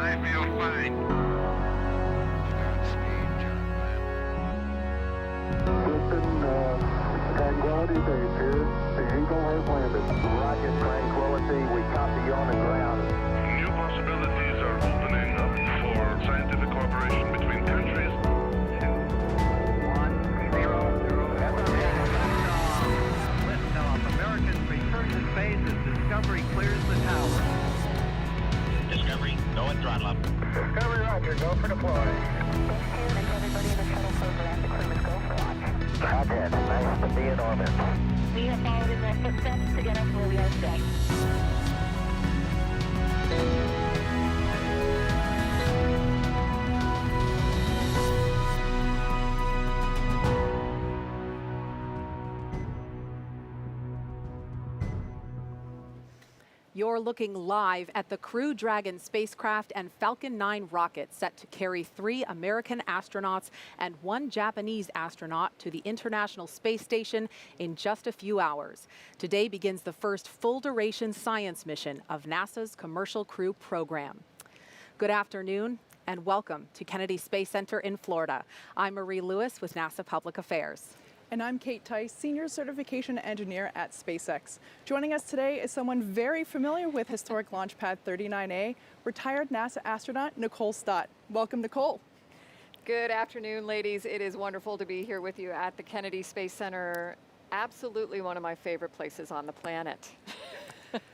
I feel fine. Tranquility Base here. The Eagle has landed. Rocket Tranquility, we copy you on the ground. New possibilities are opening up for scientific cooperation between countries. 2, 1, 0, 0. Liftoff. Americans return to space as Discovery clears the tower. Discovery, go and throttle up. Discovery, roger. Go for deploy. And everybody in the shuttle program, the crew is go for launch. Roger. Nice to be in orbit. We have followed in their footsteps to get us where we are today. You're looking live at the Crew Dragon spacecraft and Falcon 9 rocket set to carry 3 American astronauts and 1 Japanese astronaut to the International Space Station in just a few hours. Today begins the first full-duration science mission of NASA's Commercial Crew program. Good afternoon and welcome to Kennedy Space Center in Florida. I'm Marie Lewis with NASA Public Affairs. And I'm Kate Tice, Senior Certification Engineer at SpaceX. Joining us today is someone very familiar with historic Launch Pad 39A, retired NASA astronaut Nicole Stott. Welcome, Nicole. Good afternoon, ladies. It is wonderful to be here with you at the Kennedy Space Center. Absolutely one of my favorite places on the planet.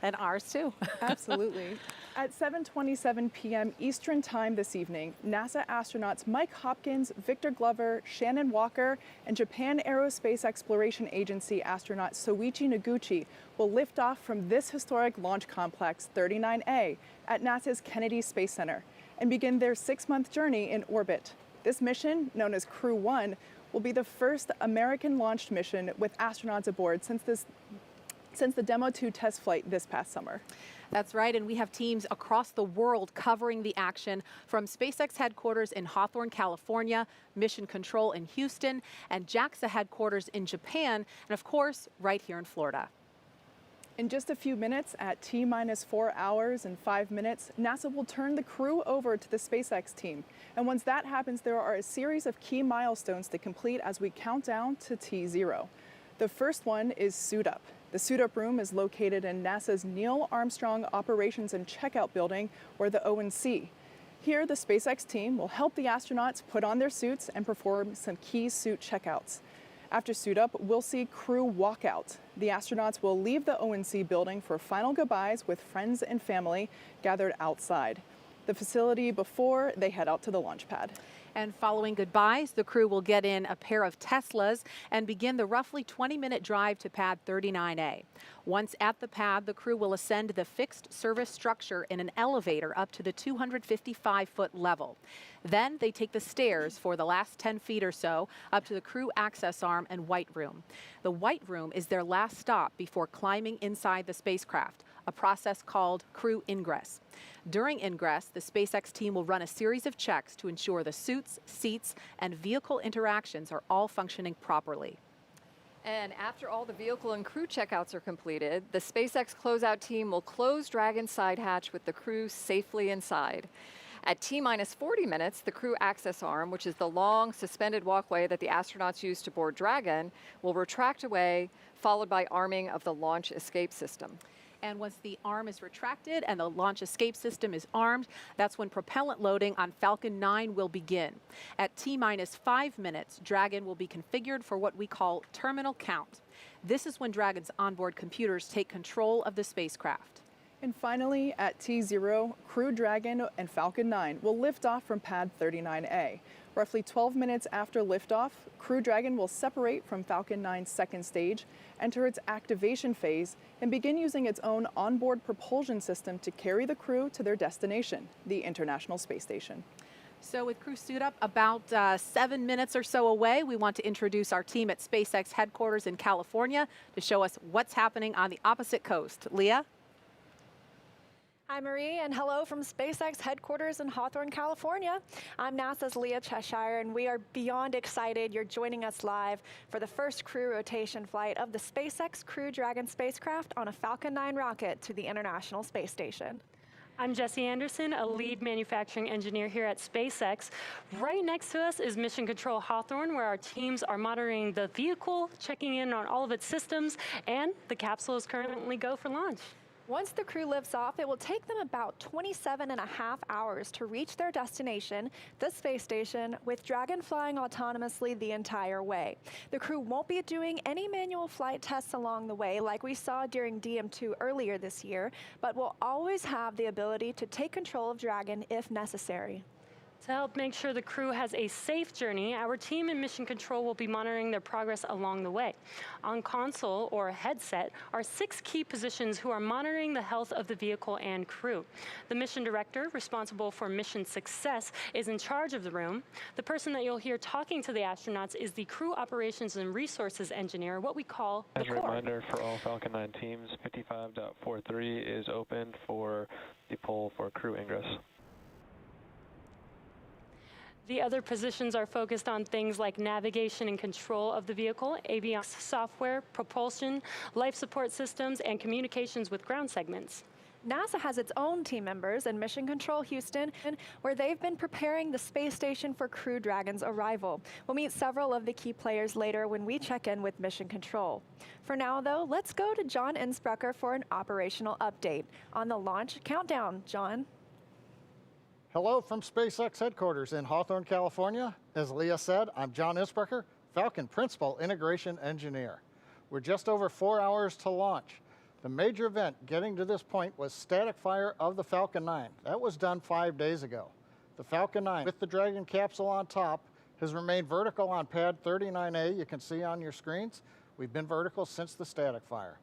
And ours too. Absolutely. At 7:27 p.m. Eastern Time this evening, NASA astronauts Mike Hopkins, Victor Glover, Shannon Walker, and Japan Aerospace Exploration Agency astronaut Soichi Noguchi will lift off from this historic launch complex 39A at NASA's Kennedy Space Center and begin their 6-month journey in orbit. This mission, known as Crew 1, will be the first American-launched mission with astronauts aboard since the Demo 2 test flight this past summer. That's right, and we have teams across the world covering the action from SpaceX headquarters in Hawthorne, California, Mission Control in Houston, and JAXA headquarters in Japan, and of course, right here in Florida. In just a few minutes, at T-minus 4 hours and 5 minutes, NASA will turn the crew over to the SpaceX team. And once that happens, there are a series of key milestones to complete as we count down to T0. The first one is suit up. The suit-up room is located in NASA's Neil Armstrong Operations and Checkout Building, or the O&C. Here, the SpaceX team will help the astronauts put on their suits and perform some key suit checkouts. After suit-up, we'll see crew walkout. The astronauts will leave the O&C building for final goodbyes with friends and family gathered outside the facility before they head out to the launch pad. And following goodbyes, the crew will get in a pair of Teslas and begin the roughly 20-minute drive to pad 39A. Once at the pad, the crew will ascend the fixed service structure in an elevator up to the 255-foot level. Then they take the stairs for the last 10 feet or so up to the crew access arm and white room. The white room is their last stop before climbing inside the spacecraft, a process called crew ingress. During ingress, the SpaceX team will run a series of checks to ensure the suits, seats, and vehicle interactions are all functioning properly. And after all the vehicle and crew checkouts are completed, the SpaceX closeout team will close Dragon's side hatch with the crew safely inside. At T-minus 40 minutes, the crew access arm, which is the long suspended walkway that the astronauts use to board Dragon, will retract away, followed by arming of the launch escape system. And once the arm is retracted and the launch escape system is armed, that's when propellant loading on Falcon 9 will begin. At T-minus 5 minutes, Dragon will be configured for what we call terminal count. This is when Dragon's onboard computers take control of the spacecraft. And finally, at T0, Crew Dragon and Falcon 9 will lift off from pad 39A. Roughly 12 minutes after liftoff, Crew Dragon will separate from Falcon 9's second stage, enter its activation phase, and begin using its own onboard propulsion system to carry the crew to their destination, the International Space Station. So with crew suit up about 7 minutes or so away, we want to introduce our team at SpaceX headquarters in California to show us what's happening on the opposite coast. Leah? Hi, Marie, and hello from SpaceX headquarters in Hawthorne, California. I'm NASA's Leah Cheshire, and we are beyond excited you're joining us live for the first crew rotation flight of the SpaceX Crew Dragon spacecraft on a Falcon 9 rocket to the International Space Station. I'm Jesse Anderson, a lead manufacturing engineer here at SpaceX. Right next to us is Mission Control Hawthorne, where our teams are monitoring the vehicle, checking in on all of its systems, and the capsule is currently go for launch. Once the crew lifts off, it will take them about 27.5 hours to reach their destination, the space station, with Dragon flying autonomously the entire way. The crew won't be doing any manual flight tests along the way like we saw during DM2 earlier this year, but will always have the ability to take control of Dragon if necessary. To help make sure the crew has a safe journey, our team in Mission Control will be monitoring their progress along the way. On console or headset are 6 key positions who are monitoring the health of the vehicle and crew. The mission director, responsible for mission success, is in charge of the room. The person that you'll hear talking to the astronauts is the crew operations and resources engineer, what we call the core. As a reminder for all Falcon 9 teams, 55.43 is open for the poll for crew ingress. The other positions are focused on things like navigation and control of the vehicle, avionics software, propulsion, life support systems, and communications with ground segments. NASA has its own team members in Mission Control Houston, where they've been preparing the space station for Crew Dragon's arrival. We'll meet several of the key players later when we check in with Mission Control. For now, though, let's go to John Innsbrucker for an operational update on the launch countdown. John? Hello from SpaceX headquarters in Hawthorne, California. As Leah said, I'm John Innsbrucker, Falcon Principal Integration Engineer. We're just over 4 hours to launch. The major event getting to this point was static fire of the Falcon 9. That was done 5 days ago. The Falcon 9, with the Dragon capsule on top, has remained vertical on pad 39A. You can see on your screens, we've been vertical since the static fire.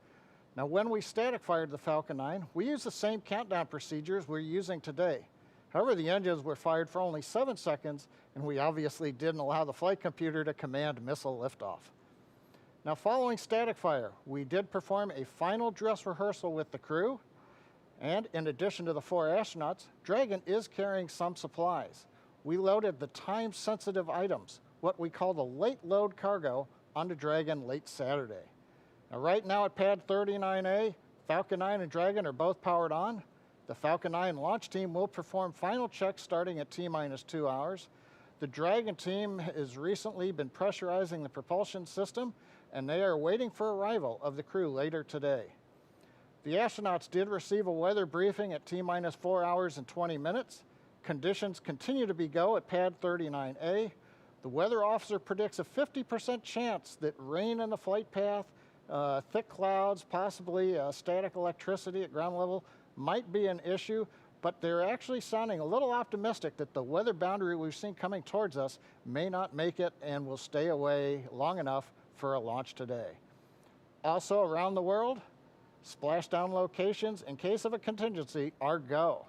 Now, when we static fired the Falcon 9, we used the same countdown procedures we're using today. However, the engines were fired for only 7 seconds, and we obviously didn't allow the flight computer to command missile liftoff. Now, following static fire, we did perform a final dress rehearsal with the crew, and in addition to the 4 astronauts, Dragon is carrying some supplies. We loaded the time-sensitive items, what we call the late load cargo, onto Dragon late Saturday. Now, right now at pad 39A, Falcon 9 and Dragon are both powered on. The Falcon 9 launch team will perform final checks starting at T-minus 2 hours. The Dragon team has recently been pressurizing the propulsion system, and they are waiting for arrival of the crew later today. The astronauts did receive a weather briefing at T-minus 4 hours and 20 minutes. Conditions continue to be go at pad 39A. The weather officer predicts a 50% chance that rain in the flight path, thick clouds, possibly static electricity at ground level might be an issue, but they're actually sounding a little optimistic that the weather boundary we've seen coming towards us may not make it and will stay away long enough for a launch today. Also around the world, splashdown locations in case of a contingency are go.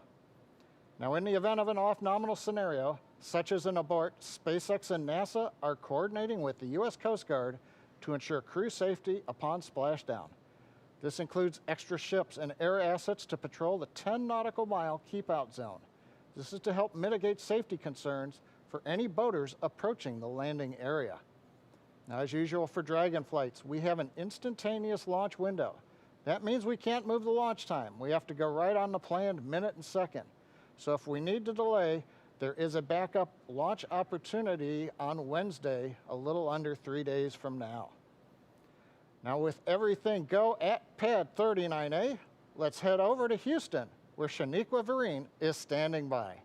Now, in the event of an off-nominal scenario, such as an abort, SpaceX and NASA are coordinating with the U.S. Coast Guard to ensure crew safety upon splashdown. This includes extra ships and air assets to patrol the 10 nautical mile keep-out zone. This is to help mitigate safety concerns for any boaters approaching the landing area. Now, as usual for Dragon flights, we have an instantaneous launch window. That means we can't move the launch time. We have to go right on the planned minute and second. So if we need to delay, there is a backup launch opportunity on Wednesday, a little under 3 days from now. Now, with everything go at pad 39A, let's head over to Houston, where Shaniqua Vereen is standing by.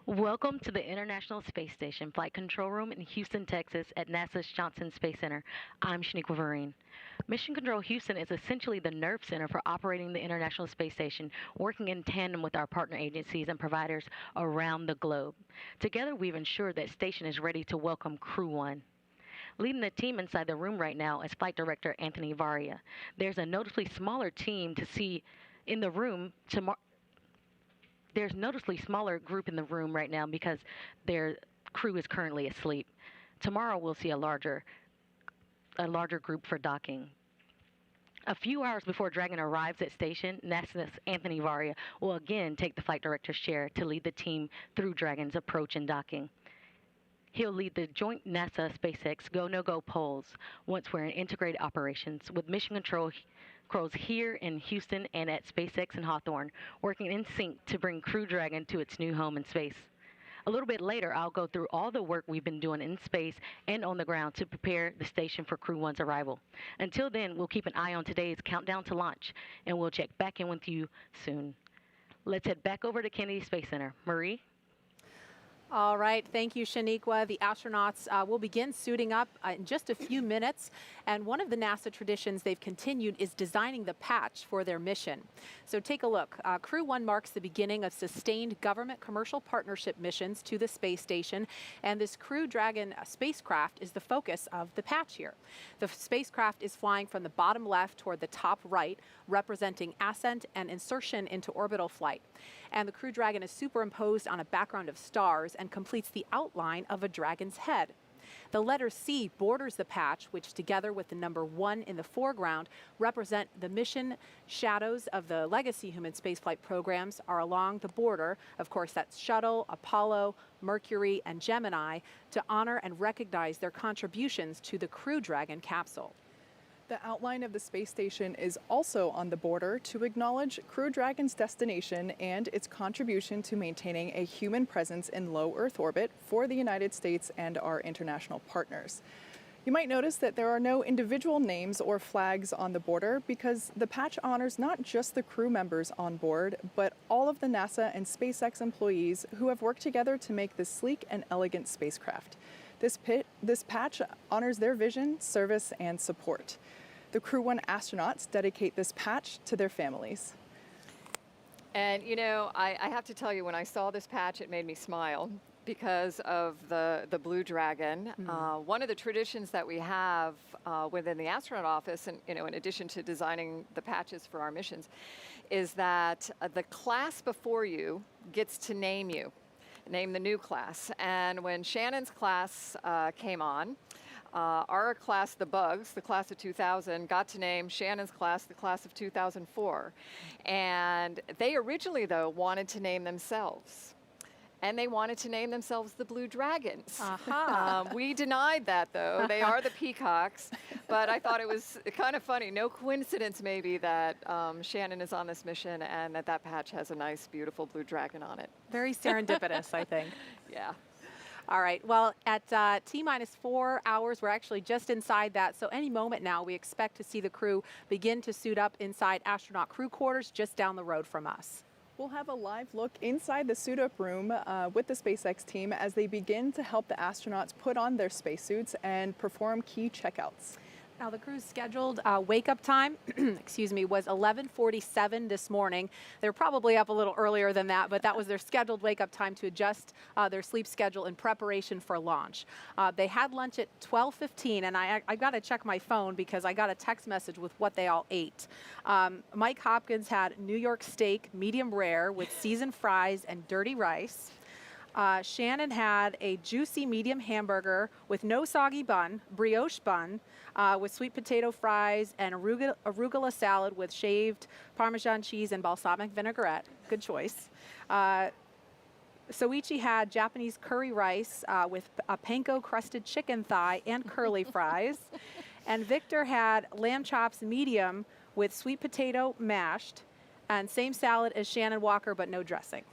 Welcome to the International Space Station Flight Control Room in Houston, Texas at NASA's Johnson Space Center. I'm Shaniqua Vereen. Mission Control Houston is essentially the nerve center for operating the International Space Station, working in tandem with our partner agencies and providers around the globe. Together, we've ensured that station is ready to welcome Crew 1. Leading the team inside the room right now is Flight Director Anthony Varia. There's a noticeably smaller team to see in the room tomorrow. There's noticeably smaller group in the room right now because their crew is currently asleep. Tomorrow we'll see a larger group for docking. A few hours before Dragon arrives at station, NASA's Anthony Varia will again take the flight director's chair to lead the team through Dragon's approach and docking. He'll lead the joint NASA-SpaceX go-no-go polls once we're in integrated operations with Mission Control crews here in Houston and at SpaceX and Hawthorne, working in sync to bring Crew Dragon to its new home in space. A little bit later, I'll go through all the work we've been doing in space and on the ground to prepare the station for Crew 1's arrival. Until then, we'll keep an eye on today's countdown to launch, and we'll check back in with you soon. Let's head back over to Kennedy Space Center. Marie? All right, thank you, Shaniqua. The astronauts will begin suiting up in just a few minutes, and one of the NASA traditions they've continued is designing the patch for their mission. So take a look. Crew 1 marks the beginning of sustained government commercial partnership missions to the space station, and this Crew Dragon spacecraft is the focus of the patch here. The spacecraft is flying from the bottom left toward the top right, representing ascent and insertion into orbital flight. And the Crew Dragon is superimposed on a background of stars and completes the outline of a dragon's head. The letter C borders the patch, which together with the number 1 in the foreground represent the mission shadows of the legacy human spaceflight programs are along the border. Of course, that's Shuttle, Apollo, Mercury, and Gemini, to honor and recognize their contributions to the Crew Dragon capsule. The outline of the space station is also on the border to acknowledge Crew Dragon's destination and its contribution to maintaining a human presence in low Earth orbit for the United States and our international partners. You might notice that there are no individual names or flags on the border because the patch honors not just the crew members on board, but all of the NASA and SpaceX employees who have worked together to make this sleek and elegant spacecraft. This patch honors their vision, service, and support. The Crew 1 astronauts dedicate this patch to their families. And you know, I have to tell you, when I saw this patch, it made me smile because of the Blue Dragon. One of the traditions that we have within the astronaut office, and you know, in addition to designing the patches for our missions, is that the class before you gets to name you. Name the new class. And when Shannon's class came on, our class, the Bugs, the class of 2000, got to name Shannon's class the class of 2004. And they originally, though, wanted to name themselves. And they wanted to name themselves the Blue Dragons. We denied that, though. They are the Peacocks. But I thought it was kind of funny. No coincidence, maybe, that Shannon is on this mission and that patch has a nice, beautiful blue dragon on it. Very serendipitous, I think. Yeah. All right, well, at T-minus 4 hours, we're actually just inside that. So any moment now, we expect to see the crew begin to suit up inside astronaut crew quarters just down the road from us. We'll have a live look inside the suit-up room with the SpaceX team as they begin to help the astronauts put on their spacesuits and perform key checkouts. Now, the crew's scheduled wake-up time, excuse me, was 11:47 this morning. They're probably up a little earlier than that, but that was their scheduled wake-up time to adjust their sleep schedule in preparation for launch. They had lunch at 12:15, and I got to check my phone because I got a text message with what they all ate. Mike Hopkins had New York steak, medium rare, with seasoned fries and dirty rice. Shannon had a juicy medium hamburger with no soggy bun, brioche bun, with sweet potato fries and arugula salad with shaved Parmesan cheese and balsamic vinaigrette. Good choice. Soichi had Japanese curry rice with a panko crusted chicken thigh and curly fries. And Victor had lamb chops medium with sweet potato mashed, and same salad as Shannon Walker, but no dressing.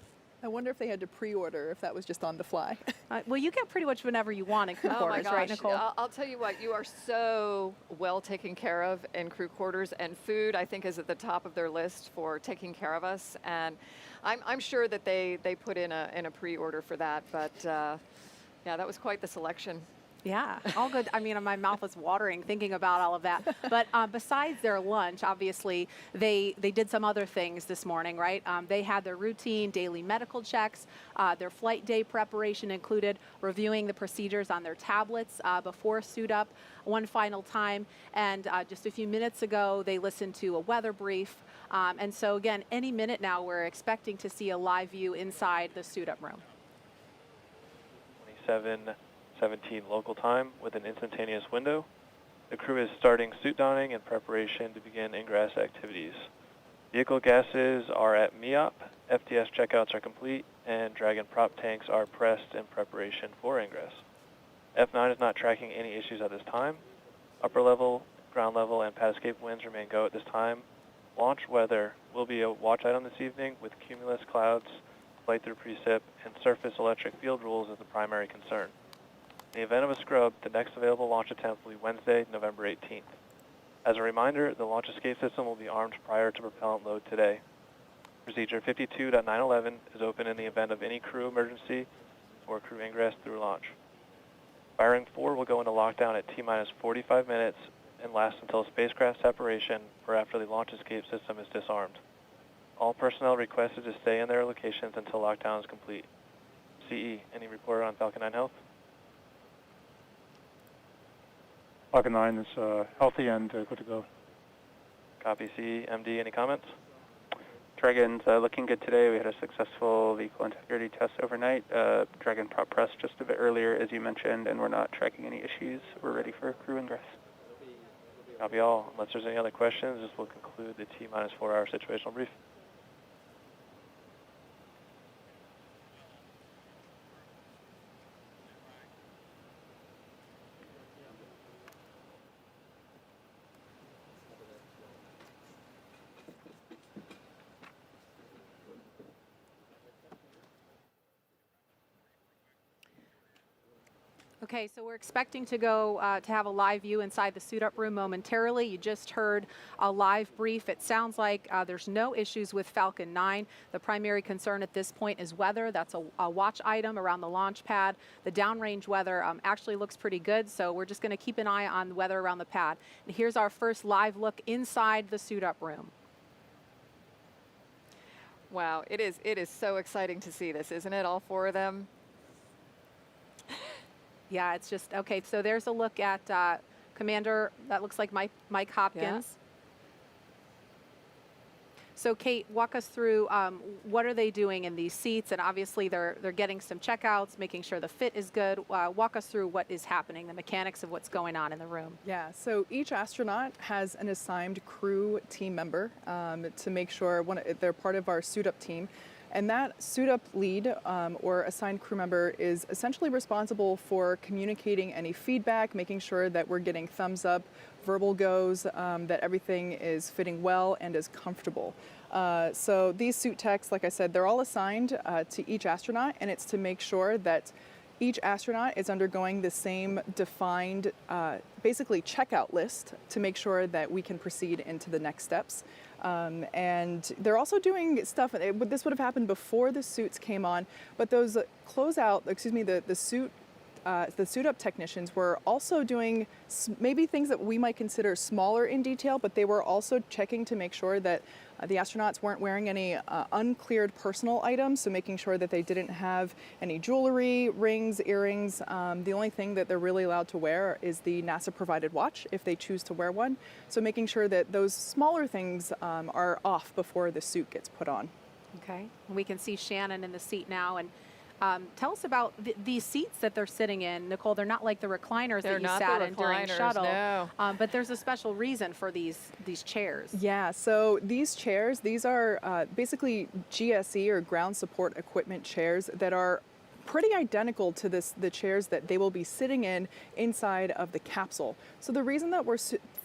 I wonder if they had to pre-order, if that was just on the fly. Well, you get pretty much whenever you want in crew quarters, right, Nicole? I'll tell you what, you are so well taken care of in crew quarters, and food, I think, is at the top of their list for taking care of us. And I'm sure that they put in a pre-order for that, but yeah, that was quite the selection. Yeah, all good. I mean, my mouth is watering thinking about all of that. But besides their lunch, obviously, they did some other things this morning, right? They had their routine daily medical checks. Their flight day preparation included reviewing the procedures on their tablets before suit up one final time. And just a few minutes ago, they listened to a weather brief. And so, again, any minute now, we're expecting to see a live view inside the suit up room. 27:17 local time with an instantaneous window. The crew is starting suit donning in preparation to begin ingress activities. Vehicle gases are at MEOP, FTS checkouts are complete, and Dragon prop tanks are pressed in preparation for ingress. F9 is not tracking any issues at this time. Upper level ground level and pad escape winds remain go at this time. Launch weather will be a watch item this evening with cumulus clouds, flight through precip, and surface electric field rules as the primary concern. In the event of a scrub, the next available launch attempt will be Wednesday, November 18th. As a reminder, the launch escape system will be armed prior to propellant load today. Procedure 52.911 is open in the event of any crew emergency or crew ingress through launch. Firing 4 will go into lockdown at T-minus 45 minutes and last until spacecraft separation or after the launch escape system is disarmed. All personnel requested to stay in their locations until lockdown is complete. CE, any report on Falcon 9 health? Falcon 9 is healthy and good to go. Copy. CE, MD, any comments? Dragon's looking good today. We had a successful vehicle integrity test overnight. Dragon prop press just a bit earlier, as you mentioned, and we're not tracking any issues. We're ready for crew ingress. Copy all. Unless there's any other questions, this will conclude the T-minus 4-hour situational brief. Okay, so we're expecting to go to have a live view inside the suit-up room momentarily. You just heard a live brief. It sounds like there's no issues with Falcon 9. The primary concern at this point is weather. That's a watch item around the launch pad. The downrange weather actually looks pretty good, so we're just going to keep an eye on the weather around the pad. And here's our first live look inside the suit-up room. Wow, it is so exciting to see this, isn't it? All 4 of them. Yeah, it's just, okay, so there's a look at Commander, that looks like Mike Hopkins. Yeah. So Kate, walk us through what are they doing in these seats? And obviously they're getting some checkouts, making sure the fit is good. Walk us through what is happening, the mechanics of what's going on in the room. Yeah, so each astronaut has an assigned crew team member to make sure they're part of our suit-up team. And that suit-up lead or assigned crew member is essentially responsible for communicating any feedback, making sure that we're getting thumbs up, verbal goes, that everything is fitting well and is comfortable. So these suit techs, like I said, they're all assigned to each astronaut, and it's to make sure that each astronaut is undergoing the same defined, basically checkout list to make sure that we can proceed into the next steps. And they're also doing stuff, this would have happened before the suits came on, but those the suit-up technicians were also doing maybe things that we might consider smaller in detail, but they were also checking to make sure that the astronauts weren't wearing any uncleared personal items, so making sure that they didn't have any jewelry, rings, earrings. The only thing that they're really allowed to wear is the NASA-provided watch, if they choose to wear one. So making sure that those smaller things are off before the suit gets put on. Okay, we can see Shannon in the seat now, and tell us about these seats that they're sitting in. Nicole, they're not like the recliners that you sat in during shuttle, no. But there's a special reason for these chairs. Yeah, so these chairs, these are basically GSE or ground support equipment chairs that are pretty identical to the chairs that they will be sitting in inside of the capsule. So the reason that we're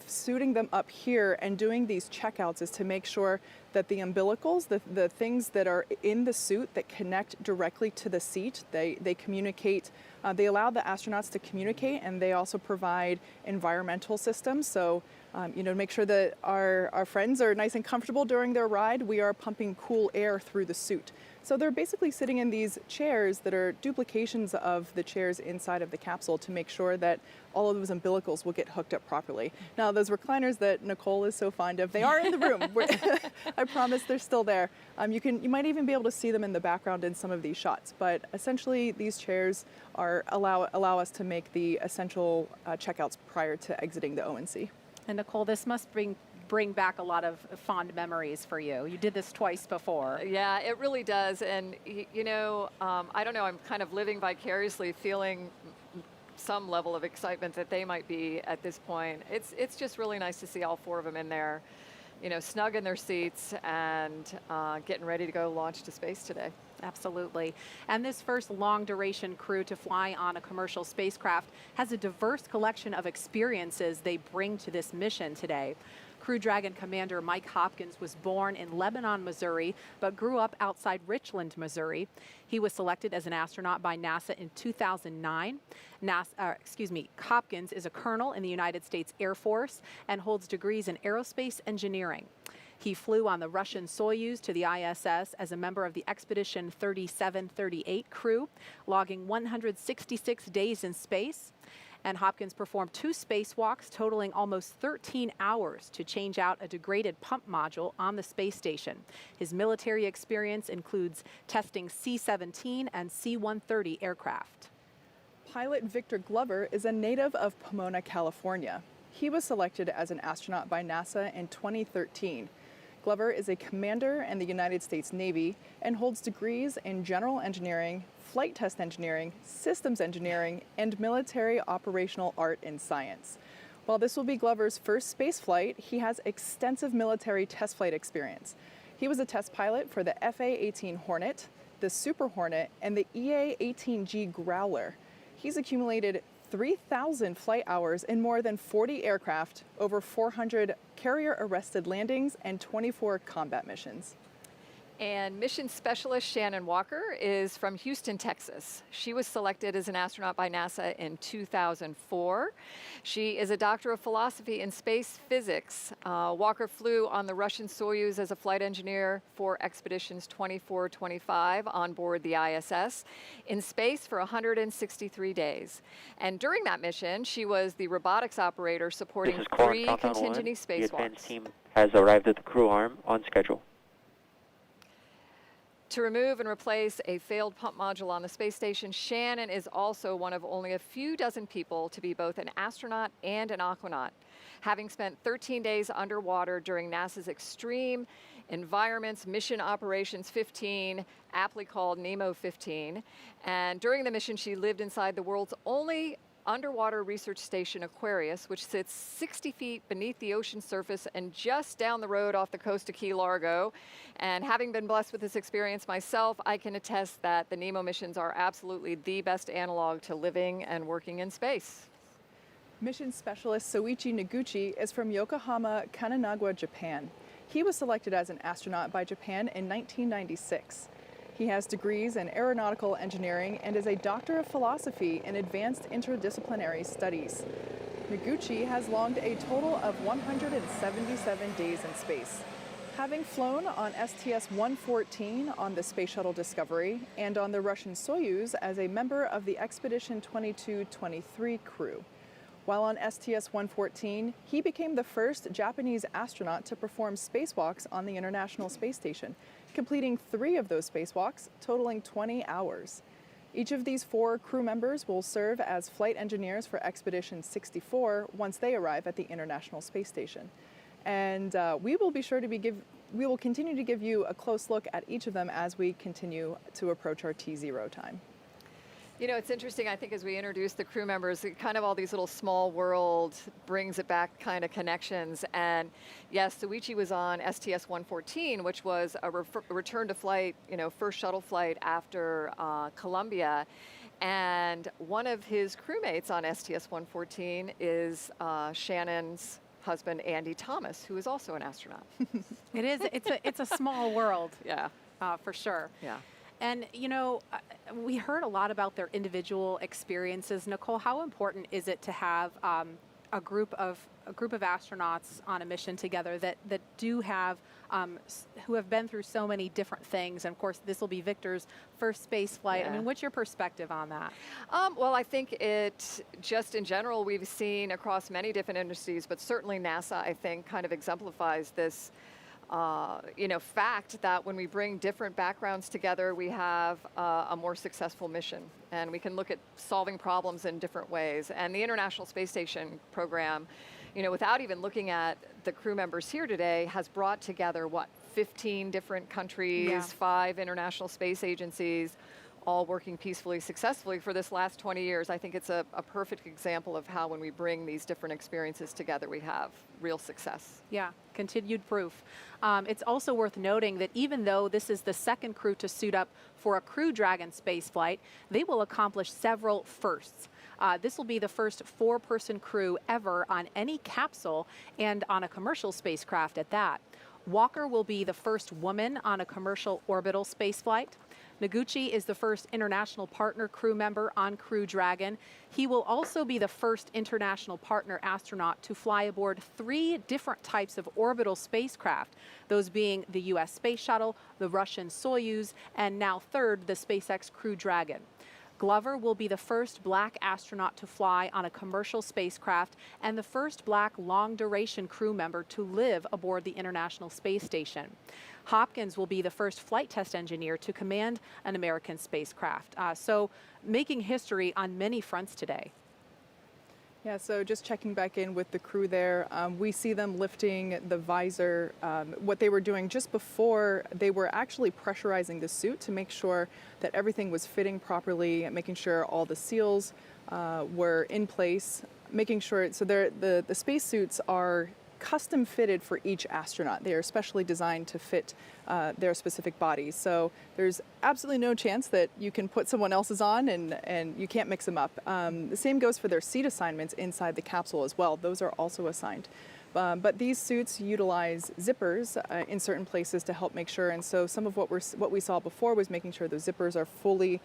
suiting them up here and doing these checkouts is to make sure that the umbilicals, the things that are in the suit that connect directly to the seat, they communicate, they allow the astronauts to communicate, and they also provide environmental systems. So, to make sure that our friends are nice and comfortable during their ride, we are pumping cool air through the suit. So they're basically sitting in these chairs that are duplications of the chairs inside of the capsule to make sure that all of those umbilicals will get hooked up properly. Now, those recliners that Nicole is so fond of, they are in the room. I promise they're still there. You might even be able to see them in the background in some of these shots. But essentially, these chairs allow us to make the essential checkouts prior to exiting the ONC. And Nicole, this must bring back a lot of fond memories for you. You did this twice before. Yeah, it really does. And, I don't know, I'm kind of living vicariously, feeling some level of excitement that they might be at this point. It's just really nice to see all 4 of them in there. snug in their seats and getting ready to go launch to space today. Absolutely. And this first long-duration crew to fly on a commercial spacecraft has a diverse collection of experiences they bring to this mission today. Crew Dragon Commander Mike Hopkins was born in Lebanon, Missouri, but grew up outside Richland, Missouri. He was selected as an astronaut by NASA in 2009. Hopkins is a colonel in the United States Air Force and holds degrees in aerospace engineering. He flew on the Russian Soyuz to the ISS as a member of the Expedition 3738 crew, logging 166 days in space. And Hopkins performed 2 spacewalks totaling almost 13 hours to change out a degraded pump module on the space station. His military experience includes testing C-17 and C-130 aircraft. Pilot Victor Glover is a native of Pomona, California. He was selected as an astronaut by NASA in 2013. Glover is a commander in the United States Navy and holds degrees in general engineering, flight test engineering, systems engineering, and military operational art and science. While this will be Glover's first space flight, he has extensive military test flight experience. He was a test pilot for the FA-18 Hornet, the Super Hornet, and the EA-18G Growler. He's accumulated 3,000 flight hours in more than 40 aircraft, over 400 carrier-arrested landings, and 24 combat missions. And mission specialist Shannon Walker is from Houston, Texas. She was selected as an astronaut by NASA in 2004. She is a doctor of philosophy in space physics. Walker flew on the Russian Soyuz as a flight engineer for expeditions 24-25 on board the ISS in space for 163 days. And during that mission, she was the robotics operator supporting 3 contingency spacewalks. The advanced team has arrived at the crew arm on schedule. To remove and replace a failed pump module on the space station, Shannon is also one of only a few dozen people to be both an astronaut and an aquanaut, having spent 13 days underwater during NASA's Extreme Environments Mission Operations 15, aptly called NEMO 15. And during the mission, she lived inside the world's only underwater research station, Aquarius, which sits 60 feet beneath the ocean surface and just down the road off the coast of Key Largo. And having been blessed with this experience myself, I can attest that the NEMO missions are absolutely the best analog to living and working in space. Mission specialist Soichi Noguchi is from Yokohama, Kanagawa, Japan. He was selected as an astronaut by Japan in 1996. He has degrees in aeronautical engineering and is a doctor of philosophy in advanced interdisciplinary studies. Noguchi has logged a total of 177 days in space, having flown on STS-114 on the Space Shuttle Discovery and on the Russian Soyuz as a member of the Expedition 22-23 crew. While on STS-114, he became the first Japanese astronaut to perform spacewalks on the International Space Station, completing 3 of those spacewalks, totaling 20 hours. Each of these 4 crew members will serve as flight engineers for Expedition 64 once they arrive at the International Space Station. And we will continue to give you a close look at each of them as we continue to approach our T0 time. You know, it's interesting, I think, as we introduce the crew members, kind of all these little small world brings it back kind of connections. And yes, Soichi was on STS-114, which was a return to flight, first shuttle flight after Columbia. And one of his crewmates on STS-114 is Shannon's husband, Andy Thomas, who is also an astronaut. It's a small world. Yeah. For sure. Yeah. And, we heard a lot about their individual experiences. Nicole, how important is it to have a group of astronauts on a mission together that do have who have been through so many different things? And of course, this will be Victor's first space flight. Yeah. I mean, what's your perspective on that? Well, I think it just in general we've seen across many different industries, but certainly NASA, I think, kind of exemplifies this. Fact that when we bring different backgrounds together, we have a more successful mission, and we can look at solving problems in different ways. And the International Space Station program, without even looking at the crew members here today, has brought together, 15 different countries, 5 international space agencies, all working peacefully, successfully for this last 20 years. I think it's a perfect example of how when we bring these different experiences together, we have real success. Yeah, continued proof. It's also worth noting that even though this is the second crew to suit up for a Crew Dragon spaceflight, they will accomplish several firsts. This will be the first 4-person crew ever on any capsule and on a commercial spacecraft at that. Walker will be the first woman on a commercial orbital spaceflight. Noguchi is the first international partner crew member on Crew Dragon. He will also be the first international partner astronaut to fly aboard 3 different types of orbital spacecraft, those being the U.S. Space Shuttle, the Russian Soyuz, and now third, the SpaceX Crew Dragon. Glover will be the first black astronaut to fly on a commercial spacecraft and the first black long-duration crew member to live aboard the International Space Station. Hopkins will be the first flight test engineer to command an American spacecraft. So making history on many fronts today. Yeah, so just checking back in with the crew there, we see them lifting the visor. What they were doing just before, they were actually pressurizing the suit to make sure that everything was fitting properly, making sure all the seals were in place, making sure, so the spacesuits are custom fitted for each astronaut. They are specially designed to fit their specific bodies. So there's absolutely no chance that you can put someone else's on and you can't mix them up. The same goes for their seat assignments inside the capsule as well. Those are also assigned. But these suits utilize zippers in certain places to help make sure, and so some of what we saw before was making sure those zippers are fully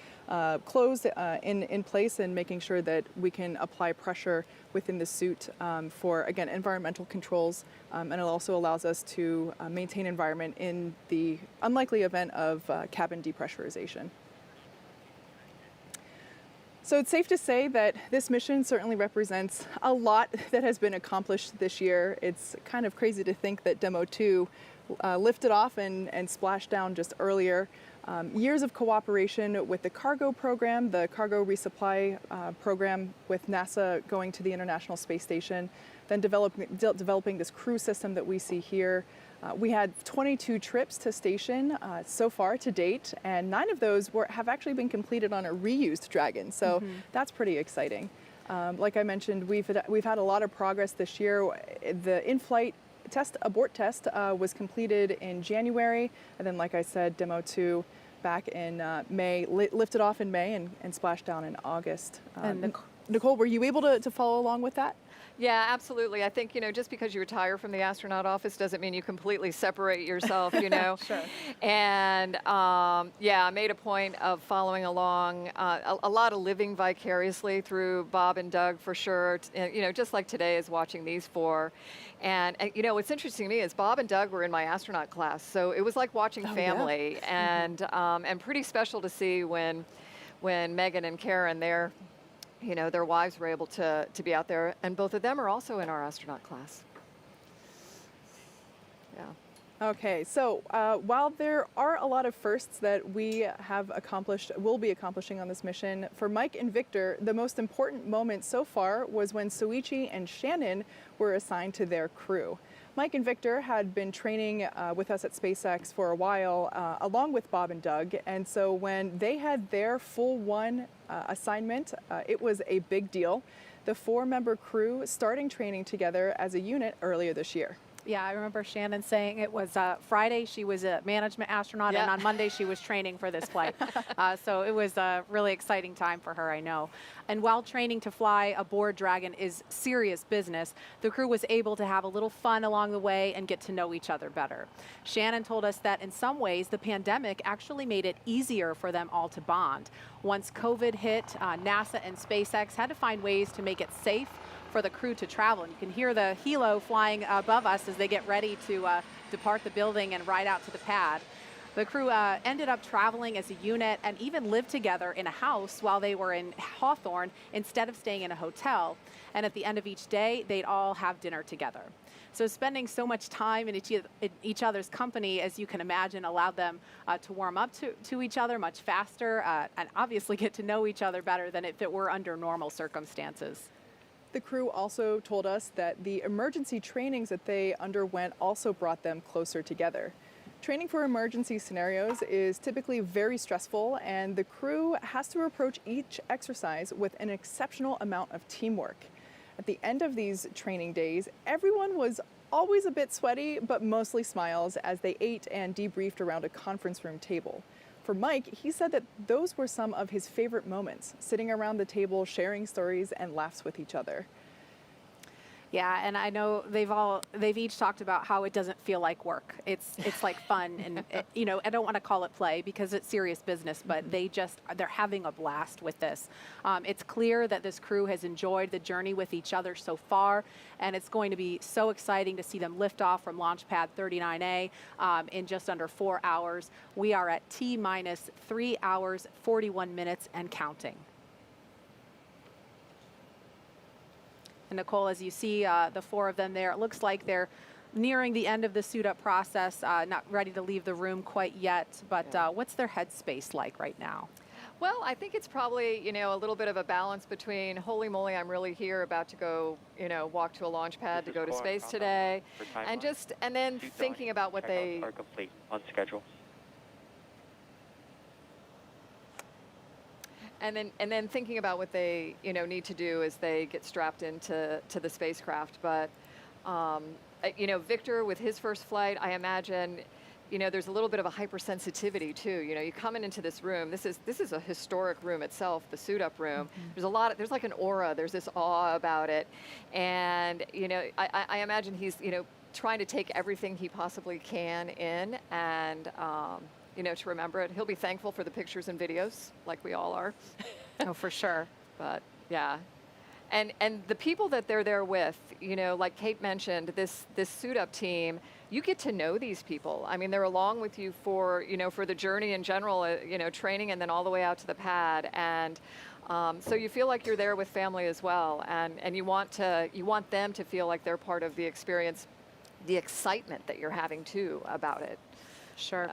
closed in place and making sure that we can apply pressure within the suit for, again, environmental controls, and it also allows us to maintain environment in the unlikely event of cabin depressurization. So it's safe to say that this mission certainly represents a lot that has been accomplished this year. It's kind of crazy to think that Demo 2 lifted off and splashed down just earlier. Years of cooperation with the cargo program, the cargo resupply program with NASA going to the International Space Station, then developing this crew system that we see here. We had 22 trips to station so far to date, and 9 of those have actually been completed on a reused Dragon, so that's pretty exciting. Like I mentioned, we've had a lot of progress this year. The in-flight abort test was completed in January, and then, like I said, Demo 2 back in May, lifted off in May and splashed down in August. Nicole, were you able to follow along with that? Yeah, absolutely. I think, just because you retire from the astronaut office doesn't mean you completely separate yourself, Sure. And yeah, I made a point of following along, a lot of living vicariously through Bob and Doug for sure. Just like today is watching these 4. And what's interesting to me is Bob and Doug were in my astronaut class, so it was like watching family, and pretty special to see when Megan and Karen, their wives were able to be out there, and both of them are also in our astronaut class. Yeah. Okay, so while there are a lot of firsts that we have accomplished, will be accomplishing on this mission, for Mike and Victor, the most important moment so far was when Soichi and Shannon were assigned to their crew. Mike and Victor had been training with us at SpaceX for a while, along with Bob and Doug, and so when they had their full one assignment, it was a big deal. The 4-member crew starting training together as a unit earlier this year. Yeah, I remember Shannon saying it was Friday she was a management astronaut, and on Monday she was training for this flight. So it was a really exciting time for her, I know. And while training to fly aboard Dragon is serious business, the crew was able to have a little fun along the way and get to know each other better. Shannon told us that in some ways the pandemic actually made it easier for them all to bond. Once COVID hit, NASA and SpaceX had to find ways to make it safe for the crew to travel. And you can hear the helo flying above us as they get ready to depart the building and ride out to the pad. The crew ended up traveling as a unit and even lived together in a house while they were in Hawthorne instead of staying in a hotel. And at the end of each day, they'd all have dinner together. So spending so much time in each other's company, as you can imagine, allowed them to warm up to each other much faster and obviously get to know each other better than if it were under normal circumstances. The crew also told us that the emergency trainings that they underwent also brought them closer together. Training for emergency scenarios is typically very stressful, and the crew has to approach each exercise with an exceptional amount of teamwork. At the end of these training days, everyone was always a bit sweaty, but mostly smiles as they ate and debriefed around a conference room table. For Mike, he said that those were some of his favorite moments, sitting around the table, sharing stories and laughs with each other. Yeah, and I know they've each talked about how it doesn't feel like work. It's like fun, and you know, I don't want to call it play because it's serious business, but they're having a blast with this. It's clear that this crew has enjoyed the journey with each other so far, and it's going to be so exciting to see them lift off from launch pad 39A in just under 4 hours. We are at T-minus 3 hours, 41 minutes and counting. And Nicole, as you see the 4 of them there, it looks like they're nearing the end of the suit up process, not ready to leave the room quite yet, but what's their headspace like right now? Well, I think it's probably, you know, a little bit of a balance between, holy moly, I'm really here, about to go, you know, walk to a launch pad to go to space today, and then thinking about what they are complete on schedule. And then thinking about what they, you know, need to do as they get strapped into the spacecraft. But you know, Victor with his first flight, I imagine, you know, there's a little bit of a hypersensitivity too. You know, you coming into this room. This is a historic room itself, the suit up room. There's like an aura. There's this awe about it, and you know, I imagine he's, you know, trying to take everything he possibly can in, and you know, to remember it. He'll be thankful for the pictures and videos, like we all are. Oh, for sure. But yeah, and the people that they're there with, you know, like Kate mentioned, this suit up team, you get to know these people. I mean, they're along with you for, you know, for the journey in general, you know, training, and then all the way out to the pad, and so you feel like you're there with family as well, and you want them to feel like they're part of the experience, the excitement that you're having too about it. Sure.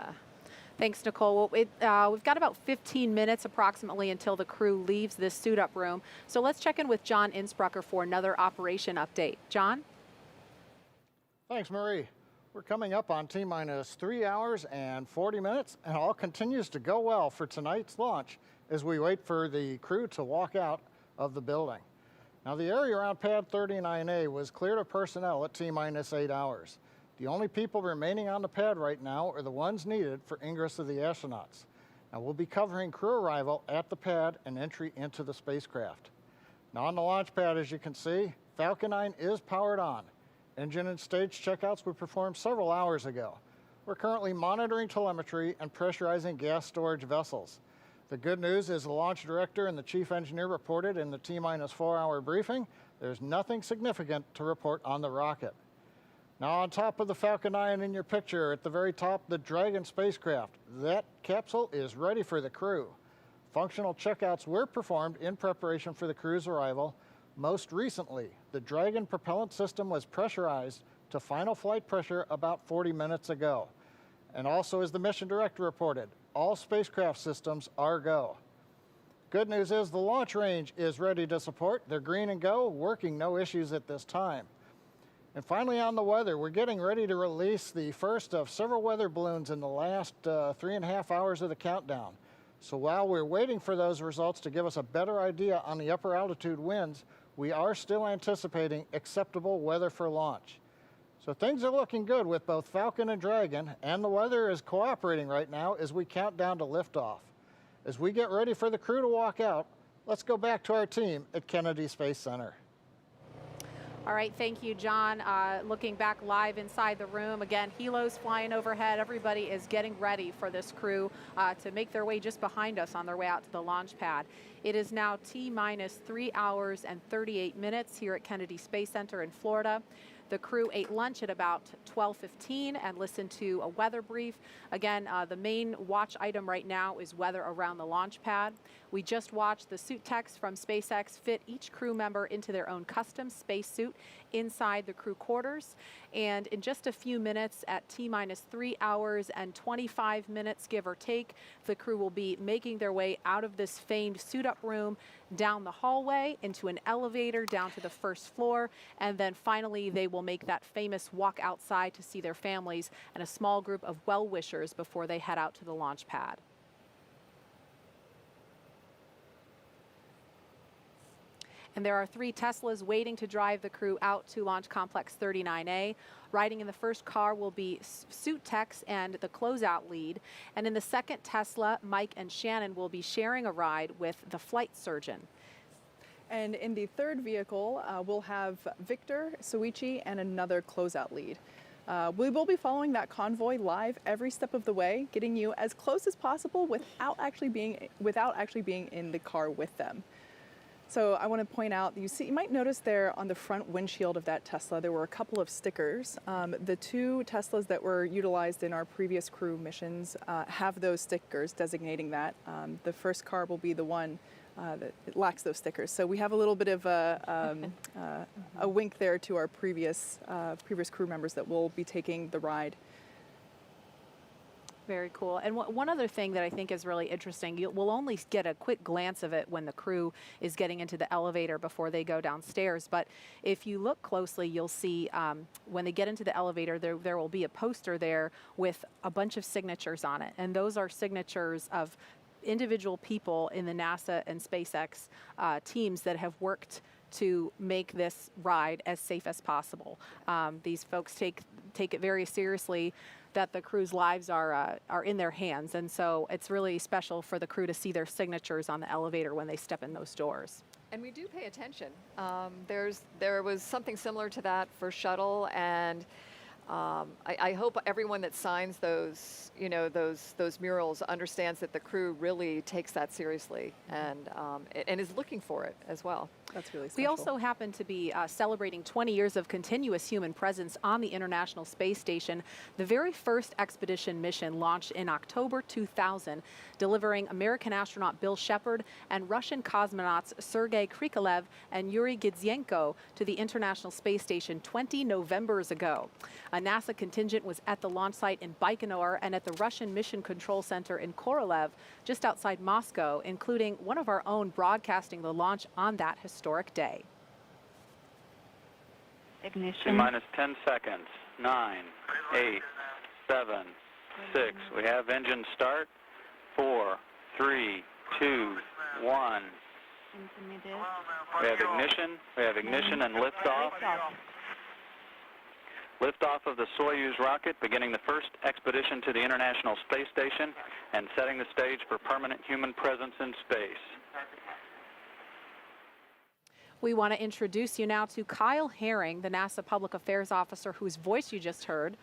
Thanks, Nicole. Well, we've got about 15 minutes approximately until the crew leaves this suit-up room. So let's check in with John Innsbrucker for another operation update. John? Thanks, Marie. We're coming up on T-minus 3 hours and 40 minutes, and all continues to go well for tonight's launch as we wait for the crew to walk out of the building. Now, the area around pad 39A was cleared of personnel at T-minus 8 hours. The only people remaining on the pad right now are the ones needed for ingress of the astronauts. Now, we'll be covering crew arrival at the pad and entry into the spacecraft. Now, on the launch pad, as you can see, Falcon 9 is powered on. Engine and stage checkouts were performed several hours ago. We're currently monitoring telemetry and pressurizing gas storage vessels. The good news is the launch director and the chief engineer reported in the T-minus 4 hour briefing, there's nothing significant to report on the rocket. Now, on top of the Falcon 9 in your picture, at the very top, the Dragon spacecraft. That capsule is ready for the crew. Functional checkouts were performed in preparation for the crew's arrival. Most recently, the Dragon propellant system was pressurized to final flight pressure about 40 minutes ago. And also, as the mission director reported, all spacecraft systems are go. Good news is the launch range is ready to support. They're green and go, working no issues at this time. And finally, on the weather, we're getting ready to release the first of several weather balloons in the last 3.5 hours of the countdown. So while we're waiting for those results to give us a better idea on the upper altitude winds, we are still anticipating acceptable weather for launch. So things are looking good with both Falcon and Dragon, and the weather is cooperating right now as we count down to liftoff. As we get ready for the crew to walk out, let's go back to our team at Kennedy Space Center. All right, thank you, John. Looking back live inside the room, again, helos flying overhead. Everybody is getting ready for this crew to make their way just behind us on their way out to the launch pad. It is now T-minus 3 hours and 38 minutes here at Kennedy Space Center in Florida. The crew ate lunch at about 12:15 and listened to a weather brief. Again, the main watch item right now is weather around the launch pad. We just watched the suit techs from SpaceX fit each crew member into their own custom spacesuit inside the crew quarters. And in just a few minutes, at T-minus 3 hours and 25 minutes, give or take, the crew will be making their way out of this famed suit-up room, down the hallway, into an elevator, down to the first floor, and then finally they will make that famous walk outside to see their families and a small group of well-wishers before they head out to the launch pad. And there are 3 Teslas waiting to drive the crew out to Launch Complex 39A. Riding in the first car will be suit techs and the closeout lead. And in the second Tesla, Mike and Shannon will be sharing a ride with the flight surgeon. And in the third vehicle, we'll have Victor, Soichi, and another closeout lead. We will be following that convoy live every step of the way, getting you as close as possible without actually being in the car with them. So I want to point out, you might notice there on the front windshield of that Tesla, there were a couple of stickers. The 2 Teslas that were utilized in our previous crew missions have those stickers designating that. The first car will be the one that lacks those stickers. So we have a little bit of a wink there to our previous crew members that will be taking the ride. Very cool. And one other thing that I think is really interesting, we'll only get a quick glance of it when the crew is getting into the elevator before they go downstairs. But if you look closely, you'll see when they get into the elevator, there will be a poster there with a bunch of signatures on it. And those are signatures of individual people in the NASA and SpaceX teams that have worked to make this ride as safe as possible. These folks take it very seriously that the crew's lives are in their hands, and so it's really special for the crew to see their signatures on the elevator when they step in those doors. And we do pay attention. There was something similar to that for shuttle, and I hope everyone that signs those, those murals understands that the crew really takes that seriously and is looking for it as well. That's really special. We also happen to be celebrating 20 years of continuous human presence on the International Space Station. The very first expedition mission launched in October 2000, delivering American astronaut Bill Shepard and Russian cosmonauts Sergei Krikalev and Yuri Gidzenko to the International Space Station 20 Novembers ago. A NASA contingent was at the launch site in Baikonur and at the Russian Mission Control Center in Korolev, just outside Moscow, including one of our own broadcasting the launch on that historic day. Ignition. T-minus 10 seconds. 9, 8, 7, 6. We have engine start. 4, 3, 2, 1. We have ignition. We have ignition and liftoff. Liftoff of the Soyuz rocket, beginning the first expedition to the International Space Station and setting the stage for permanent human presence in space. We want to introduce you now to Kyle Herring, the NASA Public Affairs Officer whose voice you just heard.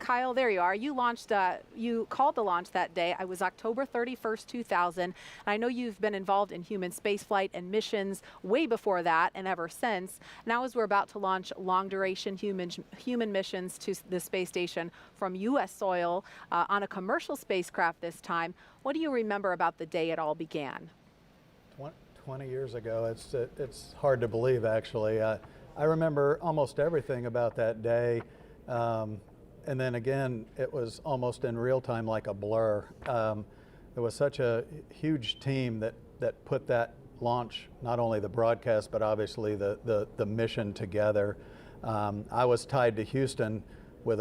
Kyle, there you are. You launched, you called the launch that day. It was October 31st, 2000. And I know you've been involved in human spaceflight and missions way before that and ever since. Now, as we're about to launch long-duration human missions to the space station from U.S. soil on a commercial spacecraft this time, what do you remember about the day it all began? 20 years ago. It's hard to believe, actually. I remember almost everything about that day. And then again, it was almost in real time, like a blur. It was such a huge team that put that launch, not only the broadcast, but obviously the mission together. I was tied to Houston with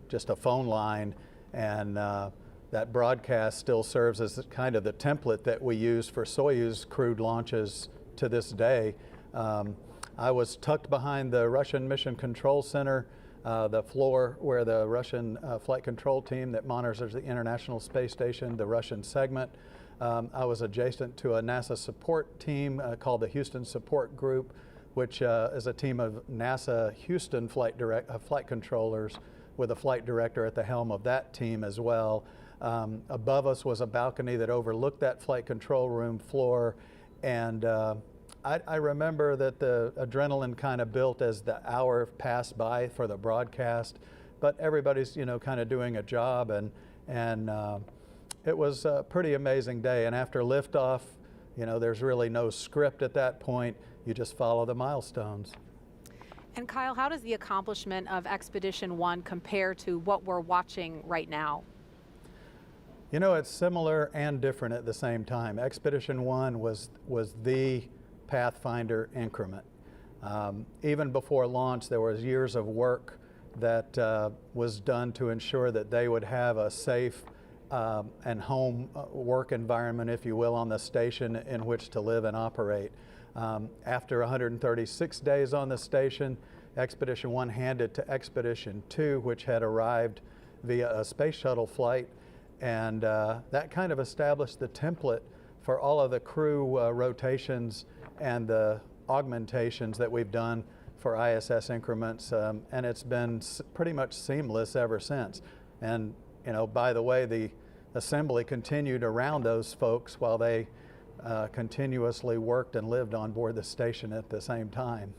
just a phone line, and that broadcast still serves as kind of the template that we use for Soyuz crewed launches to this day. I was tucked behind the Russian Mission Control Center, the floor where the Russian flight control team that monitors the International Space Station, the Russian segment. I was adjacent to a NASA support team called the Houston Support Group, which is a team of NASA Houston flight controllers with a flight director at the helm of that team as well. Above us was a balcony that overlooked that flight control room floor, and I remember that the adrenaline kind of built as the hour passed by for the broadcast, but everybody's kind of doing a job, and it was a pretty amazing day. And after liftoff, you know, there's really no script at that point. You just follow the milestones. And Kyle, how does the accomplishment of Expedition 1 compare to what we're watching right now? You know, it's similar and different at the same time. Expedition 1 was the Pathfinder increment. Even before launch, there was years of work that was done to ensure that they would have a safe and home work environment, if you will, on the station in which to live and operate. After 136 days on the station, Expedition 1 handed to Expedition 2, which had arrived via a space shuttle flight, and that kind of established the template for all of the crew rotations and the augmentations that we've done for ISS increments, and it's been pretty much seamless ever since. And you know, by the way, the assembly continued around those folks while they continuously worked and lived on board the station at the same time.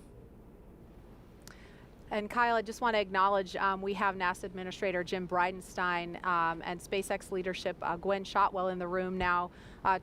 And Kyle, I just want to acknowledge we have NASA Administrator Jim Bridenstine and SpaceX leadership Gwen Shotwell in the room now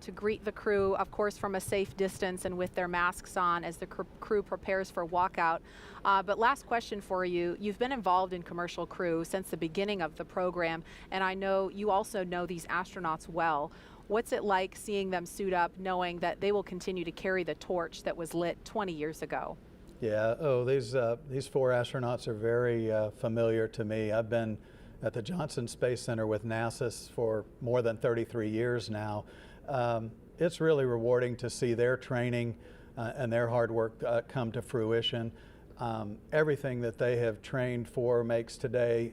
to greet the crew, of course, from a safe distance and with their masks on as the crew prepares for walkout. But last question for you. You've been involved in commercial crew since the beginning of the program, and I know you also know these astronauts well. What's it like seeing them suit up, knowing that they will continue to carry the torch that was lit 20 years ago? Yeah, these four astronauts are very familiar to me. I've been at the Johnson Space Center with NASA for more than 33 years now. It's really rewarding to see their training and their hard work come to fruition. Everything that they have trained for makes today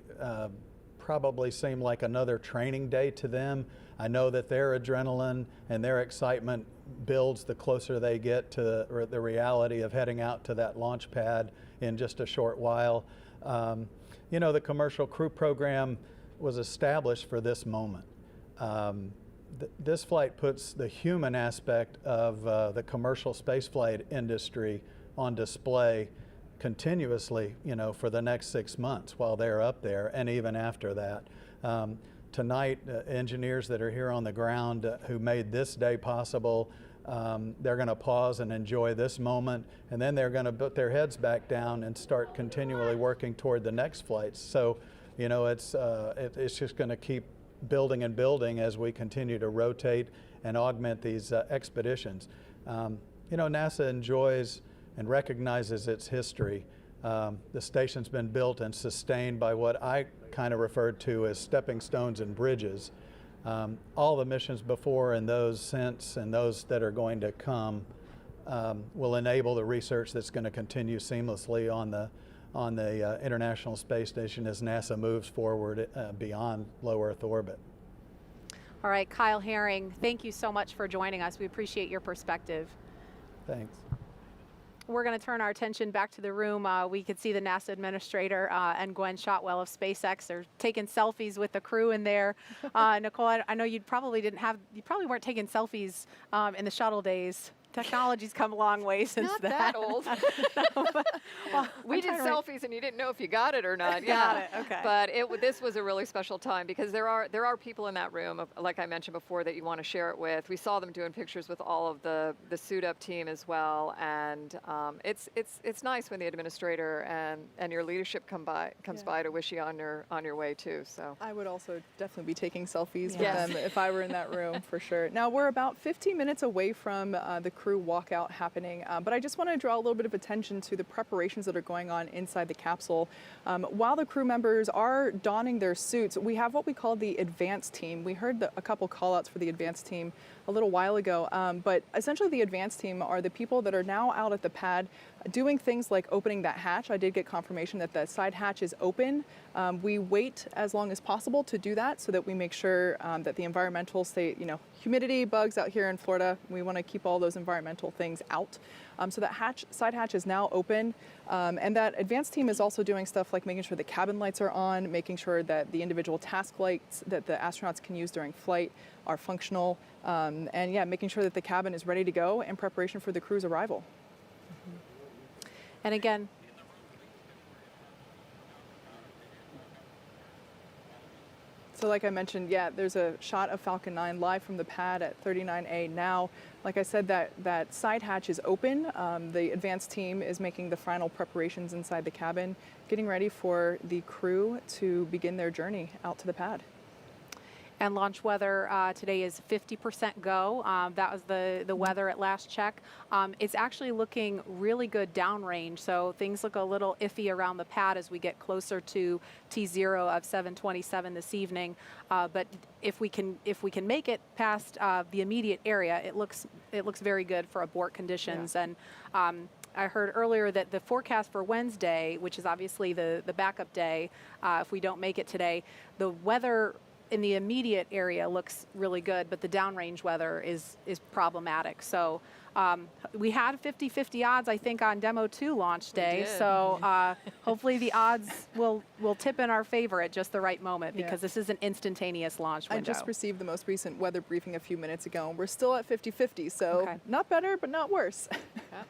probably seem like another training day to them. I know that their adrenaline and their excitement builds the closer they get to the reality of heading out to that launch pad in just a short while. You know, the commercial crew program was established for this moment. This flight puts the human aspect of the commercial spaceflight industry on display continuously, you know, for the next 6 months while they're up there and even after that. Tonight, engineers that are here on the ground who made this day possible, they're going to pause and enjoy this moment, and then they're going to put their heads back down and start continually working toward the next flights. So, you know, it's just going to keep building and building as we continue to rotate and augment these expeditions. You know, NASA enjoys and recognizes its history. The station's been built and sustained by what I kind of referred to as stepping stones and bridges. All the missions before and those since and those that are going to come will enable the research that's going to continue seamlessly on the International Space Station as NASA moves forward beyond low Earth orbit. All right, Kyle Herring, thank you so much for joining us. We appreciate your perspective. Thanks. We're going to turn our attention back to the room. We could see the NASA Administrator and Gwen Shotwell of SpaceX are taking selfies with the crew in there. Nicole, I know you probably weren't taking selfies in the shuttle days. Technology's come a long way since Not that. that old. No, but, well, we did selfies and you didn't know if you got it or not. Got it, okay. But this was a really special time because there are people in that room, like I mentioned before, that you want to share it with. We saw them doing pictures with all of the suit up team as well, and it's nice when the administrator and your leadership comes by to wish you on your way too. So I would also definitely be taking selfies with Yes. them if I were in that room for sure. Now we're about 15 minutes away from the crew walkout happening, but I just want to draw a little bit of attention to the preparations that are going on inside the capsule. While the crew members are donning their suits, we have what we call the advanced team. We heard a couple call outs for the advanced team a little while ago, but essentially the advanced team are the people that are now out at the pad doing things like opening that hatch. I did get confirmation that the side hatch is open. We wait as long as possible to do that so that we make sure that the environmental state, you know, humidity, bugs out here in Florida, we want to keep all those environmental things out. So that side hatch is now open, and that advanced team is also doing stuff like making sure the cabin lights are on, making sure that the individual task lights that the astronauts can use during flight are functional, and yeah, making sure that the cabin is ready to go in preparation for the crew's arrival. And again, So like I mentioned, yeah, there's a shot of Falcon 9 live from the pad at 39A now. Like I said, that side hatch is open. The advanced team is making the final preparations inside the cabin, getting ready for the crew to begin their journey out to the pad. And launch weather today is 50% go. That was the weather at last check. It's actually looking really good downrange, so things look a little iffy around the pad as we get closer to T0 of 727 this evening. But if we can make it past the immediate area, it looks very good for abort conditions. Yeah. And I heard earlier that the forecast for Wednesday, which is obviously the backup day, if we don't make it today, the weather in the immediate area looks really good, but the downrange weather is problematic. So we had 50-50 odds, I think, on Demo 2 launch day. So hopefully the odds will tip in our favor at just the right moment, because this is an instantaneous launch window. I just received the most recent weather briefing a few minutes ago, and we're still at 50-50, so not better, but not worse.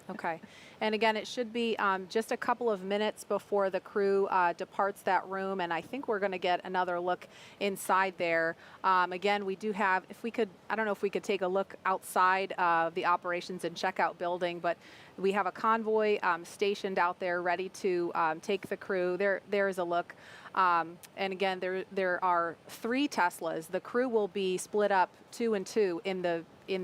Okay. And again, it should be just a couple of minutes before the crew departs that room, and I think we're going to get another look inside there. Again, we do have, if we could, I don't know if we could take a look outside the operations and checkout building, but we have a convoy stationed out there ready to take the crew. There's a look. And again, there are 3 Teslas. The crew will be split up 2 and 2 in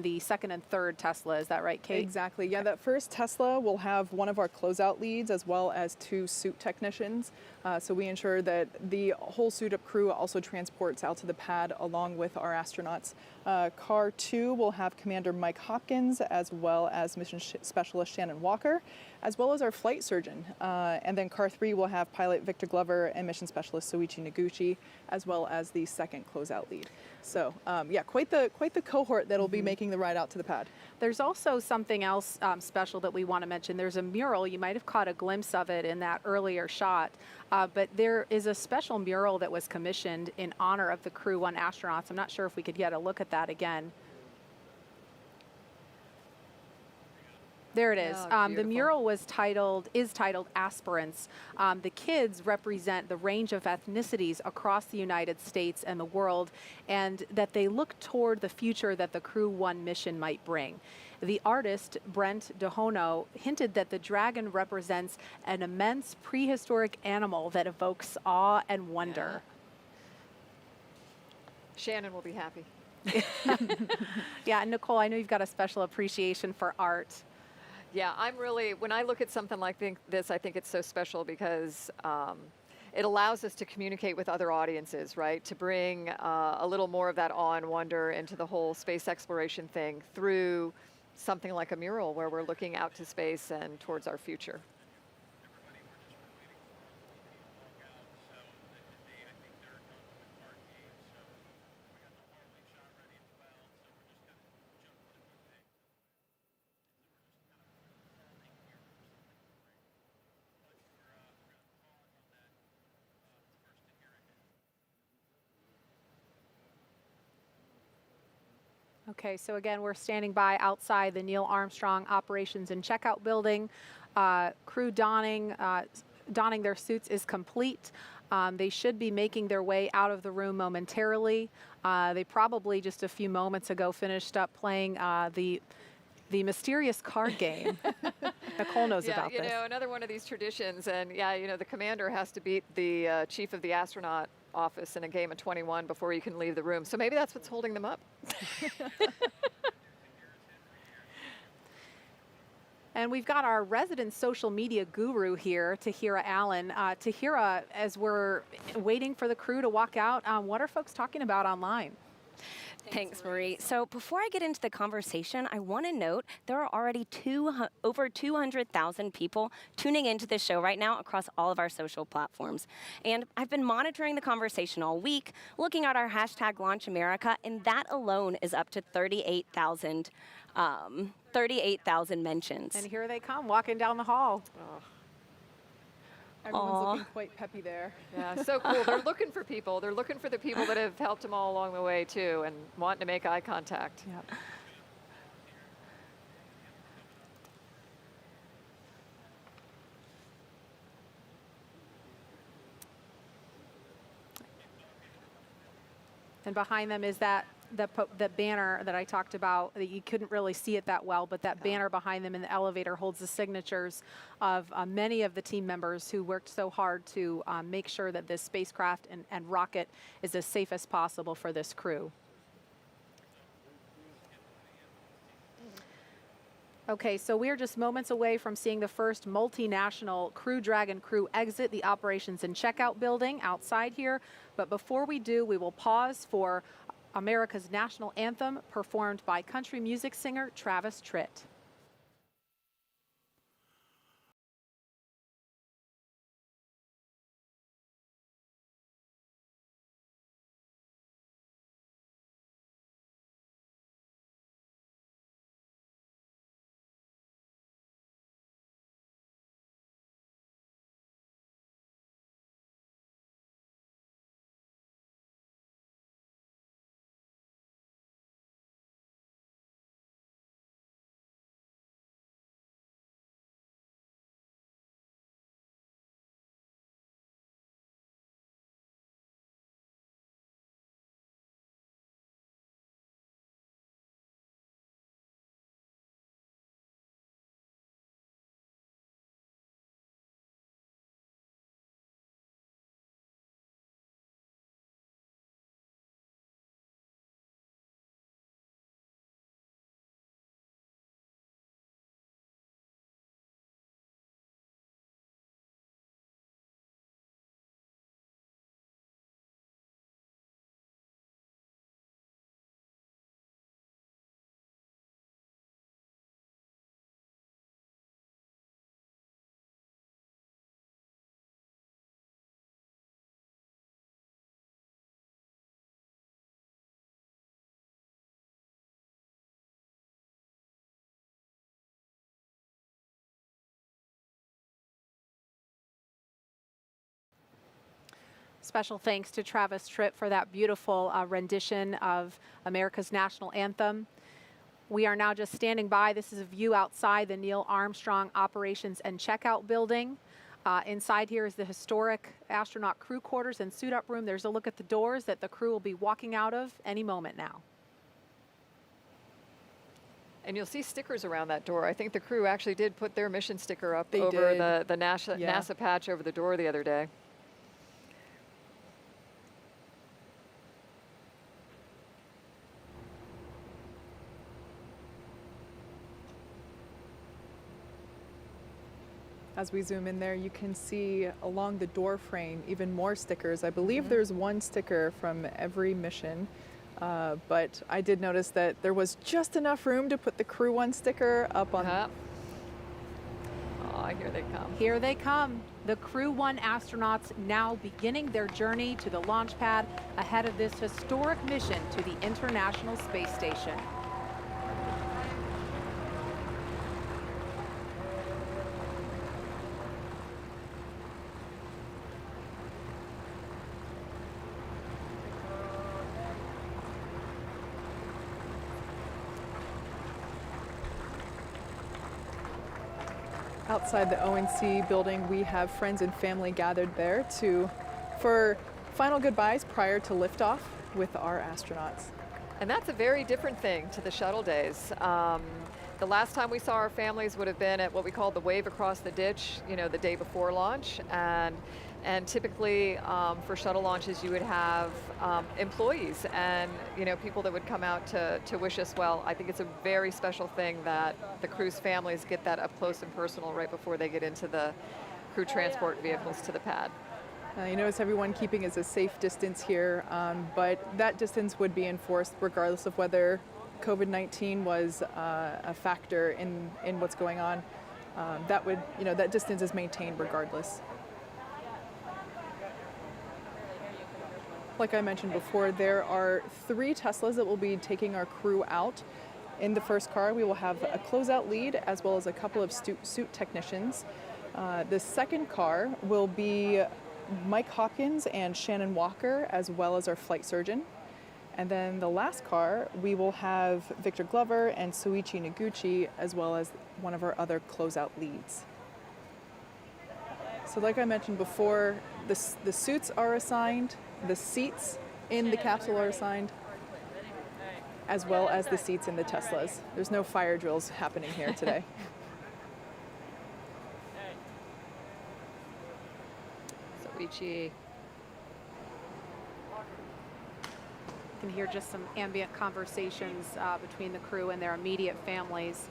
the second and third Tesla. Is that right, Kate? Exactly. Yeah, that first Tesla will have one of our closeout leads as well as 2 suit technicians. So we ensure that the whole suit-up crew also transports out to the pad along with our astronauts. Car 2 will have Commander Mike Hopkins as well as Mission Specialist Shannon Walker, as well as our flight surgeon. And then Car 3 will have Pilot Victor Glover and Mission Specialist Soichi Noguchi, as well as the second closeout lead. So yeah, quite the cohort that'll be making the ride out to the pad. There's also something else special that we want to mention. There's a mural. You might have caught a glimpse of it in that earlier shot, but there is a special mural that was commissioned in honor of the Crew 1 astronauts. I'm not sure if we could get a look at that again. There it is. The mural is titled Aspirants. The kids represent the range of ethnicities across the United States and the world, and that they look toward the future that the Crew 1 mission might bring. The artist, Brent DeHono, hinted that the dragon represents an immense prehistoric animal that evokes awe and wonder. Shannon will be happy. Yeah, and Nicole, I know you've got a special appreciation for art. Yeah, I'm really, when I look at something like this, I think it's so special because it allows us to communicate with other audiences, right? To bring a little more of that awe and wonder into the whole space exploration thing through something like a mural where we're looking out to space and towards our future. Okay, so again, we're standing by outside the Neil Armstrong Operations and Checkout Building. Crew donning their suits is complete. They should be making their way out of the room momentarily. They probably just a few moments ago finished up playing the mysterious card game. Nicole knows about this. Yeah, you know, another one of these traditions, and yeah, you know, the commander has to beat the chief of the astronaut office in a game of 21 before you can leave the room. So maybe that's what's holding them up. And we've got our resident social media guru here, Tahira Allen. Tahira, as we're waiting for the crew to walk out, what are folks talking about online? Thanks, Marie. So before I get into the conversation, I want to note there are already over 200,000 people tuning into this show right now across all of our social platforms. And I've been monitoring the conversation all week, looking at our hashtag #LaunchAmerica, and that alone is up to 38,000 mentions. And here they come, walking down the hall. Oh. Everyone's looking quite peppy there. Yeah, so cool. They're looking for people. They're looking for the people that have helped them all along the way, too, and wanting to make eye contact. Yep. And behind them is that the banner that I talked about. That you couldn't really see it that well, but that banner behind them in the elevator holds the signatures of many of the team members who worked so hard to make sure that this spacecraft and rocket is as safe as possible for this crew. Okay, so we are just moments away from seeing the first multinational Crew Dragon crew exit the operations and checkout building outside here. But before we do, we will pause for America's national anthem performed by country music singer Travis Tritt. Special thanks to Travis Tritt for that beautiful rendition of America's national anthem. We are now just standing by. This is a view outside the Neil Armstrong Operations and Checkout Building. Inside here is the historic astronaut crew quarters and suit-up room. There's a look at the doors that the crew will be walking out of any moment now. And you'll see stickers around that door. I think the crew actually did put their mission sticker up They over did. the NASA patch over the door the other day. As we zoom in there, you can see along the door frame even more stickers. I believe there's one sticker from every mission, but I did notice that there was just enough room to put the Crew One sticker up on. Oh, here they come. Here they come. The Crew One astronauts now beginning their journey to the launch pad ahead of this historic mission to the International Space Station. Outside the ONC building, we have friends and family gathered there for final goodbyes prior to liftoff with our astronauts. And that's a very different thing to the shuttle days. The last time we saw our families would have been at what we call the wave across the ditch, you know, the day before launch. And typically for shuttle launches, you would have employees and, you know, people that would come out to wish us well. I think it's a very special thing that the crew's families get that up close and personal right before they get into the crew transport vehicles to the pad. You notice everyone keeping is a safe distance here, but that distance would be enforced regardless of whether COVID-19 was a factor in what's going on. That distance is maintained regardless. Like I mentioned before, there are 3 Teslas that will be taking our crew out. In the first car, we will have a closeout lead as well as a couple of suit technicians. The second car will be Mike Hopkins and Shannon Walker, as well as our flight surgeon. And then the last car, we will have Victor Glover and Soichi Noguchi, as well as one of our other closeout leads. So like I mentioned before, the suits are assigned. The seats in the capsule are assigned, as well as the seats in the Teslas. There's no fire drills happening here today. Noguchi. You can hear just some ambient conversations between the crew and their immediate families.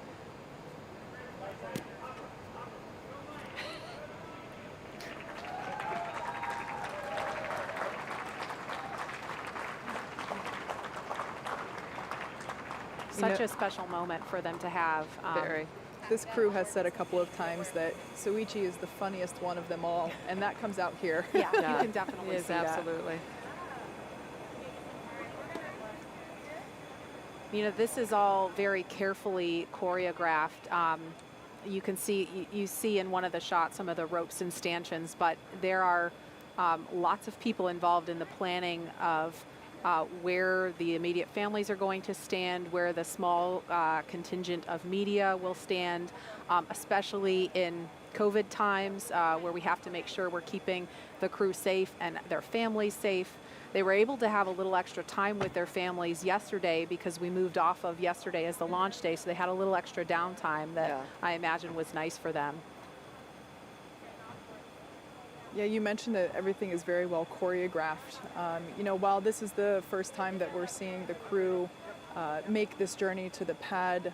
Such a special moment for them to have. Very. This crew has said a couple of times that Soichi is the funniest one of them all, and that comes out here. Yeah, you can definitely see that. Absolutely. You know, this is all very carefully choreographed. You can see, you see in one of the shots some of the ropes and stanchions, but there are lots of people involved in the planning of where the immediate families are going to stand, where the small contingent of media will stand, especially in COVID times where we have to make sure we're keeping the crew safe and their families safe. They were able to have a little extra time with their families yesterday because we moved off of yesterday as the launch day, so they had a little extra downtime that I imagine was nice for them. Yeah, you mentioned that everything is very well choreographed. You know, while this is the first time that we're seeing the crew make this journey to the pad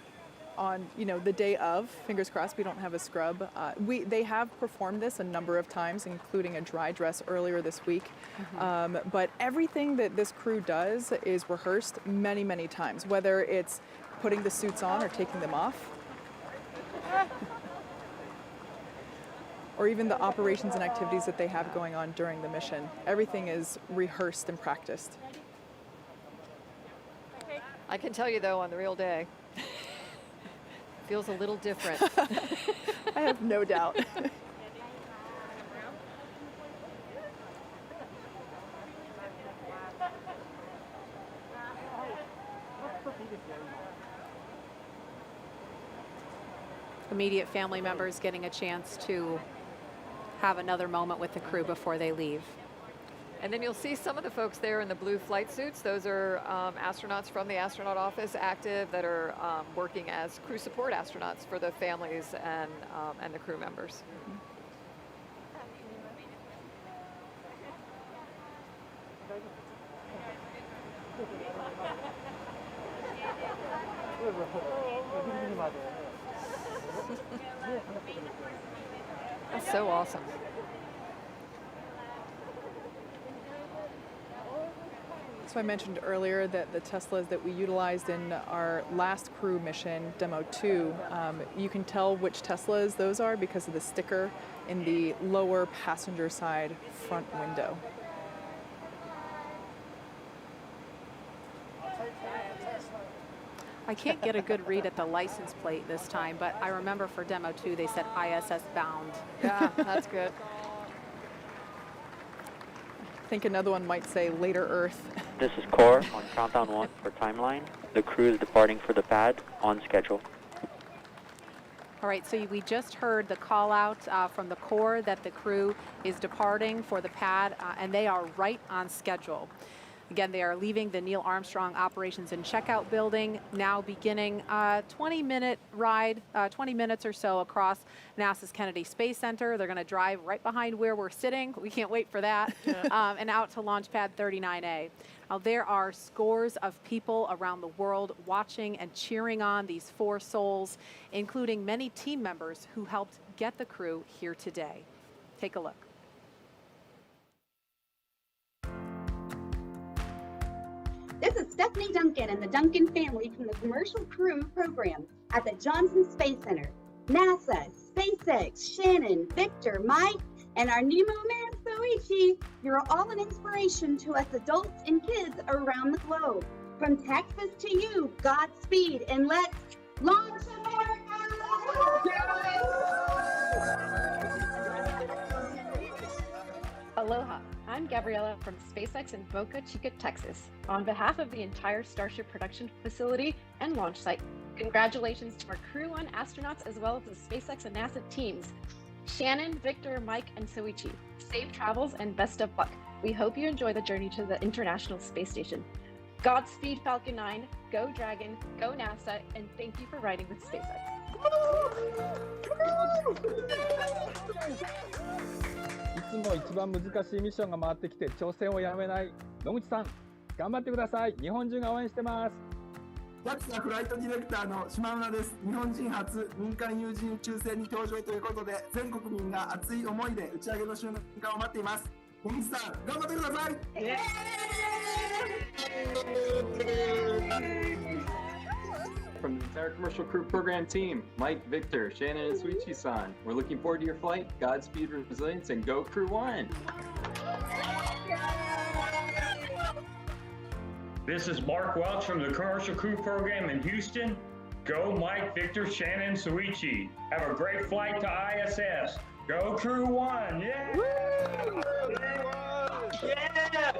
on, you know, the day of, fingers crossed we don't have a scrub. They have performed this a number of times, including a dry dress earlier this week. But everything that this crew does is rehearsed many, many times, whether it's putting the suits on or taking them off, or even the operations and activities that they have going on during the mission. Everything is rehearsed and practiced. I can tell you though, on the real day, feels a little different. I have no doubt. Immediate family members getting a chance to have another moment with the crew before they leave. And then you'll see some of the folks there in the blue flight suits. Those are astronauts from the astronaut office active that are working as crew support astronauts for the families and the crew members. That's so awesome. So I mentioned earlier that the Teslas that we utilized in our last crew mission, Demo 2, you can tell which Teslas those are because of the sticker in the lower passenger side front window. I can't get a good read at the license plate this time, but I remember for Demo 2 they said ISS bound. Yeah, that's good. I think another one might say later Earth. This is Core on countdown 1 for timeline. The crew is departing for the pad on schedule. All right, so we just heard the call out from the Corps that the crew is departing for the pad, and they are right on schedule. Again, they are leaving the Neil Armstrong Operations and Checkout Building, now beginning a 20-minute ride, 20 minutes or so across NASA's Kennedy Space Center. They're going to drive right behind where we're sitting. We can't wait for that. And out to Launch Pad 39A. Now, there are scores of people around the world watching and cheering on these four souls, including many team members who helped get the crew here today. Take a look. This is Stephanie Duncan and the Duncan family from the Commercial Crew Program at the Johnson Space Center. NASA, SpaceX, Shannon, Victor, Mike, and our Nemo man, Soichi, you're all an inspiration to us adults and kids around the globe. From Texas to you, Godspeed, and let's launch Aloha, I'm Gabriella from SpaceX in Boca Chica, Texas. On behalf of the entire Starship production facility and launch site, congratulations to our crew and astronauts as well as the SpaceX and NASA teams. Shannon, Victor, Mike, and Soichi, safe travels and best of luck. We hope you enjoy the journey to the International Space Station. Godspeed, Falcon 9, go Dragon, go NASA, and thank you for riding with SpaceX. いつも一番難しいミッションが回ってきて挑戦をやめない野口さん、頑張ってください。日本中が応援してます。JAXA フライトディレクターの島村です。日本人初民間有人宇宙船に搭乗ということで、全国民が熱い思いで打ち上げの瞬間を待っています。野口さん、頑張ってください。From the entire commercial crew program team, Mike, Victor, Shannon, and Suichi-san, we're looking forward to your flight. Godspeed, resilience, and go Crew 1! This is Mark Welch from the commercial crew program in Houston. Go Mike, Victor, Shannon, Suichi. Have a great flight to ISS. Go Crew 1! Yeah! Woo! Yeah!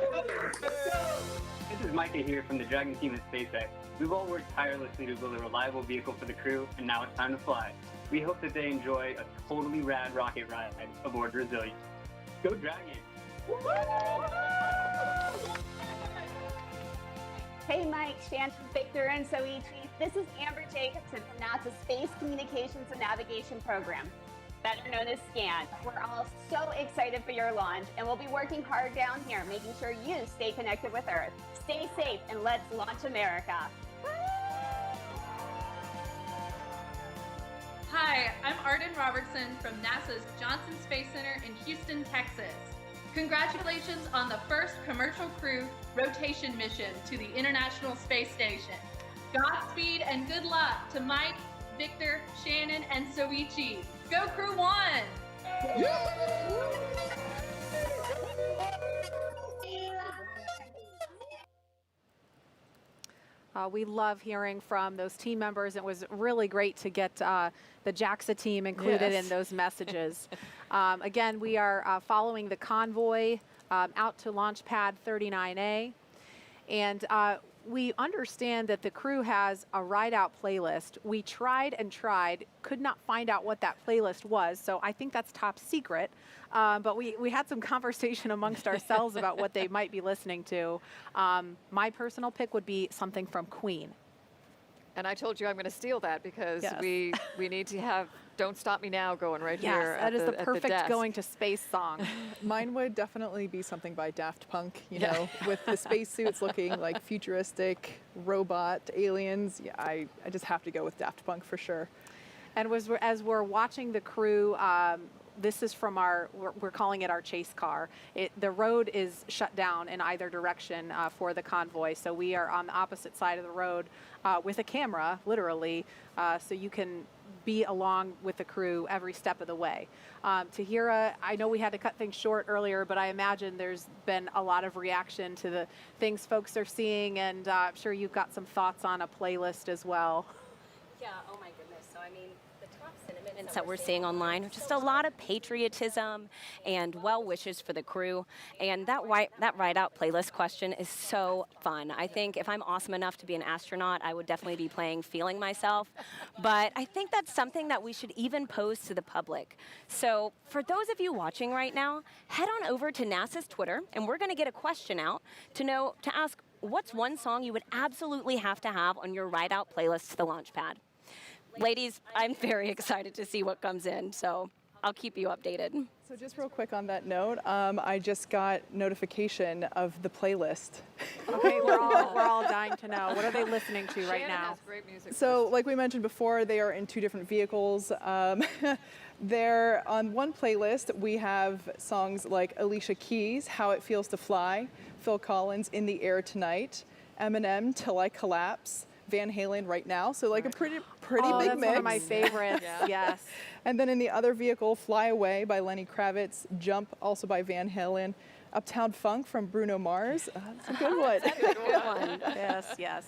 This is Micah here from the Dragon team at SpaceX. We've all worked tirelessly to build a reliable vehicle for the crew, and now it's time to fly. We hope that they enjoy a totally rad rocket ride aboard Resilience. Go Dragon! Hey Mike, Shannon, Victor, and Soichi. This is Amber Jacobson from NASA's Space Communications and Navigation Program, better known as SCAN. We're all so excited for your launch, and we'll be working hard down here, making sure you stay connected with Earth. Stay safe, and let's launch America. Hi, I'm Arden Robertson from NASA's Johnson Space Center in Houston, Texas. Congratulations on the first commercial crew rotation mission to the International Space Station. Godspeed and good luck to Mike, Victor, Shannon, and Soichi. Go Crew 1! We love hearing from those team members. It was really great to get the JAXA team included in those messages. Again, we are following the convoy out to launch pad 39A. And we understand that the crew has a ride-out playlist. We tried and tried, could not find out what that playlist was, so I think that's top secret. But we had some conversation amongst ourselves about what they might be listening to. My personal pick would be something from Queen. And I told you I'm going to steal that because Yes. we need to have Don't Stop Me Now going right here. Yes, that is the at perfect desk. going to space song. Mine would definitely be something by Daft Punk, you know, with the spacesuits looking like futuristic robot aliens. Yeah, I just have to go with Daft Punk for sure. And as we're watching the crew, this is from we're calling it our chase car. The road is shut down in either direction for the convoy, so we are on the opposite side of the road with a camera, literally, so you can be along with the crew every step of the way. Tahira, I know we had to cut things short earlier, but I imagine there's been a lot of reaction to the things folks are seeing, and I'm sure you've got some thoughts on a playlist as well. Yeah, oh my goodness. So, I mean, the top sentiments that we're seeing online are just a lot of patriotism and well wishes for the crew. And that ride-out playlist question is so fun. I think if I'm awesome enough to be an astronaut, I would definitely be playing Feeling Myself. But I think that's something that we should even pose to the public. So for those of you watching right now, head on over to NASA's Twitter, and we're going to get a question out to ask, what's one song you would absolutely have to have on your ride-out playlist to the launch pad? Ladies, I'm very excited to see what comes in, so I'll keep you updated. So just real quick on that note, I just got notification of the playlist. Okay, we're all dying to know. What are they listening to right Shannon now? has great music. So like we mentioned before, they are in two different vehicles. They're on one playlist. We have songs like Alicia Keys, How It Feels to Fly, Phil Collins, In the Air Tonight, Eminem, Till I Collapse, Van Halen, Right Now. So like a pretty big that's mix. one of my favorites. Yes. And then in the other vehicle, Fly Away by Lenny Kravitz, Jump also by Van Halen, Uptown Funk from Bruno Mars. That's a good one. That's a good one. Yes.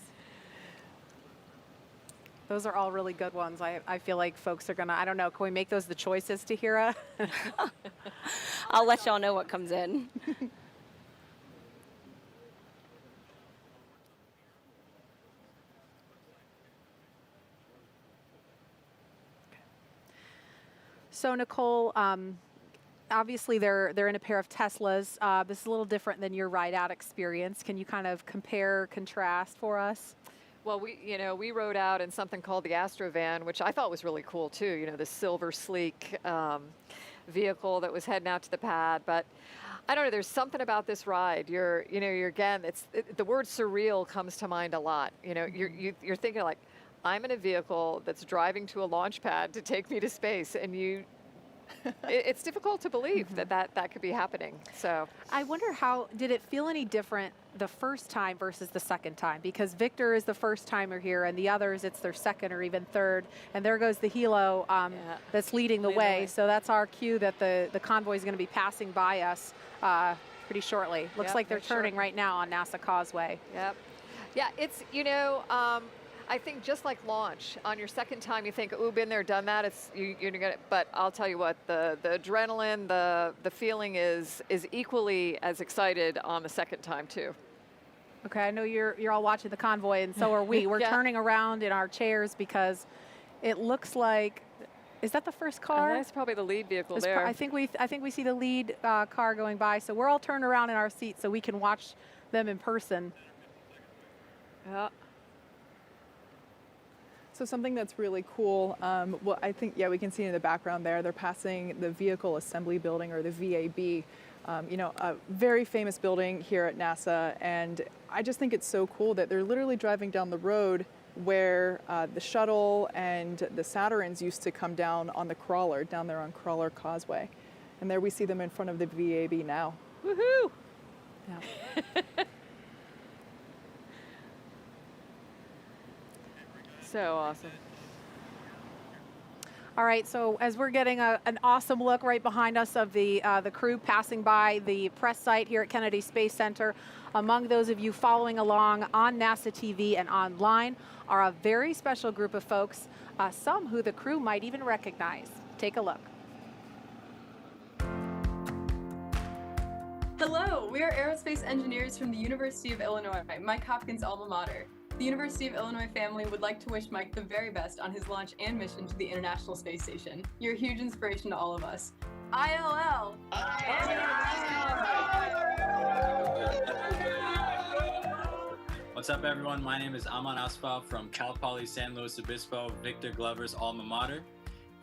Those are all really good ones. I feel like folks are gonna, I don't know, can we make those the choices, Tahira? I'll let y'all know what comes in. So Nicole, obviously they're in a pair of Teslas. This is a little different than your ride-out experience. Can you kind of compare, contrast for us? Well, we rode out in something called the Astrovan, which I thought was really cool too. You know, the silver sleek vehicle that was heading out to the pad. But I don't know. There's something about this ride. You're again. The word surreal comes to mind a lot. You know, you're thinking like, I'm in a vehicle that's driving to a launch pad to take me to space, and it's difficult to believe that could be happening. So I wonder, how did it feel any different the first time versus the second time? Because Victor is the first timer here, and the others, it's their second or even third. And there goes the helo that's leading the way. So that's our cue that the convoy is going to be passing by us pretty shortly. Looks like they're turning right now on NASA Causeway. Yep. Yeah, it's, I think just like launch, on your second time you think, ooh, been there, done that. You're gonna, but I'll tell you what, the adrenaline, the feeling is equally as excited on the second time too. Okay, I know you're all watching the convoy, and so are we. We're turning around in our chairs because it looks like, is that the first car? That's probably the lead vehicle there. I think we see the lead car going by, so we're all turned around in our seats so we can watch them in person. Yeah. So something that's really cool, well, I think, we can see in the background there, they're passing the Vehicle Assembly Building, or the VAB, a very famous building here at NASA. And I just think it's so cool that they're literally driving down the road where the shuttle and the Saturns used to come down on the crawler, down there on Crawler Causeway. And there we see them in front of the VAB now. Woohoo! Yeah. So awesome. All right, so as we're getting an awesome look right behind us of the crew passing by the press site here at Kennedy Space Center, among those of you following along on NASA TV and online are a very special group of folks, some who the crew might even recognize. Take a look. Hello, we are aerospace engineers from the University of Illinois, Mike Hopkins' alma mater. The University of Illinois family would like to wish Mike the very best on his launch and mission to the International Space Station. You're a huge inspiration to all of us. ILL! What's up, everyone? My name is Aman Asfal from Cal Poly San Luis Obispo, Victor Glover's alma mater.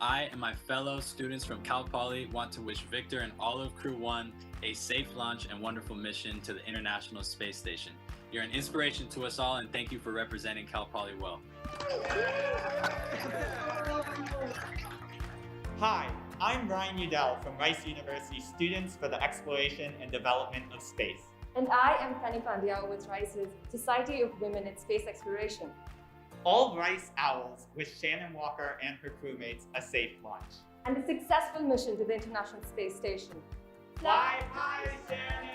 I and my fellow students from Cal Poly want to wish Victor and all of Crew 1 a safe launch and wonderful mission to the International Space Station. You're an inspiration to us all, and thank you for representing Cal Poly well. Hi, I'm Ryan Udell from Rice University Students for the Exploration and Development of Space. And I am Tani Pandya with Rice's Society of Women in Space Exploration. All Rice Owls wish Shannon Walker and her crewmates a safe launch. And a successful mission to the International Space Station. Fly high, Shannon!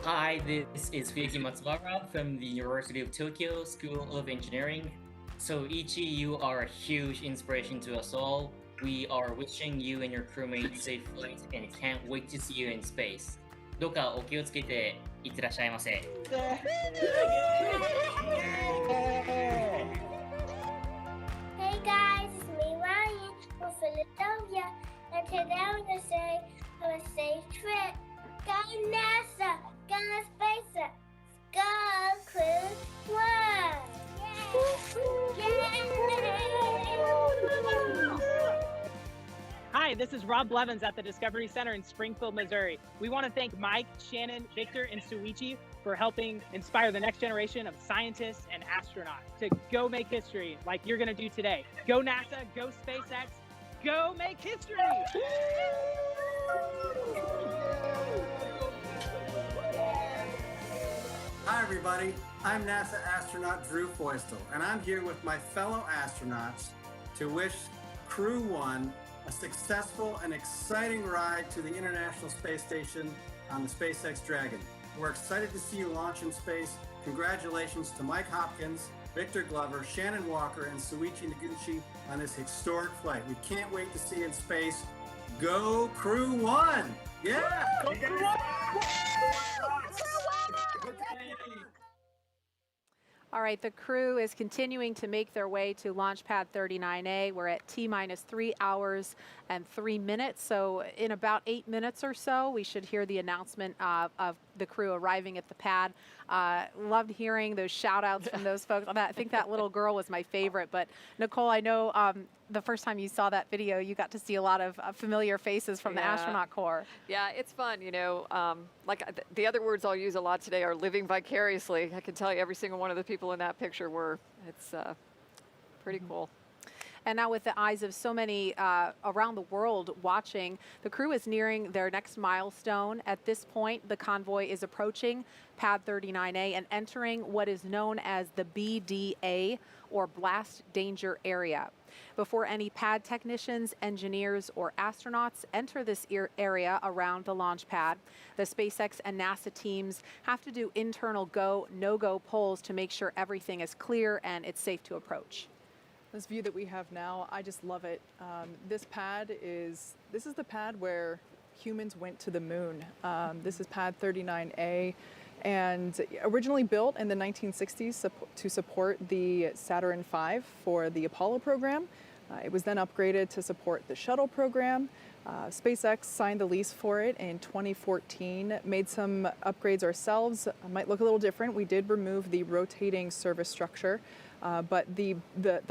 Hi, this is Fuyuki Matsubara from the University of Tokyo School of Engineering. So Ichi, you are a huge inspiration to us all. We are wishing you and your crewmates safe flight and can't wait to see you in space. どうかお気をつけていってらっしゃいませ。Hey guys, it's me Ryan from Philadelphia, and today I'm going to say have a safe trip. Go NASA, go SpaceX, go Crew 1. Hi, this is Rob Blevins at the Discovery Center in Springfield, Missouri. We want to thank Mike, Shannon, Victor, and Suichi for helping inspire the next generation of scientists and astronauts to go make history like you're going to do today. Go NASA, go SpaceX, go make history! Hi everybody, I'm NASA astronaut Drew Feustel, and I'm here with my fellow astronauts to wish Crew 1 a successful and exciting ride to the International Space Station on the SpaceX Dragon. We're excited to see you launch in space. Congratulations to Mike Hopkins, Victor Glover, Shannon Walker, and Suichi Noguchi on this historic flight. We can't wait to see you in space. Go Crew 1! Yeah! Go Crew 1! All right, the crew is continuing to make their way to launch pad 39A. We're at T-minus 3 hours and 3 minutes. So in about 8 minutes or so, we should hear the announcement of the crew arriving at the pad. Loved hearing those shout outs from those folks. I think that little girl was my favorite. But Nicole, I know the first time you saw that video, you got to see a lot of familiar faces from the astronaut corps. Yeah, it's fun, you know. The other words I'll use a lot today are living vicariously. I can tell you every single one of the people in that picture were. It's pretty cool. And now with the eyes of so many around the world watching, the crew is nearing their next milestone. At this point, the convoy is approaching pad 39A and entering what is known as the BDA, or blast danger area. Before any pad technicians, engineers, or astronauts enter this area around the launch pad, the SpaceX and NASA teams have to do internal go, no-go polls to make sure everything is clear and it's safe to approach. This view that we have now, I just love it. This is the pad where humans went to the moon. This is pad 39A, and originally built in the 1960s to support the Saturn V for the Apollo program. It was then upgraded to support the shuttle program. SpaceX signed the lease for it in 2014, made some upgrades ourselves. It might look a little different. We did remove the rotating service structure, but the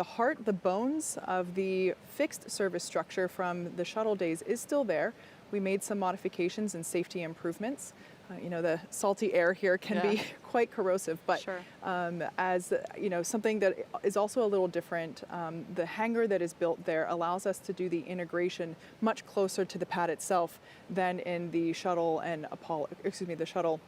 heart, the bones of the fixed service structure from the shuttle days is still there. We made some modifications and safety improvements. You know, the salty air here can be quite corrosive, but as you know, something that is also a little different, the hangar that is built there allows us to do the integration much closer to the pad itself than in the shuttle and the shuttle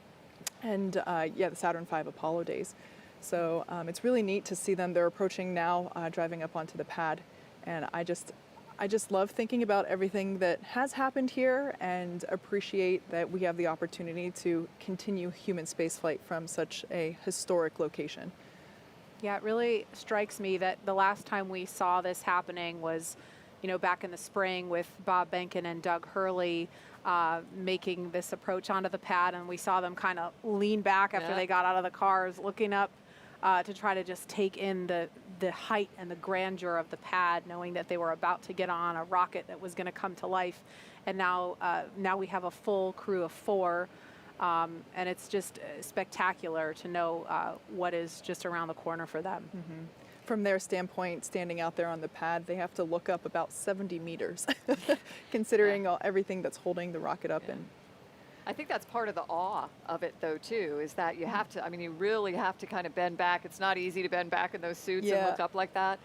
and the Saturn V Apollo days. So it's really neat to see them. They're approaching now, driving up onto the pad, and I just love thinking about everything that has happened here and appreciate that we have the opportunity to continue human spaceflight from such a historic location. Yeah, it really strikes me that the last time we saw this happening was, you know, back in the spring with Bob Behnken and Doug Hurley making this approach onto the pad, and we saw them kind of lean back after they got out of the cars, looking up to try to just take in the height and the grandeur of the pad, knowing that they were about to get on a rocket that was going to come to life. And now we have a full crew of 4, and it's just spectacular to know what is just around the corner for them. Mm-hmm. From their standpoint, standing out there on the pad, they have to look up about 70 meters, considering everything that's holding the rocket up. And I think that's part of the awe of it, though, too, is that you have to, I mean, you really have to kind of bend back. It's not easy to bend back in those suits and look up like that,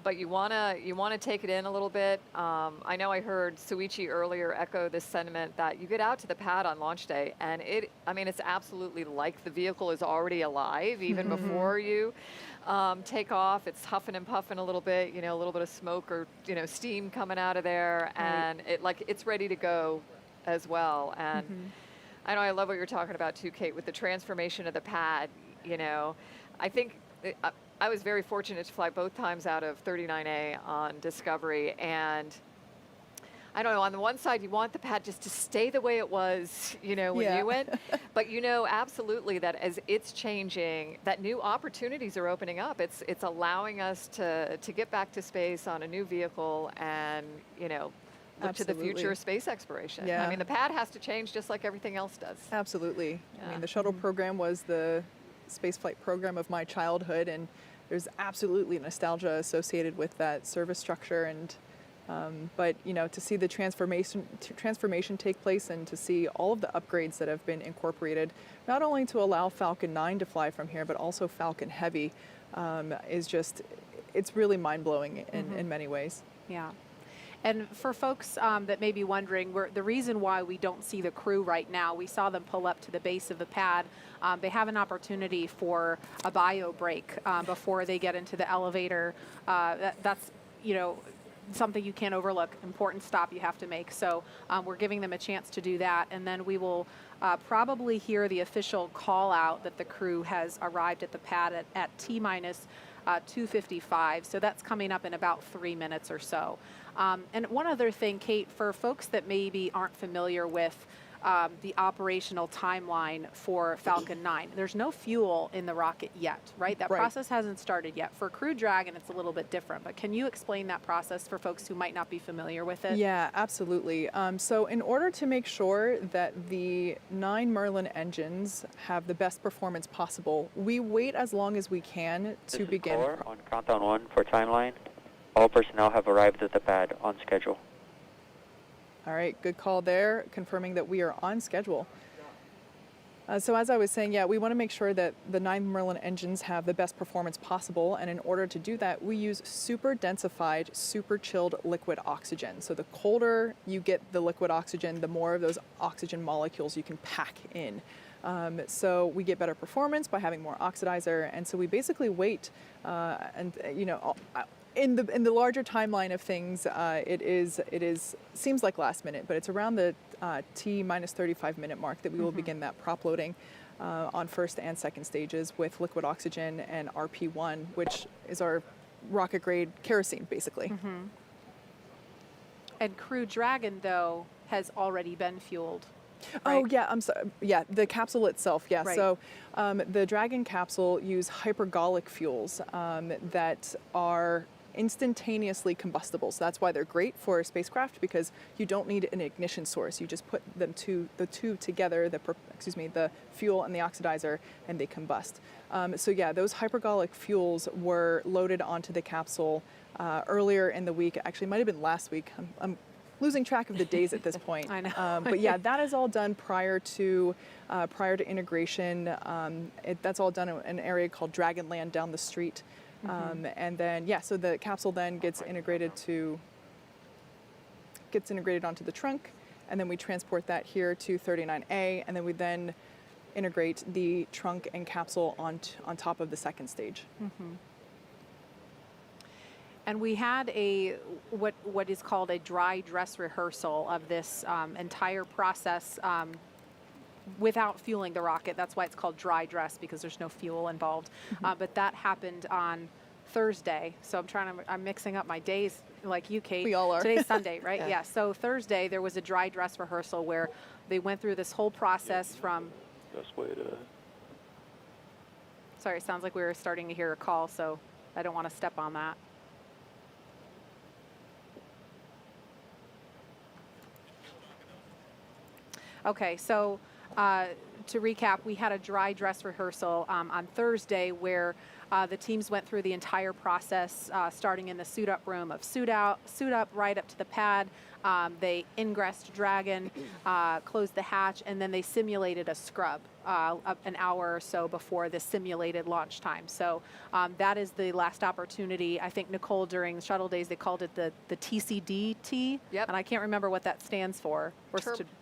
but you wanna take it in a little bit. I know I heard Suichi earlier echo this sentiment that you get out to the pad on launch day, and it's absolutely like the vehicle is already alive, even before you take off. It's huffing and puffing a little bit, you know, a little bit of smoke or, you know, steam coming out of there, and it's ready to go as well. And I know I love what you're talking about too, Kate, with the transformation of the pad. You know, I think I was very fortunate to fly both times out of 39A on Discovery, and I don't know, on the one side you want the pad just to stay the way it was, you know, when you went, but you know absolutely that as it's changing, that new opportunities are opening up. It's allowing us to get back to space on a new vehicle and, you know, look to the future of space exploration. Yeah. I mean, the pad has to change just like everything else does. Absolutely. I mean, the shuttle program was the spaceflight program of my childhood, and there's absolutely nostalgia associated with that service structure. And but you know, to see the transformation take place and to see all of the upgrades that have been incorporated, not only to allow Falcon 9 to fly from here, but also Falcon Heavy, is just, it's really mind-blowing in many ways. Yeah. And for folks that may be wondering, the reason why we don't see the crew right now, we saw them pull up to the base of the pad. They have an opportunity for a bio break before they get into the elevator. That's, you know, something you can't overlook, important stop you have to make. So we're giving them a chance to do that. And then we will probably hear the official call out that the crew has arrived at the pad at T-minus 2:55. So that's coming up in about 3 minutes or so. And one other thing, Kate, for folks that maybe aren't familiar with the operational timeline for Falcon 9. There's no fuel in the rocket yet, right? That process hasn't started yet. For Crew Dragon, it's a little bit different, but can you explain that process for folks who might not be familiar with it? Yeah, absolutely. So in order to make sure that the 9 Merlin engines have the best performance possible, we wait as long as we can to begin. Core on countdown 1 for timeline. All personnel have arrived at the pad on schedule. All right, good call there, confirming that we are on schedule. So as I was saying, yeah, we want to make sure that the 9 Merlin engines have the best performance possible, and in order to do that, we use super densified, super chilled liquid oxygen. So the colder you get the liquid oxygen, the more of those oxygen molecules you can pack in. So we get better performance by having more oxidizer, and so we basically wait, and you know, in the larger timeline of things, it seems like last minute, but it's around the T-minus 35 minute mark that we will begin that prop loading on first and second stages with liquid oxygen and RP1, which is our rocket grade kerosene, basically. And Crew Dragon, though, has already been fueled. Right? Oh, yeah, I'm sorry. Yeah, the capsule itself, yeah. Right. So the Dragon capsule use hypergolic fuels that are instantaneously combustible. So that's why they're great for a spacecraft, because you don't need an ignition source. You just put the two together, the fuel and the oxidizer, and they combust. So yeah, those hypergolic fuels were loaded onto the capsule earlier in the week. Actually, it might have been last week. I'm losing track of the days at this point. I know. But yeah, that is all done prior to integration. That's all done in an area called Dragonland down the street. And then, yeah, so the capsule then gets integrated onto the trunk, and then we transport that here to 39A, and then we then integrate the trunk and capsule on top of the second stage. And we had what is called a dry dress rehearsal of this entire process without fueling the rocket. That's why it's called dry dress, because there's no fuel involved. But that happened on Thursday. So I'm mixing up my days like you, Kate. We all are. Today's Sunday, right? Yeah. So Thursday there was a dry dress rehearsal where they went through this whole process from. Best way to. Sorry, it sounds like we were starting to hear a call, so I don't want to step on that. Okay, so to recap, we had a dry dress rehearsal on Thursday where the teams went through the entire process, starting in the suit up room of suit up right up to the pad. They ingressed Dragon, closed the hatch, and then they simulated a scrub an hour or so before the simulated launch time. So that is the last opportunity. I think, Nicole, during shuttle days, they called it the TCDT. Yep. And I can't remember what that stands for.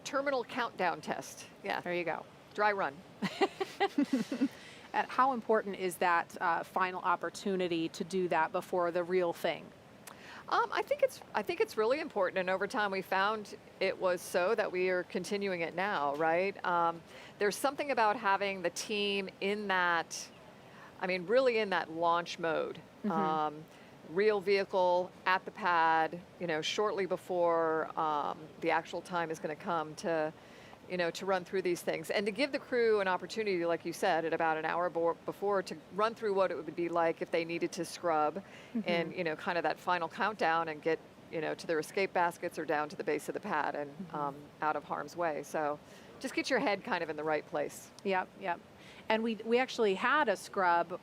Terminal countdown test. Yeah. There you go. Dry run. How important is that final opportunity to do that before the real thing? I think it's really important, and over time we found it was so that we are continuing it now, right? There's something about having the team in that, really in that launch mode. Real vehicle at the pad, shortly before the actual time is going to come to run through these things, and to give the crew an opportunity, like you said, at about an hour before, to run through what it would be like if they needed to scrub, and kind of that final countdown and get to their escape baskets or down to the base of the pad and out of harm's way. So just get your head kind of in the right place. Yep. And we actually had a scrub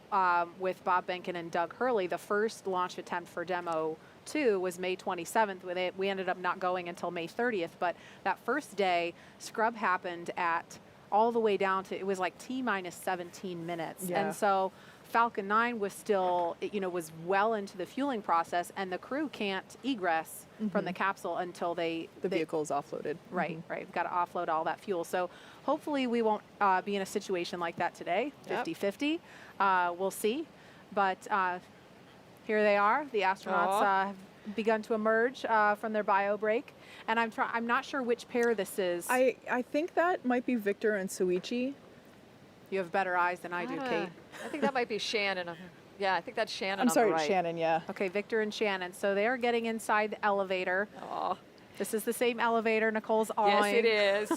with Bob Benkin and Doug Hurley. The first launch attempt for Demo 2 was May 27th. We ended up not going until May 30th, but that first day, scrub happened at all the way down to, it was like T-minus 17 minutes. Yeah. And so Falcon 9 was still, was well into the fueling process, and the crew can't egress from the capsule until the vehicle is offloaded. Right. We've got to offload all that fuel. So hopefully we won't be in a situation like that today, 50-50. We'll see. But here they are. The astronauts have begun to emerge from their bio break. And I'm not sure which pair this is. I think that might be Victor and Suichi. You have better eyes than I do, Kate. I think that might be Shannon. Yeah, I think that's Shannon. I'm sorry, on the right. Shannon, yeah. Okay, Victor and Shannon. So they are getting inside the elevator. This is the same elevator Nicole's on. Yes, it is.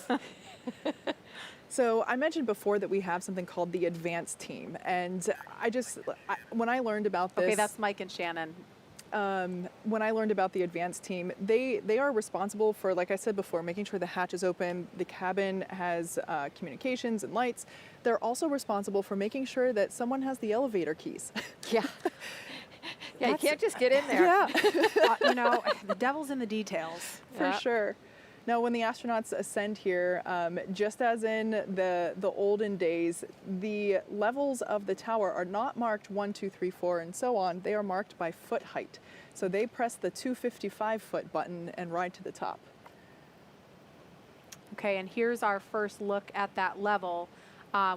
So I mentioned before that we have something called the advanced team, and when I learned about this, Okay, that's Mike and Shannon. When I learned about the advanced team, they are responsible for, like I said before, making sure the hatch is open, the cabin has communications and lights. They're also responsible for making sure that someone has the elevator keys. Yeah. Yeah, you can't just get in there. Yeah. You know, the devil's in the details. For sure. Now, when the astronauts ascend here, just as in the olden days, the levels of the tower are not marked 1, 2, 3, 4, and so on. They are marked by foot height. So they press the 255-foot button and ride to the top. Okay, and here's our first look at that level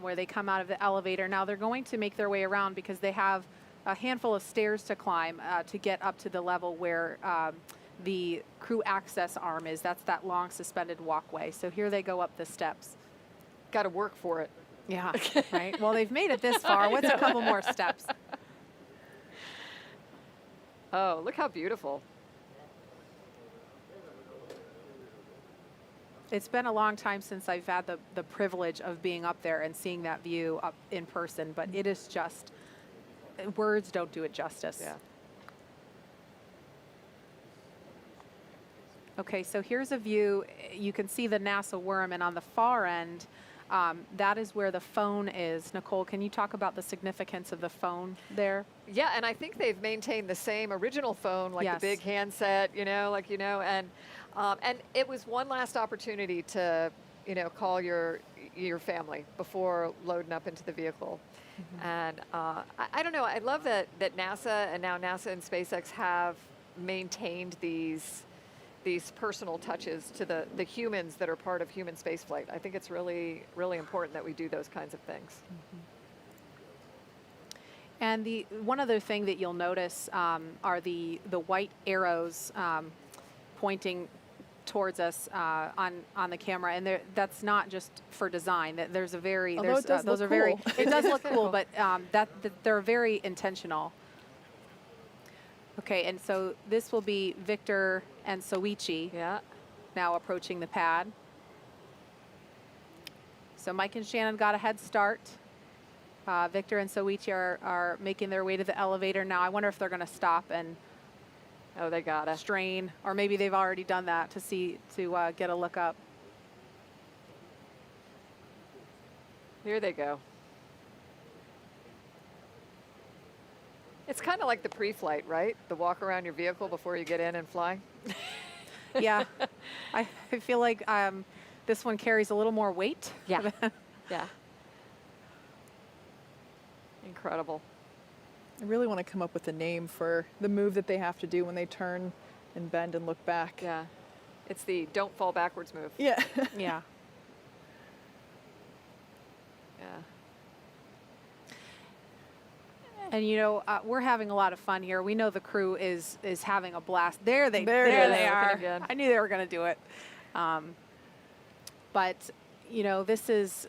where they come out of the elevator. Now, they're going to make their way around because they have a handful of stairs to climb to get up to the level where the crew access arm is. That's that long suspended walkway. So here they go up the steps. Got to work for it. Yeah, right. Well, they've made it this far. What's a couple more steps? Oh, look how beautiful. It's been a long time since I've had the privilege of being up there and seeing that view up in person, but it is just, words don't do it justice. Yeah. Okay, so here's a view. You can see the NASA worm, and on the far end, that is where the phone is. Nicole, can you talk about the significance of the phone there? Yeah, and I think they've maintained the same original phone, like Yes. the big handset, and it was one last opportunity to, call your family before loading up into the vehicle. Mm-hmm. And I don't know, I love that NASA and now NASA and SpaceX have maintained these personal touches to the humans that are part of human spaceflight. I think it's really, really important that we do those kinds of things. Mm-hmm. And the one other thing that you'll notice are the white arrows pointing towards us on the camera, and that's not just for design. There's a very Although it does those look are very cool. it does look cool, but that they're very intentional. Okay, and so this will be Victor and Soichi. Yeah. Now approaching the pad. So Mike and Shannon got a head start. Victor and Soichi are making their way to the elevator now. I wonder if they're going to stop and they gotta strain, or maybe they've already done that to get a look up. Here they go. It's kind of like the pre-flight, right? The walk around your vehicle before you get in and fly. Yeah, I feel like this one carries a little more weight. Yeah, yeah. Incredible. I really want to come up with a name for the move that they have to do when they turn and bend and look back. Yeah, it's the don't fall backwards move. Yeah. Yeah. Yeah. And we're having a lot of fun here. We know the crew is having a blast. There they are. Again. I knew they were going to do it. But this is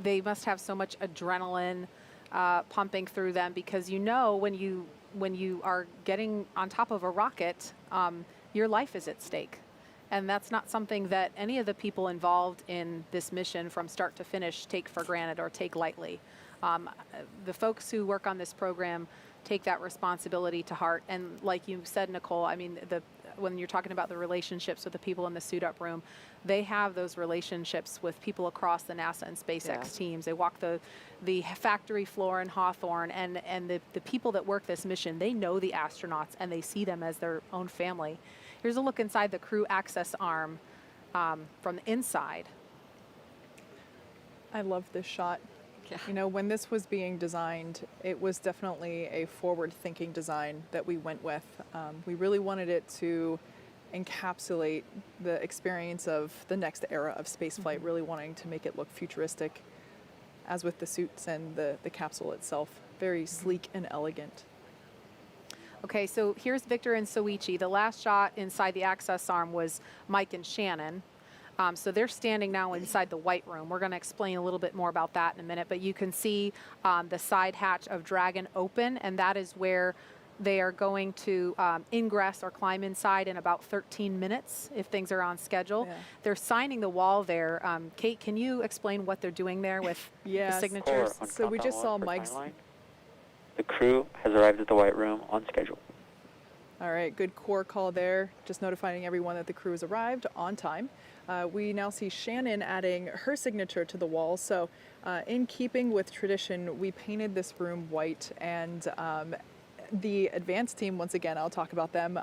they must have so much adrenaline pumping through them, because when you are getting on top of a rocket, your life is at stake. And that's not something that any of the people involved in this mission from start to finish take for granted or take lightly. The folks who work on this program take that responsibility to heart. And like you said, Nicole, I mean, when you're talking about the relationships with the people in the suit-up room, they have those relationships with people across the NASA and SpaceX teams. They walk the factory floor in Hawthorne, and the people that work this mission, they know the astronauts and they see them as their own family. Here's a look inside the crew access arm from the inside. I love this shot. Yeah. When this was being designed, it was definitely a forward-thinking design that we went with. We really wanted it to encapsulate the experience of the next era of spaceflight, really wanting to make it look futuristic, as with the suits and the capsule itself. Very sleek and elegant. Okay, so here's Victor and Soichi. The last shot inside the access arm was Mike and Shannon. So they're standing now inside the white room. We're going to explain a little bit more about that in a minute, but you can see the side hatch of Dragon open, and that is where They are going to ingress or climb inside in about 13 minutes if things are on schedule. Yeah. They're signing the wall there. Kate, can you explain what they're doing there with the signatures? So we just saw Mike's. The crew has arrived at the White Room on schedule. All right, good core call there. Just notifying everyone that the crew has arrived on time. We now see Shannon adding her signature to the wall. So in keeping with tradition, we painted this room white, and the advanced team, once again, I'll talk about them.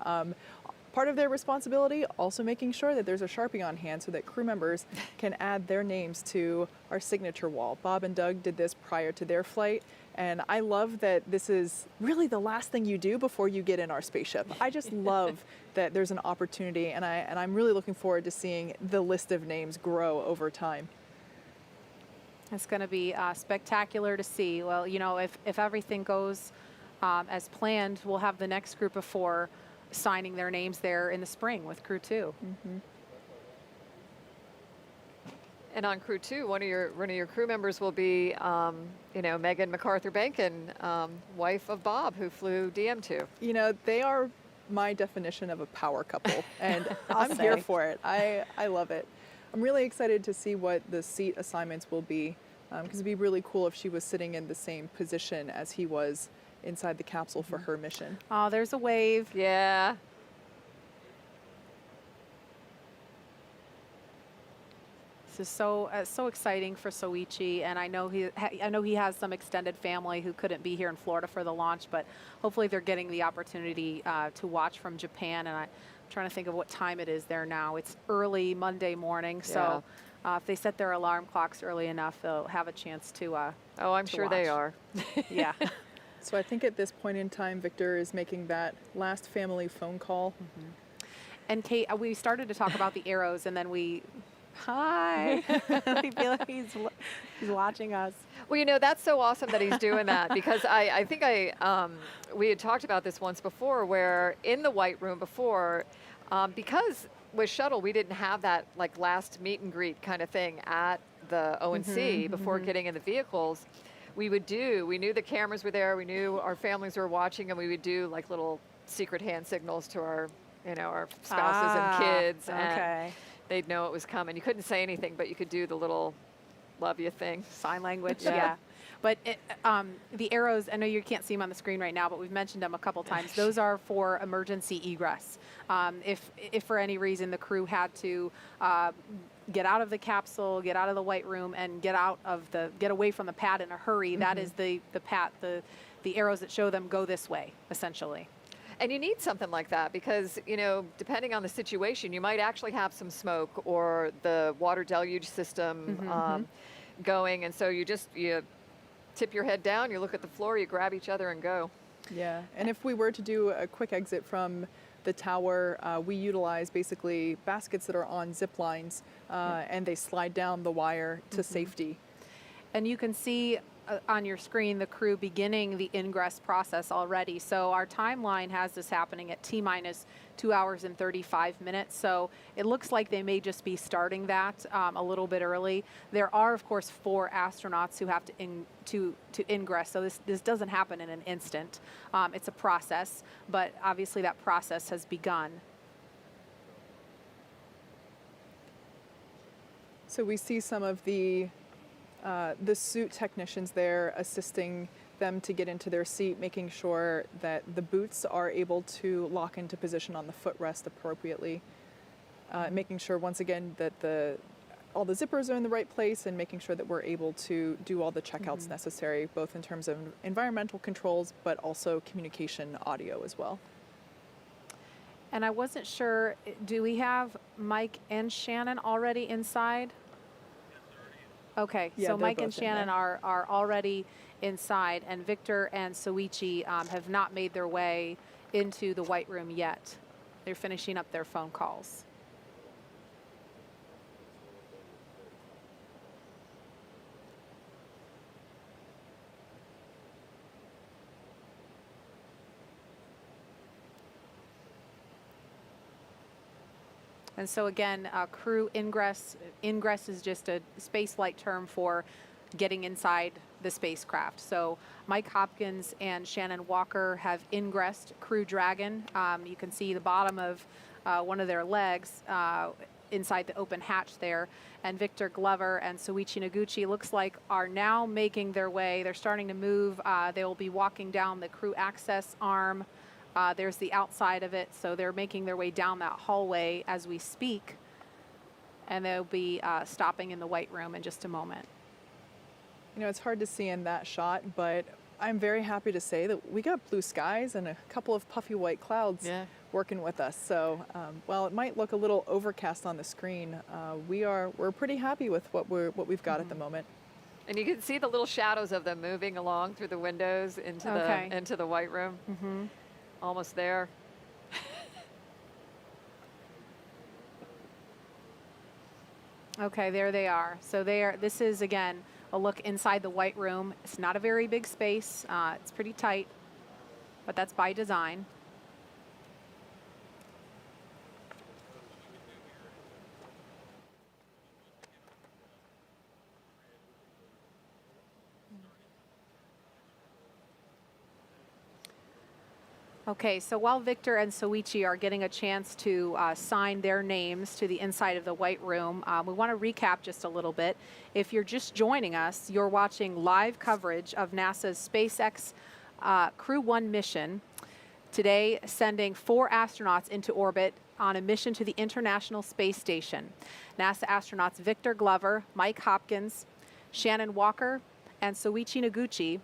Part of their responsibility, also making sure that there's a Sharpie on hand so that crew members can add their names to our signature wall. Bob and Doug did this prior to their flight, and I love that this is really the last thing you do before you get in our spaceship. I just love that there's an opportunity, and I'm really looking forward to seeing the list of names grow over time. It's going to be spectacular to see. Well, you know, if everything goes as planned, we'll have the next group of 4 signing their names there in the spring with Crew 2. Mm-hmm. And on Crew 2, one of your crew members will be, you know, Megan MacArthur-Bankin, wife of Bob, who flew DM2. You know, they are my definition of a power couple, and I'm here for it. I love it. I'm really excited to see what the seat assignments will be, because it'd be really cool if she was sitting in the same position as he was inside the capsule for her mission. Oh, there's a wave. Yeah. This is so exciting for Soichi, and I know he has some extended family who couldn't be here in Florida for the launch, but hopefully they're getting the opportunity to watch from Japan. And I'm trying to think of what time it is there now. It's early Monday morning, so if they set their alarm clocks early enough, they'll have a chance to. Oh, I'm sure they are. Yeah. So I think at this point in time, Victor is making that last family phone call. Mm-hmm. And Kate, we started to talk about the arrows, and then hi. I feel like he's watching us. Well, you know, that's so awesome that he's doing that, because I think we had talked about this once before, where in the White Room before, because with shuttle, we didn't have that like last meet and greet kind of thing at the O&C before getting in the vehicles. We knew the cameras were there, we knew our families were watching, and we would do like little secret hand signals to our, you know, our spouses and kids. Okay. And they'd know it was coming. You couldn't say anything, but you could do the little love you thing. Sign language, yeah. But the arrows, I know you can't see them on the screen right now, but we've mentioned them a couple times. Those are for emergency egress. If for any reason the crew had to get out of the capsule, get out of the White Room, and get away from the pad in a hurry, that is the arrows that show them go this way, essentially. And you need something like that because, you know, depending on the situation, you might actually have some smoke or the water deluge system going. And so you tip your head down, you look at the floor, you grab each other and go. Yeah, and if we were to do a quick exit from the tower, we utilize basically baskets that are on zip lines and they slide down the wire to safety. And you can see on your screen the crew beginning the ingress process already. So our timeline has this happening at T-minus 2 hours and 35 minutes. So it looks like they may just be starting that a little bit early. There are, of course, 4 astronauts who have to ingress. So this doesn't happen in an instant. It's a process, but obviously that process has begun. So we see some of the suit technicians there assisting them to get into their seat, making sure that the boots are able to lock into position on the footrest appropriately, making sure once again that all the zippers are in the right place, and making sure that we're able to do all the checkouts necessary, both in terms of environmental controls, but also communication audio as well. And I wasn't sure, do we have Mike and Shannon already inside? Okay, Yeah, so they're Mike and both in Shannon there. are already inside, and Victor and Soichi have not made their way into the White Room yet. They're finishing up their phone calls. And so again, crew ingress is just a space flight term for getting inside the spacecraft. So Mike Hopkins and Shannon Walker have ingressed Crew Dragon. You can see the bottom of one of their legs inside the open hatch there. And Victor Glover and Soichi Noguchi looks like are now making their way. They're starting to move. They will be walking down the crew access arm. There's the outside of it. So they're making their way down that hallway as we speak. And they'll be stopping in the white room in just a moment. You know, it's hard to see in that shot, but I'm very happy to say that we got blue skies and a couple of puffy white clouds working with us. So while it might look a little overcast on the screen, we're pretty happy with what we've got at the moment. And you can see the little shadows of them moving along through the windows into the white room. Almost there. Okay, there they are. So this is, again, a look inside the white room. It's not a very big space. It's pretty tight, but that's by design. Okay, so while Victor and Soichi are getting a chance to sign their names to the inside of the white room, we want to recap just a little bit. If you're just joining us, you're watching live coverage of NASA's SpaceX Crew 1 mission, today sending 4 astronauts into orbit on a mission to the International Space Station. NASA astronauts Victor Glover, Mike Hopkins, Shannon Walker, and Soichi Noguchi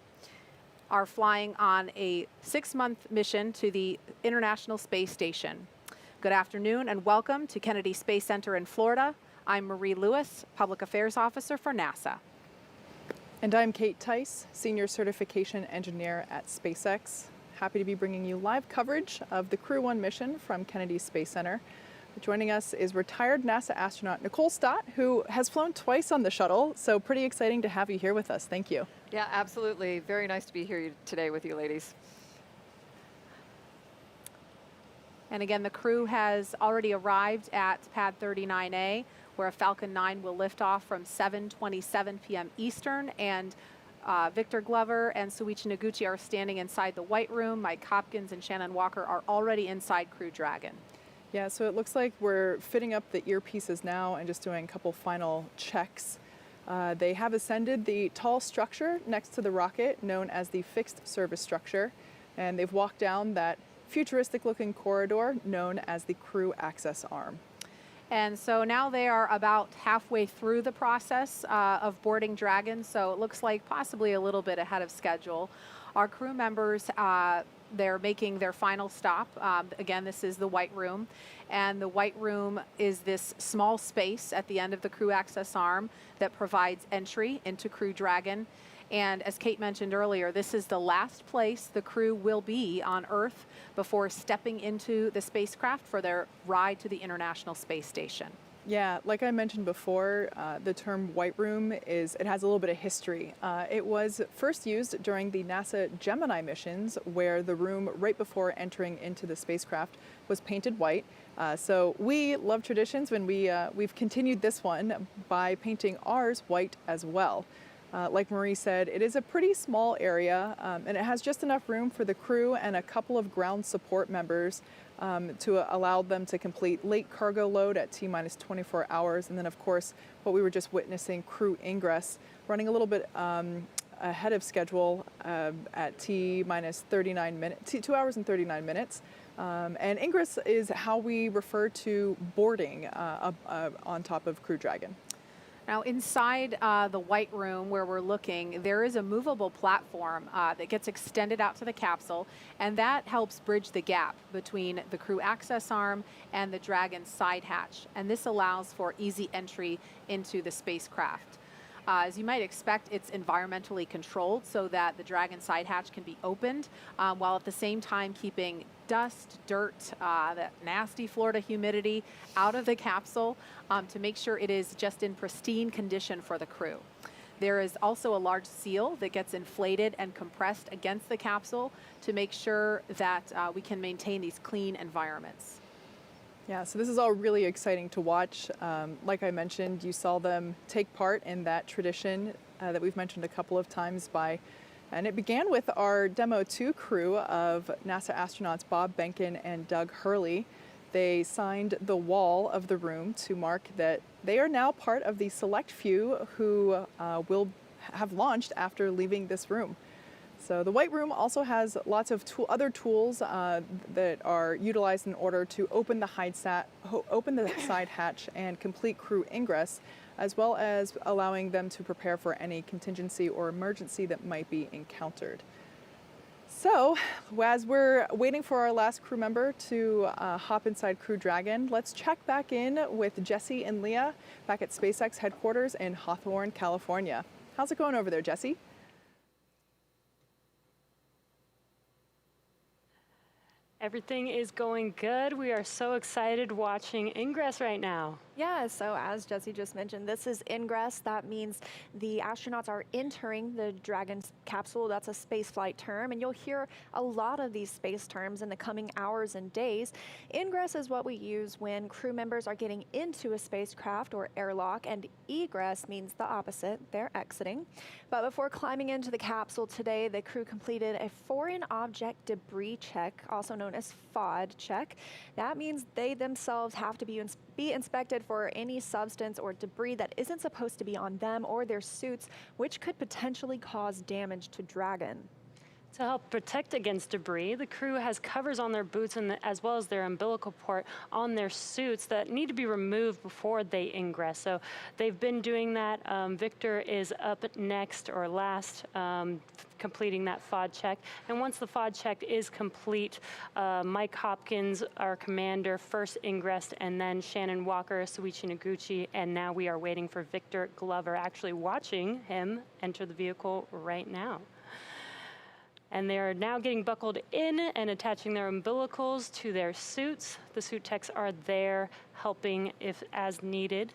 are flying on a 6-month mission to the International Space Station. Good afternoon and welcome to Kennedy Space Center in Florida. I'm Marie Lewis, Public Affairs Officer for NASA. And I'm Kate Tice, Senior Certification Engineer at SpaceX. Happy to be bringing you live coverage of the Crew 1 mission from Kennedy Space Center. Joining us is retired NASA astronaut Nicole Stott, who has flown twice on the shuttle, so pretty exciting to have you here with us. Thank you. Yeah, absolutely. Very nice to be here today with you ladies. And again, the crew has already arrived at pad 39A, where a Falcon 9 will lift off from 7:27 p.m. Eastern, and Victor Glover and Soichi Noguchi are standing inside the white room. Mike Hopkins and Shannon Walker are already inside Crew Dragon. Yeah, so it looks like we're fitting up the earpieces now and just doing a couple final checks. They have ascended the tall structure next to the rocket, known as the fixed service structure, and they've walked down that futuristic-looking corridor known as the crew access arm. And so now they are about halfway through the process of boarding Dragon, so it looks like possibly a little bit ahead of schedule. Our crew members, they're making their final stop. Again, this is the white room, and the white room is this small space at the end of the crew access arm that provides entry into Crew Dragon. And as Kate mentioned earlier, this is the last place the crew will be on Earth before stepping into the spacecraft for their ride to the International Space Station. Yeah, like I mentioned before, the term white room has a little bit of history. It was first used during the NASA Gemini missions, where the room right before entering into the spacecraft was painted white. So we love traditions when we've continued this one by painting ours white as well. Like Marie said, it is a pretty small area, and it has just enough room for the crew and a couple of ground support members to allow them to complete late cargo load at T-minus 24 hours. And then, of course, what we were just witnessing, crew ingress, running a little bit ahead of schedule at T-minus 39 minutes, 2 hours and 39 minutes. And ingress is how we refer to boarding on top of Crew Dragon. Now inside the white room where we're looking, there is a movable platform that gets extended out to the capsule, and that helps bridge the gap between the crew access arm and the Dragon side hatch. And this allows for easy entry into the spacecraft. As you might expect, it's environmentally controlled so that the Dragon side hatch can be opened while at the same time keeping dust, dirt, that nasty Florida humidity out of the capsule to make sure it is just in pristine condition for the crew. There is also a large seal that gets inflated and compressed against the capsule to make sure that we can maintain these clean environments. Yeah, so this is all really exciting to watch. Like I mentioned, you saw them take part in that tradition that we've mentioned a couple of times and it began with our Demo 2 crew of NASA astronauts Bob Behnken and Doug Hurley. They signed the wall of the room to mark that they are now part of the select few who will have launched after leaving this room. So the White Room also has lots of other tools that are utilized in order to open the side hatch and complete crew ingress, as well as allowing them to prepare for any contingency or emergency that might be encountered. So, as we're waiting for our last crew member to hop inside Crew Dragon, let's check back in with Jesse and Leah back at SpaceX headquarters in Hawthorne, California. How's it going over there, Jesse? Everything is going good. We are so excited watching Ingress right now. Yeah, so as Jesse just mentioned, this is ingress. That means the astronauts are entering the Dragon capsule. That's a spaceflight term, and you'll hear a lot of these space terms in the coming hours and days. Ingress is what we use when crew members are getting into a spacecraft or airlock, and egress means the opposite. They're exiting. But before climbing into the capsule today, the crew completed a foreign object debris check, also known as FOD check. That means they themselves have to be inspected for any substance or debris that isn't supposed to be on them or their suits, which could potentially cause damage to Dragon. To help protect against debris, the crew has covers on their boots as well as their umbilical port on their suits that need to be removed before they ingress. So they've been doing that. Victor is up next or last, completing that FOD check. And once the FOD check is complete, Mike Hopkins, our commander, first ingressed, and then Shannon Walker, Soichi Noguchi, and now we are waiting for Victor Glover, actually watching him enter the vehicle right now. And they are now getting buckled in and attaching their umbilicals to their suits. The suit techs are there helping if as needed.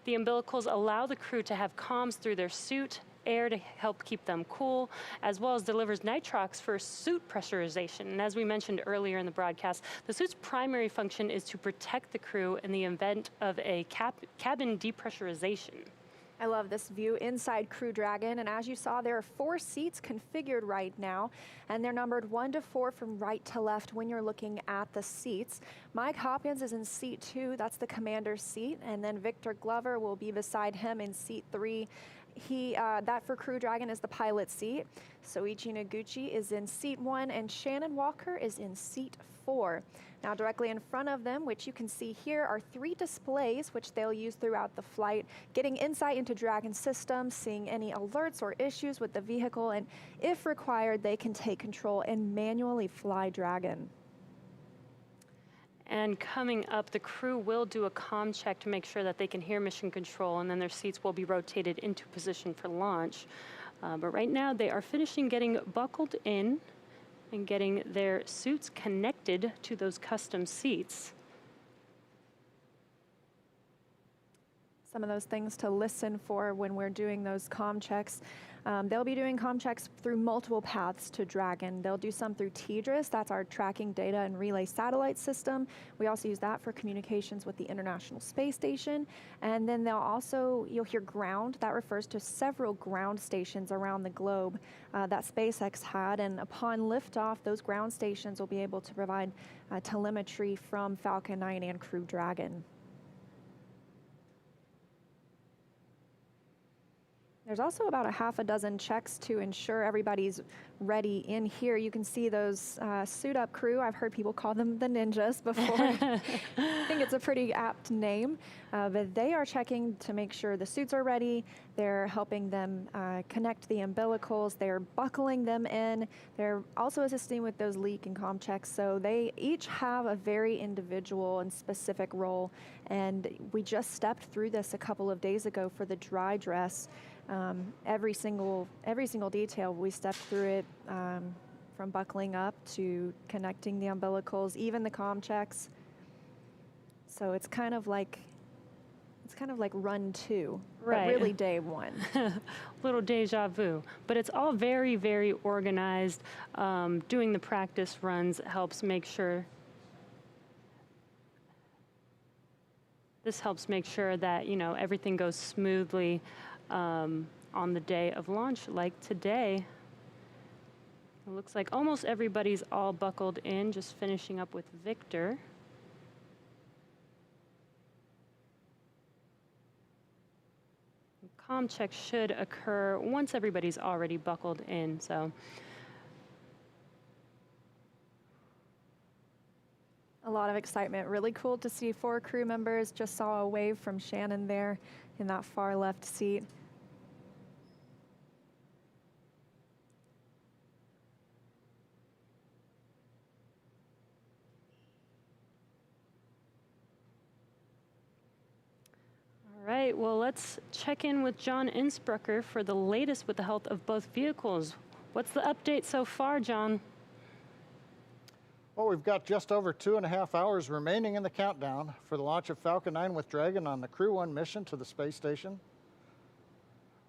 The umbilicals allow the crew to have comms through their suit, air to help keep them cool, as well as delivers nitrox for suit pressurization. And as we mentioned earlier in the broadcast, the suit's primary function is to protect the crew in the event of a cabin depressurization. I love this view inside Crew Dragon, and as you saw, there are 4 seats configured right now, and they're numbered 1 to 4 from right to left when you're looking at the seats. Mike Hopkins is in seat 2, that's the commander's seat, and then Victor Glover will be beside him in seat 3. That for Crew Dragon is the pilot seat. Soichi Noguchi is in seat 1, and Shannon Walker is in seat 4. Now directly in front of them, which you can see here, are 3 displays which they'll use throughout the flight, getting insight into Dragon systems, seeing any alerts or issues with the vehicle, and if required, they can take control and manually fly Dragon. And coming up, the crew will do a comm check to make sure that they can hear mission control, and then their seats will be rotated into position for launch. But right now, they are finishing getting buckled in and getting their suits connected to those custom seats. Some of those things to listen for when we're doing those comm checks. They'll be doing comm checks through multiple paths to Dragon. They'll do some through TDRS, that's our tracking data and relay satellite system. We also use that for communications with the International Space Station. And then you'll hear ground. That refers to several ground stations around the globe that SpaceX had. And upon liftoff, those ground stations will be able to provide telemetry from Falcon 9 and Crew Dragon. There's also about a half a dozen checks to ensure everybody's ready in here. You can see those suit-up crew. I've heard people call them the ninjas before. I think it's a pretty apt name. But they are checking to make sure the suits are ready. They're helping them connect the umbilicals. They're buckling them in. They're also assisting with those leak and comm checks. So they each have a very individual and specific role. And we just stepped through this a couple of days ago for the dry dress. Every single detail, we stepped through it from buckling up to connecting the umbilicals, even the comm checks. So it's kind of like run 2, right. But really day 1. Little deja vu, but it's all very, very organized. Doing the practice runs helps make sure. This helps make sure that everything goes smoothly on on the day of launch like today. It looks like almost everybody's all buckled in, just finishing up with Victor. Comm check should occur once everybody's already buckled in. So a lot of excitement. Really cool to see 4 crew members. Just saw a wave from Shannon there in that far left seat. all right, well, let's check in with John Innsbrucker for the latest with the health of both vehicles. What's the update so far, John? Well, we've got just over 2.5 hours remaining in the countdown for the launch of Falcon 9 with Dragon on the Crew 1 mission to the space station.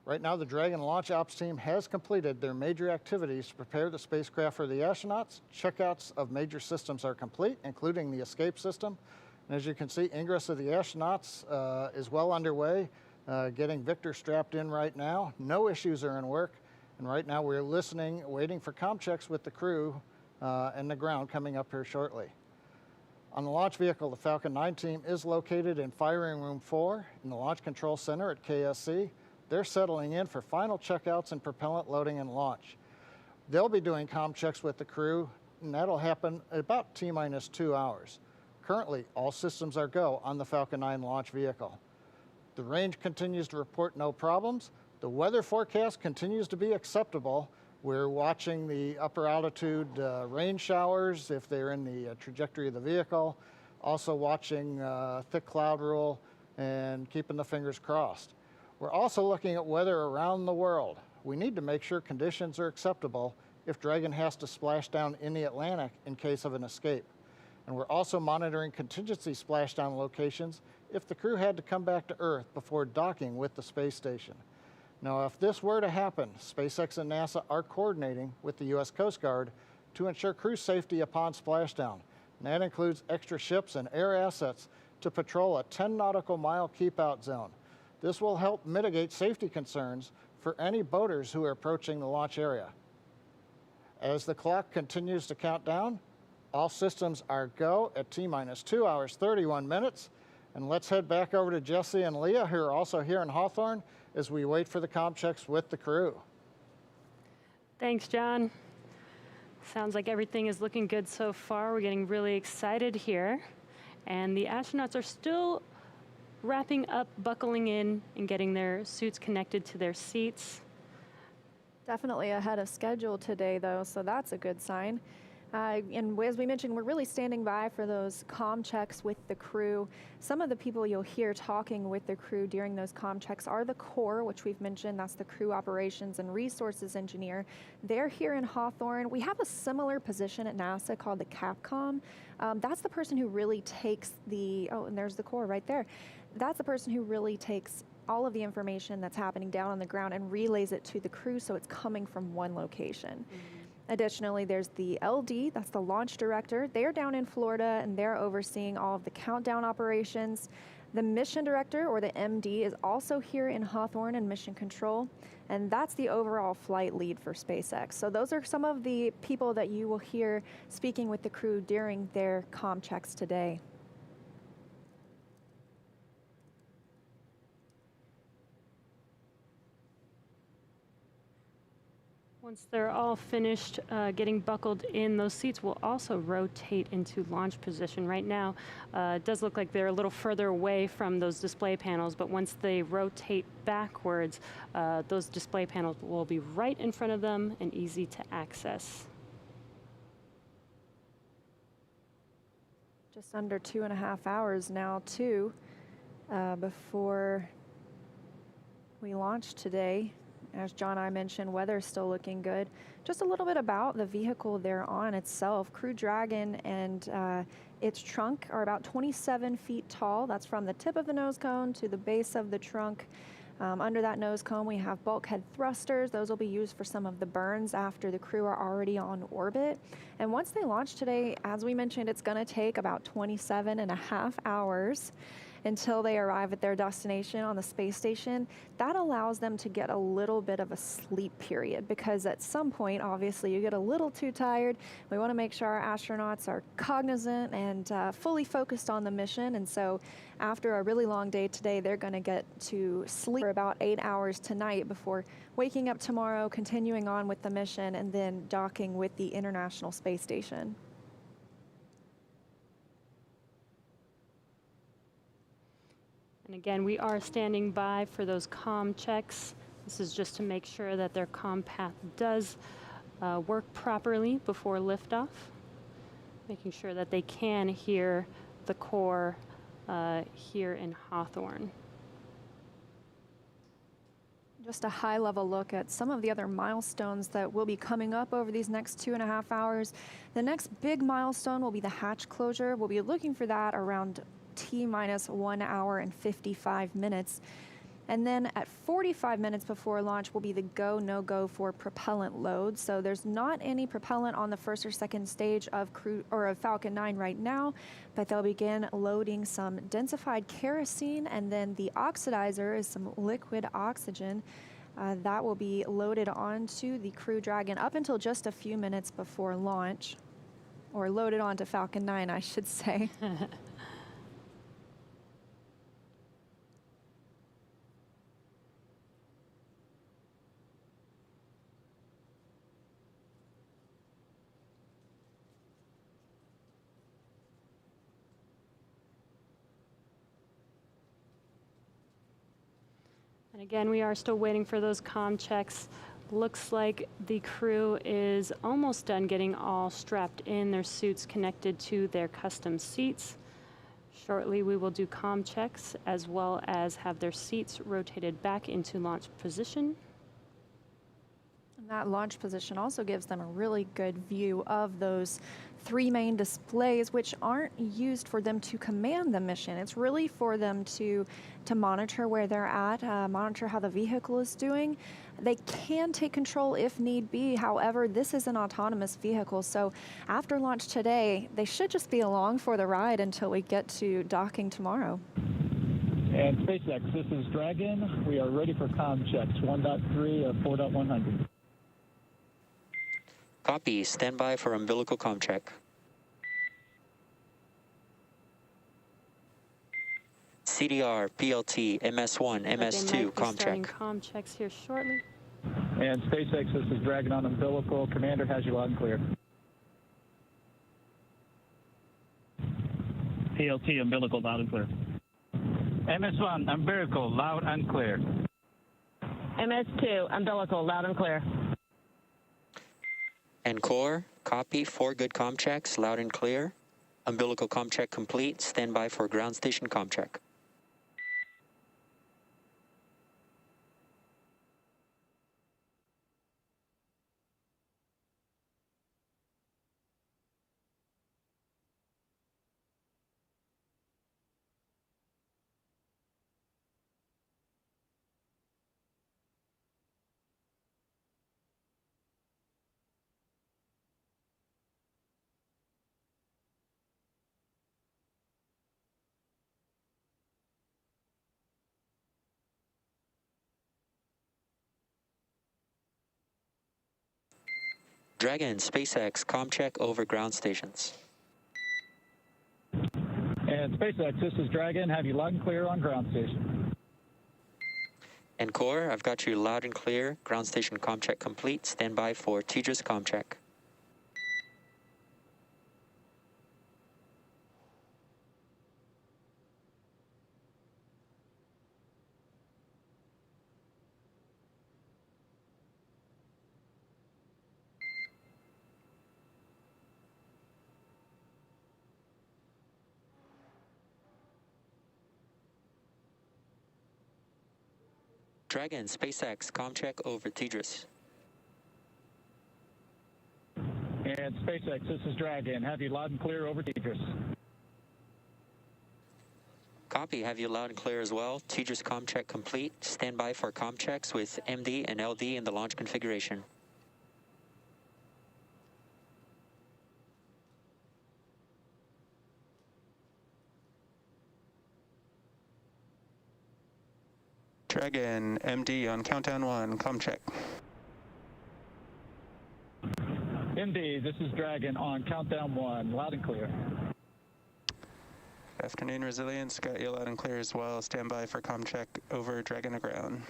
Right now, the Dragon launch ops team has completed their major activities to prepare the spacecraft for the astronauts. Checkouts of major systems are complete, including the escape system. And as you can see, ingress of the astronauts is well underway, getting Victor strapped in right now. No issues are in work. And right now, we're listening, waiting for comm checks with the crew and the ground coming up here shortly. On the launch vehicle, the Falcon 9 team is located in Firing Room 4 in the Launch Control Center at KSC. They're settling in for final checkouts and propellant loading and launch. They'll be doing comm checks with the crew, and that'll happen at about T-minus 2 hours. Currently, all systems are go on the Falcon 9 launch vehicle. The range continues to report no problems. The weather forecast continues to be acceptable. We're watching the upper altitude rain showers if they're in the trajectory of the vehicle. Also watching thick cloud rule and keeping the fingers crossed. We're also looking at weather around the world. We need to make sure conditions are acceptable if Dragon has to splash down in the Atlantic in case of an escape. And we're also monitoring contingency splashdown locations if the crew had to come back to Earth before docking with the space station. Now, if this were to happen, SpaceX and NASA are coordinating with the U.S. Coast Guard to ensure crew safety upon splashdown. And that includes extra ships and air assets to patrol a 10 nautical mile keep-out zone. This will help mitigate safety concerns for any boaters who are approaching the launch area. As the clock continues to count down, all systems are go at T-minus 2 hours, 31 minutes. And let's head back over to Jesse and Leah, who are also here in Hawthorne, as we wait for the comm checks with the crew. Thanks, John. Sounds like everything is looking good so far. We're getting really excited here. And the astronauts are still wrapping up, buckling in, and getting their suits connected to their seats. Definitely ahead of schedule today, though, so that's a good sign. And as we mentioned, we're really standing by for those comm checks with the crew. Some of the people you'll hear talking with the crew during those comm checks are the core, which we've mentioned. That's the crew operations and resources engineer. They're here in Hawthorne. We have a similar position at NASA called the Capcom. That's the person who really takes the, oh, and there's the core right there. That's the person who really takes all of the information that's happening down on the ground and relays it to the crew so it's coming from one location. Additionally, there's the LD, that's the launch director. They're down in Florida and they're overseeing all of the countdown operations. The mission director, or the MD, is also here in Hawthorne in mission control, and that's the overall flight lead for SpaceX. So those are some of the people that you will hear speaking with the crew during their comm checks today. Once they're all finished getting buckled in, those seats will also rotate into launch position. Right now, it does look like they're a little further away from those display panels, but once they rotate backwards, those display panels will be right in front of them and easy to access. Just under 2.5 hours now, too, before we launch today. As John and I mentioned, weather's still looking good. Just a little bit about the vehicle they're on itself. Crew Dragon and its trunk are about 27 feet tall. That's from the tip of the nose cone to the base of the trunk. Under that nose cone, we have bulkhead thrusters. Those will be used for some of the burns after the crew are already on orbit. And once they launch today, as we mentioned, it's going to take about 27.5 hours. until they arrive at their destination on the space station, that allows them to get a little bit of a sleep period, because at some point, obviously, you get a little too tired. We want to make sure our astronauts are cognizant and fully focused on the mission. And so after a really long day today, they're going to get to sleep for about 8 hours tonight before waking up tomorrow, continuing on with the mission, and then docking with the International Space Station. And again, we are standing by for those comm checks. This is just to make sure that their comm path does work properly before liftoff, making sure that they can hear the core here in Hawthorne. Just a high-level look at some of the other milestones that will be coming up over these next 2.5 hours. The next big milestone will be the hatch closure. We'll be looking for that around T-minus 1 hour and 55 minutes. And then at 45 minutes before launch will be the go, no-go for propellant load. So there's not any propellant on the first or second stage of Falcon 9 right now, but they'll begin loading some densified kerosene, and then the oxidizer is some liquid oxygen. That will be loaded onto the Crew Dragon up until just a few minutes before launch, or loaded onto Falcon 9, I should say. And again, we are still waiting for those comm checks. Looks like the crew is almost done getting all strapped in, their suits connected to their custom seats. Shortly, we will do comm checks as well as have their seats rotated back into launch position. And that launch position also gives them a really good view of those 3 main displays, which aren't used for them to command the mission. It's really for them to monitor where they're at, monitor how the vehicle is doing. They can take control if need be. However, this is an autonomous vehicle, so after launch today, they should just be along for the ride until we get to docking tomorrow. And SpaceX, this is Dragon. We are ready for comm checks, 1.3 of 4.100. Copy. Stand by for umbilical comm check. CDR, PLT, MS1, MS2, comm check. Comm checks here shortly. And SpaceX, this is Dragon on umbilical. Commander has you loud and clear. PLT, umbilical, loud and clear. MS1, umbilical, loud and clear. MS2, umbilical, loud and clear. And core, copy. 4 good comm checks, loud and clear. Umbilical comm check complete. Stand by for ground station comm check. Dragon, SpaceX, comm check over ground stations. And SpaceX, this is Dragon. Have you loud and clear on ground station. And core, I've got you loud and clear. Ground station comm check complete. Stand by for TDRS comm check. Dragon, SpaceX, comm check over TDRS. And SpaceX, this is Dragon. Have you loud and clear over TDRS. Copy, have you loud and clear as well. TDRS comm check complete. Stand by for comm checks with MD and LD in the launch configuration. Dragon, MD on countdown 1, comm check. MD, this is Dragon on countdown 1, loud and clear. Afternoon, Resilience, got you loud and clear as well. Stand by for comm check, over, Dragon to ground.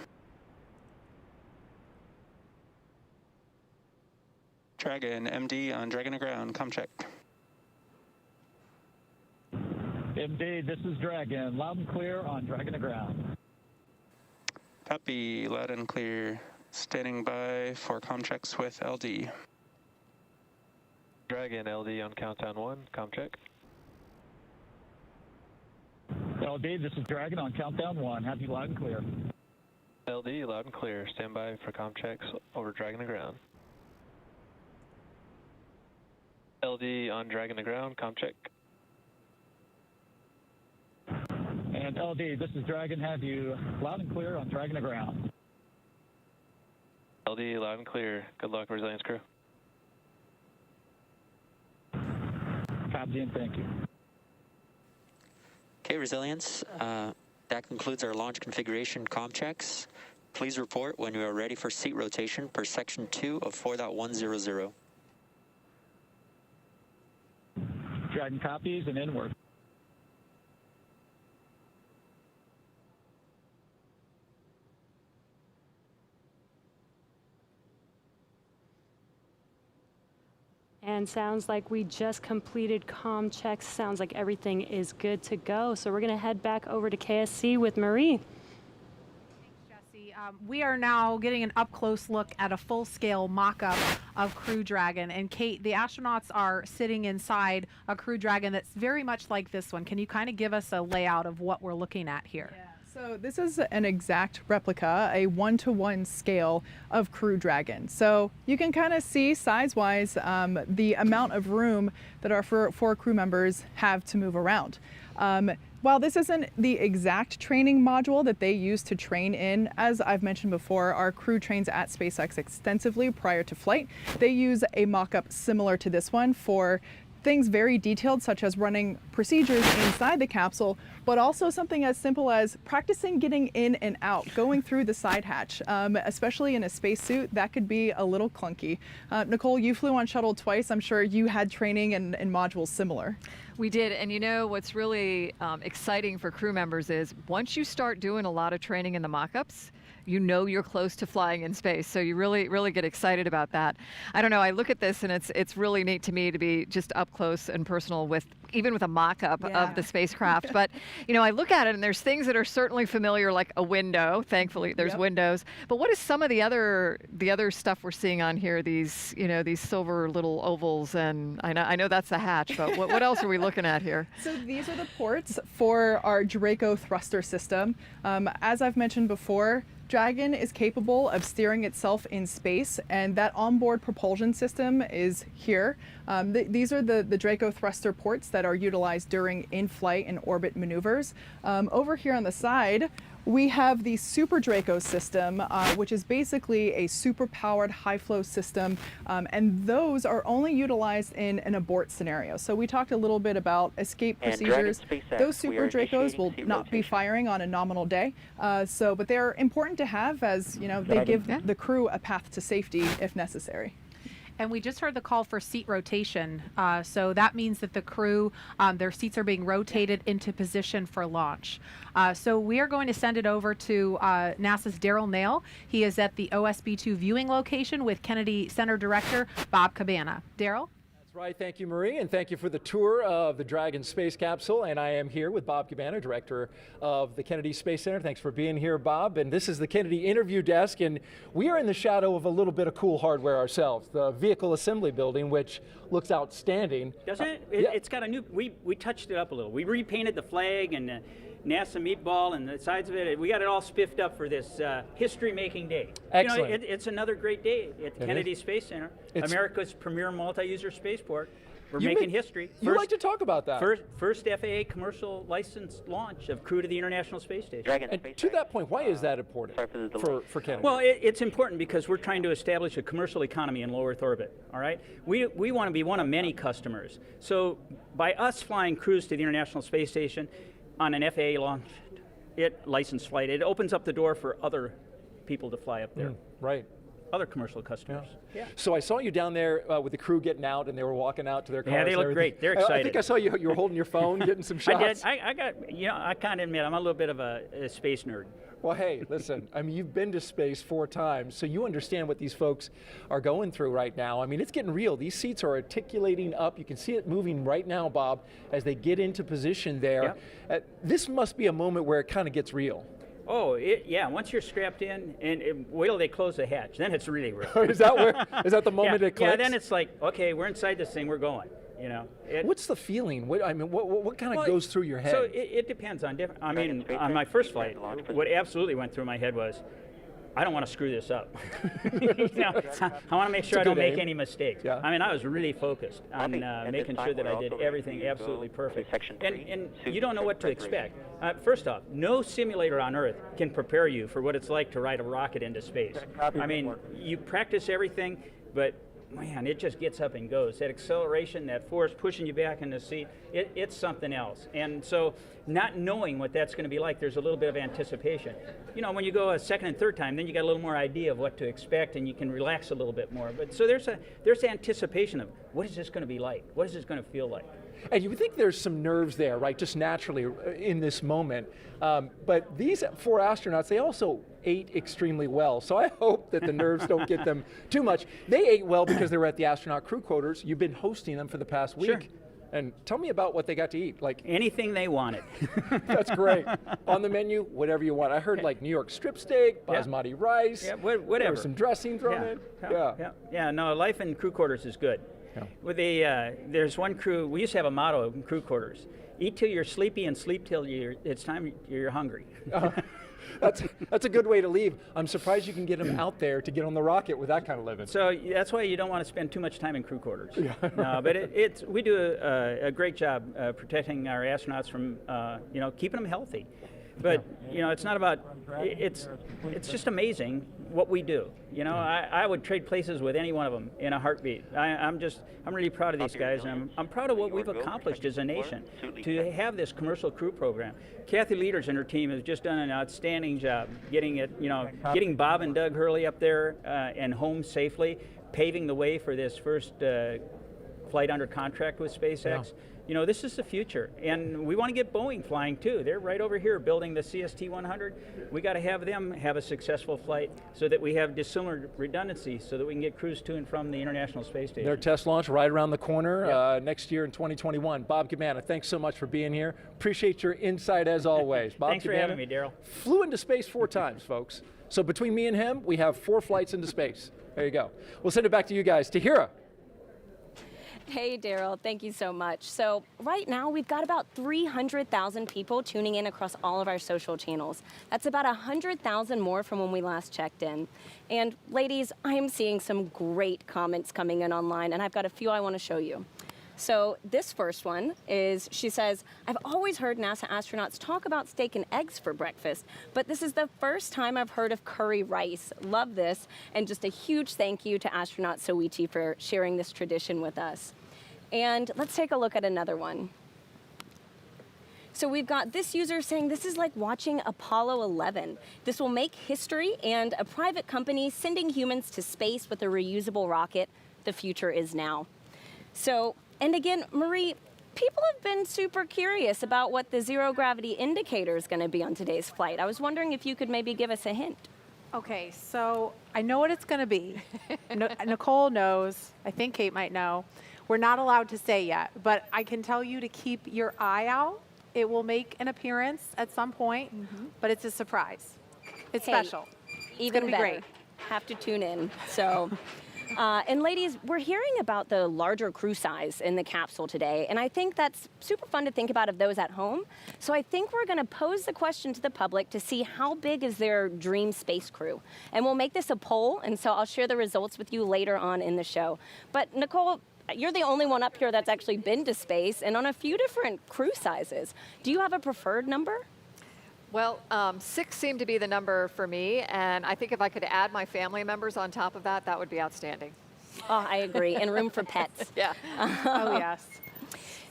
Dragon, MD on Dragon to ground, comm check. MD, this is Dragon, loud and clear on Dragon to ground. Copy, loud and clear. Standing by for comm checks with LD. Dragon, LD on countdown 1, comm check. LD, this is Dragon on countdown 1, have you loud and clear. LD, loud and clear. Stand by for comm checks, over Dragon to ground. LD on Dragon to ground, comm check. And LD, this is Dragon, have you loud and clear on Dragon to ground. LD, loud and clear. Good luck, Resilience crew. Copy and thank you. Okay, Resilience, that concludes our launch configuration comm checks. Please report when you are ready for seat rotation per section 2 of 4.100. Dragon copies and inward. And sounds like we just completed comm checks. Sounds like everything is good to go. So we're going to head back over to KSC with Marie. We are now getting an up-close look at a full-scale mock-up of Crew Dragon. And Kate, the astronauts are sitting inside a Crew Dragon that's very much like this one. Can you kind of give us a layout of what we're looking at here? Yeah. So this is an exact replica, a 1-to-1 scale of Crew Dragon. So you can kind of see size-wise the amount of room that our four crew members have to move around. While this isn't the exact training module that they use to train in, as I've mentioned before, our crew trains at SpaceX extensively prior to flight. They use a mock-up similar to this one for things very detailed, such as running procedures inside the capsule, but also something as simple as practicing getting in and out, going through the side hatch. Especially in a spacesuit, that could be a little clunky. Nicole, you flew on shuttle twice. I'm sure you had training and modules similar. We did, and you know what's really exciting for crew members is once you start doing a lot of training in the mock-ups, you know you're close to flying in space. So you really get excited about that. I don't know, I look at this and it's really neat to me to be just up close and personal with, even with a mock-up of the spacecraft. But, you know, I look at it and there's things that are certainly familiar, like a window. Thankfully, there's windows. But what is some of the other stuff we're seeing on here? These, you know, these silver little ovals, and I know that's the hatch, but what else are we looking at here? So these are the ports for our Draco thruster system. As I've mentioned before, Dragon is capable of steering itself in space, and that onboard propulsion system is here. These are the Draco thruster ports that are utilized during in-flight and orbit maneuvers. Over here on the side, we have the Super Draco system, which is basically a super-powered high-flow system, and those are only utilized in an abort scenario. So we talked a little bit about escape procedures. Those Super Dracos will not be firing on a nominal day, but they're important to have, as you know, they give the crew a path to safety if necessary. And we just heard the call for seat rotation. So that means that the crew, their seats are being rotated into position for launch. So we are going to send it over to NASA's Daryl Nail. He is at the OSB-2 viewing location with Kennedy Center Director Bob Cabana. Daryl? That's right. Thank you, Marie, and thank you for the tour of the Dragon space capsule. And I am here with Bob Cabana, Director of the Kennedy Space Center. Thanks for being here, Bob. And this is the Kennedy interview desk, and we are in the shadow of a little bit of cool hardware ourselves, the vehicle assembly building, which looks outstanding. Doesn't it? Yeah. It's got a new, we touched it up a little. We repainted the flag and the NASA meatball and the sides of it. We got it all spiffed up for this history-making day. Excellent. You know, it's another great day at Kennedy Space Center, America's premier multi-user spaceport. We're making history. You like to talk about that. First FAA commercial licensed launch of crew to the International Space Station. And to that point, why is that important for Kennedy? Well, it's important because we're trying to establish a commercial economy in low Earth orbit, all right? We want to be one of many customers. So by us flying crews to the International Space Station on an FAA launch, licensed flight. It opens up the door for other people to fly up there. Right. Other commercial customers. Yeah. So I saw you down there with the crew getting out, and they were walking out to their cars. Yeah, they look great. They're excited. I think I saw you were holding your phone, getting some shots. I did. I got, I kind of admit, I'm a little bit of a space nerd. Well, hey, listen, I mean, you've been to space 4 times, so you understand what these folks are going through right now. I mean, it's getting real. These seats are articulating up. You can see it moving right now, Bob, as they get into position there. Yep. This must be a moment where it kind of gets real. Oh, yeah, once you're strapped in, and wait till they close the hatch, then it's really real. Is that the moment it clicks? Yeah, then it's like, okay, we're inside this thing, we're going. What's the feeling? What kind of goes through your head? So it depends on different. I mean, on my first flight, what absolutely went through my head was, I don't want to screw this up. I want to make sure I don't make any mistakes. Yeah. I mean, I was really focused on making sure that I did everything absolutely perfect. And you don't know what to expect. First off, no simulator on Earth can prepare you for what it's like to ride a rocket into space. I mean, you practice everything, but man, it just gets up and goes. That acceleration, that force pushing you back in the seat, it's something else. And so not knowing what that's going to be like, there's a little bit of anticipation. When you go a second and third time, then you got a little more idea of what to expect, and you can relax a little bit more. But so there's anticipation of what is this going to be like? What is this going to feel like? And you would think there's some nerves there, right, just naturally in this moment. But these 4 astronauts, they also ate extremely well. So I hope that the nerves don't get them too much. They ate well because they were at the astronaut crew quarters. You've been hosting them for the past week. Sure. And tell me about what they got to eat. Like anything they wanted. That's great. On the menu, whatever you want. I heard like New York strip steak, basmati rice. Yeah, whatever. There was some dressing thrown in. Yeah, no, life in crew quarters is good. Yeah. With there's one crew, we used to have a motto in crew quarters: eat till you're sleepy and sleep till it's time you're hungry. That's a good way to leave. I'm surprised you can get them out there to get on the rocket with that kind of living. So that's why you don't want to spend too much time in crew quarters. Yeah. No, but we do a great job protecting our astronauts from keeping them healthy. But it's not about it's just amazing what we do. I would trade places with any one of them in a heartbeat. I'm really proud of these guys, and I'm proud of what we've accomplished as a nation to have this commercial crew program. Kathy Leaders and her team have just done an outstanding job getting Bob and Doug Hurley up there and home safely, paving the way for this first flight under contract with SpaceX. Yeah. This is the future, and we want to get Boeing flying too. They're right over here building the CST-100. We got to have them have a successful flight so that we have dissimilar redundancy so that we can get crews to and from the International Space Station. Their test launch right around the corner next year in 2021. Bob Cabana, thanks so much for being here. Appreciate your insight as always. Bob Thanks Cabana for having me, Daryl. Flew into space 4 times, folks. So between me and him, we have 4 flights into space. There you go. We'll send it back to you guys. Tahira. Hey, Daryl, thank you so much. So right now, we've got about 300,000 people tuning in across all of our social channels. That's about 100,000 more from when we last checked in. And ladies, I am seeing some great comments coming in online, and I've got a few I want to show you. So this first one is, she says, I've always heard NASA astronauts talk about steak and eggs for breakfast, but this is the first time I've heard of curry rice. Love this, and just a huge thank you to astronaut Soichi for sharing this tradition with us. And let's take a look at another one. So we've got this user saying this is like watching Apollo 11. This will make history, and a private company sending humans to space with a reusable rocket. The future is now. So, and again, Marie, people have been super curious about what the zero gravity indicator is going to be on today's flight. I was wondering if you could maybe give us a hint. Okay, so I know what it's going to be. Nicole knows. I think Kate might know. We're not allowed to say yet, but I can tell you to keep your eye out. It will make an appearance at some point, but it's a surprise. It's special. Even it's better. Be great. Have to tune in. So, and ladies, we're hearing about the larger crew size in the capsule today, and I think that's super fun to think about of those at home. So I think we're going to pose the question to the public to see how big is their dream space crew. And we'll make this a poll, and so I'll share the results with you later on in the show. But Nicole, you're the only one up here that's actually been to space and on a few different crew sizes. Do you have a preferred number? Well, 6 seemed to be the number for me, and I think if I could add my family members on top of that, that would be outstanding. Oh, I agree, and room for pets. Yeah. Oh, yes.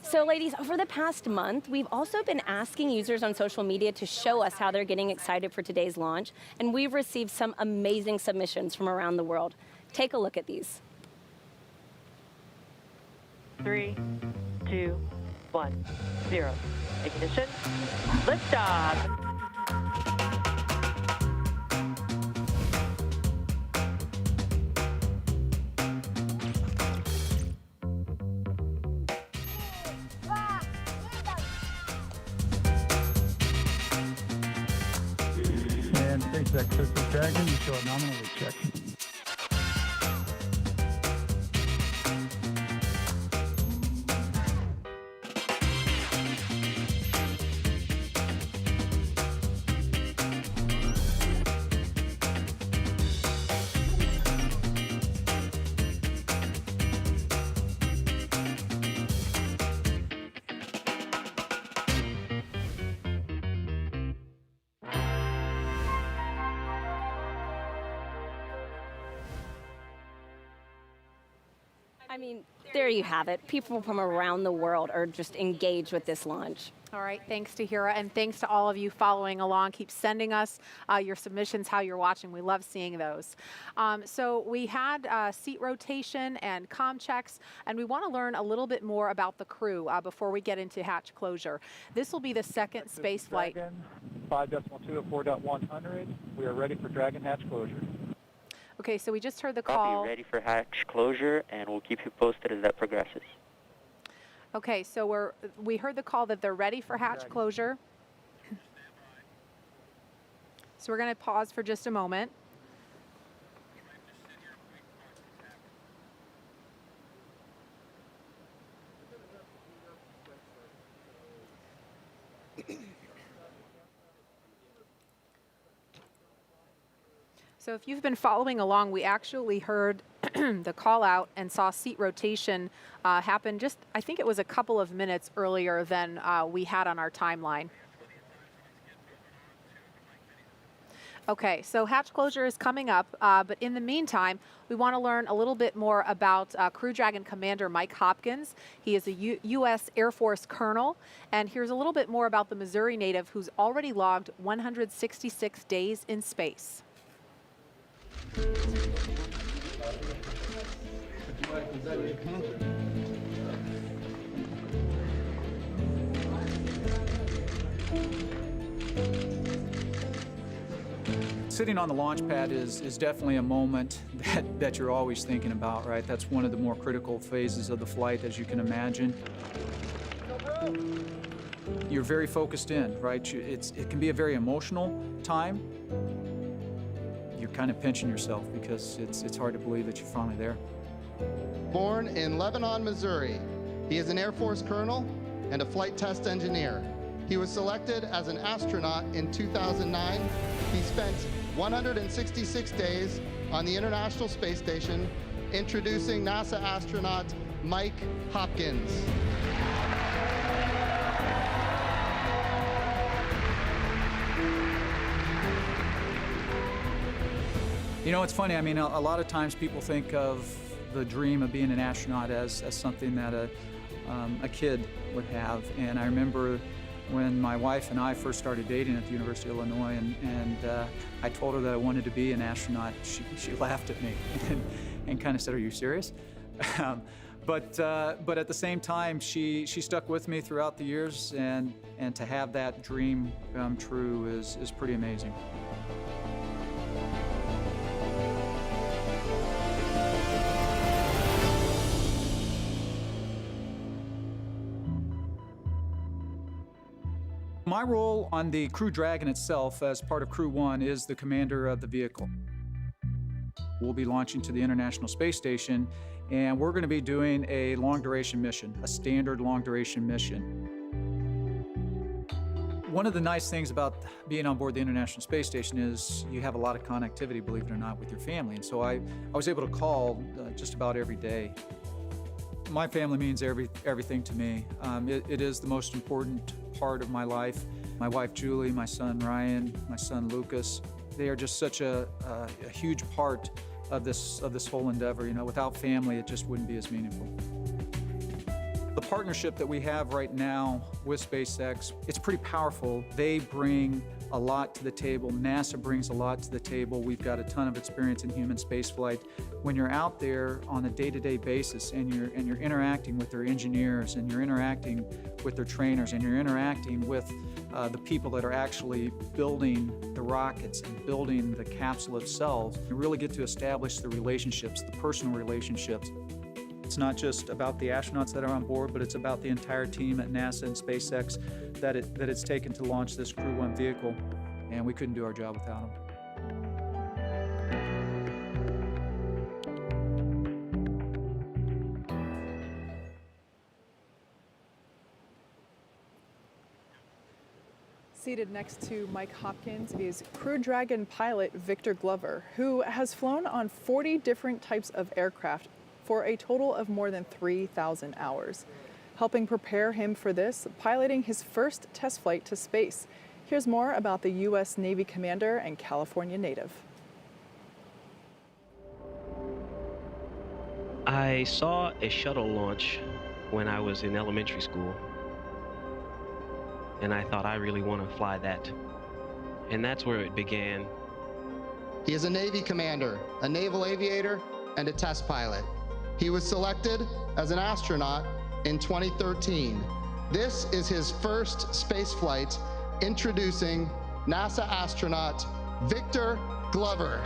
So ladies, over the past month, we've also been asking users on social media to show us how they're getting excited for today's launch, and we've received some amazing submissions from around the world. Take a look at these. 3, 2, 1, 0. Ignition. Liftoff. And SpaceX, this is Dragon. You show a nominal check. I mean, there you have it. People from around the world are just engaged with this launch. All right, thanks to Hira, and thanks to all of you following along. Keep sending us your submissions, how you're watching. We love seeing those. So we had seat rotation and comm checks, and we want to learn a little bit more about the crew before we get into hatch closure. This will be the second space flight. 5.2 of 4.100. We are ready for Dragon hatch closure. Okay, so we just heard the Copy, call. ready for hatch closure, and we'll keep you posted as that progresses. Okay, so we heard the call that they're ready for hatch closure. So we're going to pause for just a moment. So if you've been following along, we actually heard the call out and saw seat rotation happen just, I think it was a couple of minutes earlier than we had on our timeline. Okay, so hatch closure is coming up, but in the meantime, we want to learn a little bit more about Crew Dragon Commander Mike Hopkins. He is a U.S. Air Force colonel, and here's a little bit more about the Missouri native who's already logged 166 days in space. Sitting on the launch pad is definitely a moment that you're always thinking about, right? That's one of the more critical phases of the flight, as you can imagine. You're very focused in, right? It can be a very emotional time. You're kind of pinching yourself because it's hard to believe that you're finally there. Born in Lebanon, Missouri, he is an Air Force colonel and a flight test engineer. He was selected as an astronaut in 2009. He spent 166 days on the International Space Station, introducing NASA astronaut Mike Hopkins. You know, it's funny. I mean, a lot of times people think of the dream of being an astronaut as something that a kid would have. And I remember when my wife and I first started dating at the University of Illinois, and I told her that I wanted to be an astronaut. She laughed at me and kind of said, "Are you serious?" But at the same time, she stuck with me throughout the years, and to have that dream come true is pretty amazing. My role on the Crew Dragon itself as part of Crew 1 is the commander of the vehicle. We'll be launching to the International Space Station, and we're going to be doing a long-duration mission, a standard long-duration mission. One of the nice things about being on board the International Space Station is you have a lot of connectivity, believe it or not, with your family. And so I was able to call just about every day. My family means everything to me. It is the most important part of my life. My wife Julie, my son Ryan, my son Lucas, they are just such a huge part of this whole endeavor. You know, without family, it just wouldn't be as meaningful. The partnership that we have right now with SpaceX, it's pretty powerful. They bring a lot to the table. NASA brings a lot to the table. We've got a ton of experience in human spaceflight. When you're out there on a day-to-day basis and you're interacting with their engineers and you're interacting with their trainers and you're interacting with the people that are actually building the rockets and building the capsule itself, you really get to establish the relationships, the personal relationships. It's not just about the astronauts that are on board, but it's about the entire team at NASA and SpaceX that it's taken to launch this Crew 1 vehicle, and we couldn't do our job without them. Seated next to Mike Hopkins is Crew Dragon pilot Victor Glover, who has flown on 40 different types of aircraft for a total of more than 3,000 hours. Helping prepare him for this, piloting his first test flight to space. Here's more about the U.S. Navy commander and California native. I saw a shuttle launch when I was in elementary school, and I thought I really want to fly that. And that's where it began. He is a Navy commander, a naval aviator, and a test pilot. He was selected as an astronaut in 2013. This is his first space flight. Introducing NASA astronaut Victor Glover.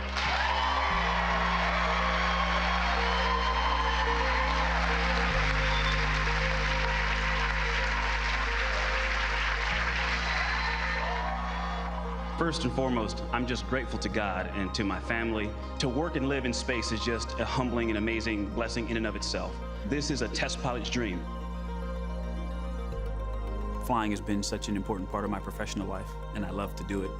First and foremost, I'm just grateful to God and to my family. To work and live in space is just a humbling and amazing blessing in and of itself. This is a test pilot's dream. Flying has been such an important part of my professional life, and I love to do it.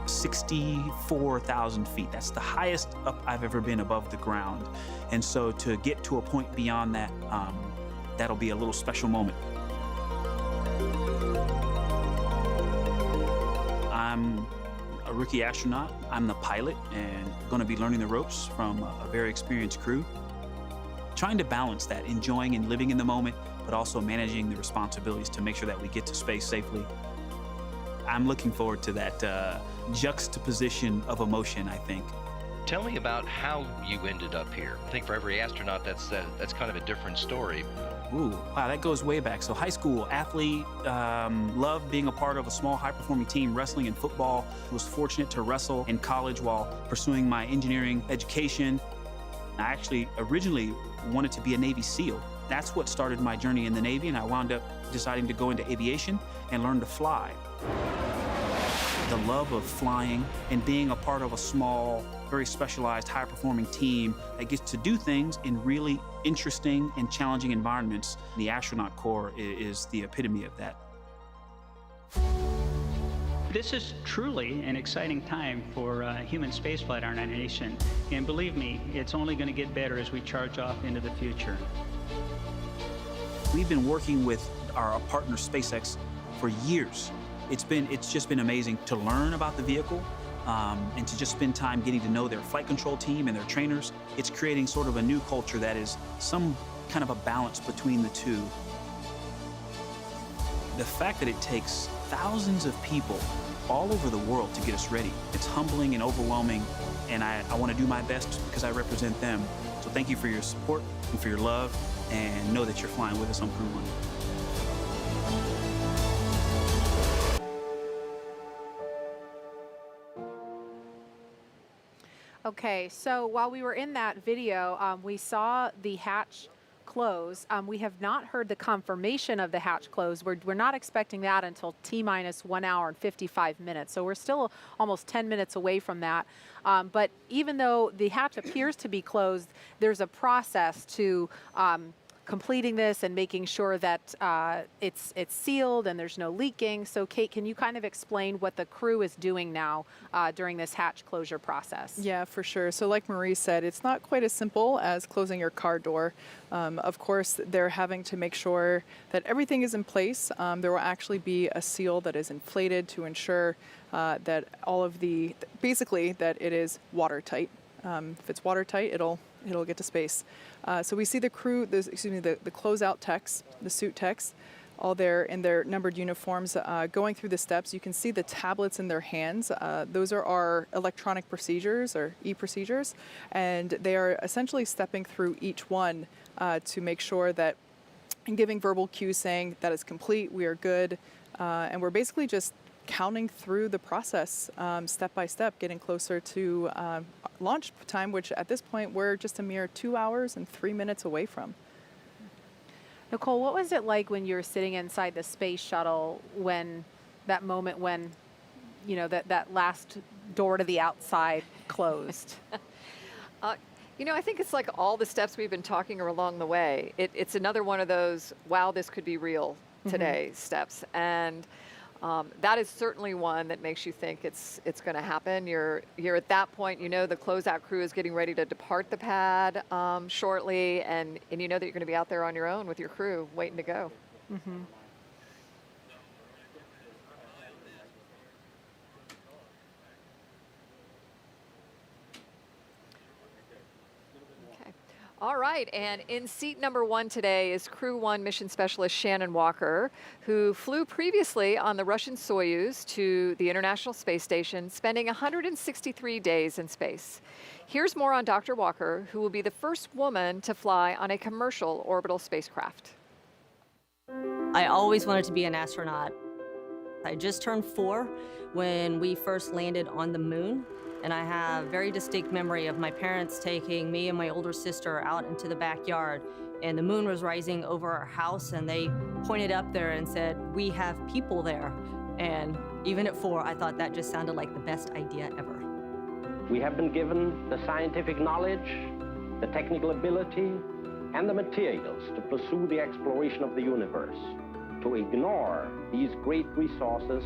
64,000 feet, that's the highest up I've ever been above the ground. And so to get to a point beyond that, that'll be a little special moment. I'm a rookie astronaut. I'm the pilot and going to be learning the ropes from a very experienced crew. Trying to balance that, enjoying and living in the moment, but also managing the responsibilities to make sure that we get to space safely. I'm looking forward to that juxtaposition of emotion, I think. Tell me about how you ended up here. I think for every astronaut, that's kind of a different story. Ooh, wow, that goes way back. So high school athlete, loved being a part of a small high-performing team, wrestling and football. Was fortunate to wrestle in college while pursuing my engineering education. I actually originally wanted to be a Navy SEAL. That's what started my journey in the Navy, and I wound up deciding to go into aviation and learn to fly. The love of flying and being a part of a small, very specialized, high-performing team that gets to do things in really interesting and challenging environments. The astronaut corps is the epitome of that. This is truly an exciting time for human spaceflight in our nation, and believe me, it's only going to get better as we charge off into the future. We've been working with our partner SpaceX for years. It's just been amazing to learn about the vehicle and to just spend time getting to know their flight control team and their trainers. It's creating sort of a new culture that is some kind of a balance between the two. The fact that it takes thousands of people all over the world to get us ready, it's humbling and overwhelming, and I want to do my best because I represent them. So thank you for your support and for your love, and know that you're flying with us on Crew 1. Okay, so while we were in that video, we saw the hatch close. We have not heard the confirmation of the hatch close. We're not expecting that until T-minus 1 hour and 55 minutes. So we're still almost 10 minutes away from that. But even though the hatch appears to be closed, there's a process to completing this and making sure that it's sealed and there's no leaking. So Kate, can you kind of explain what the crew is doing now during this hatch closure process? Yeah, for sure. So like Marie said, it's not quite as simple as closing your car door. Of course, they're having to make sure that everything is in place. There will actually be a seal that is inflated to ensure that all of basically that it is watertight. If it's watertight, it'll get to space. So we see the crew, the closeout techs, the suit techs, all there in their numbered uniforms going through the steps. You can see the tablets in their hands. Those are our electronic procedures or e-procedures, and they are essentially stepping through each one to make sure that, and giving verbal cues saying that is complete, we are good, and we're basically just counting through the process step by step, getting closer to launch time, which at this point we're just a mere 2 hours and 3 minutes away from. Nicole, what was it like when you were sitting inside the space shuttle when that moment when, you know, that last door to the outside closed? You know, I think it's like all the steps we've been talking along the way. It's another one of those, wow, this could be real today steps. And that is certainly one that makes you think it's going to happen. You're at that point, you know the closeout crew is getting ready to depart the pad shortly, and you know that you're going to be out there on your own with your crew waiting to go. Mm-hmm. All right, and in seat number 1 today is Crew 1 Mission Specialist Shanon Walker, who flew previously on the Russian Soyuz to the International Space Station, spending 163 days in space. Here's more on Dr. Walker, who will be the first woman to fly on a commercial orbital spacecraft. I always wanted to be an astronaut. I just turned 4 when we first landed on the moon. And I have very distinct memory of my parents taking me and my older sister out into the backyard, and the moon was rising over our house, and they pointed up there and said, "We have people there." And even at 4, I thought that just sounded like the best idea ever. We have been given the scientific knowledge, the technical ability, and the materials to pursue the exploration of the universe. To ignore these great resources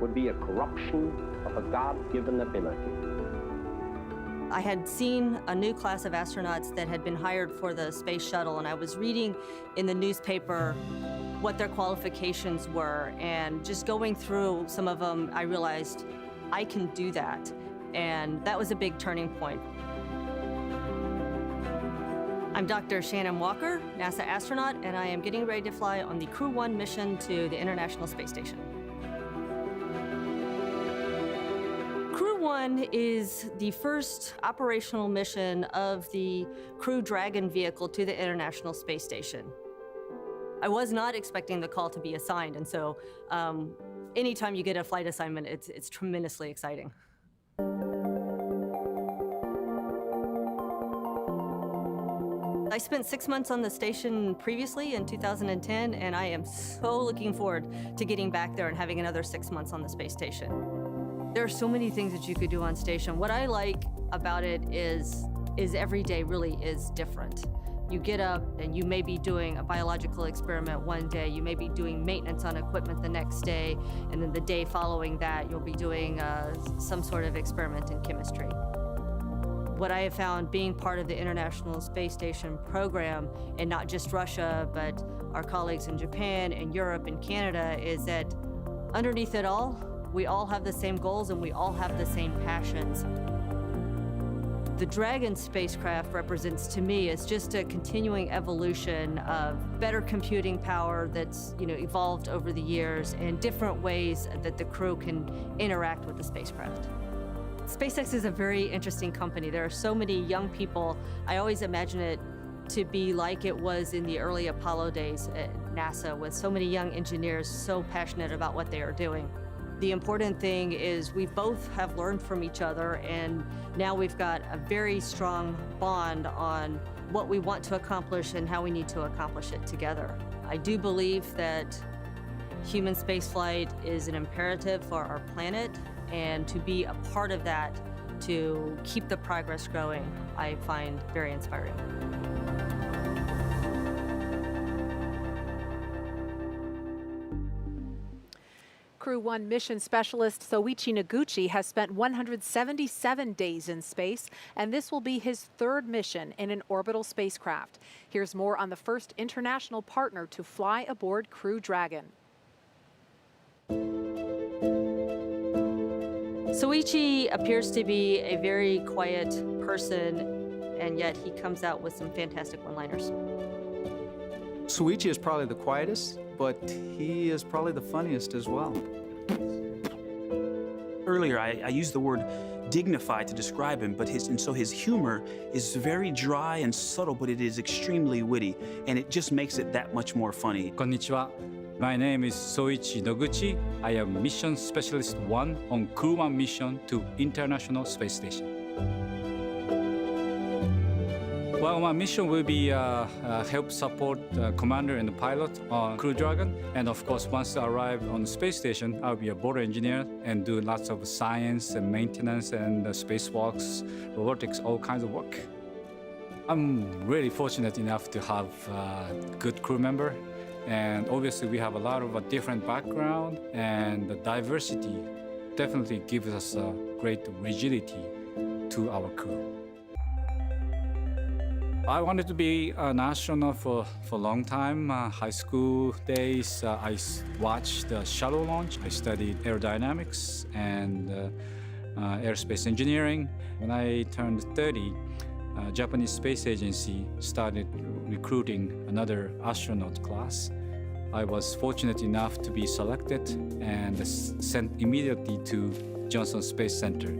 would be a corruption of a God-given ability. I had seen a new class of astronauts that had been hired for the space shuttle, and I was reading in the newspaper what their qualifications were, and just going through some of them, I realized I can do that, and that was a big turning point. I'm Dr. Shanon Walker, NASA astronaut, and I am getting ready to fly on the Crew 1 mission to the International Space Station. Crew 1 is the first operational mission of the Crew Dragon vehicle to the International Space Station. I was not expecting the call to be assigned, and so anytime you get a flight assignment, it's tremendously exciting. I spent 6 months on the station previously in 2010, and I am so looking forward to getting back there and having another 6 months on the space station. There are so many things that you could do on station. What I like about it is every day really is different. You get up and you may be doing a biological experiment one day, you may be doing maintenance on equipment the next day, and then the day following that you'll be doing some sort of experiment in chemistry. What I have found being part of the International Space Station program, and not just Russia, but our colleagues in Japan and Europe and Canada, is that underneath it all, we all have the same goals and we all have the same passions. The Dragon spacecraft represents to me is just a continuing evolution of better computing power that's evolved over the years and different ways that the crew can interact with the spacecraft. SpaceX is a very interesting company. There are so many young people. I always imagine it to be like it was in the early Apollo days at NASA, with so many young engineers so passionate about what they are doing. The important thing is we both have learned from each other, and now we've got a very strong bond on what we want to accomplish and how we need to accomplish it together. I do believe that human spaceflight is an imperative for our planet, and to be a part of that, to keep the progress growing, I find very inspiring. Crew 1 mission specialist Soichi Noguchi has spent 177 days in space, and this will be his 3rd mission in an orbital spacecraft. Here's more on the first international partner to fly aboard Crew Dragon. Soichi appears to be a very quiet person, and yet he comes out with some fantastic one-liners. Soichi is probably the quietest, but he is probably the funniest as well. Earlier, I used the word dignified to describe him, but his humor is very dry and subtle, but it is extremely witty, and it just makes it that much more funny. Konnichiwa. My name is Soichi Noguchi. I am Mission Specialist 1 on Crew 1 mission to International Space Station. Well, my mission will be help support commander and the pilot on Crew Dragon. And of course, once I arrive on the space station, I'll be a board engineer and do lots of science and maintenance and spacewalks, robotics, all kinds of work. I'm really fortunate enough to have a good crew member. And obviously, we have a lot of a different background, and the diversity definitely gives us a great rigidity to our crew. I wanted to be an astronaut for a long time. High school days, I watched the shuttle launch. I studied aerodynamics and aerospace engineering. When I turned 30, Japanese Space Agency started recruiting another astronaut class. I was fortunate enough to be selected and sent immediately to Johnson Space Center.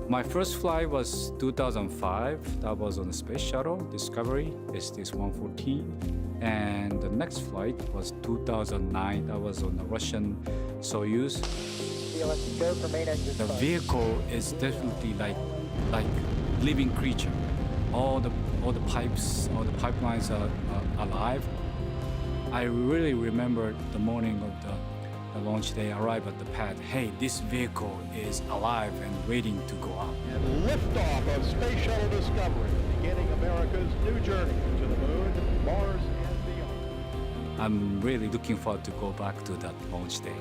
My first flight was 2005. That was on the Space Shuttle Discovery, STS-114. And the next flight was 2009. That was on the Russian Soyuz. The vehicle is definitely like living creature. All the pipes, all the pipelines are alive. I really remember the morning of the launch day. I arrived at the pad. Hey, this vehicle is alive and waiting to go up. And liftoff of Space Shuttle Discovery, beginning America's new journey to the moon, Mars, and beyond. I'm really looking forward to go back to that launch day.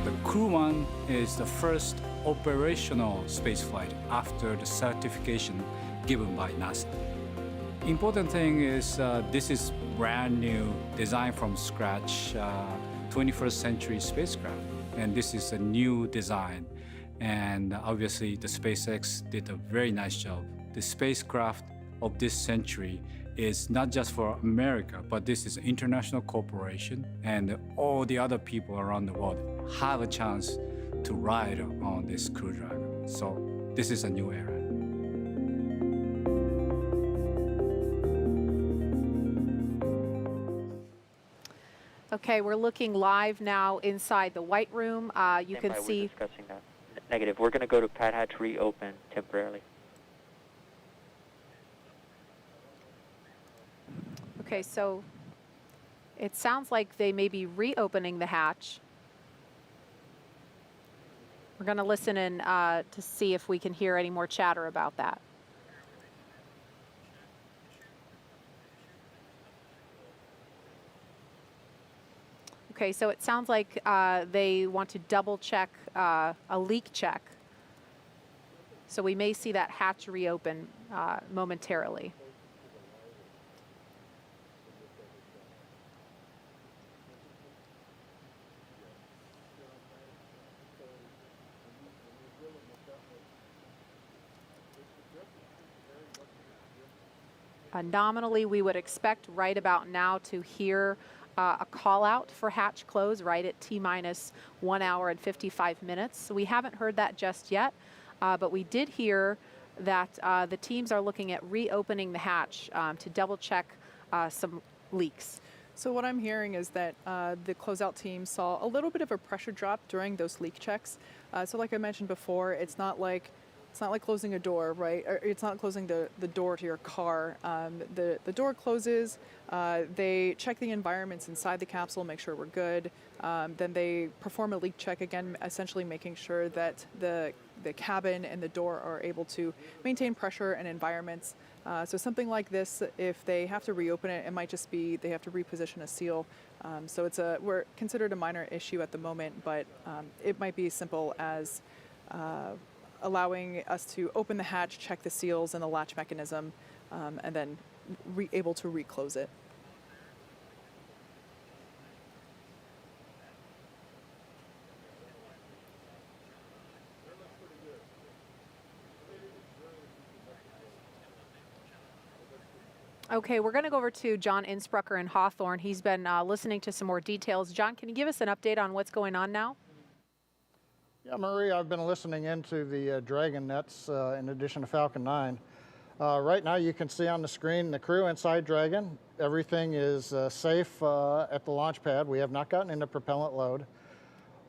The Crew 1 is the first operational spaceflight after the certification given by NASA. Important thing is this is brand new, designed from scratch, 21st century spacecraft, and this is a new design. And obviously the SpaceX did a very nice job. The spacecraft of this century is not just for America, but this is an international corporation, and all the other people around the world have a chance to ride on this Crew Dragon. So this is a new era. Okay, we're looking live now inside the White Room. You can see. We're discussing that. Negative. We're going to go to pad hatch reopen temporarily. Okay, so it sounds like they may be reopening the hatch. We're going to listen in to see if we can hear any more chatter about that. Okay, so it sounds like they want to double check a leak check. So we may see that hatch reopen momentarily. Nominally, we would expect right about now to hear a call out for hatch close right at T-minus 1 hour and 55 minutes. We haven't heard that just yet, but we did hear that the teams are looking at reopening the hatch to double check some leaks. So what I'm hearing is that the closeout team saw a little bit of a pressure drop during those leak checks. So like I mentioned before, it's not like closing a door, right? Or it's not closing the door to your car. The door closes, they check the environments inside the capsule, make sure we're good. Then they perform a leak check again, essentially making sure that the cabin and the door are able to maintain pressure and environments. So something like this, if they have to reopen it, it might just be they have to reposition a seal. So we're considered a minor issue at the moment, but it might be as simple as allowing us to open the hatch, check the seals and the latch mechanism, and then able to reclose it. Okay, we're going to go over to John Insprucker in Hawthorne. He's been listening to some more details. John, can you give us an update on what's going on now? Yeah, Marie, I've been listening into the Dragon nets in addition to Falcon 9. Right now you can see on the screen the crew inside Dragon. Everything is safe at the launch pad. We have not gotten into propellant load.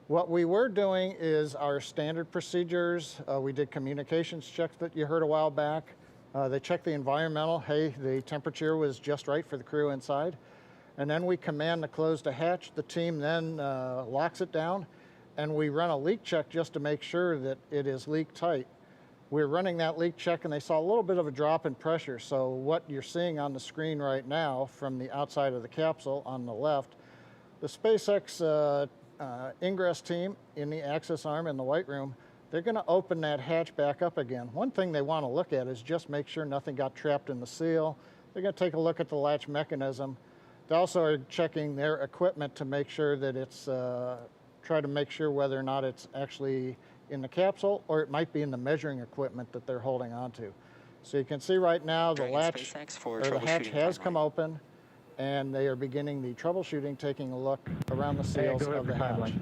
What we were doing is our standard procedures. We did communications checks that you heard a while back. They checked the environmental. Hey, the temperature was just right for the crew inside. And then we command to close the hatch. The team then locks it down, and we run a leak check just to make sure that it is leak tight. We're running that leak check, and they saw a little bit of a drop in pressure. So what you're seeing on the screen right now from the outside of the capsule on the left, the SpaceX ingress team in the access arm in the white room, they're going to open that hatch back up again. One thing they want to look at is just make sure nothing got trapped in the seal. They're going to take a look at the latch mechanism. They also are checking their equipment to make sure that it's, try to make sure whether or not it's actually in the capsule or it might be in the measuring equipment that they're holding onto. So you can see right now the latch, or the hatch has come open, and they are beginning the troubleshooting, taking a look around the seals of the hatch.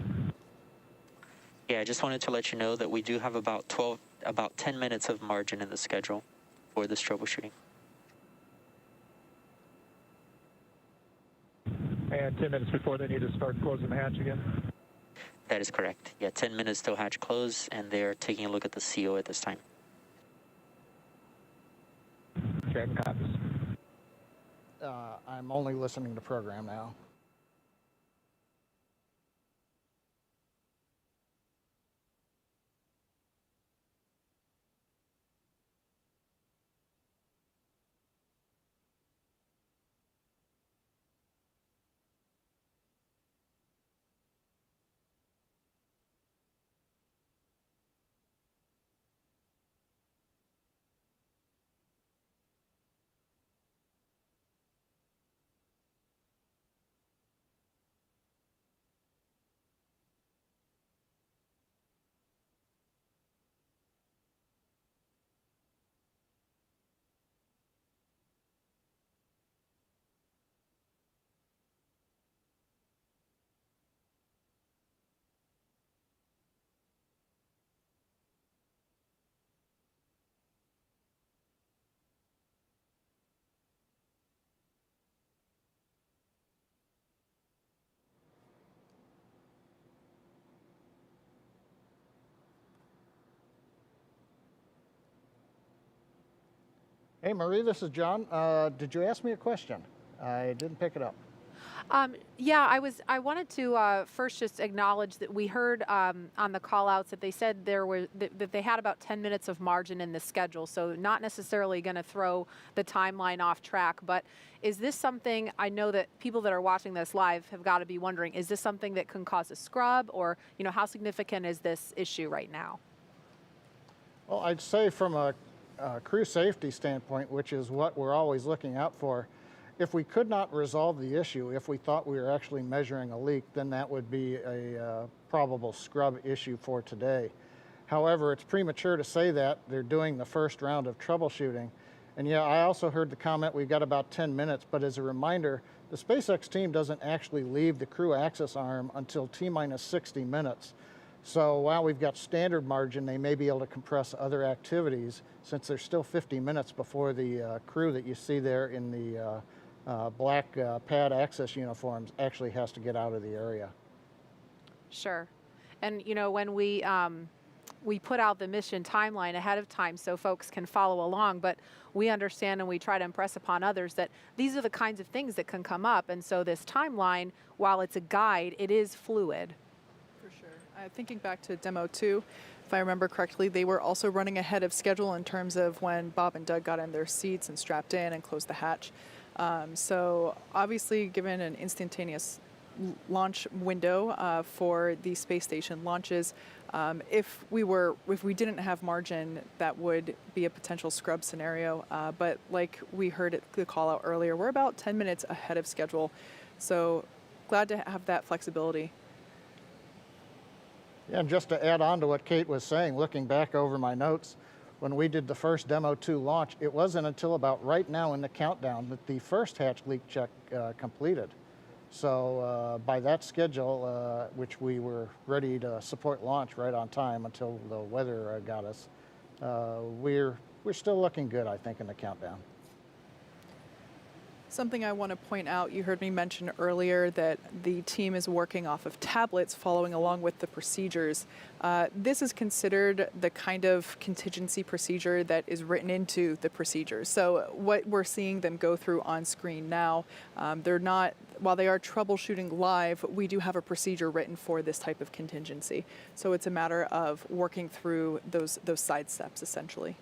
Yeah, I just wanted to let you know that we do have about 10 minutes of margin in the schedule for this troubleshooting. And 10 minutes before they need to start closing the hatch again? That is correct. Yeah, 10 minutes till hatch close, and they're taking a look at the CO at this time. Dragon copies. I'm only listening to program now. Hey, Marie, this is John. Did you ask me a question? I didn't pick it up. Yeah, I wanted to first just acknowledge that we heard on the call-outs that they said that they had about 10 minutes of margin in the schedule, so not necessarily going to throw the timeline off track. But is this something, I know that people that are watching this live have got to be wondering, is this something that can cause a scrub, or how significant is this issue right now? Well, I'd say from a crew safety standpoint, which is what we're always looking out for, if we could not resolve the issue, if we thought we were actually measuring a leak, then that would be a probable scrub issue for today. However, it's premature to say that. They're doing the first round of troubleshooting. And yeah, I also heard the comment, we've got about 10 minutes, but as a reminder, the SpaceX team doesn't actually leave the crew access arm until T-minus 60 minutes. So while we've got standard margin, they may be able to compress other activities since there's still 50 minutes before the crew that you see there in the black pad access uniforms actually has to get out of the area. Sure. And when we put out the mission timeline ahead of time so folks can follow along, but we understand and we try to impress upon others that these are the kinds of things that can come up. And so this timeline, while it's a guide, it is fluid. For sure. Thinking back to Demo 2, if I remember correctly, they were also running ahead of schedule in terms of when Bob and Doug got in their seats and strapped in and closed the hatch. So obviously, given an instantaneous launch window for the space station launches, if we didn't have margin, that would be a potential scrub scenario. But like we heard at the call out earlier, we're about 10 minutes ahead of schedule. So glad to have that flexibility. Yeah, and just to add on to what Kate was saying, looking back over my notes, when we did the first Demo 2 launch, it wasn't until about right now in the countdown that the first hatch leak check completed. So by that schedule, which we were ready to support launch right on time until the weather got us, we're still looking good, I think, in the countdown. Something I want to point out, you heard me mention earlier that the team is working off of tablets following along with the procedures. This is considered the kind of contingency procedure that is written into the procedures. So what we're seeing them go through on screen now, they're not, while they are troubleshooting live, we do have a procedure written for this type of contingency. So it's a matter of working through those side steps essentially.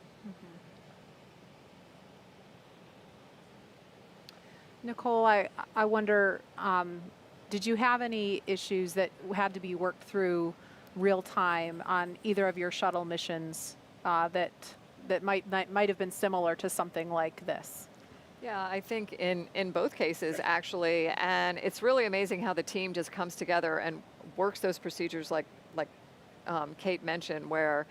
Nicole, I wonder, did you have any issues that had to be worked through real time on either of your shuttle missions that might have been similar to something like this? Yeah, I think in both cases, actually, and it's really amazing how the team just comes together and works those procedures like Kate mentioned, where,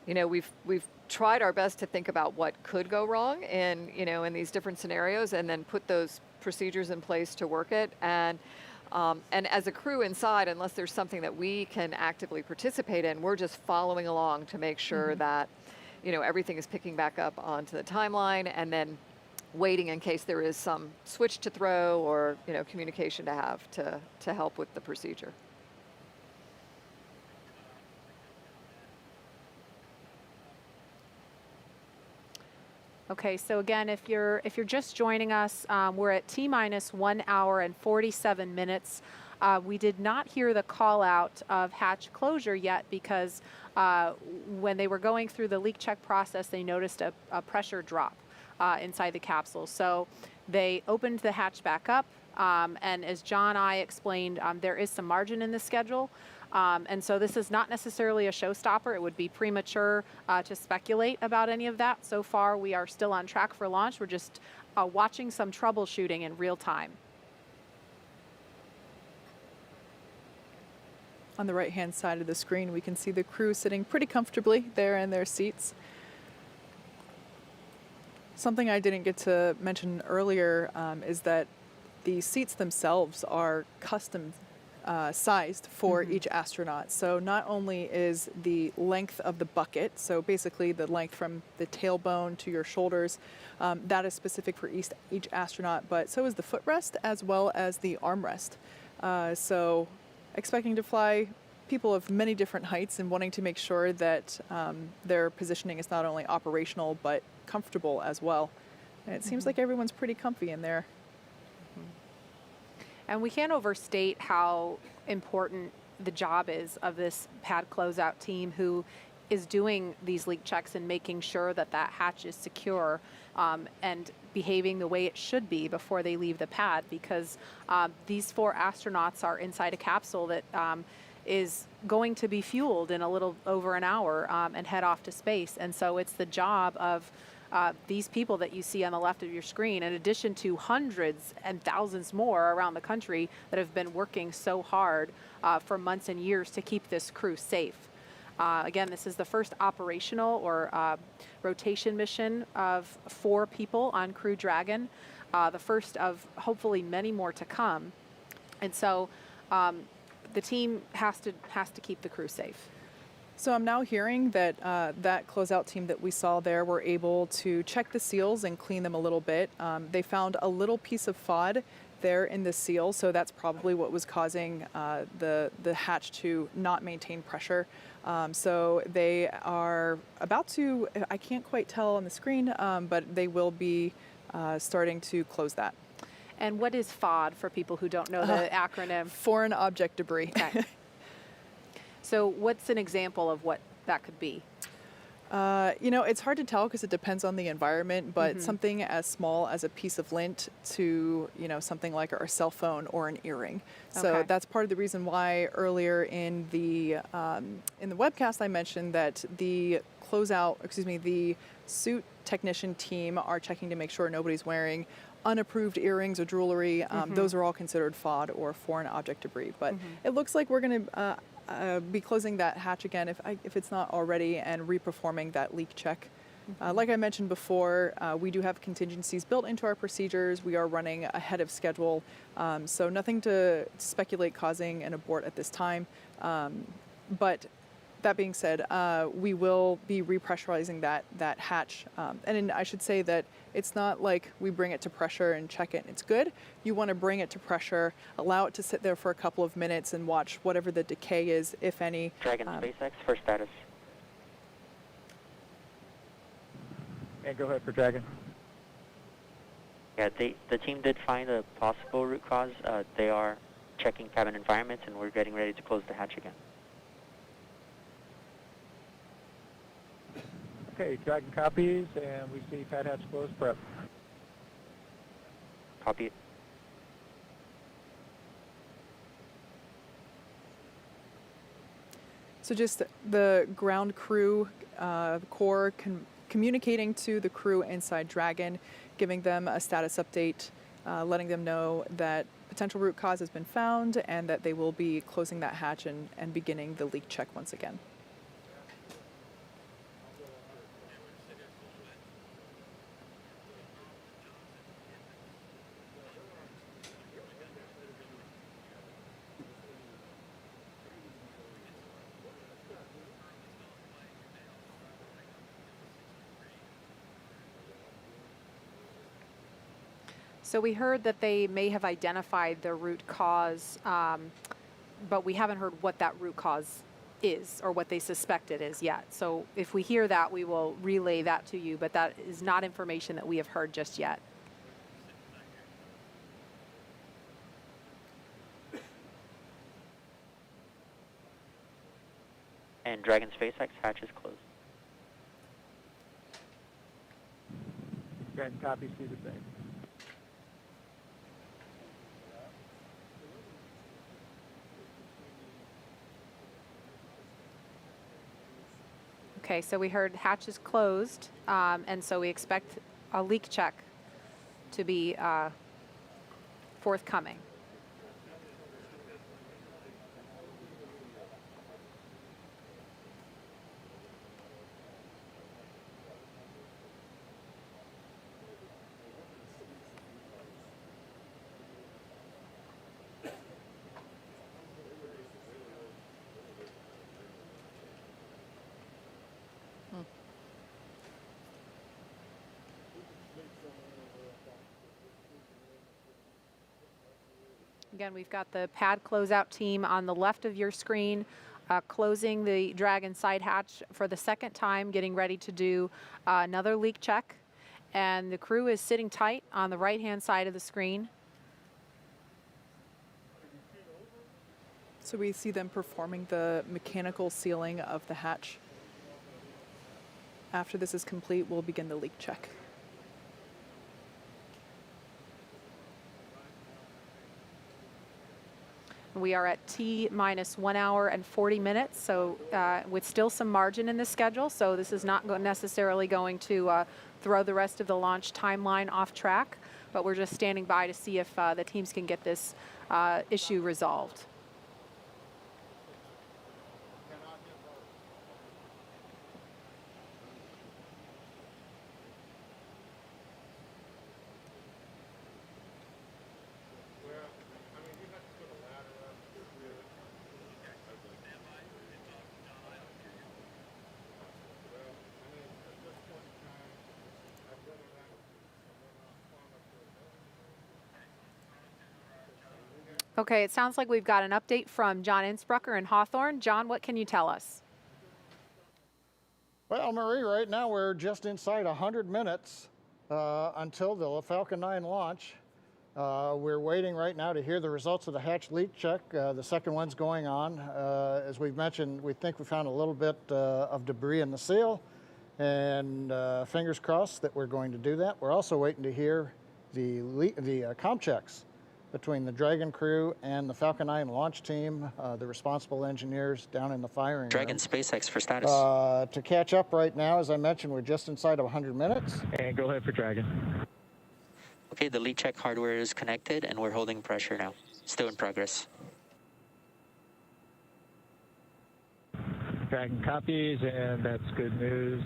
you know, we've tried our best to think about what could go wrong in these different scenarios, and then put those procedures in place to work it. And as a crew inside, unless there's something that we can actively participate in, we're just following along to make sure that, you know, everything is picking back up onto the timeline, and then waiting in case there is some switch to throw or, you know, communication to have to help with the procedure. Okay, so again, if you're just joining us, we're at T-minus 1 hour and 47 minutes. We did not hear the call out of hatch closure yet because when they were going through the leak check process, they noticed a pressure drop inside the capsule. So they opened the hatch back up, and as John I explained, there is some margin in the schedule. And so this is not necessarily a showstopper. It would be premature to speculate about any of that. So far, we are still on track for launch. We're just watching some troubleshooting in real time. On the right-hand side of the screen, we can see the crew sitting pretty comfortably there in their seats. Something I didn't get to mention earlier is that the seats themselves are custom sized for each astronaut. So not only is the length of the bucket, so basically the length from the tailbone to your shoulders, that is specific for each astronaut, but so is the footrest as well as the armrest. So expecting to fly people of many different heights and wanting to make sure that their positioning is not only operational but comfortable as well. And it seems like everyone's pretty comfy in there. And we can't overstate how important the job is of this pad closeout team who is doing these leak checks and making sure that that hatch is secure and behaving the way it should be before they leave the pad, because these 4 astronauts are inside a capsule that is going to be fueled in a little over an hour and head off to space. And so it's the job of these people that you see on the left of your screen, in addition to hundreds and thousands more around the country that have been working so hard for months and years to keep this crew safe. Again, this is the first operational or rotation mission of 4 people on Crew Dragon, the first of hopefully many more to come. And so the team has to keep the crew safe. So I'm now hearing that that closeout team that we saw there were able to check the seals and clean them a little bit. They found a little piece of FOD there in the seal, so that's probably what was causing the hatch to not maintain pressure. So they are about to, I can't quite tell on the screen, but they will be starting to close that. And what is FOD for people who don't know the acronym? Foreign object debris. Okay. So what's an example of what that could be? You know, it's hard to tell because it depends on the environment, but something as small as a piece of lint to, you know, something like our cell phone or an earring. So that's part of the reason why earlier in the webcast I mentioned that the the suit technician team are checking to make sure nobody's wearing unapproved earrings or jewelry. Those are all considered FOD or foreign object debris. But it looks like we're going to be closing that hatch again if it's not already, and reperforming that leak check Like I mentioned before, we do have contingencies built into our procedures. We are running ahead of schedule, so nothing to speculate causing an abort at this time. But that being said, we will be repressurizing that hatch. And I should say that it's not like we bring it to pressure and check it and it's good. You want to bring it to pressure, allow it to sit there for a couple of minutes and watch whatever the decay is, if any. Dragon SpaceX for status. And go ahead for Dragon. Yeah, the team did find a possible root cause. They are checking cabin environments, and we're getting ready to close the hatch again. Okay, Dragon copies, and we see pad hatch closed, prep. Copy it. So just the ground crew, core communicating to the crew inside Dragon, giving them a status update, letting them know that potential root cause has been found and that they will be closing that hatch and beginning the leak check once again. So we heard that they may have identified the root cause, but we haven't heard what that root cause is or what they suspect it is yet. So if we hear that, we will relay that to you, but that is not information that we have heard just yet. And Dragon SpaceX hatch is closed. Dragon copies, do the same. Okay, so we heard hatch is closed, and so we expect a leak check to be forthcoming. Again, we've got the pad closeout team on the left of your screen, closing the Dragon side hatch for the second time, getting ready to do another leak check. And the crew is sitting tight on the right-hand side of the screen. So we see them performing the mechanical sealing of the hatch. After this is complete, we'll begin the leak check. We are at T-minus 1 hour and 40 minutes, so with still some margin in the schedule, so this is not necessarily going to throw the rest of the launch timeline off track, but we're just standing by to see if the teams can get this issue resolved. Okay, it sounds like we've got an update from John Innsbrucker in Hawthorne. John, what can you tell us? Well, Marie, right now we're just inside 100 minutes until the Falcon 9 launch. We're waiting right now to hear the results of the hatch leak check. The second one's going on. As we've mentioned, we think we found a little bit of debris in the seal, and fingers crossed that we're going to do that. We're also waiting to hear the comm checks between the Dragon crew and the Falcon 9 launch team, the responsible engineers down in the firing Dragon room. SpaceX for status. To catch up right now, as I mentioned, we're just inside of 100 minutes. And go ahead for Dragon. Okay, the leak check hardware is connected and we're holding pressure now. Still in progress. Dragon copies, and that's good news.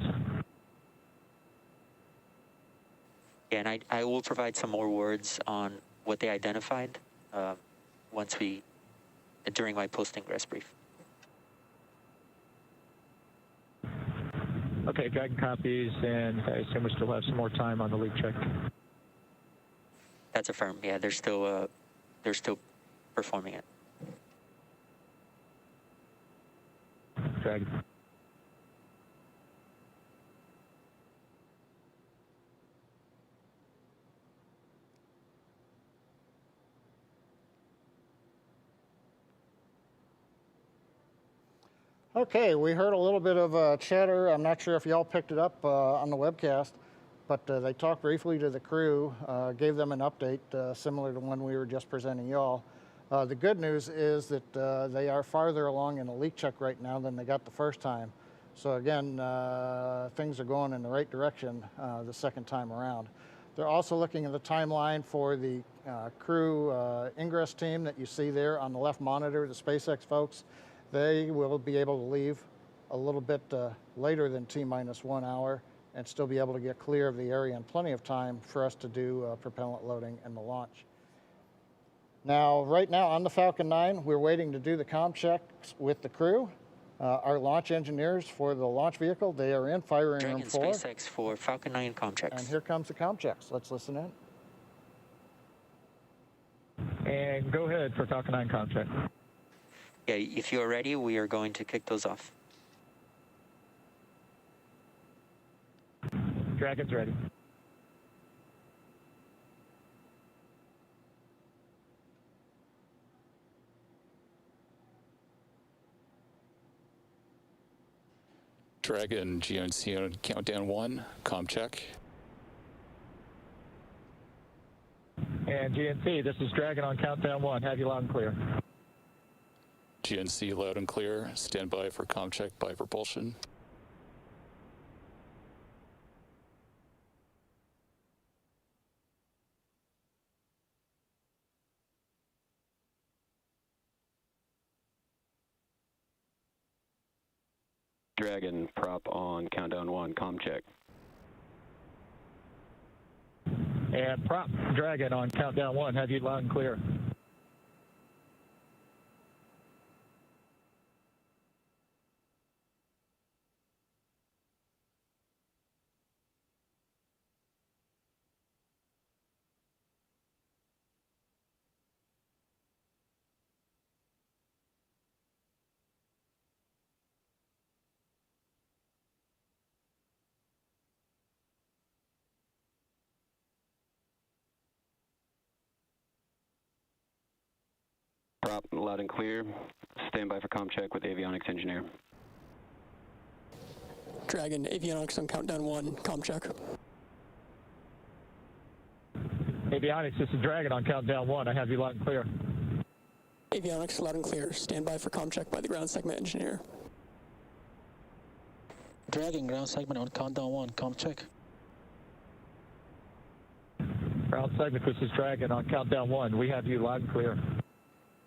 Yeah, and I will provide some more words on what they identified during my post-ingress brief. Okay, Dragon copies, and I assume we still have some more time on the leak check. That's affirmed. Yeah, they're still performing it. Dragon. Okay, we heard a little bit of chatter. I'm not sure if y'all picked it up on the webcast, but they talked briefly to the crew, gave them an update similar to one we were just presenting y'all. The good news is that they are farther along in the leak check right now than they got the first time. So again, things are going in the right direction the second time around. They're also looking at the timeline for the crew ingress team that you see there on the left monitor, the SpaceX folks. They will be able to leave a little bit later than T-minus 1 hour and still be able to get clear of the area in plenty of time for us to do propellant loading and the launch. Now, right now on the Falcon 9, we're waiting to do the comm checks with the crew. Our launch engineers for the launch vehicle, they are in firing room 4. SpaceX for Falcon 9 comm checks. And here comes the comm checks. Let's listen in. And go ahead for Falcon 9 comm check. Yeah, if you are ready, we are going to kick those off. Dragon's ready. Dragon GNC on countdown 1, comm check. And GNC, this is Dragon on countdown 1. Have you loud and clear. GNC loud and clear. Stand by for comm check by propulsion. Dragon prop on countdown 1, comm check. And prop Dragon on countdown 1. Have you loud and clear. Prop loud and clear. Stand by for comm check with avionics engineer. Dragon, avionics on countdown 1, comm check. Avionics, this is Dragon on countdown 1. I have you loud and clear. Avionics loud and clear. Stand by for comm check by the ground segment engineer. Dragon, ground segment on countdown 1, comm check. Ground segment, this is Dragon on countdown 1. We have you loud and clear.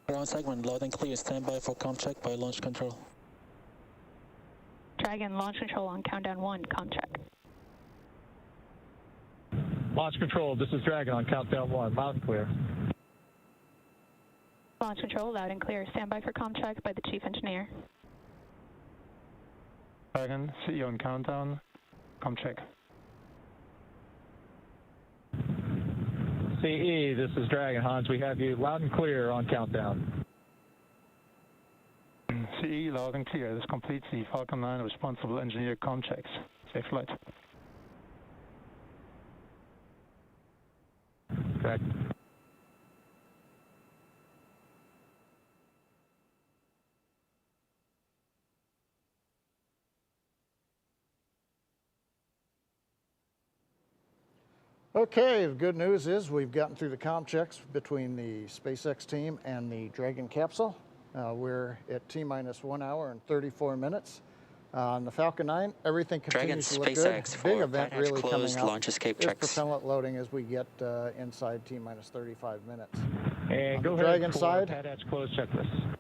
Ground segment loud and clear. Stand by for comm check by launch control. Dragon, launch control on countdown 1, comm check. Launch control, this is Dragon on countdown 1. Loud and clear. Launch control, loud and clear. Stand by for comm check by the chief engineer. Dragon, see you on countdown. Comm check. CE, this is Dragon. Hans, we have you loud and clear on countdown. CE, loud and clear. This completes the Falcon 9 responsible engineer comm checks. Safe flight. Correct. Okay, the good news is we've gotten through the comm checks between the SpaceX team and the Dragon capsule. We're at T-minus 1 hour and 34 minutes. On the Falcon 9, everything continues to look good. SpaceX Big event really coming closed up launch escape is checks. propellant loading as we get inside T-minus 35 minutes. And on go the ahead Dragon for side, pad hatch close checklist.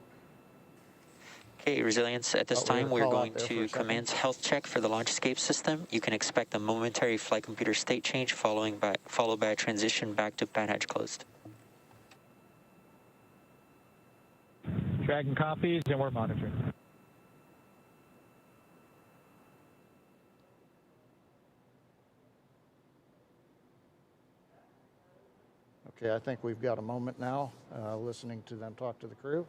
Okay, resilience. At this time, we're going to commence health check for the launch escape system. You can expect a momentary flight computer state change followed by a transition back to pan hatch closed. Dragon copies, and we're monitoring. Okay, I think we've got a moment now listening to them talk to the crew.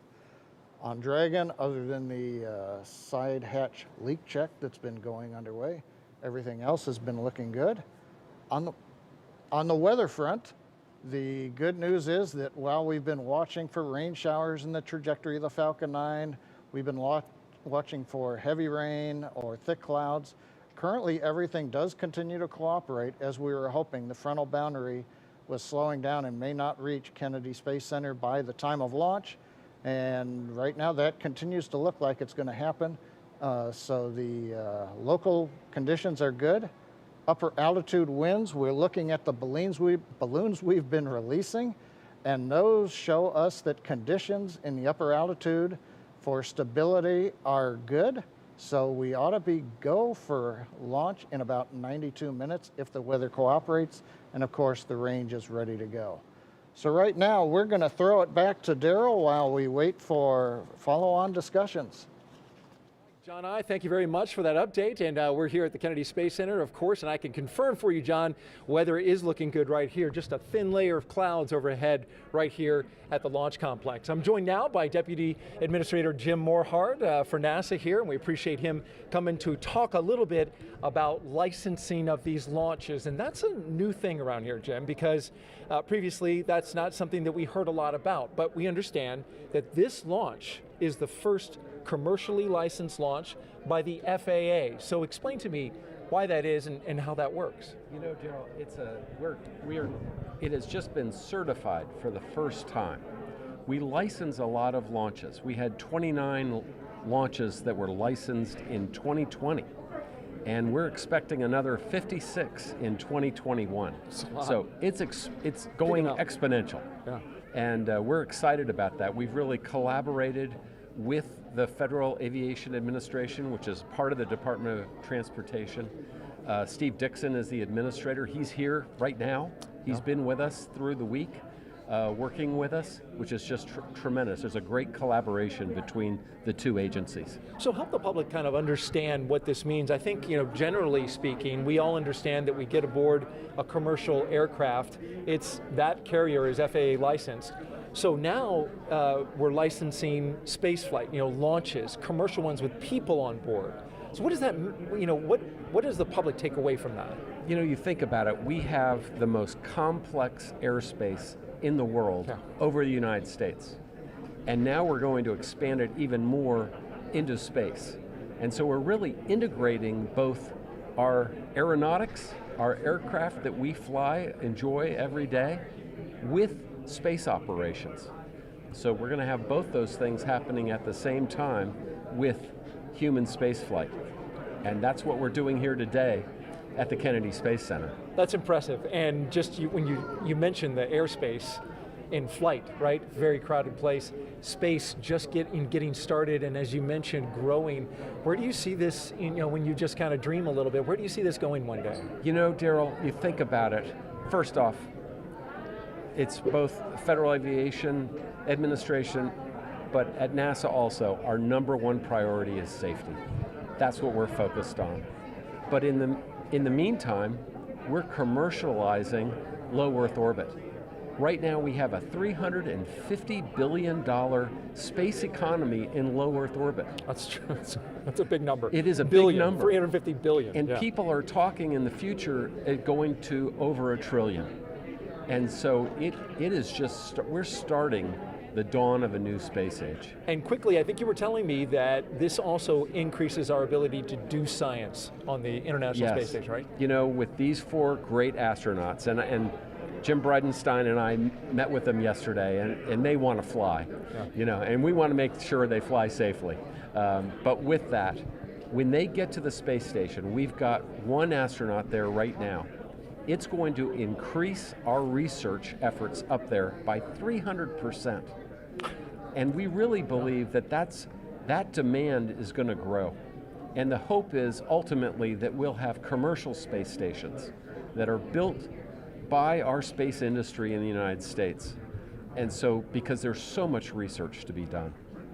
On Dragon, other than the side hatch leak check that's been going underway, everything else has been looking good. On the weather front, the good news is that while we've been watching for rain showers in the trajectory of the Falcon 9, we've been watching for heavy rain or thick clouds. Currently, everything does continue to cooperate as we were hoping. The frontal boundary was slowing down and may not reach Kennedy Space Center by the time of launch. And right now that continues to look like it's going to happen. So the local conditions are good. Upper altitude winds, we're looking at the balloons we've been releasing, and those show us that conditions in the upper altitude for stability are good. So we ought to go for launch in about 92 minutes if the weather cooperates, and of course the range is ready to go. So right now we're going to throw it back to Daryl while we wait for follow-on discussions. John, thank you very much for that update, and we're here at the Kennedy Space Center, of course, and I can confirm for you, John, weather is looking good right here. Just a thin layer of clouds overhead right here at the launch complex. I'm joined now by Deputy Administrator Jim Morhard for NASA here, and we appreciate him coming to talk a little bit about licensing of these launches. And that's a new thing around here, Jim, because previously that's not something that we heard a lot about, but we understand that this launch is the first commercially licensed launch by the FAA. So explain to me why that is and how that works. You know, General, it has just been certified for the first time. We license a lot of launches. We had 29 launches that were licensed in 2020, and we're expecting another 56 in 2021. So it's going exponential. Yeah. And we're excited about that. We've really collaborated with the Federal Aviation Administration, which is part of the Department of Transportation. Steve Dixon is the administrator. He's here right now. He's been with us through the week, working with us, which is just tremendous. There's a great collaboration between the two agencies. So help the public kind of understand what this means. I think, generally speaking, we all understand that we get aboard a commercial aircraft. That carrier is FAA licensed. So now we're licensing space flight, launches, commercial ones with people on board. So what does that, what does the public take away from that? You think about it, we have the most complex airspace in the world over the United States. And now we're going to expand it even more into space. And so we're really integrating both our aeronautics, our aircraft that we fly, enjoy every day, with space operations. So we're going to have both those things happening at the same time with human space flight. And that's what we're doing here today at the Kennedy Space Center. That's impressive. And just when you mentioned the airspace in flight, right? Very crowded place. Space just getting started, and as you mentioned, growing. Where do you see this, when you just kind of dream a little bit, where do you see this going one day? Daryl, you think about it. First off, it's both Federal Aviation Administration, but at NASA also, our number one priority is safety. That's what we're focused on. But in the meantime, we're commercializing low Earth orbit. Right now we have a $350 billion space economy in low Earth orbit. That's true. That's a big number. It is a big number. 350 billion. And people are talking in the future going to over $1 trillion. And so it is just, we're starting the dawn of a new space age. And quickly, I think you were telling me that this also increases our ability to do science on the International Space Station, right? With these 4 great astronauts, and Jim Bridenstine and I met with them yesterday, and they want to fly, and we want to make sure they fly safely. But with that, when they get to the space station, we've got 1 astronaut there right now. It's going to increase our research efforts up there by 300%. And we really believe that that's that demand is going to grow. And the hope is ultimately that we'll have commercial space stations that are built by our space industry in the United States. And so, because there's so much research to be done.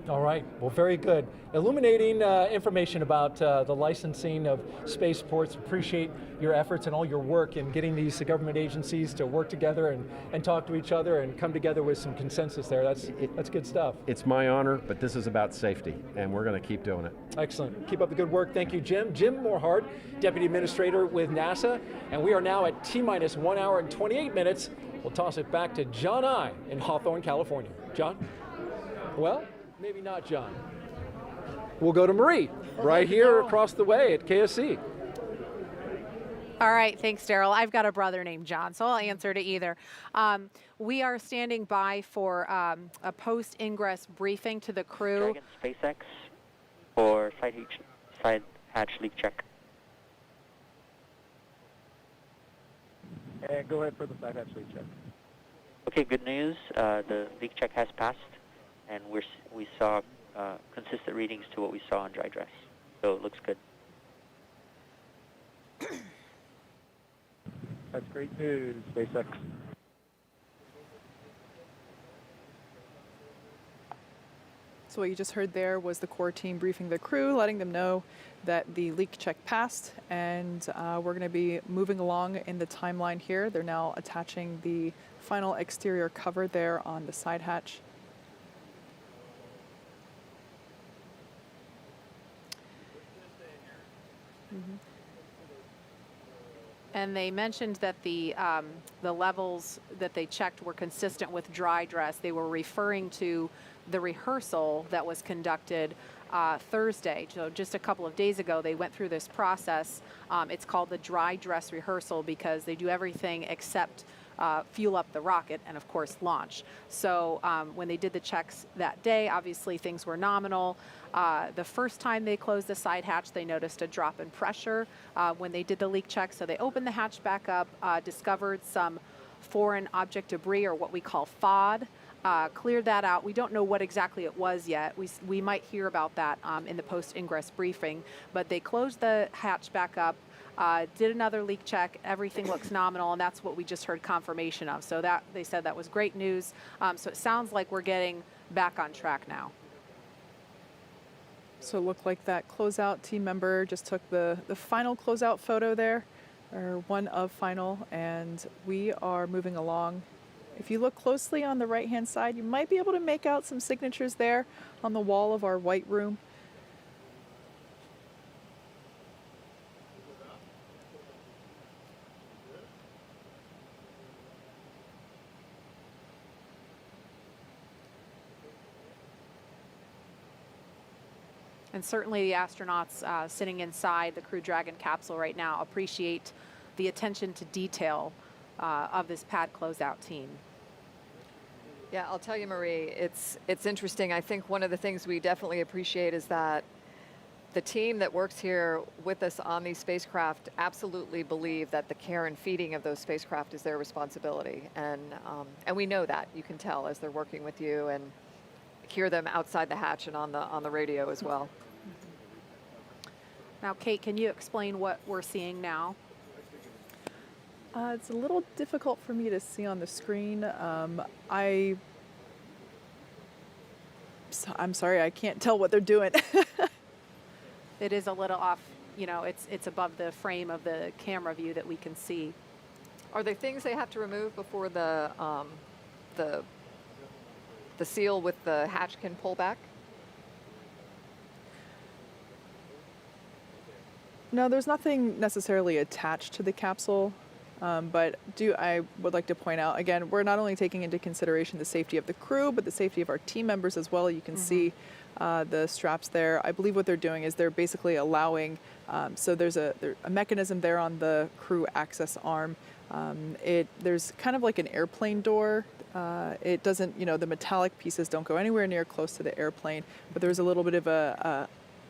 All right, well, very good. Illuminating information about the licensing of spaceports. Appreciate your efforts and all your work in getting these government agencies to work together and talk to each other and come together with some consensus there. That's good stuff. It's my honor, but this is about safety, and we're going to keep doing it. Excellent. Keep up the good work. Thank you, Jim. Jim Morhart, Deputy Administrator with NASA, and we are now at T-minus 1 hour and 28 minutes. We'll toss it back to John I in Hawthorne, California. John? Well, maybe not John. We'll go to Marie, right here across the way at KSC. All right, thanks, Daryl. I've got a brother named John, so I'll answer to either. We are standing by for a post-ingress briefing to the crew. Dragon SpaceX for side hatch leak check. And go ahead for the side hatch leak check. Okay, good news. The leak check has passed, and we saw consistent readings to what we saw on dry dress. So it looks good. That's great news, SpaceX. So what you just heard there was the core team briefing the crew, letting them know that the leak check passed, and we're going to be moving along in the timeline here. They're now attaching the final exterior cover there on the side hatch. Mm-hmm. And they mentioned that the levels that they checked were consistent with dry dress. They were referring to the rehearsal that was conducted Thursday. So just a couple of days ago, they went through this process. It's called the dry dress rehearsal because they do everything except fuel up the rocket and, of course, launch. So when they did the checks that day, obviously things were nominal. The first time they closed the side hatch, they noticed a drop in pressure when they did the leak check. So they opened the hatch back up, discovered some foreign object debris, or what we call FOD, cleared that out. We don't know what exactly it was yet. We might hear about that in the post-ingress briefing. But they closed the hatch back up, did another leak check. Everything looks nominal, and that's what we just heard confirmation of. So that they said that was great news. So it sounds like we're getting back on track now. So it looked like that closeout team member just took the final closeout photo there, or one of final, and we are moving along. If you look closely on the right-hand side, you might be able to make out some signatures there on the wall of our white room. And certainly the astronauts sitting inside the Crew Dragon capsule right now appreciate the attention to detail of this pad closeout team. Yeah, I'll tell you, Marie, it's interesting. I think one of the things we definitely appreciate is that the team that works here with us on these spacecraft absolutely believe that the care and feeding of those spacecraft is their responsibility. And we know that. You can tell as they're working with you and hear them outside the hatch and on the radio as well. Now, Kate, can you explain what we're seeing now? It's a little difficult for me to see on the screen. I'm sorry, I can't tell what they're doing. It is a little off, you know, it's above the frame of the camera view that we can see. Are there things they have to remove before the seal with the hatch can pull back? No, there's nothing necessarily attached to the capsule, but I would like to point out, again, we're not only taking into consideration the safety of the crew, but the safety of our team members as well. You can see the straps there. I believe what they're doing is they're basically allowing, so there's a mechanism there on the crew access arm. There's kind of like an airplane door. It doesn't, the metallic pieces don't go anywhere near close to the airplane, but there's a little bit of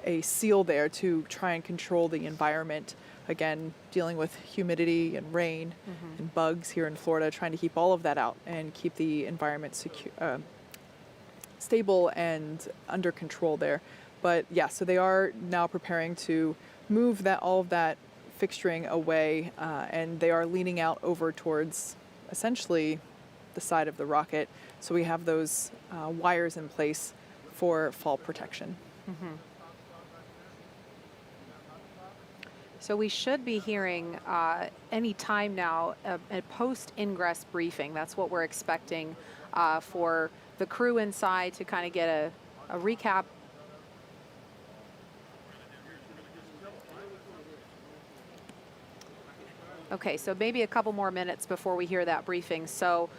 a seal there to try and control the environment. Again, dealing with humidity and rain and bugs here in Florida, trying to keep all of that out and keep the environment stable and under control there. But yeah, so they are now preparing to move all of that fixturing away, and they are leaning out over towards essentially the side of the rocket. So we have those wires in place for fall protection. Mm-hmm. So we should be hearing any time now a post-ingress briefing. That's what we're expecting for the crew inside to kind of get a recap. Okay, so maybe a couple more minutes before we hear that briefing. So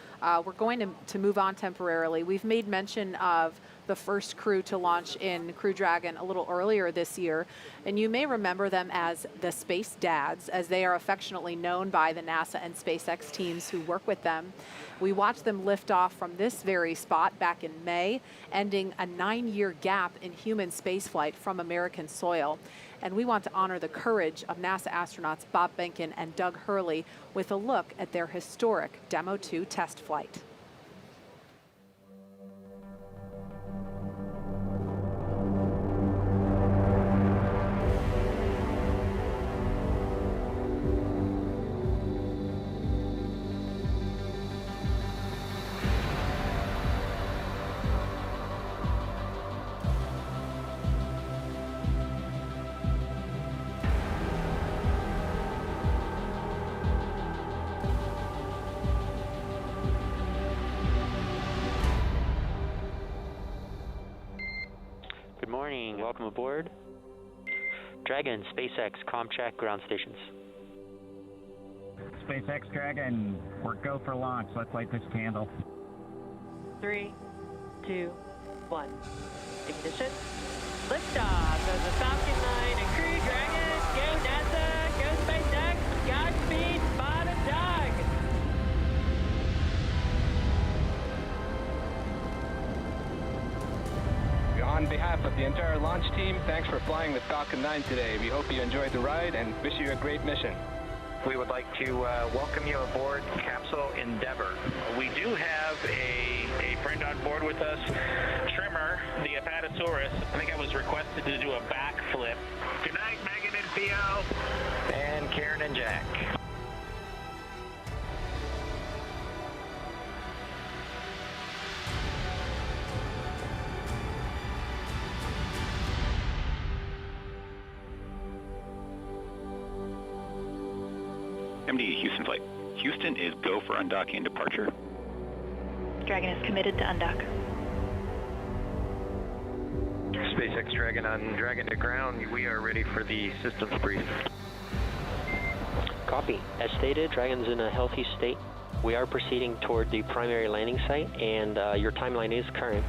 we're going to move on temporarily. We've made mention of the first crew to launch in Crew Dragon a little earlier this year, and you may remember them as the Space Dads, as they are affectionately known by the NASA and SpaceX teams who work with them. We watched them lift off from this very spot back in May, ending a 9-year gap in human spaceflight from American soil. And we want to honor the courage of NASA astronauts Bob Behnken and Doug Hurley with a look at their historic Demo 2 test flight. Welcome aboard. Dragon, SpaceX, ComCheck, ground stations. SpaceX Dragon, we're go for launch. Let's light this candle. 3, 2, 1. Ignition. Liftoff of the Falcon 9 and Crew Dragon. Go NASA, go SpaceX. Godspeed, Bob and Doug. On behalf of the entire launch team, thanks for flying the Falcon 9 today. We hope you enjoyed the ride and wish you a great mission. We would like to welcome you aboard Capsule Endeavour. We do have a friend on board with us, Trimmer, the Apatosaurus. I think I was requested to do a backflip. Good night, Megan and Theo. And Karen and Jack. MD Houston flight. Houston is go for undocking and departure. Dragon is committed to undock. SpaceX Dragon on Dragon to ground. We are ready for the systems brief. Copy. As stated, Dragon's in a healthy state. We are proceeding toward the primary landing site, and your timeline is current.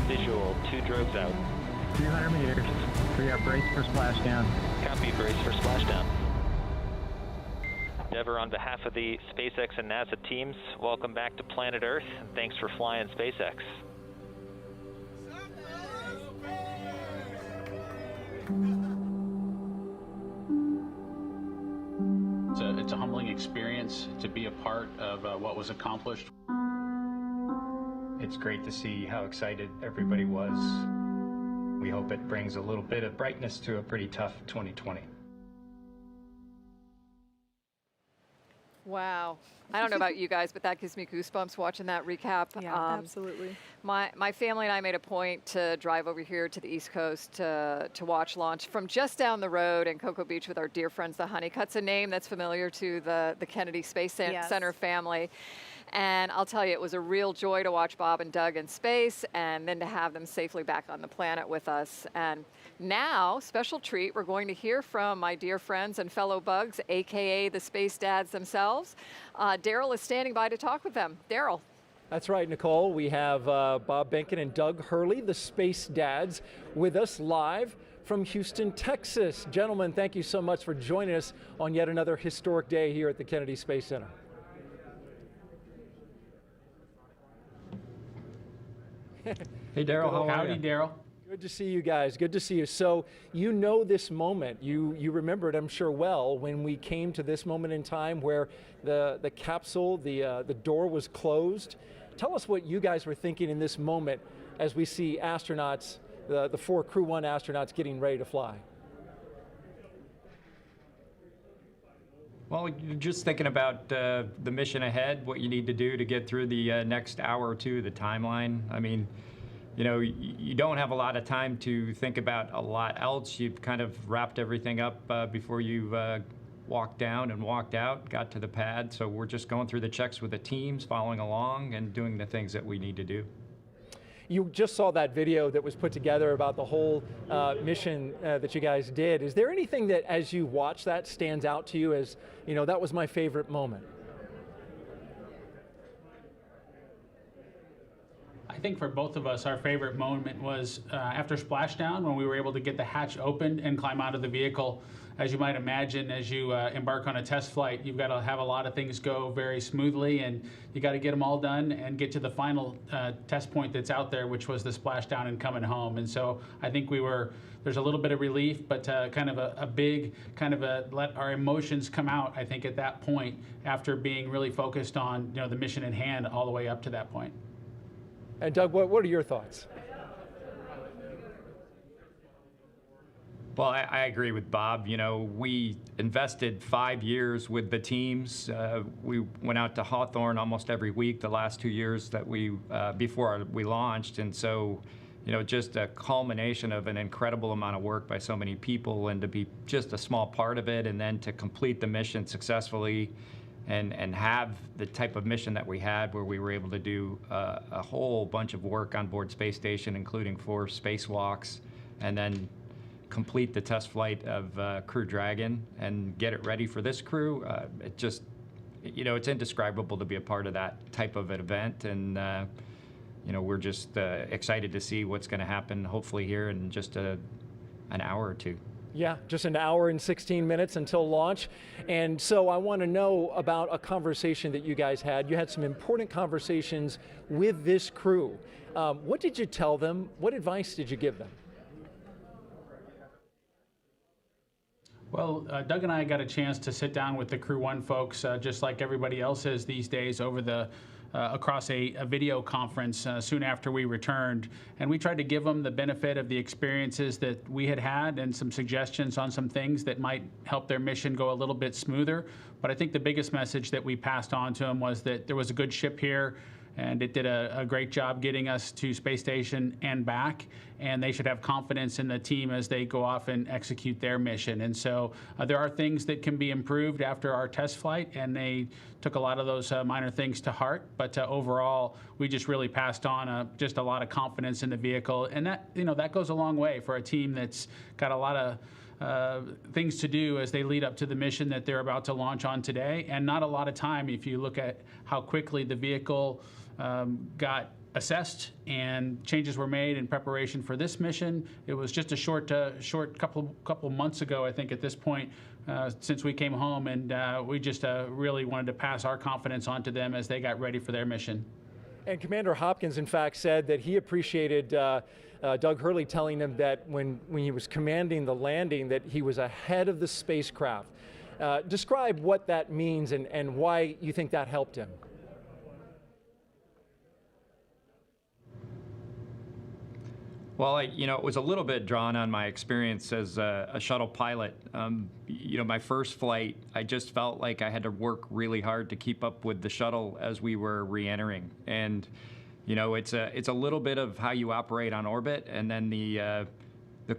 Visual, 2 drogues out. 300 meters. We are braced for splashdown. Copy, brace for splashdown. Endeavour, on behalf of the SpaceX and NASA teams, welcome back to planet Earth, and thanks for flying SpaceX. It's a humbling experience to be a part of what was accomplished. It's great to see how excited everybody was. We hope it brings a little bit of brightness to a pretty tough 2020. Wow. I don't know about you guys, but that gives me goosebumps watching that recap. Yeah, absolutely. My family and I made a point to drive over here to the East Coast to watch launch from just down the road in Cocoa Beach with our dear friends, the Honeycutts, a name that's familiar to the Kennedy Space Center family. And I'll tell you, it was a real joy to watch Bob and Doug in space and then to have them safely back on the planet with us. And now, special treat, we're going to hear from my dear friends and fellow bugs, AKA the Space Dads themselves. Daryl is standing by to talk with them. Daryl. That's right, Nicole. We have Bob Behnken and Doug Hurley, the Space Dads, with us live from Houston, Texas. Gentlemen, thank you so much for joining us on yet another historic day here at the Kennedy Space Center. Hey, Daryl, how are you? Howdy, Daryl. Good to see you guys. Good to see you. So you know this moment. You remember it, I'm sure, well, when we came to this moment in time where the capsule, the door was closed. Tell us what you guys were thinking in this moment as we see astronauts, the 4 Crew 1 astronauts getting ready to fly. Well, you're just thinking about the mission ahead, what you need to do to get through the next hour or two, the timeline. I mean, you know, you don't have a lot of time to think about a lot else. You've kind of wrapped everything up before you walked down and walked out, got to the pad. So we're just going through the checks with the teams, following along and doing the things that we need to do. You just saw that video that was put together about the whole mission that you guys did. Is there anything that, as you watch that, stands out to you as, you know, that was my favorite moment? I think for both of us, our favorite moment was after splashdown, when we were able to get the hatch opened and climb out of the vehicle. As you might imagine, as you embark on a test flight, you've got to have a lot of things go very smoothly, and you got to get them all done and get to the final test point that's out there, which was the splashdown and coming home. And so I think there's a little bit of relief, but kind of a big, let our emotions come out, I think, at that point, after being really focused on, you know, the mission in hand all the way up to that point. And Doug, what are your thoughts? Well, I agree with Bob. You know, we invested 5 years with the teams. We went out to Hawthorne almost every week the last 2 years that before we launched. And so, you know, just a culmination of an incredible amount of work by so many people, and to be just a small part of it, and then to complete the mission successfully and have the type of mission that we had, where we were able to do a whole bunch of work on board Space Station, including 4 spacewalks, and then complete the test flight of Crew Dragon and get it ready for this crew. It just, you know, it's indescribable to be a part of that type of an event, and you know, we're just excited to see what's going to happen, hopefully here in just an hour or two. Yeah, just an hour and 16 minutes until launch. And so I want to know about a conversation that you guys had. You had some important conversations with this crew. What did you tell them? What advice did you give them? Well, Doug and I got a chance to sit down with the Crew 1 folks, just like everybody else is these days, over across a video conference soon after we returned. And we tried to give them the benefit of the experiences that we had and some suggestions on some things that might help their mission go a little bit smoother. But I think the biggest message that we passed on to them was that there was a good ship here, and it did a great job getting us to Space Station and back, and they should have confidence in the team as they go off and execute their mission. And so there are things that can be improved after our test flight, and they took a lot of those minor things to heart. But overall, we just really passed on just a lot of confidence in the vehicle, and that, you know, that goes a long way for a team that's got a lot of things to do as they lead up to the mission that they're about to launch on today, and not a lot of time if you look at how quickly the vehicle got assessed and changes were made in preparation for this mission. It was just a short couple months ago, I think, at this point, since we came home, and we just really wanted to pass our confidence on to them as they got ready for their mission. And Commander Hopkins, in fact, said that he appreciated Doug Hurley telling him that when he was commanding the landing, that he was ahead of the spacecraft. Describe what that means and why you think that helped him. Well, you know, it was a little bit drawn on my experience as a shuttle pilot. You know, my first flight, I just felt like I had to work really hard to keep up with the shuttle as we were re-entering. And, you know, it's a little bit of how you operate on orbit, and then the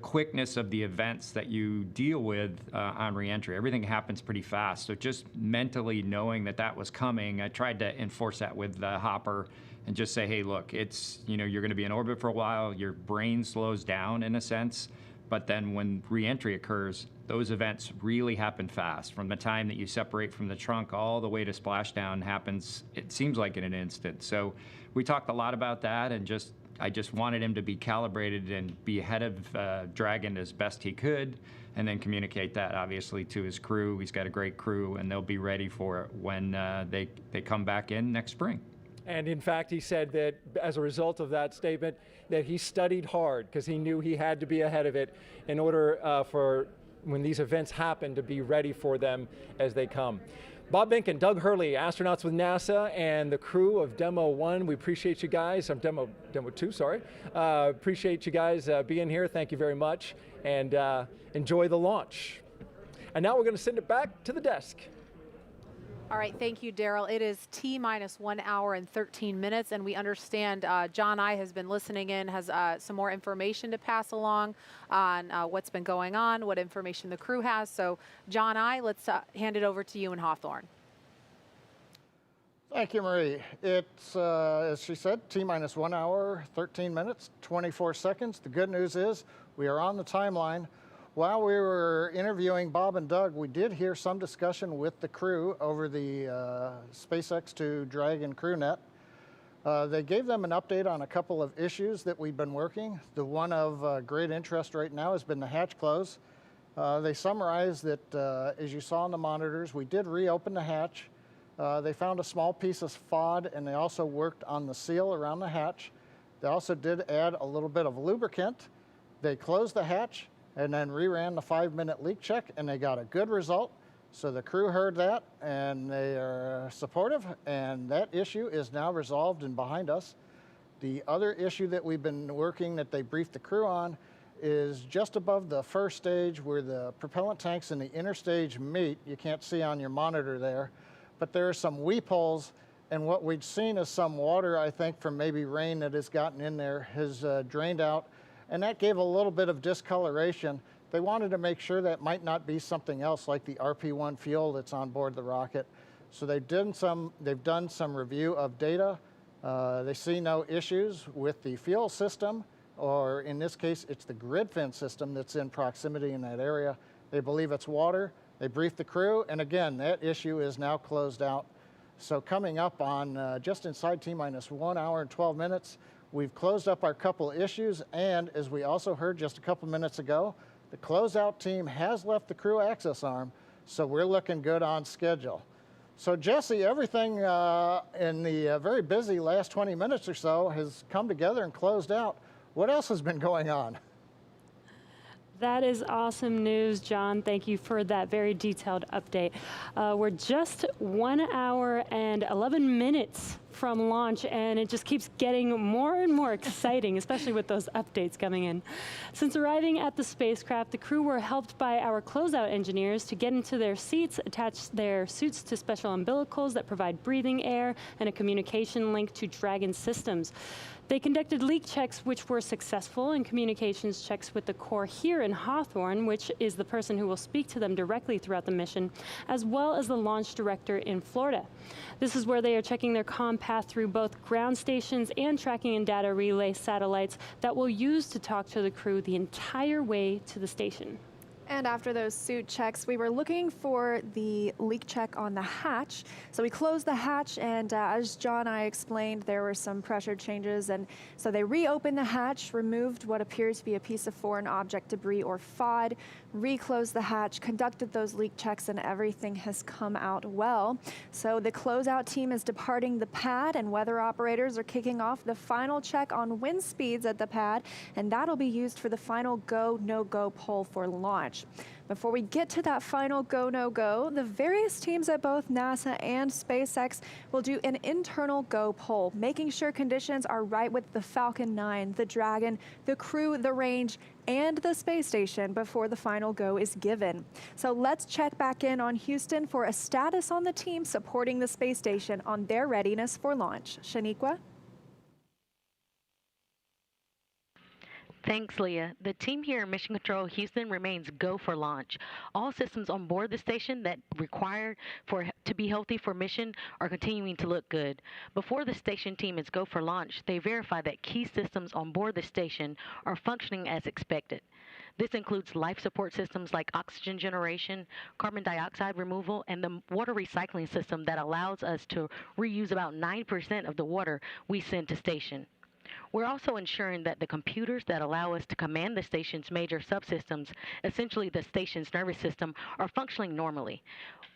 quickness of the events that you deal with on re-entry. Everything happens pretty fast. So just mentally knowing that that was coming, I tried to enforce that with Hopper and just say, hey, look, it's, you know, you're going to be in orbit for a while. Your brain slows down in a sense. But then when re-entry occurs, those events really happen fast. From the time that you separate from the trunk all the way to splashdown happens, it seems like in an instant. So we talked a lot about that, and I just wanted him to be calibrated and be ahead of Dragon as best he could, and then communicate that obviously to his crew. He's got a great crew, and they'll be ready for it when they come back in next spring. And in fact, he said that as a result of that statement, that he studied hard because he knew he had to be ahead of it in order for when these events happen to be ready for them as they come. Bob Behnken, Doug Hurley, astronauts with NASA, and the crew of Demo 1. We appreciate you guys. Demo 2, sorry. Appreciate you guys being here. Thank you very much. And enjoy the launch. And now we're going to send it back to the desk. All right, thank you, Daryl. It is T-minus 1 hour and 13 minutes, and we understand John I has been listening in, has some more information to pass along on what's been going on, what information the crew has. So, John I, let's hand it over to you in Hawthorne. Thank you, Marie. It's, as she said, T-minus 1 hour, 13 minutes, 24 seconds. The good news is we are on the timeline. While we were interviewing Bob and Doug, we did hear some discussion with the crew over the SpaceX to Dragon crewnet. They gave them an update on a couple of issues that we've been working. The one of great interest right now has been the hatch close. They summarized that, as you saw on the monitors, we did reopen the hatch. They found a small piece of FOD, and they also worked on the seal around the hatch. They also did add a little bit of lubricant. They closed the hatch and then reran the 5-minute leak check, and they got a good result. So the crew heard that, and they are supportive, and that issue is now resolved and behind us. The other issue that we've been working that they briefed the crew on is just above the first stage where the propellant tanks in the inner stage meet. You can't see on your monitor there, but there are some weep holes, and what we'd seen is some water, I think, from maybe rain that has gotten in there has drained out, and that gave a little bit of discoloration. They wanted to make sure that might not be something else like the RP1 fuel that's on board the rocket. So they've done some review of data. They see no issues with the fuel system, or in this case, it's the grid fin system that's in proximity in that area. They believe it's water. They briefed the crew, and again, that issue is now closed out. So coming up on just inside T-minus 1 hour and 12 minutes, we've closed up our couple issues, and as we also heard just a couple minutes ago, the closeout team has left the crew access arm, so we're looking good on schedule. So Jesse, everything in the very busy last 20 minutes or so has come together and closed out. What else has been going on? That is awesome news, John. Thank you for that very detailed update. We're just 1 hour and 11 minutes from launch, and it just keeps getting more and more exciting, especially with those updates coming in. Since arriving at the spacecraft, the crew were helped by our closeout engineers to get into their seats, attach their suits to special umbilicals that provide breathing air and a communication link to Dragon systems. They conducted leak checks which were successful, and communications checks with the core here in Hawthorne, which is the person who will speak to them directly throughout the mission, as well as the launch director in Florida. This is where they are checking their comm path through both ground stations and tracking and data relay satellites that will use to talk to the crew the entire way to the station. And after those suit checks, we were looking for the leak check on the hatch. So we closed the hatch, and as John and I explained, there were some pressure changes. And so they reopened the hatch, removed what appears to be a piece of foreign object debris or FOD, reclosed the hatch, conducted those leak checks, and everything has come out well. So the closeout team is departing the pad, and weather operators are kicking off the final check on wind speeds at the pad, and that'll be used for the final go, no-go poll for launch. Before we get to that final go, no-go, the various teams at both NASA and SpaceX will do an internal go poll, making sure conditions are right with the Falcon 9, the Dragon, the crew, the range, and the space station before the final go is given. So let's check back in on Houston for a status on the team supporting the space station on their readiness for launch. Shaniqua? Thanks, Leah. The team here in Mission Control Houston remains go for launch. All systems on board the station that required to be healthy for mission are continuing to look good. Before the station team is go for launch, they verify that key systems on board the station are functioning as expected. This includes life support systems like oxygen generation, carbon dioxide removal, and the water recycling system that allows us to reuse about 9% of the water we send to station. We're also ensuring that the computers that allow us to command the station's major subsystems, essentially the station's nervous system, are functioning normally.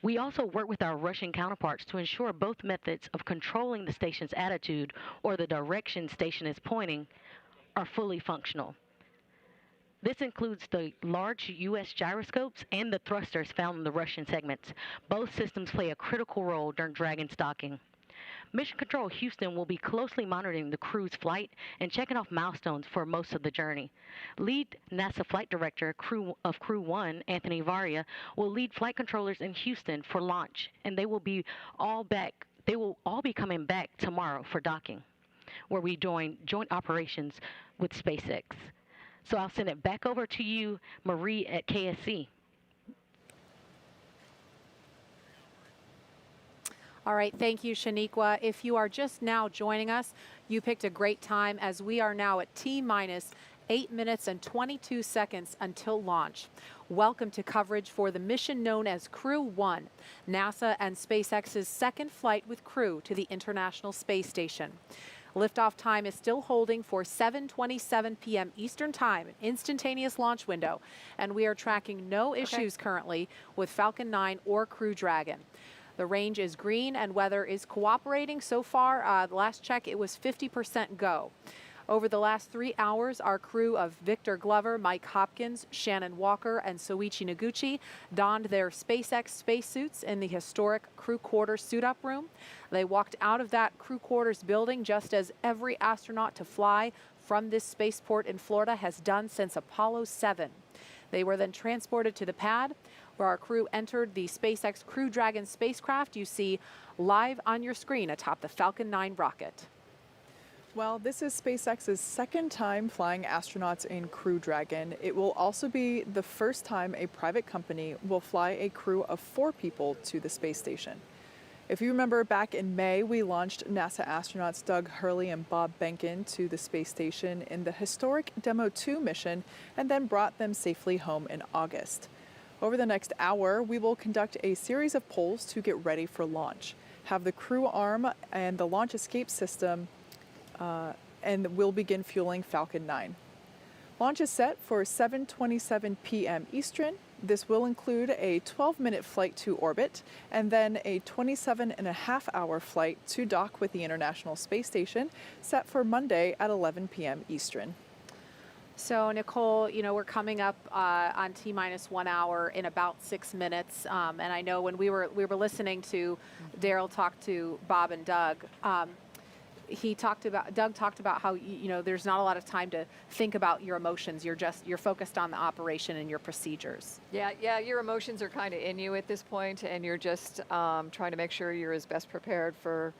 We also work with our Russian counterparts to ensure both methods of controlling the station's attitude or the direction station is pointing are fully functional. This includes the large U.S. gyroscopes and the thrusters found in the Russian segments. Both systems play a critical role during Dragon's docking. Mission Control Houston will be closely monitoring the crew's flight and checking off milestones for most of the journey. Lead NASA Flight Director of Crew 1, Anthony Varia, will lead flight controllers in Houston for launch, and they will all be coming back tomorrow for docking, where we join joint operations with SpaceX. So I'll send it back over to you, Marie at KSC. All right, thank you, Shaniqua. If you are just now joining us, you picked a great time as we are now at T-minus 8 minutes and 22 seconds until launch. Welcome to coverage for the mission known as Crew 1, NASA and SpaceX's second flight with crew to the International Space Station. Liftoff time is still holding for 7:27 p.m. Eastern Time, an instantaneous launch window, and we are tracking no issues currently with Falcon 9 or Crew Dragon. The range is green and weather is cooperating so far. The last check, it was 50% go. Over the last 3 hours, our crew of Victor Glover, Mike Hopkins, Shannon Walker, and Soichi Noguchi donned their SpaceX spacesuits in the historic crew quarters suit-up room. They walked out of that crew quarters building just as every astronaut to fly from this spaceport in Florida has done since Apollo 7. They were then transported to the pad, where our crew entered the SpaceX Crew Dragon spacecraft you see live on your screen atop the Falcon 9 rocket. Well, this is SpaceX's second time flying astronauts in Crew Dragon. It will also be the first time a private company will fly a crew of 4 people to the space station. If you remember, back in May, we launched NASA astronauts Doug Hurley and Bob Behnken to the space station in the historic Demo 2 mission and then brought them safely home in August. Over the next hour, we will conduct a series of polls to get ready for launch, have the crew arm and the launch escape system, and we'll begin fueling Falcon 9. Launch is set for 7:27 p.m. Eastern. This will include a 12-minute flight to orbit and then a 27.5-hour flight to dock with the International Space Station, set for Monday at 11 p.m. Eastern. So, Nicole, you know, we're coming up on T-minus 1 hour in about 6 minutes. And I know when we were listening to Daryl talk to Bob and Doug, Doug talked about how, you know, there's not a lot of time to think about your emotions. You're focused on the operation and your procedures. Yeah, your emotions are kind of in you at this point, and you're just trying to make sure you're as best prepared for,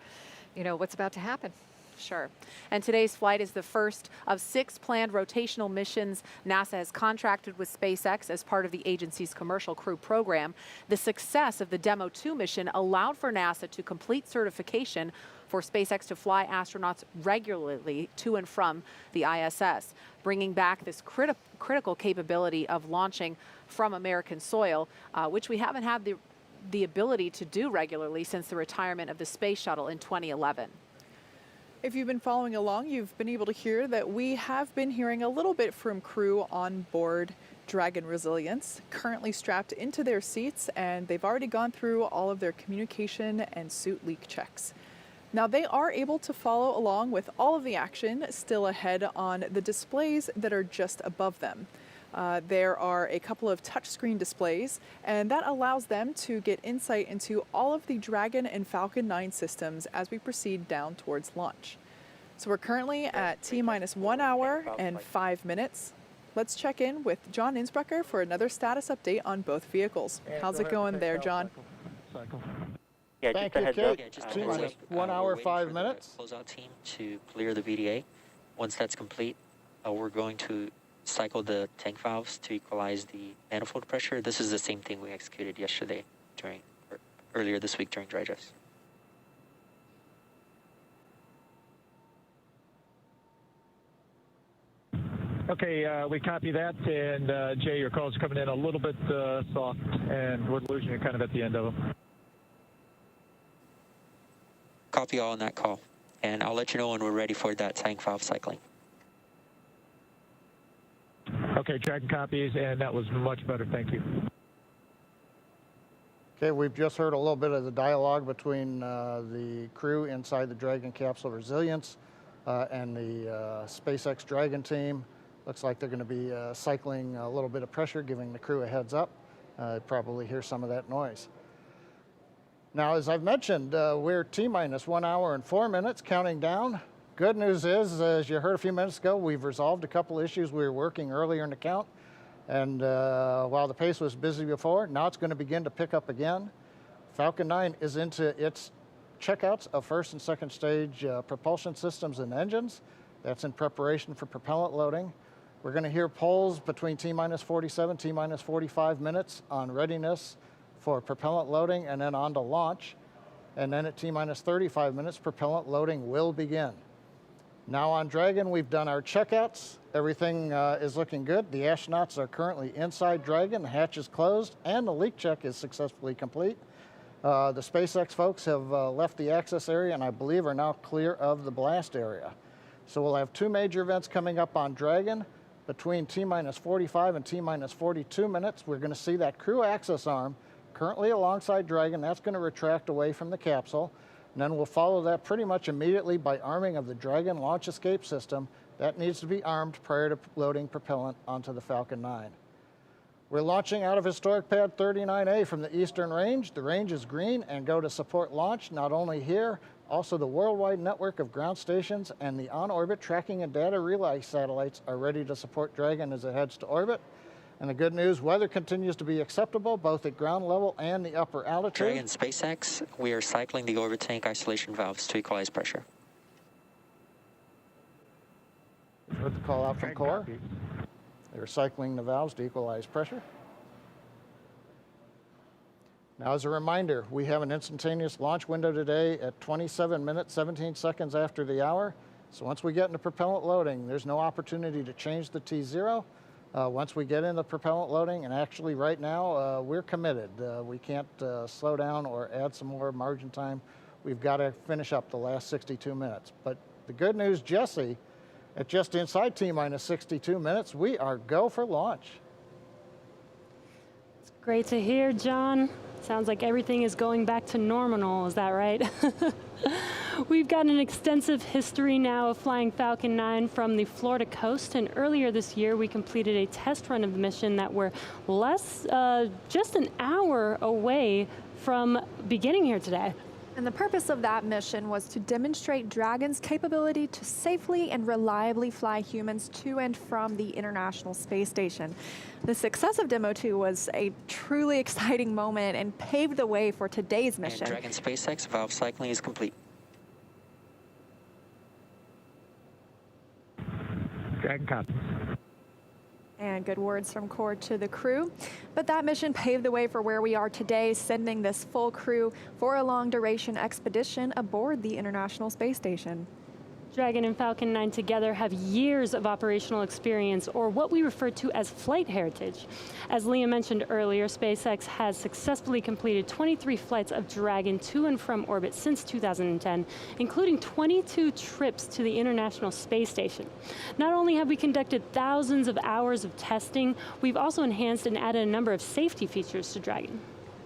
you know, what's about to happen. Sure. And today's flight is the first of 6 planned rotational missions NASA has contracted with SpaceX as part of the agency's commercial crew program. The success of the Demo 2 mission allowed for NASA to complete certification for SpaceX to fly astronauts regularly to and from the ISS, bringing back this critical capability of launching from American soil, which we haven't had the ability to do regularly since the retirement of the space shuttle in 2011. If you've been following along, you've been able to hear that we have been hearing a little bit from crew on board Dragon Resilience, currently strapped into their seats, and they've already gone through all of their communication and suit leak checks. Now, they are able to follow along with all of the action still ahead on the displays that are just above them. There are a couple of touchscreen displays, and that allows them to get insight into all of the Dragon and Falcon 9 systems as we proceed down towards launch. So we're currently at T-minus 1 hour and 5 minutes. Let's check in with John Innsbrucker for another status update on both vehicles. How's it going there, John? Yeah, Thank just a you, heads Kate. up. T-minus 1 hour, 5 minutes. Closeout team to clear the VDA. Once that's complete, we're going to cycle the tank valves to equalize the manifold pressure. This is the same thing we executed yesterday earlier this week during dry dress. Okay, we copy that, and Jay, your calls are coming in a little bit soft, and we're losing you kind of at the end of them. Copy all on that call. and I'll let you know when we're ready for that tank valve cycling. Okay, Dragon copies, and that was much better. Thank you. Okay, we've just heard a little bit of the dialogue between the crew inside the Dragon capsule Resilience and the SpaceX Dragon team. Looks like they're going to be cycling a little bit of pressure, giving the crew a heads up. Probably hear some of that noise. Now, as I've mentioned, we're T-minus 1 hour and 4 minutes, counting down. Good news is, as you heard a few minutes ago, we've resolved a couple issues we were working earlier in the count. And while the pace was busy before, now it's going to begin to pick up again. Falcon 9 is into its checkouts of first and second stage propulsion systems and engines. That's in preparation for propellant loading. We're going to hear polls between T-minus 47, T-minus 45 minutes on readiness for propellant loading and then on to launch. And then at T-minus 35 minutes, propellant loading will begin. Now on Dragon, we've done our checkouts. Everything is looking good. The astronauts are currently inside Dragon. The hatch is closed, and the leak check is successfully complete. The SpaceX folks have left the access area and I believe are now clear of the blast area. So we'll have two major events coming up on Dragon. Between T-minus 45 and T-minus 42 minutes, we're going to see that crew access arm currently alongside Dragon. That's going to retract away from the capsule. And then we'll follow that pretty much immediately by arming of the Dragon launch escape system. That needs to be armed prior to loading propellant onto the Falcon 9. We're launching out of historic pad 39A from the Eastern Range. The range is green and go to support launch, not only here, also the worldwide network of ground stations and the on-orbit tracking and data relay satellites are ready to support Dragon as it heads to orbit. And the good news, weather continues to be acceptable, both at ground level and the upper altitude. Dragon SpaceX, we are cycling the orbit tank isolation valves to equalize pressure. Heard the call out from Core. They're cycling the valves to equalize pressure. Now, as a reminder, we have an instantaneous launch window today at 27 minutes, 17 seconds after the hour. So once we get into propellant loading, there's no opportunity to change the T0. Once we get into propellant loading, and actually right now, we're committed. We can't slow down or add some more margin time. We've got to finish up the last 62 minutes. But the good news, Jesse, at just inside T-minus 62 minutes, we are go for launch. It's great to hear, John. Sounds like everything is going back to normal, is that right? We've got an extensive history now of flying Falcon 9 from the Florida coast, and earlier this year we completed a test run of the mission that we're just an hour away from beginning here today. And the purpose of that mission was to demonstrate Dragon's capability to safely and reliably fly humans to and from the International Space Station. The success of Demo 2 was a truly exciting moment and paved the way for today's mission. And Dragon SpaceX valve cycling is complete. Dragon copies. And good words from Core to the crew. But that mission paved the way for where we are today, sending this full crew for a long duration expedition aboard the International Space Station. Dragon and Falcon 9 together have years of operational experience, or what we refer to as flight heritage. As Leah mentioned earlier, SpaceX has successfully completed 23 flights of Dragon to and from orbit since 2010, including 22 trips to the International Space Station. Not only have we conducted thousands of hours of testing, we've also enhanced and added a number of safety features to Dragon.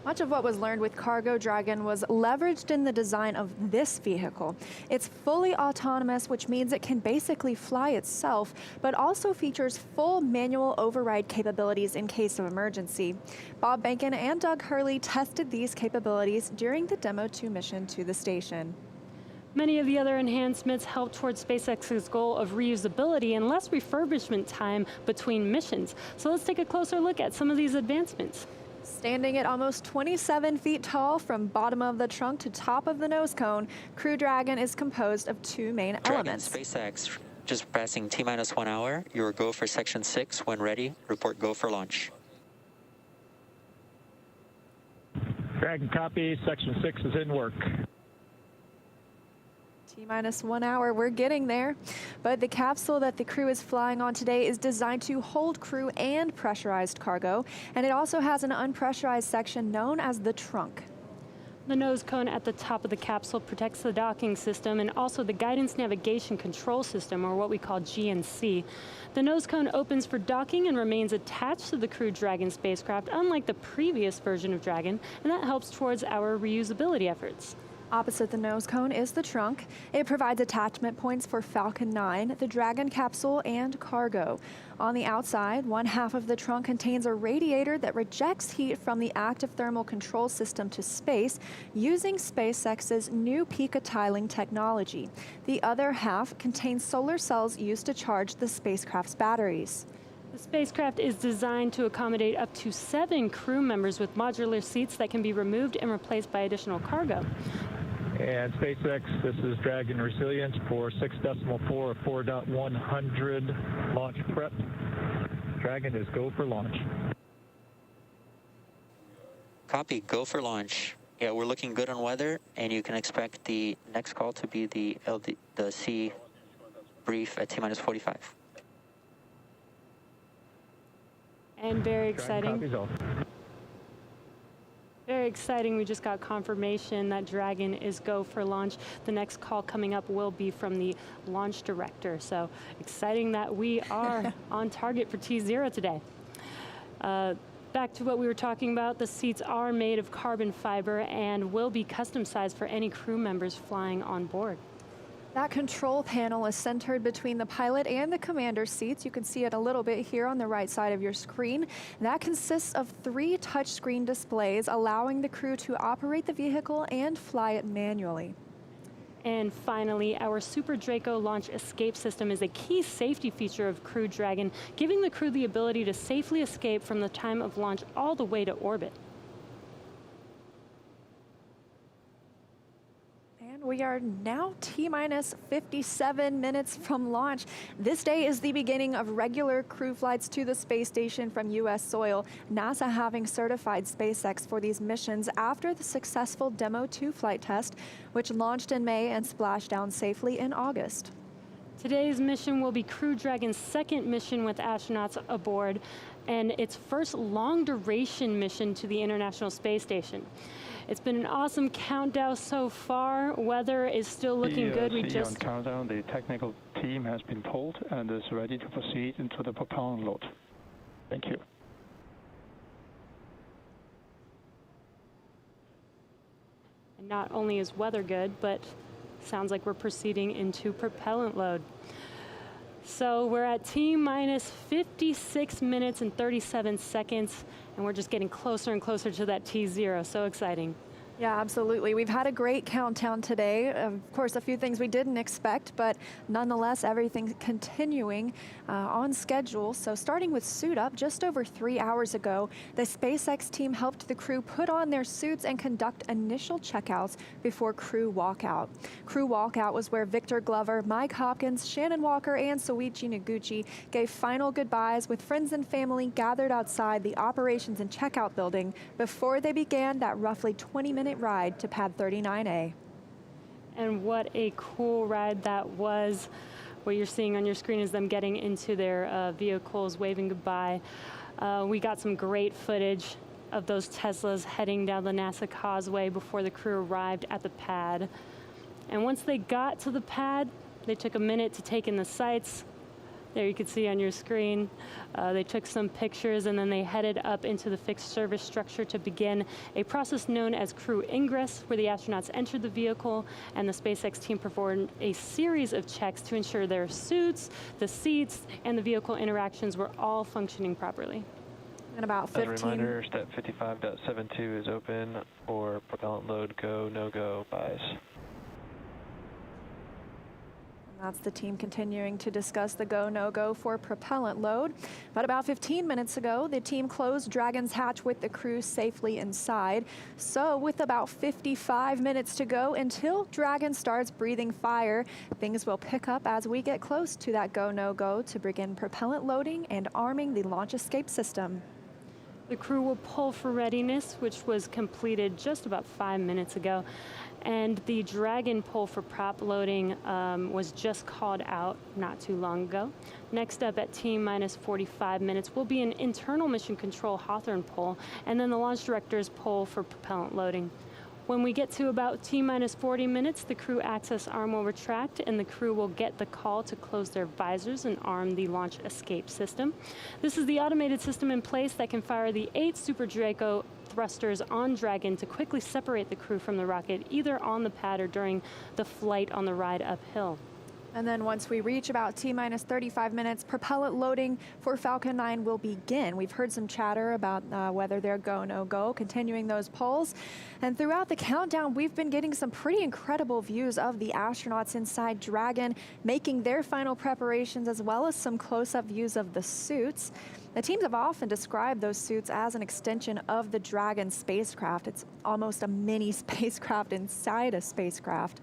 Much of what was learned with Cargo Dragon was leveraged in the design of this vehicle. It's fully autonomous, which means it can basically fly itself, but also features full manual override capabilities in case of emergency. Bob Behnken and Doug Hurley tested these capabilities during the Demo 2 mission to the station. Many of the other enhancements help towards SpaceX's goal of reusability and less refurbishment time between missions. So let's take a closer look at some of these advancements. Standing at almost 27 feet tall from bottom of the trunk to top of the nose cone, Crew Dragon is composed of two main elements. Dragon SpaceX, just passing T-minus 1 hour. Your go for section 6. When ready, report go for launch. Dragon copy, section 6 is in work. T-minus 1 hour, we're getting there. But the capsule that the crew is flying on today is designed to hold crew and pressurized cargo, and it also has an unpressurized section known as the trunk. The nose cone at the top of the capsule protects the docking system and also the guidance navigation control system, or what we call GNC. The nose cone opens for docking and remains attached to the Crew Dragon spacecraft, unlike the previous version of Dragon, and that helps towards our reusability efforts. Opposite the nose cone is the trunk. It provides attachment points for Falcon 9, the Dragon capsule, and cargo. On the outside, one half of the trunk contains a radiator that rejects heat from the active thermal control system to space using SpaceX's new picotiling technology. The other half contains solar cells used to charge the spacecraft's batteries. The spacecraft is designed to accommodate up to 7 crew members with modular seats that can be removed and replaced by additional cargo. And SpaceX, this is Dragon Resilience for 6.4 or 4.100 launch prep. Dragon is go for launch. Copy, go for launch. Yeah, we're looking good on weather, and you can expect the next call to be the C brief at T-minus 45. And very exciting. Very exciting. We just got confirmation that Dragon is go for launch. The next call coming up will be from the launch director. So exciting that we are on target for T0 today. Back to what we were talking about, the seats are made of carbon fiber and will be custom sized for any crew members flying on board. That control panel is centered between the pilot and the commander's seats. You can see it a little bit here on the right side of your screen. That consists of 3 touchscreen displays, allowing the crew to operate the vehicle and fly it manually. And finally, our Super Draco launch escape system is a key safety feature of Crew Dragon, giving the crew the ability to safely escape from the time of launch all the way to orbit. We are now T-minus 57 minutes from launch. This day is the beginning of regular crew flights to the space station from U.S. soil, NASA having certified SpaceX for these missions after the successful Demo 2 flight test, which launched in May and splashed down safely in August. Today's mission will be Crew Dragon's 2nd mission with astronauts aboard and its first long-duration mission to the International Space Station. It's been an awesome countdown so far. Weather is still looking good. We just on countdown. The technical team has been pulled and is ready to proceed into the propellant load. Thank you. And not only is weather good, but sounds like we're proceeding into propellant load. So we're at T-minus 56 minutes and 37 seconds, and we're just getting closer and closer to that T0. So exciting. Yeah, absolutely. We've had a great countdown today. Of course, a few things we didn't expect, but nonetheless, everything continuing on schedule. So starting with suit up, just over 3 hours ago, the SpaceX team helped the crew put on their suits and conduct initial checkouts before crew walkout. Crew walkout was where Victor Glover, Mike Hopkins, Shannon Walker, and Soichi Noguchi gave final goodbyes with friends and family gathered outside the operations and checkout building before they began that roughly 20-minute ride to pad 39A. And what a cool ride that was. What you're seeing on your screen is them getting into their vehicles, waving goodbye. We got some great footage of those Teslas heading down the NASA causeway before the crew arrived at the pad. And once they got to the pad, they took a minute to take in the sights. There you can see on your screen. They took some pictures and then they headed up into the fixed service structure to begin a process known as crew ingress, where the astronauts entered the vehicle and the SpaceX team performed a series of checks to ensure their suits, the seats, and the vehicle interactions were all functioning properly. And about 15. As a reminder, step 55.72 is open for propellant load go, no-go buys. That's the team continuing to discuss the go, no-go for propellant load. But about 15 minutes ago, the team closed Dragon's hatch with the crew safely inside. So with about 55 minutes to go until Dragon starts breathing fire, things will pick up as we get close to that go, no-go to begin propellant loading and arming the launch escape system. The crew will pull for readiness, which was completed just about 5 minutes ago. And the Dragon pull for prop loading was just called out not too long ago. Next up at T-minus 45 minutes will be an internal mission control Hawthorne pull, and then the launch director's pull for propellant loading. When we get to about T-minus 40 minutes, the crew access arm will retract and the crew will get the call to close their visors and arm the launch escape system. This is the automated system in place that can fire the 8 Super Draco thrusters on Dragon to quickly separate the crew from the rocket, either on the pad or during the flight on the ride uphill. And then once we reach about T-minus 35 minutes, propellant loading for Falcon 9 will begin. We've heard some chatter about whether they're go, no go, continuing those polls. And throughout the countdown, we've been getting some pretty incredible views of the astronauts inside Dragon, making their final preparations, as well as some close-up views of the suits. The teams have often described those suits as an extension of the Dragon spacecraft. It's almost a mini spacecraft inside a spacecraft.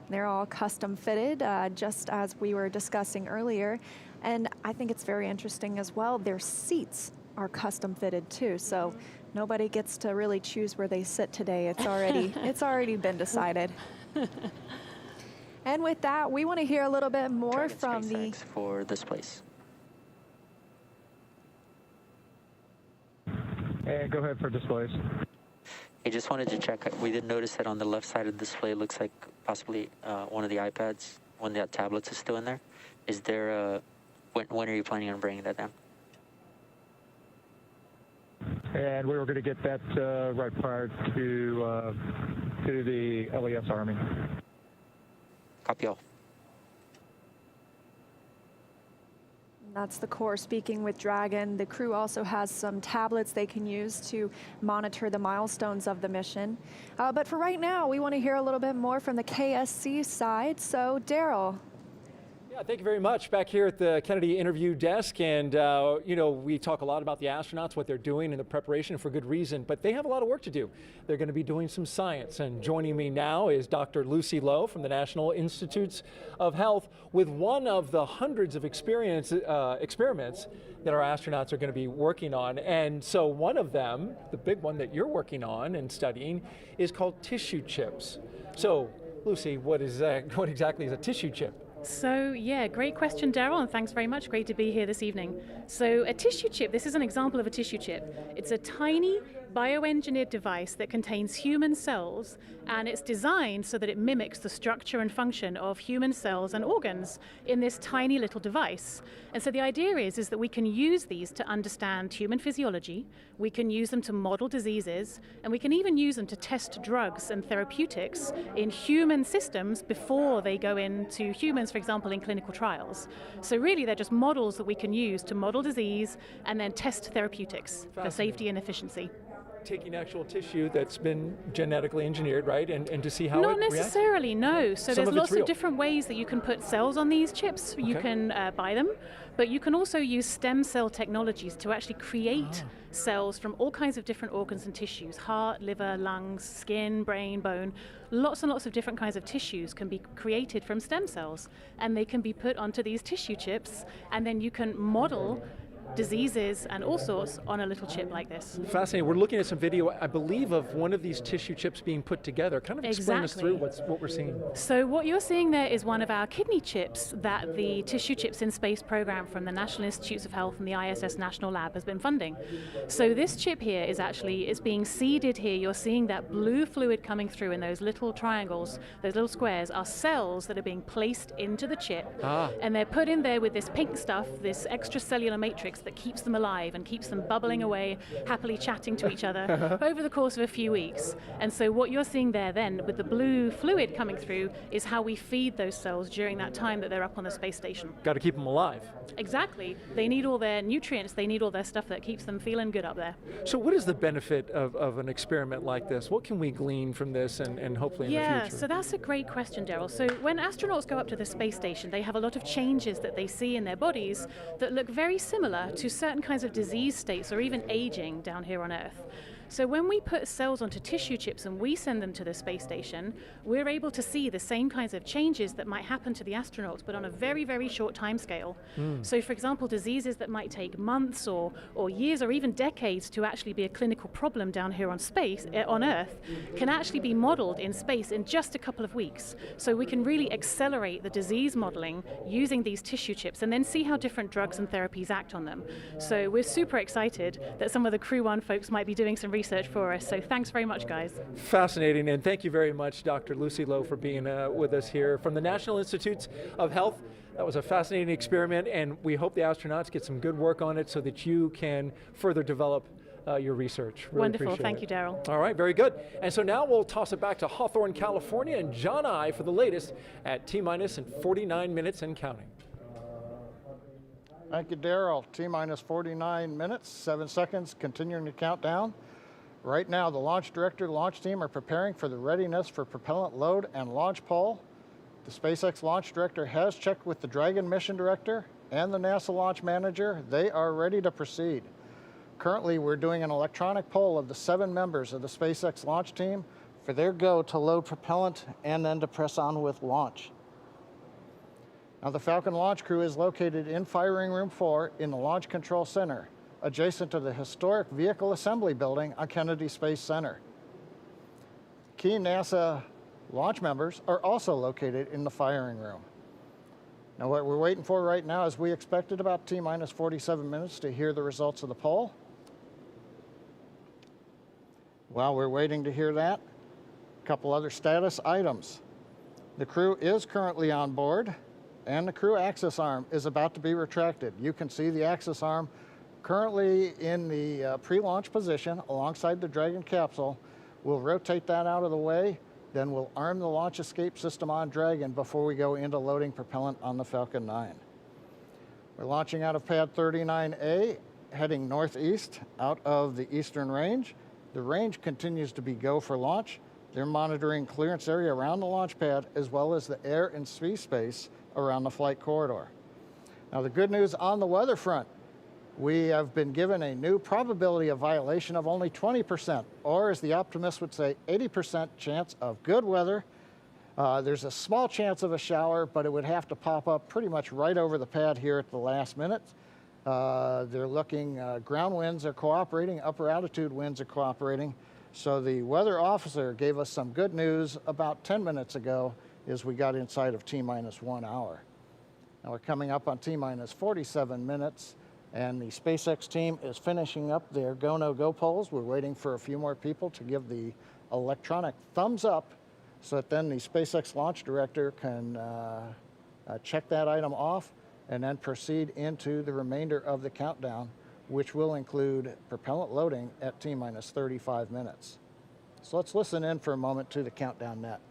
They're all custom fitted, just as we were discussing earlier. And I think it's very interesting as well, their seats are custom fitted too. So nobody gets to really choose where they sit today. It's already been decided. And with that, we want to hear a little bit more from SpaceX for this place. And go ahead for displays. I just wanted to check. We did notice that on the left side of the display, it looks like possibly one of the iPads, one of the tablets is still in there. Is there a, when are you planning on bringing that down? And we were going to get that right prior to the LES Army. Copy all. That's the core speaking with Dragon. The crew also has some tablets they can use to monitor the milestones of the mission. But for right now, we want to hear a little bit more from the KSC side. So, Daryl. Yeah, thank you very much. Back here at the Kennedy interview desk, and you know, we talk a lot about the astronauts, what they're doing, and the preparation for good reason, but they have a lot of work to do. They're going to be doing some science, and joining me now is Dr. Lucy Lowe from the National Institutes of Health with one of the hundreds of experiments that our astronauts are going to be working on. And so one of them, the big one that you're working on and studying, is called tissue chips. So, Lucy, what exactly is a tissue chip? So yeah, great question, Daryl, and thanks very much. Great to be here this evening. So a tissue chip, this is an example of a tissue chip. It's a tiny bioengineered device that contains human cells, and it's designed so that it mimics the structure and function of human cells and organs in this tiny little device. And so the idea is that we can use these to understand human physiology, we can use them to model diseases, and we can even use them to test drugs and therapeutics in human systems before they go into humans, for example, in clinical trials. So really they're just models that we can use to model disease and then test therapeutics for safety and efficiency. Taking actual tissue that's been genetically engineered, right, and to see how Not it reacts? necessarily, no. So there's lots real. of different ways that you can put cells on these chips. You can buy them, but you can also use stem cell technologies to actually create cells from all kinds of different organs and tissues: heart, liver, lungs, skin, brain, bone. Lots and lots of different kinds of tissues can be created from stem cells, and they can be put onto these tissue chips, and then you can model diseases and all sorts on a little chip like this. Fascinating. We're looking at some video, I believe, of one of these tissue chips being put together. Kind of explain us through what we're seeing. So what you're seeing there is one of our kidney chips that the Tissue Chips in Space program from the National Institutes of Health and the ISS National Lab has been funding. So this chip here is being seeded here. You're seeing that blue fluid coming through in those little triangles, those little squares, are cells that are being placed into the chip. And they're put in there with this pink stuff, this extracellular matrix that keeps them alive and keeps them bubbling away, happily chatting to each other over the course of a few weeks. And so what you're seeing there then with the blue fluid coming through is how we feed those cells during that time that they're up on the space station. Got to keep them alive. Exactly. They need all their nutrients, they need all their stuff that keeps them feeling good up there. So what is the benefit of an experiment like this? What can we glean from this and hopefully in the future? Yeah, so that's a great question, Daryl. So when astronauts go up to the space station, they have a lot of changes that they see in their bodies that look very similar to certain kinds of disease states or even aging down here on Earth. So when we put cells onto tissue chips and we send them to the space station, we're able to see the same kinds of changes that might happen to the astronauts, but on a very, very short time scale. So for example, diseases that might take months or years or even decades to actually be a clinical problem down here on Earth, can actually be modeled in space in just a couple of weeks. So we can really accelerate the disease modeling using these tissue chips and then see how different drugs and therapies act on them. So we're super excited that some of the Crew 1 folks might be doing some research for us. So thanks very much, guys. Fascinating, and thank you very much, Dr. Lucy Lowe, for being with us here from the National Institutes of Health. That was a fascinating experiment, and we hope the astronauts get some good work on it so that you can further develop your research. Really Wonderful, thank you, Daryl. All right, very good. And so now we'll toss it back to Hawthorne, California, and John I for the latest at T-minus and 49 minutes and counting. Thank you, Daryl. T-minus 49 minutes, 7 seconds, continuing to count down. Right now, the launch director, launch team are preparing for the readiness for propellant load and launch pole. The SpaceX launch director has checked with the Dragon mission director and the NASA launch manager. They are ready to proceed. Currently, we're doing an electronic poll of the 7 members of the SpaceX launch team for their go to load propellant and then to press on with launch. Now, the Falcon launch crew is located in Firing Room 4 in the Launch Control Center, adjacent to the historic Vehicle Assembly Building on Kennedy Space Center. Key NASA launch members are also located in the firing room. Now, what we're waiting for right now is we expected about T-minus 47 minutes to hear the results of the poll. While we're waiting to hear that, a couple other status items. The crew is currently on board, and the crew access arm is about to be retracted. You can see the access arm currently in the pre-launch position alongside the Dragon capsule. We'll rotate that out of the way, then we'll arm the launch escape system on Dragon before we go into loading propellant on the Falcon 9. We're launching out of pad 39A, heading northeast out of the eastern range. The range continues to be go for launch. They're monitoring clearance area around the launch pad as well as the air and sea space around the flight corridor. Now, the good news on the weather front, we have been given a new probability of violation of only 20%, or as the optimist would say, 80% chance of good weather. There's a small chance of a shower, but it would have to pop up pretty much right over the pad here at the last minute. They're looking, ground winds are cooperating, upper altitude winds are cooperating. So the weather officer gave us some good news about 10 minutes ago as we got inside of T-minus 1 hour. Now we're coming up on T-minus 47 minutes, and the SpaceX team is finishing up their go, no go polls. We're waiting for a few more people to give the electronic thumbs up so that then the SpaceX launch director can check that item off and then proceed into the remainder of the countdown, which will include propellant loading at T-minus 35 minutes. So let's listen in for a moment to the countdown net.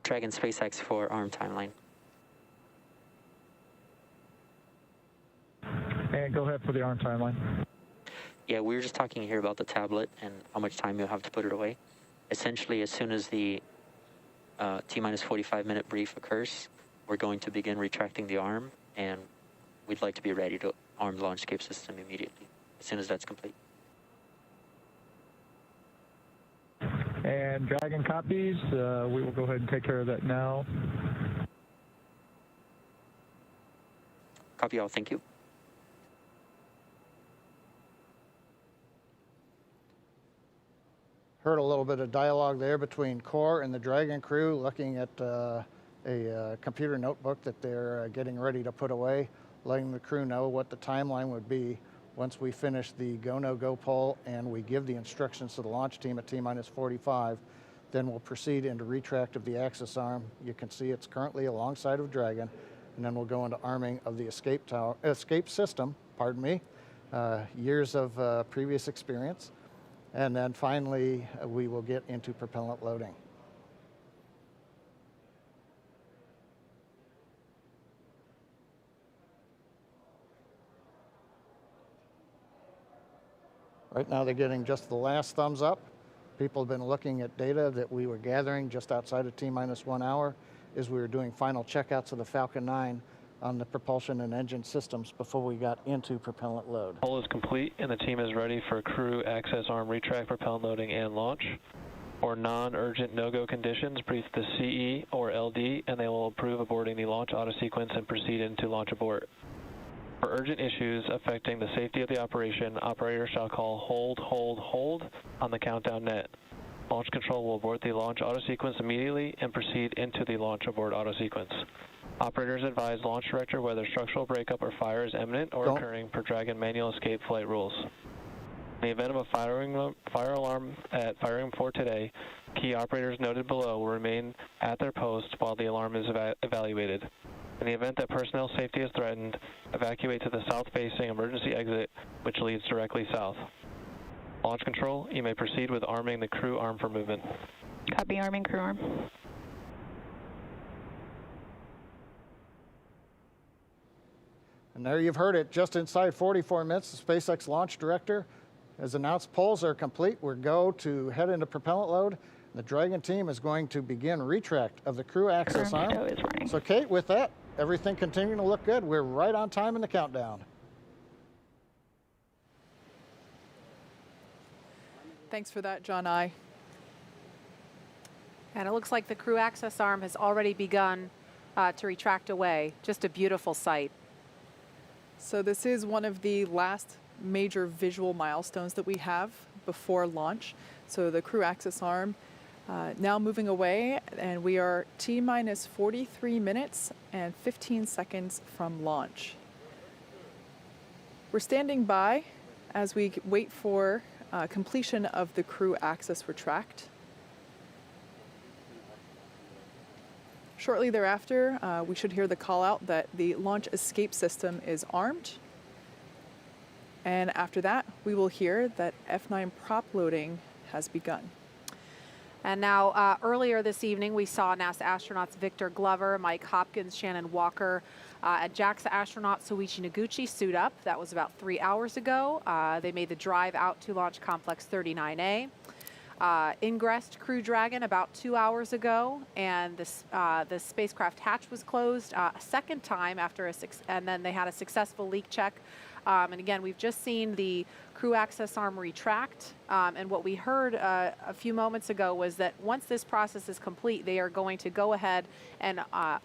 Dragon SpaceX for arm timeline. And go ahead for the arm timeline. Yeah, we were just talking here about the tablet and how much time you'll have to put it away. Essentially, as soon as the T-minus 45 minute brief occurs, we're going to begin retracting the arm, and we'd like to be ready to arm the launch escape system immediately, as soon as that's complete. And Dragon copies, we will go ahead and take care of that now. Copy all, thank you. Heard a little bit of dialogue there between Core and the Dragon crew looking at a computer notebook that they're getting ready to put away, letting the crew know what the timeline would be once we finish the go, no go poll and we give the instructions to the launch team at T-minus 45. Then we'll proceed into retract of the access arm. You can see it's currently alongside of Dragon, and then we'll go into arming of the escape system, pardon me, years of previous experience. And then finally, we will get into propellant loading. Right now they're getting just the last thumbs up. People have been looking at data that we were gathering just outside of T-minus 1 hour as we were doing final checkouts of the Falcon 9 on the propulsion and engine systems before we got into propellant load. Poll is complete and the team is ready for crew access arm retract, propellant loading, and launch. For non-urgent no-go conditions, brief the CE or LD and they will approve aborting the launch auto sequence and proceed into launch abort. For urgent issues affecting the safety of the operation, operator shall call hold on the countdown net. Launch control will abort the launch auto sequence immediately and proceed into the launch abort auto sequence. Operators advise launch director whether structural breakup or fire is imminent or occurring per Dragon manual escape flight rules. In the event of a fire alarm at firing 4 today, key operators noted below will remain at their post while the alarm is evaluated. In the event that personnel safety is threatened, evacuate to the south-facing emergency exit, which leads directly south. Launch control, you may proceed with arming the crew arm for movement. Copy, arming crew arm. And there you've heard it. Just inside 44 minutes, the SpaceX launch director has announced polls are complete. We're go to head into propellant load. The Dragon team is going to begin retract of the crew access arm. So Kate, with that, everything continuing to look good. We're right on time in the countdown. Thanks for that, John I. And it looks like the crew access arm has already begun to retract away. Just a beautiful sight. So this is one of the last major visual milestones that we have before launch. So the crew access arm now moving away, and we are T-minus 43 minutes and 15 seconds from launch. We're standing by as we wait for completion of the crew access retract. Shortly thereafter, we should hear the call out that the launch escape system is armed. And after that, we will hear that F9 prop loading has begun. And now, earlier this evening, we saw NASA astronauts Victor Glover, Mike Hopkins, Shannon Walker, and JAXA astronaut Soichi Noguchi suit up. That was about 3 hours ago. They made the drive out to Launch Complex 39A. Ingressed Crew Dragon about 2 hours ago, and the spacecraft hatch was closed a second time after and then they had a successful leak check. And again, we've just seen the crew access arm retract, and what we heard a few moments ago was that once this process is complete, they are going to go ahead and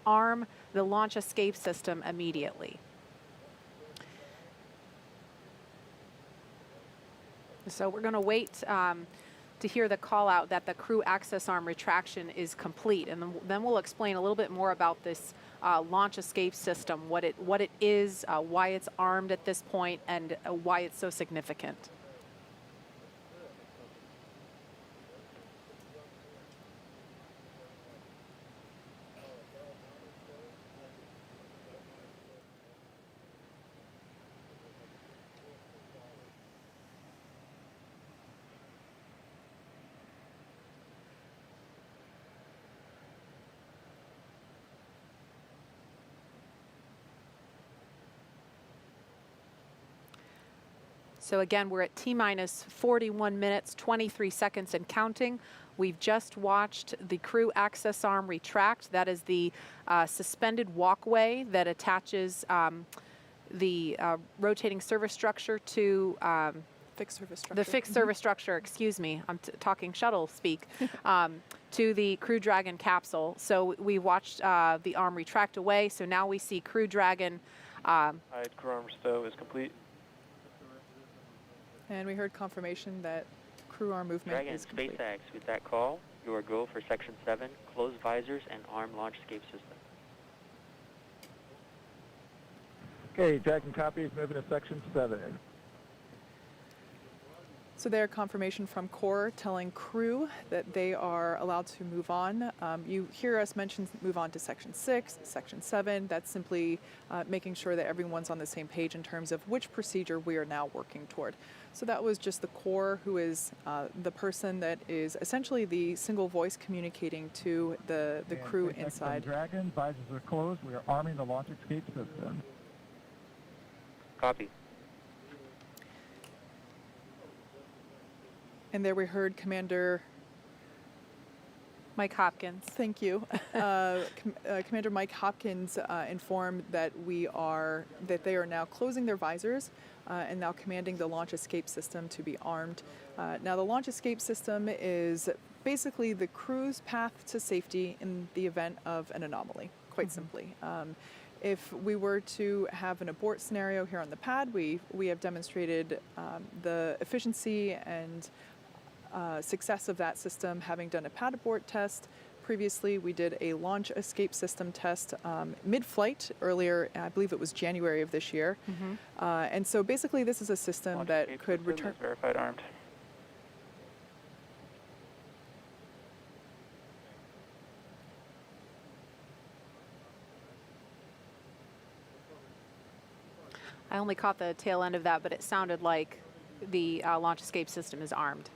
arm the launch escape system immediately. So we're going to wait to hear the call out that the crew access arm retraction is complete, and then we'll explain a little bit more about this launch escape system, what it is, why it's armed at this point, and why it's so significant. So again, we're at T-minus 41 minutes, 23 seconds and counting. We've just watched the crew access arm retract. That is the suspended walkway that attaches the rotating service structure to fixed service structure. The fixed service structure, excuse me, I'm talking shuttle speak, to the Crew Dragon capsule. So we watched the arm retract away. So now we see Crew Dragon. Crew arm stow is complete. And we heard confirmation that crew arm movement Dragon, is complete. SpaceX, with that call, you are go for Section 7, close visors and arm launch escape system. Okay, Dragon copies, moving to Section 7. So their confirmation from Core telling crew that they are allowed to move on. You hear us mention move on to Section 6, Section 7. That's simply making sure that everyone's on the same page in terms of which procedure we are now working toward. So that was just the Core, who is the person that is essentially the single voice communicating to the crew inside. Dragon, visors are closed. We are arming the launch escape system. Copy. And there we heard Commander Mike Hopkins. Thank you. Commander Mike Hopkins informed that they are now closing their visors and now commanding the launch escape system to be armed. Now the launch escape system is basically the crew's path to safety in the event of an anomaly, quite simply. If we were to have an abort scenario here on the pad, we have demonstrated the efficiency and success of that system, having done a pad abort test. Previously, we did a launch escape system test mid-flight earlier, I believe it was January of this year. And so basically this is a system that could return... Verified armed. I only caught the tail end of that, but it sounded like the launch escape system is armed.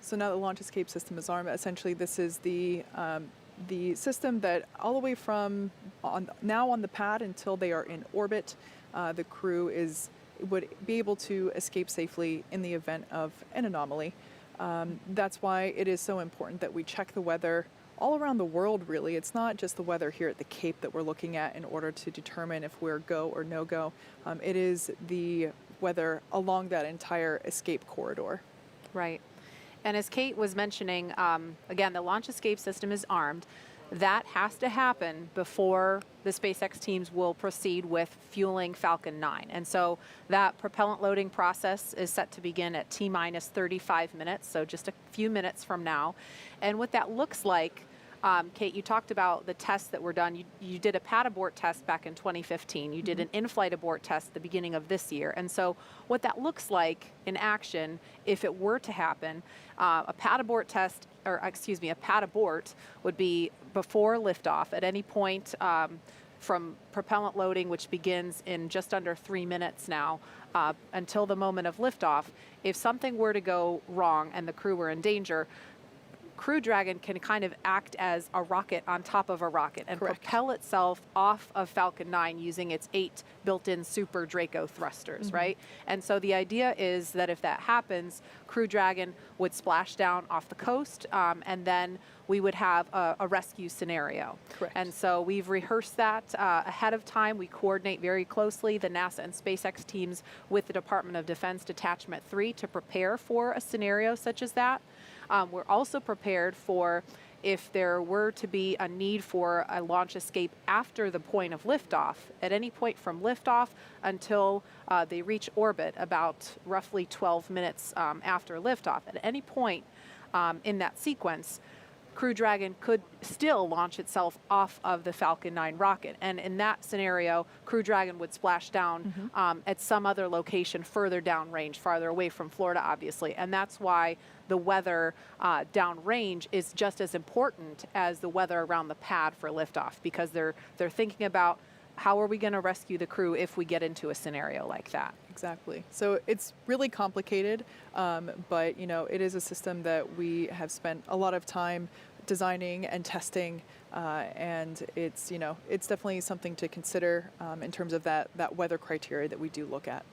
So now the launch escape system is armed. Essentially, this is the system that all the way from now on the pad until they are in orbit, the crew would be able to escape safely in the event of an anomaly. That's why it is so important that we check the weather all around the world, really. It's not just the weather here at the Cape that we're looking at in order to determine if we're go or no go. It is the weather along that entire escape corridor. Right. And as Kate was mentioning, again, the launch escape system is armed. That has to happen before the SpaceX teams will proceed with fueling Falcon 9. And so that propellant loading process is set to begin at T-minus 35 minutes, so just a few minutes from now. And what that looks like, Kate, you talked about the tests that were done. You did a pad abort test back in 2015. You did an in-flight abort test at the beginning of this year. And so what that looks like in action, if it were to happen, a pad abort test, or excuse me, a pad abort would be before liftoff at any point from propellant loading, which begins in just under 3 minutes now, until the moment of liftoff. If something were to go wrong and the crew were in danger, Crew Dragon can kind of act as a rocket on top of a rocket and propel itself off of Falcon 9 using its 8 built-in Super Draco thrusters, right? And so the idea is that if that happens, Crew Dragon would splash down off the coast, and then we would have a rescue scenario. Correct. And so we've rehearsed that ahead of time. We coordinate very closely, the NASA and SpaceX teams, with the Department of Defense Detachment 3 to prepare for a scenario such as that. We're also prepared for if there were to be a need for a launch escape after the point of liftoff, at any point from liftoff until they reach orbit, about roughly 12 minutes after liftoff. At any point in that sequence, Crew Dragon could still launch itself off of the Falcon 9 rocket. And in that scenario, Crew Dragon would splash down at some other location further downrange, farther away from Florida, obviously. And that's why the weather downrange is just as important as the weather around the pad for liftoff, because they're thinking about how are we going to rescue the crew if we get into a scenario like that. Exactly. So it's really complicated, but it is a system that we have spent a lot of time designing and testing, and it's it's definitely something to consider in terms of that weather criteria that we do look at.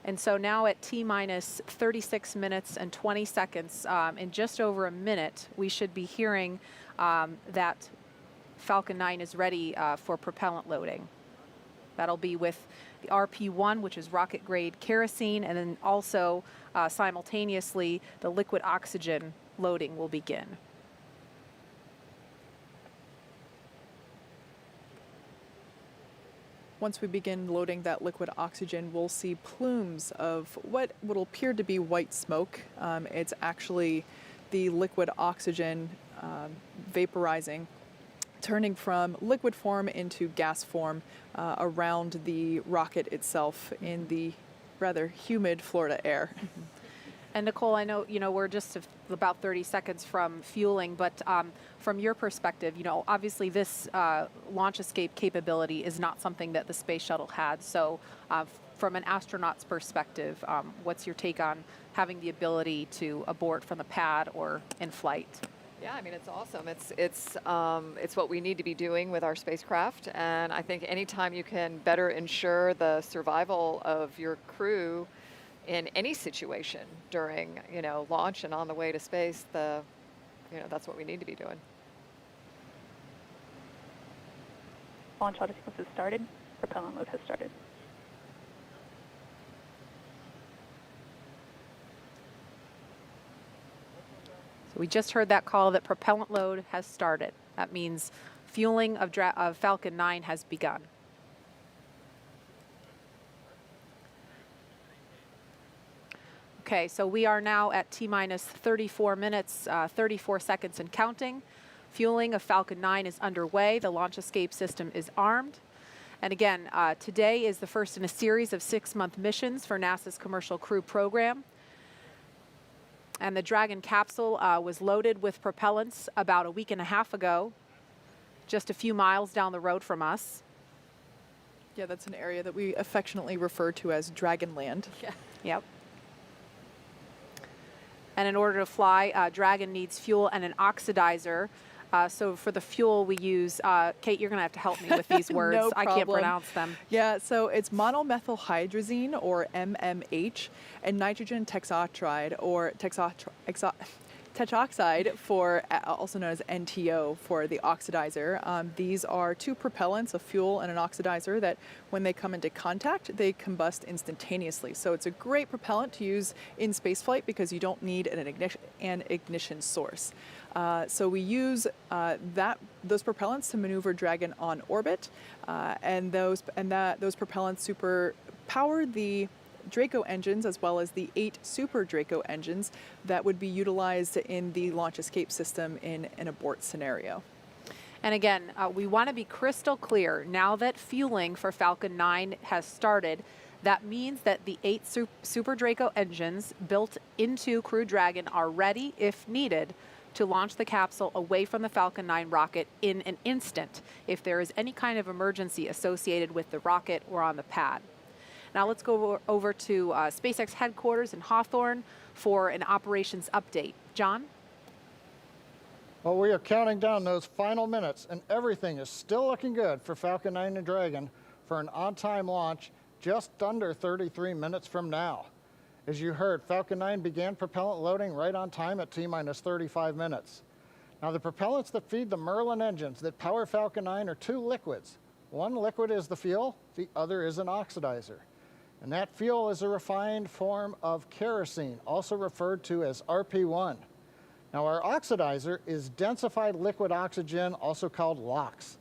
And so now at T-minus 36 minutes and 20 seconds, in just over a minute, we should be hearing that Falcon 9 is ready for propellant loading. That'll be with the RP-1, which is rocket grade kerosene, and then also simultaneously the liquid oxygen loading will begin. Once we begin loading that liquid oxygen, we'll see plumes of what will appear to be white smoke. It's actually the liquid oxygen vaporizing, turning from liquid form into gas form around the rocket itself in the rather humid Florida air. And Nicole, I know we're just about 30 seconds from fueling, but from your perspective, obviously this launch escape capability is not something that the space shuttle had. So from an astronaut's perspective, what's your take on having the ability to abort from the pad or in flight? Yeah, I mean, it's awesome. It's what we need to be doing with our spacecraft, and I think anytime you can better ensure the survival of your crew in any situation during, launch and on the way to space, that's what we need to be doing. Launch auto sequence has started. Propellant load has started. So we just heard that call that propellant load has started. That means fueling of Falcon 9 has begun. Okay, so we are now at T-minus 34 minutes, 34 seconds and counting. Fueling of Falcon 9 is underway. The launch escape system is armed. And again, today is the first in a series of 6-month missions for NASA's Commercial Crew program. And the Dragon capsule was loaded with propellants about a week and a half ago, just a few miles down the road from us. Yeah, that's an area that we affectionately refer to as Dragonland. Yeah. Yep. And in order to fly, Dragon needs fuel and an oxidizer. So for the fuel we use, Kate, you're going to have to help me with these words. No I can't problem. pronounce them. Yeah, so it's monomethylhydrazine, or MMH, and nitrogen tetroxide, or tetroxide, for also known as NTO, for the oxidizer. These are two propellants, a fuel and an oxidizer, that when they come into contact, they combust instantaneously. So it's a great propellant to use in spaceflight because you don't need an ignition source. So we use those propellants to maneuver Dragon on orbit, and those propellants super power the Draco engines, as well as the 8 Super Draco engines that would be utilized in the launch escape system in an abort scenario. And again, we want to be crystal clear. Now that fueling for Falcon 9 has started, that means that the 8 Super Draco engines built into Crew Dragon are ready, if needed, to launch the capsule away from the Falcon 9 rocket in an instant if there is any kind of emergency associated with the rocket or on the pad. Now let's go over to SpaceX headquarters in Hawthorne for an operations update. John? Well, we are counting down those final minutes, and everything is still looking good for Falcon 9 and Dragon for an on-time launch just under 33 minutes from now. As you heard, Falcon 9 began propellant loading right on time at T-minus 35 minutes. Now, the propellants that feed the Merlin engines that power Falcon 9 are 2 liquids. One liquid is the fuel, the other is an oxidizer. And that fuel is a refined form of kerosene, also referred to as RP1. Now, our oxidizer is densified liquid oxygen, also called LOX.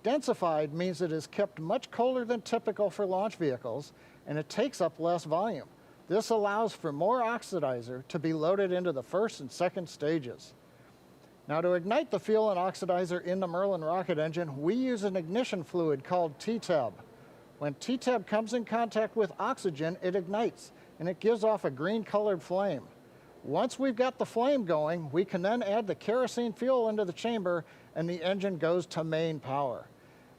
Densified means it is kept much colder than typical for launch vehicles, and it takes up less volume. This allows for more oxidizer to be loaded into the first and second stages. Now, to ignite the fuel and oxidizer in the Merlin rocket engine, we use an ignition fluid called TTAB. When TTAB comes in contact with oxygen, it ignites, and it gives off a green-colored flame. Once we've got the flame going, we can then add the kerosene fuel into the chamber, and the engine goes to main power.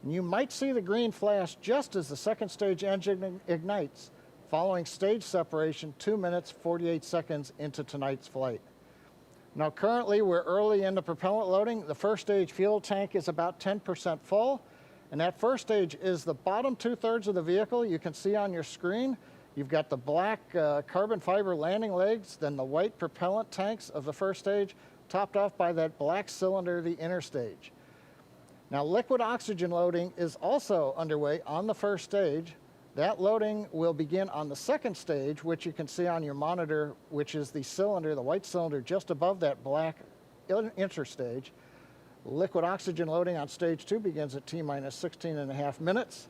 And you might see the green flash just as the second stage engine ignites, following stage separation 2 minutes, 48 seconds into tonight's flight. Now, currently, we're early in the propellant loading. The first stage fuel tank is about 10% full, and that first stage is the bottom 2/3 of the vehicle. You can see on your screen, you've got the black carbon fiber landing legs, then the white propellant tanks of the first stage, topped off by that black cylinder, the inner stage. Now, liquid oxygen loading is also underway on the first stage. That loading will begin on the second stage, which you can see on your monitor, which is the cylinder, the white cylinder just above that black interstage. Liquid oxygen loading on stage 2 begins at T-minus 16.5 minutes.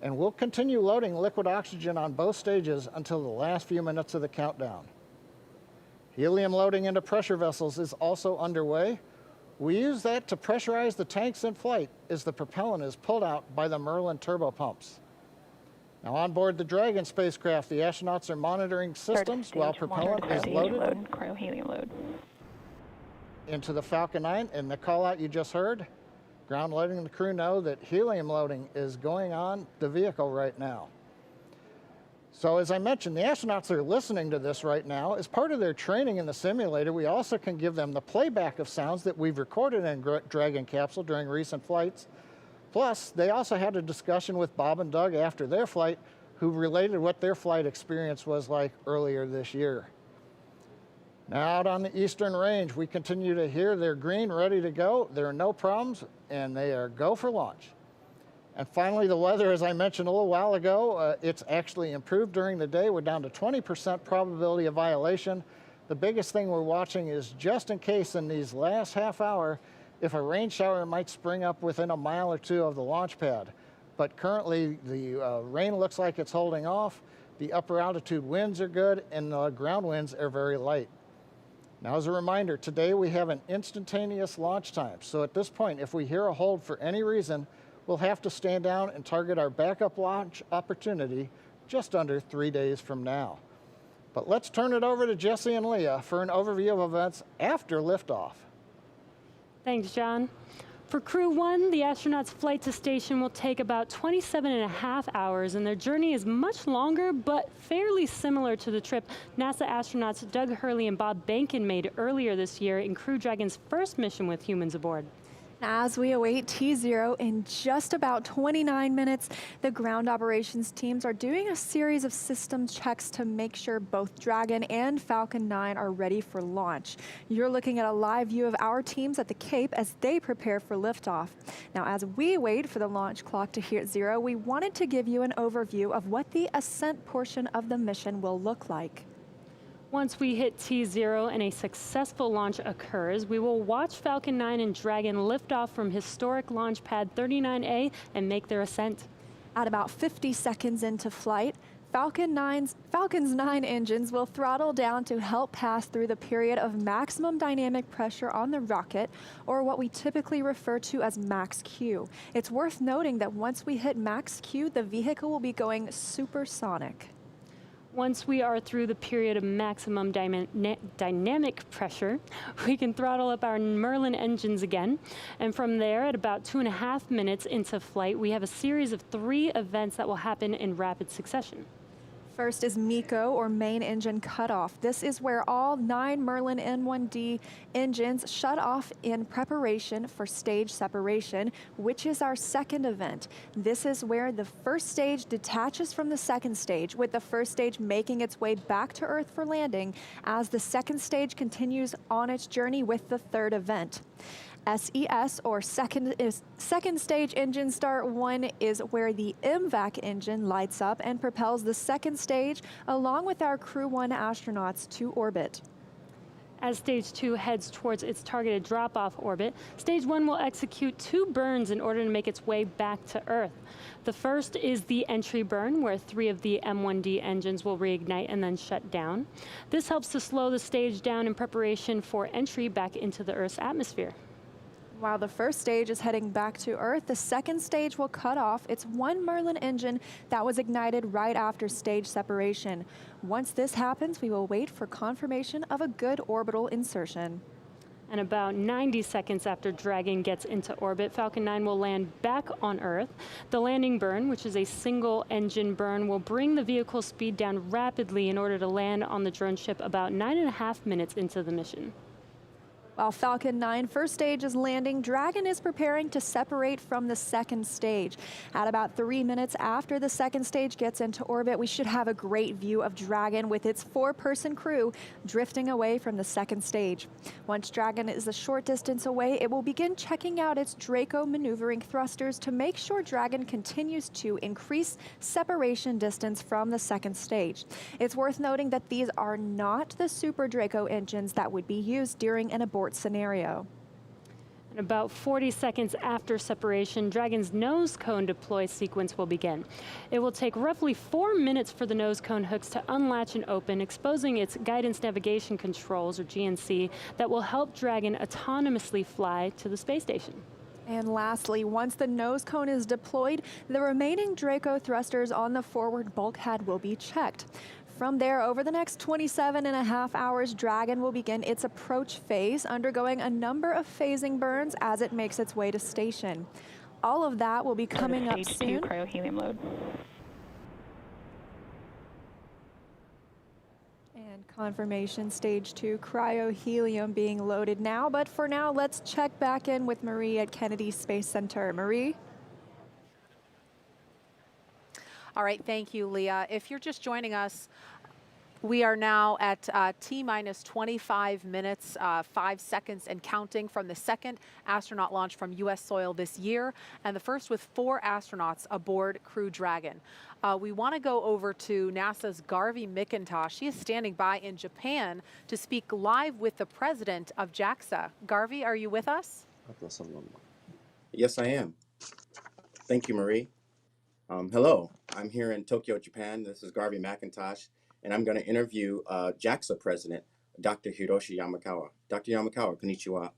And we'll continue loading liquid oxygen on both stages until the last few minutes of the countdown. Helium loading into pressure vessels is also underway. We use that to pressurize the tanks in flight as the propellant is pulled out by the Merlin turbopumps. Now, on board the Dragon spacecraft, the astronauts are monitoring systems while propellant is loaded into the Falcon 9. And the call out you just heard, ground loading and the crew know that helium loading is going on the vehicle right now. So as I mentioned, the astronauts are listening to this right now. As part of their training in the simulator, we also can give them the playback of sounds that we've recorded in Dragon capsule during recent flights. Plus, they also had a discussion with Bob and Doug after their flight, who related what their flight experience was like earlier this year. Now, out on the Eastern Range, we continue to hear they're green, ready to go. There are no problems, and they are go for launch. And finally, the weather, as I mentioned a little while ago, it's actually improved during the day. We're down to 20% probability of violation. The biggest thing we're watching is just in case in these last half hour, if a rain shower might spring up within a mile or two of the launch pad. But currently, the rain looks like it's holding off, The upper altitude winds are good, and the ground winds are very light. Now, as a reminder, today we have an instantaneous launch time. So at this point, if we hear a hold for any reason, we'll have to stand down and target our backup launch opportunity just under 3 days from now. But let's turn it over to Jesse and Leah for an overview of events after liftoff. Thanks, John. For Crew 1, the astronauts' flight to station will take about 27.5 hours, and their journey is much longer, but fairly similar to the trip NASA astronauts Doug Hurley and Bob Behnken made earlier this year in Crew Dragon's first mission with humans aboard. As we await T0 in just about 29 minutes, the ground operations teams are doing a series of system checks to make sure both Dragon and Falcon 9 are ready for launch. You're looking at a live view of our teams at the Cape as they prepare for liftoff. Now, as we wait for the launch clock to hit 0, we wanted to give you an overview of what the ascent portion of the mission will look like. Once we hit T0 and a successful launch occurs, we will watch Falcon 9 and Dragon lift off from historic launch pad 39A and make their ascent. At about 50 seconds into flight, Falcon's 9 engines will throttle down to help pass through the period of maximum dynamic pressure on the rocket, or what we typically refer to as max Q. It's worth noting that once we hit max Q, the vehicle will be going supersonic. Once we are through the period of maximum dynamic pressure, we can throttle up our Merlin engines again. And from there, at about 2.5 minutes into flight, we have a series of 3 events that will happen in rapid succession. First is MECO, or main engine cutoff. This is where all 9 Merlin N1D engines shut off in preparation for stage separation, which is our second event. This is where the first stage detaches from the second stage, with the first stage making its way back to Earth for landing as the second stage continues on its journey with the third event. SES, or second stage engine start 1, is where the MVAC engine lights up and propels the second stage along with our Crew 1 astronauts to orbit. As Stage 2 heads towards its targeted drop-off orbit, Stage 1 will execute 2 burns in order to make its way back to Earth. The first is the entry burn, where 3 of the M1D engines will reignite and then shut down. This helps to slow the stage down in preparation for entry back into the Earth's atmosphere. While the first stage is heading back to Earth, the second stage will cut off its 1 Merlin engine that was ignited right after stage separation. Once this happens, we will wait for confirmation of a good orbital insertion. And about 90 seconds after Dragon gets into orbit, Falcon 9 will land back on Earth. The landing burn, which is a single engine burn, will bring the vehicle speed down rapidly in order to land on the drone ship about 9.5 minutes into the mission. While Falcon 9 first stage is landing, Dragon is preparing to separate from the second stage. At about 3 minutes after the second stage gets into orbit, we should have a great view of Dragon with its 4-person crew drifting away from the second stage. Once Dragon is a short distance away, it will begin checking out its Draco maneuvering thrusters to make sure Dragon continues to increase separation distance from the second stage. It's worth noting that these are not the Super Draco engines that would be used during an abort scenario. And about 40 seconds after separation, Dragon's nose cone deploy sequence will begin. It will take roughly 4 minutes for the nose cone hooks to unlatch and open, exposing its guidance navigation controls, or GNC, that will help Dragon autonomously fly to the space station. And lastly, once the nose cone is deployed, the remaining Draco thrusters on the forward bulkhead will be checked. From there, over the next 27.5 hours, Dragon will begin its approach phase, undergoing a number of phasing burns as it makes its way to station. All of that will be coming up soon. Stage 2 cryo-helium load. And confirmation, Stage 2 cryo-helium being loaded now. But for now, let's check back in with Marie at Kennedy Space Center. Marie? All right, thank you, Leah. If you're just joining us, we are now at T-minus 25 minutes, 5 seconds and counting from the second astronaut launch from U.S. soil this year, and the first with 4 astronauts aboard Crew Dragon. We want to go over to NASA's Garvey McIntosh. She is standing by in Japan to speak live with the president of JAXA. Garvey, are you with us? Yes, I am. Thank you, Marie. Hello, I'm here in Tokyo, Japan. This is Garvey McIntosh, and I'm going to interview JAXA President, Dr. Hiroshi Yamakawa. Dr. Yamakawa, konnichiwa.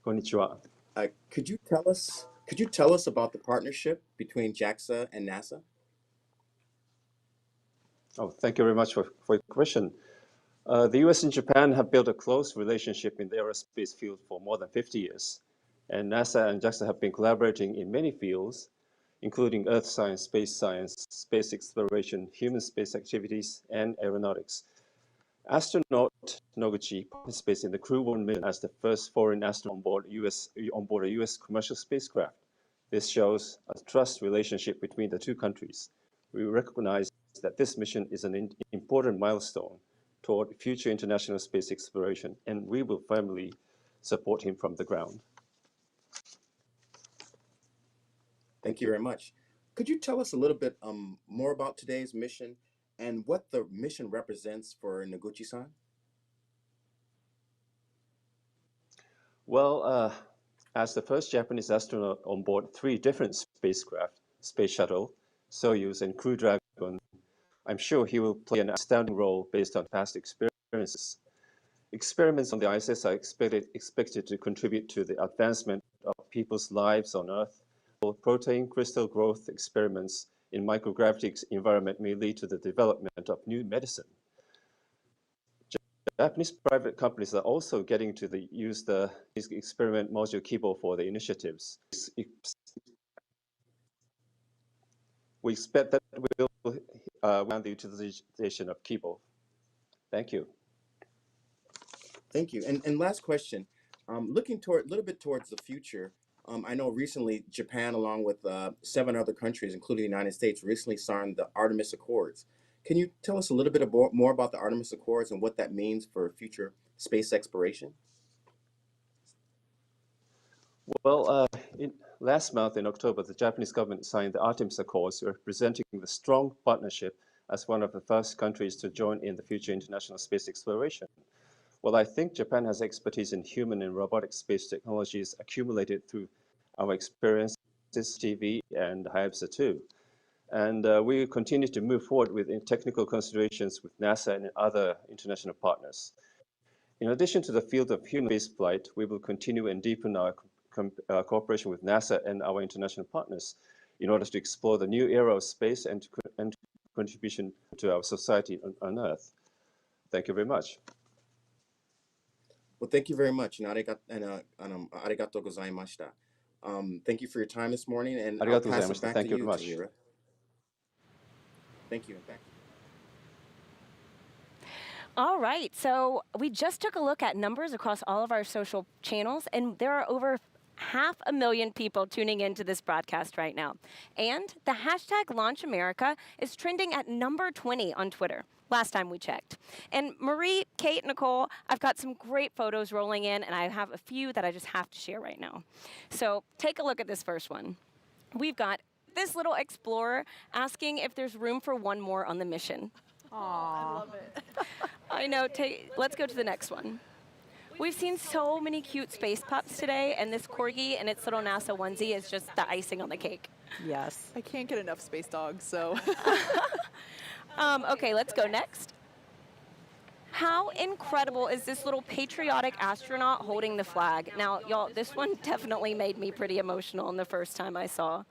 Konnichiwa. Could you tell us about the partnership between JAXA and NASA? Oh, thank you very much for your question. The US and Japan have built a close relationship in the aerospace field for more than 50 years. And NASA and JAXA have been collaborating in many fields, including earth science, space exploration, human space activities, and aeronautics. Astronaut Noguchi participates in the Crew 1 mission as the first foreign astronaut on board a US commercial spacecraft. This shows a trust relationship between the two countries. We recognize that this mission is an important milestone toward future international space exploration, and we will firmly support him from the ground. Thank you very much. Could you tell us a little bit more about today's mission and what the mission represents for Noguchi-san? Well, as the first Japanese astronaut on board 3 different spacecraft, Space Shuttle, Soyuz, and Crew Dragon, I'm sure he will play an outstanding role based on past experiences. Experiments on the ISS are expected to contribute to the advancement of people's lives on Earth. Protein crystal growth experiments in microgravity environment may lead to the development of new medicine. Japanese private companies are also getting to use the experiment module Kibo for the initiatives. We expect that we'll round the utilization of Kibo. Thank you. Thank you. And last question, looking a little bit towards the future, I know recently Japan, along with 7 other countries, including the United States, recently signed the Artemis Accords. Can you tell us a little bit more about the Artemis Accords and what that means for future space exploration? Well, last month in October, the Japanese government signed the Artemis Accords, representing the strong partnership as one of the first countries to join in the future international space exploration. Well, I think Japan has expertise in human and robotic space technologies accumulated through our experiences, TV and Hayabusa 2. And we continue to move forward with technical considerations with NASA and other international partners. In addition to the field of human spaceflight, we will continue and deepen our cooperation with NASA and our international partners in order to explore the new era of space and contribution to our society on Earth. Thank you very much. Well, thank you very much, and arigatou gozaimashita. Thank you for your time this morning, and I'll pass it back to you, Tahira. Thank you, and back. All right, so we just took a look at numbers across all of our social channels, and there are over 500,000 people tuning into this broadcast right now. And the hashtag #LaunchAmerica is trending at number 20 on Twitter, last time we checked. And Marie, Kate, Nicole, I've got some great photos rolling in, and I have a few that I just have to share right now. So take a look at this first one. We've got this little explorer asking if there's room for one more on the mission. Aww. I love it. I know. Let's go to the next one. We've seen so many cute space pups today, and this corgi and its little NASA onesie is just the icing on the cake. Yes. I can't get enough space dogs, so. Okay, let's go next. How incredible is this little patriotic astronaut holding the flag? Now, y'all, this one definitely made me pretty emotional the first time I saw.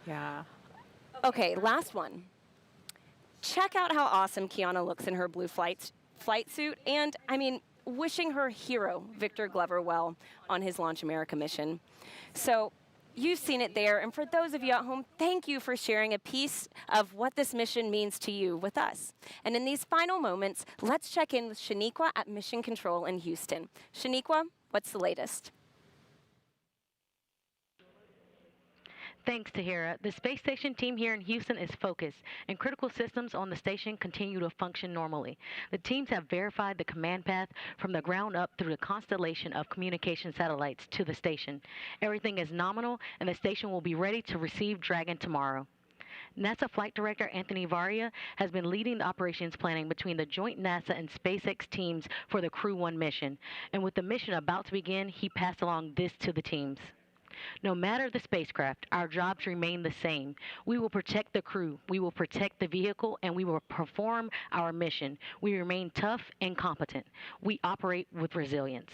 Yeah. Okay, last one. Check out how awesome Kiana looks in her blue flight suit, and I mean, wishing her hero, Victor Glover, well on his Launch America mission. So you've seen it there, and for those of you at home, thank you for sharing a piece of what this mission means to you with us. And in these final moments, let's check in with Shaniqua at Mission Control in Houston. Shaniqua, what's the latest? Thanks, Tahira. The space station team here in Houston is focused, and critical systems on the station continue to function normally. The teams have verified the command path from the ground up through the constellation of communication satellites to the station. Everything is nominal, and the station will be ready to receive Dragon tomorrow. NASA Flight Director Anthony Varia has been leading the operations planning between the joint NASA and SpaceX teams for the Crew 1 mission. And with the mission about to begin, he passed along this to the teams. No matter the spacecraft, our jobs remain the same. We will protect the crew, we will protect the vehicle, and we will perform our mission. We remain tough and competent. We operate with resilience.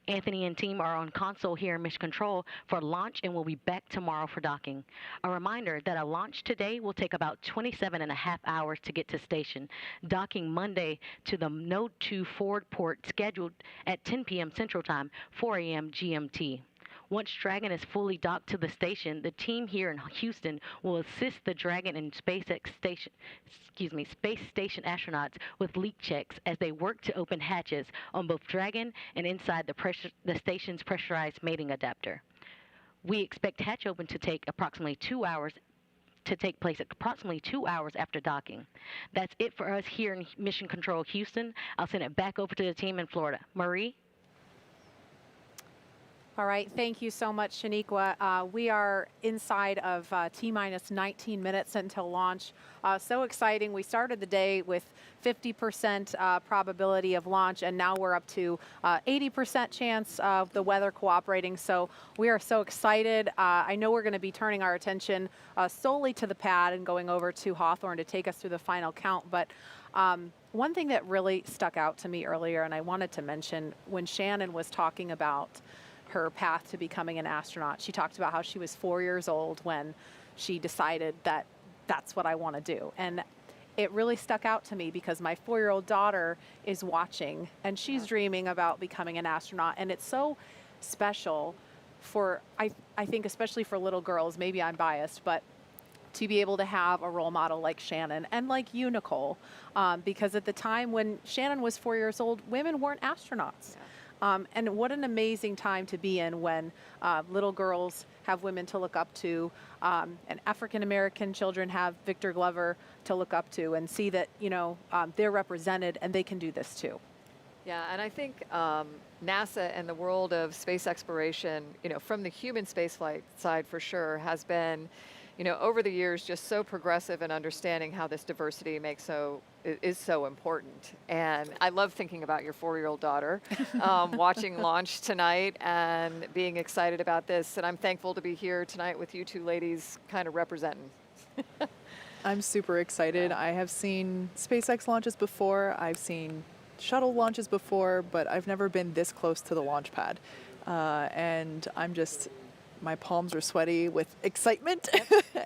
Anthony and team are on console here in Mission Control for launch and will be back tomorrow for docking. A reminder that a launch today will take about 27.5 hours to get to station, docking Monday to the Node 2 forward port scheduled at 10 p.m. Central Time, 4 a.m. GMT. Once Dragon is fully docked to the station, the team here in Houston will assist the Dragon and Space Station astronauts with leak checks as they work to open hatches on both Dragon and inside the station's pressurized mating adapter. We expect hatch open to take approximately 2 hours after docking. That's it for us here in Mission Control Houston. I'll send it back over to the team in Florida. Marie? All right, thank you so much, Shaniqua. We are inside of T-minus 19 minutes until launch. So exciting. We started the day with 50% probability of launch, and now we're up to 80% chance of the weather cooperating. So we are so excited. I know we're going to be turning our attention solely to the pad and going over to Hawthorne to take us through the final count. But one thing that really stuck out to me earlier, and I wanted to mention, when Shannon was talking about her path to becoming an astronaut, she talked about how she was 4 years old when she decided that that's what I want to do. And it really stuck out to me because my 4-year-old daughter is watching and she's dreaming about becoming an astronaut. And it's so special for, I think, especially for little girls, maybe I'm biased, but to be able to have a role model like Shannon and like you, Nicole, because at the time when Shannon was 4 years old, women weren't astronauts. Yeah. And what an amazing time to be in when little girls have women to look up to, and African-American children have Victor Glover to look up to and see that, they're represented and they can do this too. Yeah, and I think NASA and the world of space exploration, from the human spaceflight side for sure, has been, over the years just so progressive in understanding how this diversity is so important. And I love thinking about your 4-year-old daughter watching launch tonight and being excited about this. And I'm thankful to be here tonight with you two ladies kind of representing. I'm super excited. I have seen SpaceX launches before. I've seen shuttle launches before, but I've never been this close to the launch pad. And my palms are sweaty with excitement.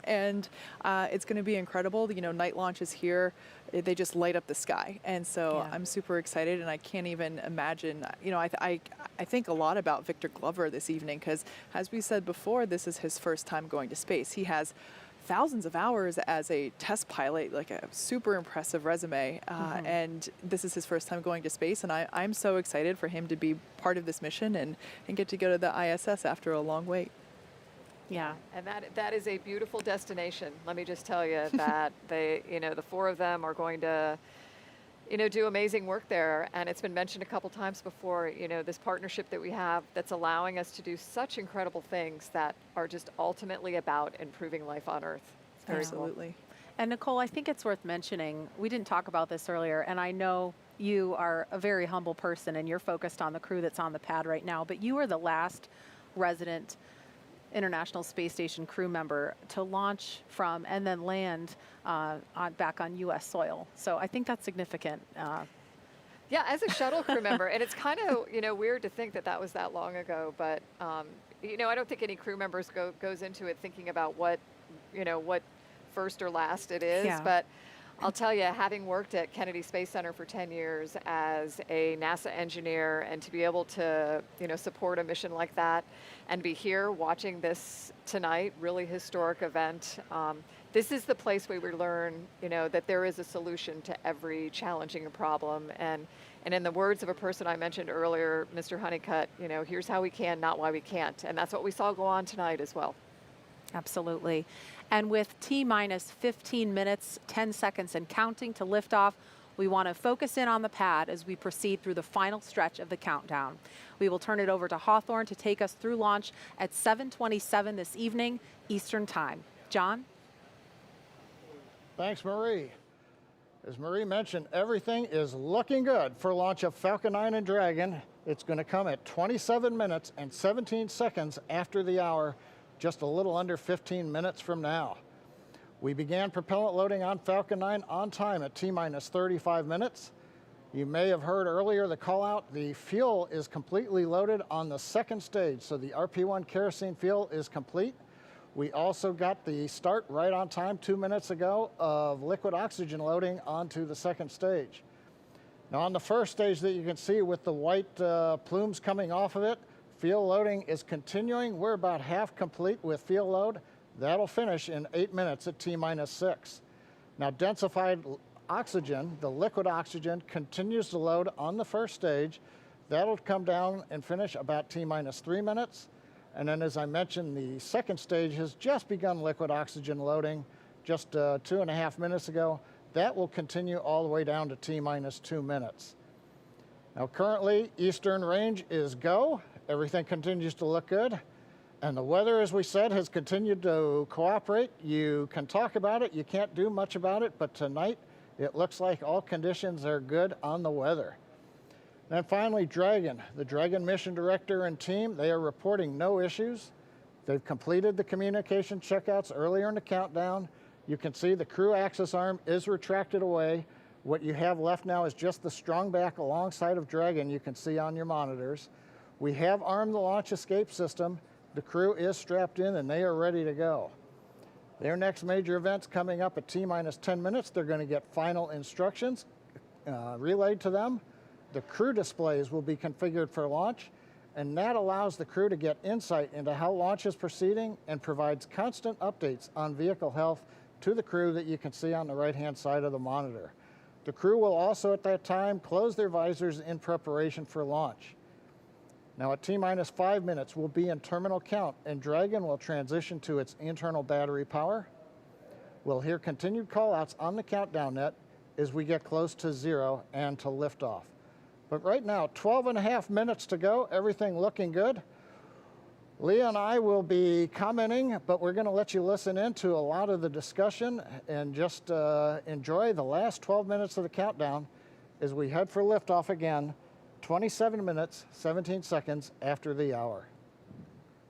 And it's going to be incredible. Night launches here, they just light up the sky. And so I'm super excited, and I can't even imagine, I think a lot about Victor Glover this evening because, as we said before, this is his first time going to space. He has thousands of hours as a test pilot, like a super impressive resume, and this is his first time going to space, and I'm so excited for him to be part of this mission and get to go to the ISS after a long wait. Yeah, and that is a beautiful destination. Let me just tell you that the four of them are going to, do amazing work there. And it's been mentioned a couple times before, this partnership that we have that's allowing us to do such incredible things that are just ultimately about improving life on Earth. It's very Absolutely. Cool. And Nicole, I think it's worth mentioning, we didn't talk about this earlier, and I know you are a very humble person and you're focused on the crew that's on the pad right now, but you are the last resident International Space Station crew member to launch from and then land back on U.S. soil. So I think that's significant. Yeah, as a shuttle crew member, and it's kind of weird to think that was that long ago, but I don't think any crew members goes into it thinking about what first or last it is. Yeah. But I'll tell you, having worked at Kennedy Space Center for 10 years as a NASA engineer, and to be able to support a mission like that and be here watching this tonight, really historic event, this is the place where we learn that there is a solution to every challenging problem. And in the words of a person I mentioned earlier, Mr. Honeycutt, here's how we can, not why we can't. And that's what we saw go on tonight as well. Absolutely. And with T-minus 15 minutes, 10 seconds and counting to liftoff, we want to focus in on the pad as we proceed through the final stretch of the countdown. We will turn it over to Hawthorne to take us through launch at 7:27 this evening, Eastern Time. John? Thanks, Marie. As Marie mentioned, everything is looking good for launch of Falcon 9 and Dragon. It's going to come at 27 minutes and 17 seconds after the hour, just a little under 15 minutes from now. We began propellant loading on Falcon 9 on time at T-minus 35 minutes. You may have heard earlier the call out, the fuel is completely loaded on the second stage, so the RP1 kerosene fuel is complete. We also got the start right on time 2 minutes ago of liquid oxygen loading onto the second stage. Now on the first stage that you can see with the white plumes coming off of it, fuel loading is continuing. We're about half complete with fuel load. That'll finish in 8 minutes at T-minus 6. Now densified oxygen, the liquid oxygen, continues to load on the first stage. That'll come down and finish about T-minus 3 minutes. And then, as I mentioned, the second stage has just begun liquid oxygen loading just 2.5 minutes ago. That will continue all the way down to T-minus 2 minutes. Now, currently, eastern range is go. Everything continues to look good. And the weather, as we said, has continued to cooperate. You can talk about it. You can't do much about it. But tonight, it looks like all conditions are good on the weather. And finally, Dragon. The Dragon mission director and team, they are reporting no issues. They've completed the communication checkouts earlier in the countdown. You can see the crew access arm is retracted away. What you have left now is just the strong back alongside of Dragon you can see on your monitors. We have armed the launch escape system. The crew is strapped in and they are ready to go. Their next major event's coming up at T-minus 10 minutes. They're going to get final instructions relayed to them. The crew displays will be configured for launch, and that allows the crew to get insight into how launch is proceeding and provides constant updates on vehicle health to the crew that you can see on the right-hand side of the monitor. The crew will also at that time close their visors in preparation for launch. Now at T-minus 5 minutes, we'll be in terminal count, and Dragon will transition to its internal battery power. We'll hear continued call-outs on the countdown net as we get close to 0 and to liftoff. But right now, 12.5 minutes to go, everything looking good. Leah and I will be commenting, but we're going to let you listen into a lot of the discussion and just enjoy the last 12 minutes of the countdown as we head for liftoff again, 27 minutes, 17 seconds after the hour.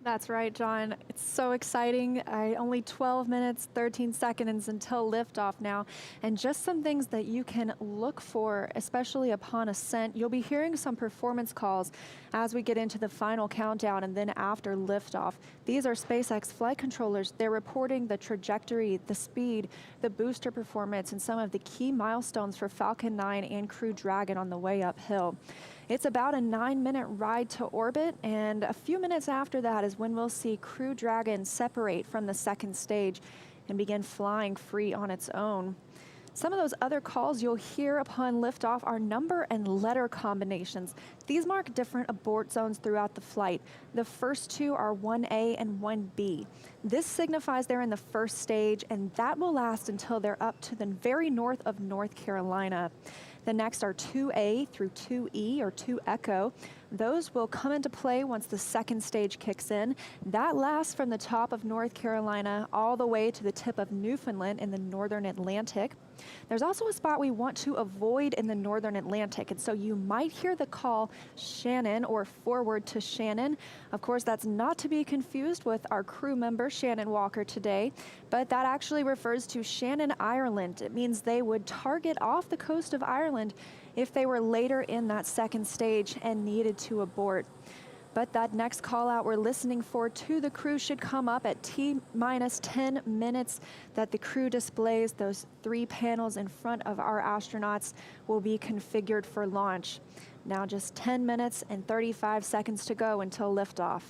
That's right, John. It's so exciting. Only 12 minutes, 13 seconds until liftoff now. And just some things that you can look for, especially upon ascent. You'll be hearing some performance calls as we get into the final countdown and then after liftoff. These are SpaceX flight controllers. They're reporting the trajectory, the speed, the booster performance, and some of the key milestones for Falcon 9 and Crew Dragon on the way uphill. It's about a 9-minute ride to orbit, and a few minutes after that is when we'll see Crew Dragon separate from the second stage and begin flying free on its own. Some of those other calls you'll hear upon liftoff are number and letter combinations. These mark different abort zones throughout the flight. The first two are 1A and 1B. This signifies they're in the first stage, and that will last until they're up to the very north of North Carolina. The next are 2A through 2E or 2 Echo. Those will come into play once the second stage kicks in. That lasts from the top of North Carolina all the way to the tip of Newfoundland in the northern Atlantic. There's also a spot we want to avoid in the northern Atlantic, and so you might hear the call Shannon or forward to Shannon. Of course, that's not to be confused with our crew member Shannon Walker today, but that actually refers to Shannon, Ireland. It means they would target off the coast of Ireland if they were later in that second stage and needed to abort. But that next call out we're listening for to the crew should come up at T-minus 10 minutes that the crew displays. Those 3 panels in front of our astronauts will be configured for launch. Now just 10 minutes and 35 seconds to go until liftoff.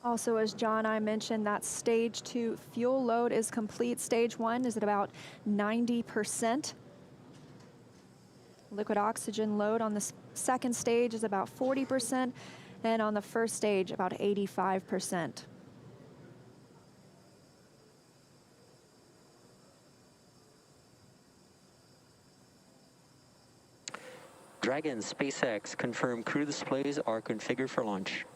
Also, as John and I mentioned, that stage 2 fuel load is complete. Stage 1 is at about 90%. Liquid oxygen load on the second stage is about 40%, and on the first stage, about 85%. Dragon, SpaceX, confirm crew displays are configured for launch.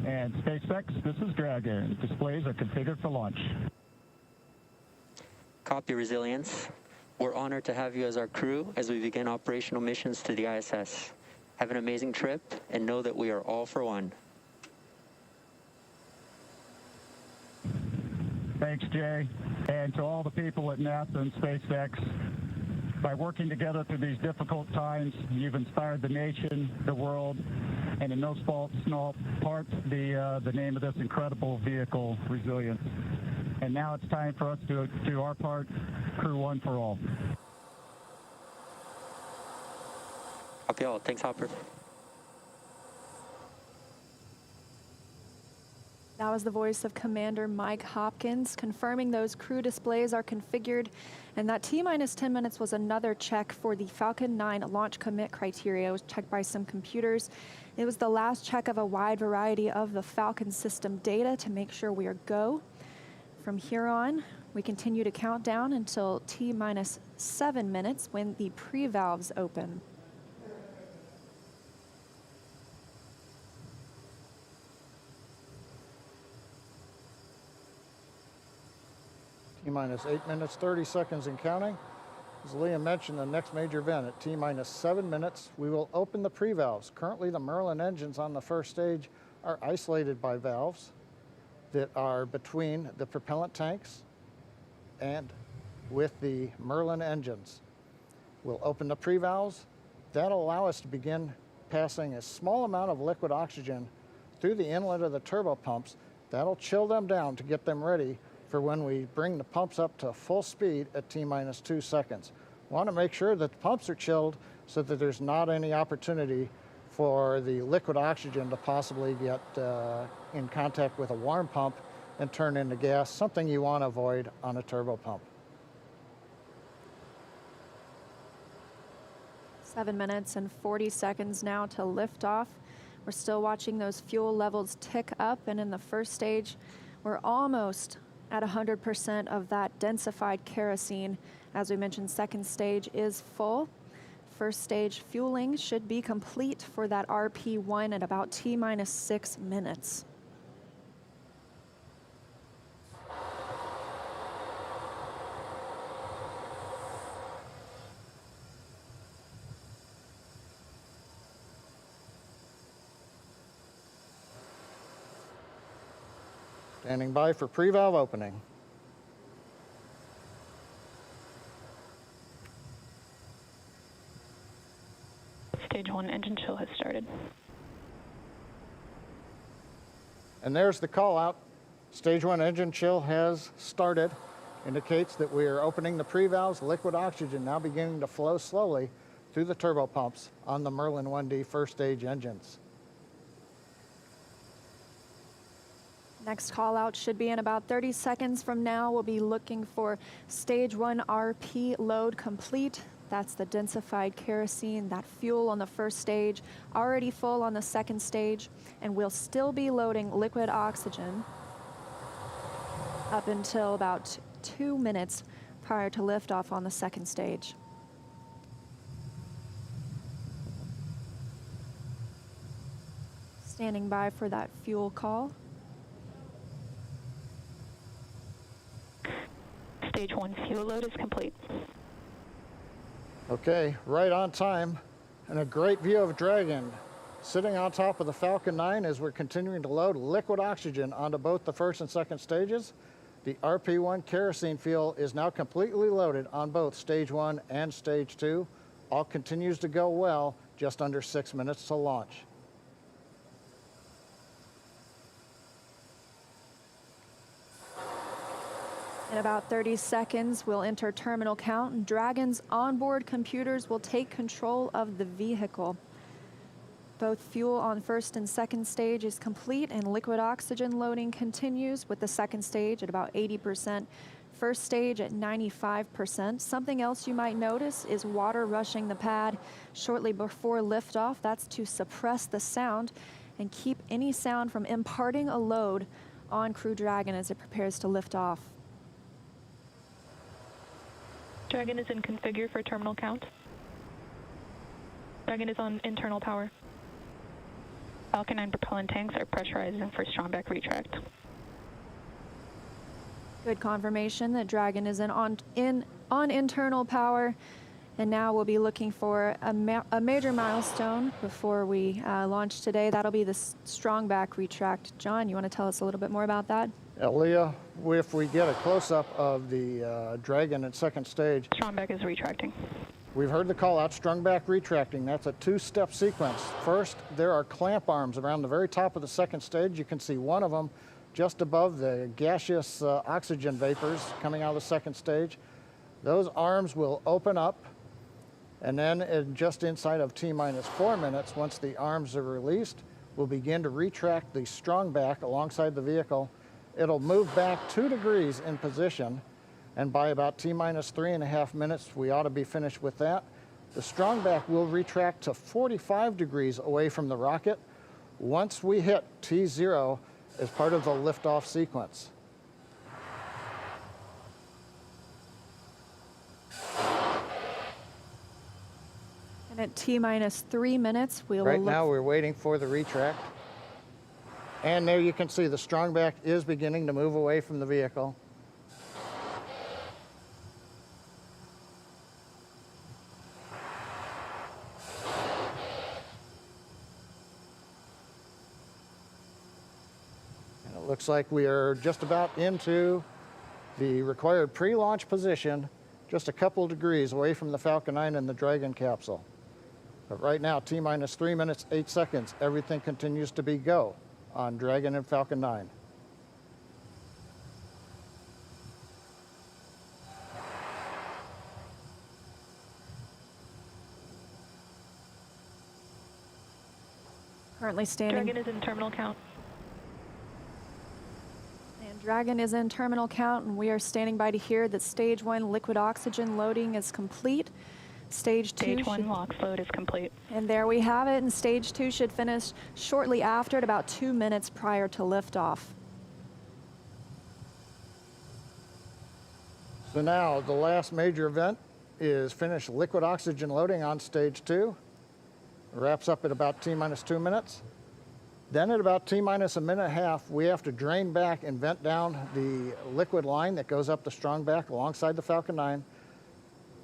And SpaceX, this is Dragon. Displays are configured for launch. Copy, Resilience. We're honored to have you as our crew as we begin operational missions to the ISS. Have an amazing trip and know that we are all for one. Thanks, Jay. And to all the people at NASA and SpaceX, by working together through these difficult times, you've inspired the nation, the world, and in no small part, the name of this incredible vehicle, Resilience. And now it's time for us to do our part, Crew One for all. Copy all. Thanks, Hopper. That was the voice of Commander Mike Hopkins confirming those crew displays are configured, and that T-minus 10 minutes was another check for the Falcon 9 launch commit criteria. It was checked by some computers. It was the last check of a wide variety of the Falcon system data to make sure we are go. From here on, we continue to count down until T-minus 7 minutes when the pre-valves open. T-minus 8 minutes, 30 seconds and counting. As Liam mentioned, the next major event at T-minus 7 minutes, we will open the pre-valves. Currently, the Merlin engines on the first stage are isolated by valves that are between the propellant tanks and with the Merlin engines. We'll open the pre-valves. That'll allow us to begin passing a small amount of liquid oxygen through the inlet of the turbo pumps. That'll chill them down to get them ready for when we bring the pumps up to full speed at T-minus 2 seconds. We want to make sure that the pumps are chilled so that there's not any opportunity for the liquid oxygen to possibly get in contact with a warm pump and turn into gas, something you want to avoid on a turbo pump. 7 minutes and 40 seconds now to liftoff. We're still watching those fuel levels tick up, and in the first stage, we're almost at 100% of that densified kerosene. As we mentioned, second stage is full. First stage fueling should be complete for that RP1 at about T-minus 6 minutes. Standing by for pre-valve opening. Stage 1 engine chill has started. And there's the call out. Stage 1 engine chill has started. Indicates that we are opening the pre-valves. Liquid oxygen now beginning to flow slowly through the turbo pumps on the Merlin 1D first stage engines. Next call out should be in about 30 seconds from now. We'll be looking for stage 1 RP load complete. That's the densified kerosene, that fuel on the first stage, already full on the second stage, and we'll still be loading liquid oxygen up until about 2 minutes prior to liftoff on the second stage. Standing by for that fuel call. Stage 1 fuel load is complete. Okay, right on time, and a great view of Dragon sitting on top of the Falcon 9 as we're continuing to load liquid oxygen onto both the first and second stages. The RP1 kerosene fuel is now completely loaded on both stage 1 and stage 2. All continues to go well, just under 6 minutes to launch. In about 30 seconds, we'll enter terminal count, and Dragon's onboard computers will take control of the vehicle. Both fuel on first and second stage is complete, and liquid oxygen loading continues with the second stage at about 80%, first stage at 95%. Something else you might notice is water rushing the pad shortly before liftoff. That's to suppress the sound and keep any sound from imparting a load on Crew Dragon as it prepares to lift off. Dragon is in configure for terminal count. Dragon is on internal power. Falcon 9 propellant tanks are pressurizing for strong back retract. Good confirmation that Dragon is on internal power. And now we'll be looking for a major milestone before we launch today. That'll be the strong back retract. John, you want to tell us a little bit more about that? Yeah, Leah, if we get a close-up of the Dragon at second stage. Strong back is retracting. We've heard the call out, strong back retracting. That's a two-step sequence. First, there are clamp arms around the very top of the second stage. You can see one of them just above the gaseous oxygen vapors coming out of the second stage. Those arms will open up. And then just inside of T-minus 4 minutes, once the arms are released, we'll begin to retract the strong back alongside the vehicle. It'll move back 2 degrees in position, and by about T-minus 3.5 minutes, we ought to be finished with that. The strong back will retract to 45 degrees away from the rocket once we hit T0 as part of the liftoff sequence. And at T-minus 3 minutes, we'll Right now, we're waiting for the retract. And there you can see the strong back is beginning to move away from the vehicle. And it looks like we are just about into the required pre-launch position, just a couple degrees away from the Falcon 9 and the Dragon capsule. But right now, T-minus 3 minutes, 8 seconds, everything continues to be go on Dragon and Falcon 9. Currently standing. Dragon is in terminal count. And Dragon is in terminal count, and we are standing by to hear that stage 1 liquid oxygen loading is complete. Stage 1 LOX load is complete. And there we have it, and stage 2 should finish shortly after at about 2 minutes prior to liftoff. So now the last major event is finished liquid oxygen loading on stage 2. It wraps up at about T-minus 2 minutes. Then at about T-minus a minute and a half, we have to drain back and vent down the liquid line that goes up the strong back alongside the Falcon 9.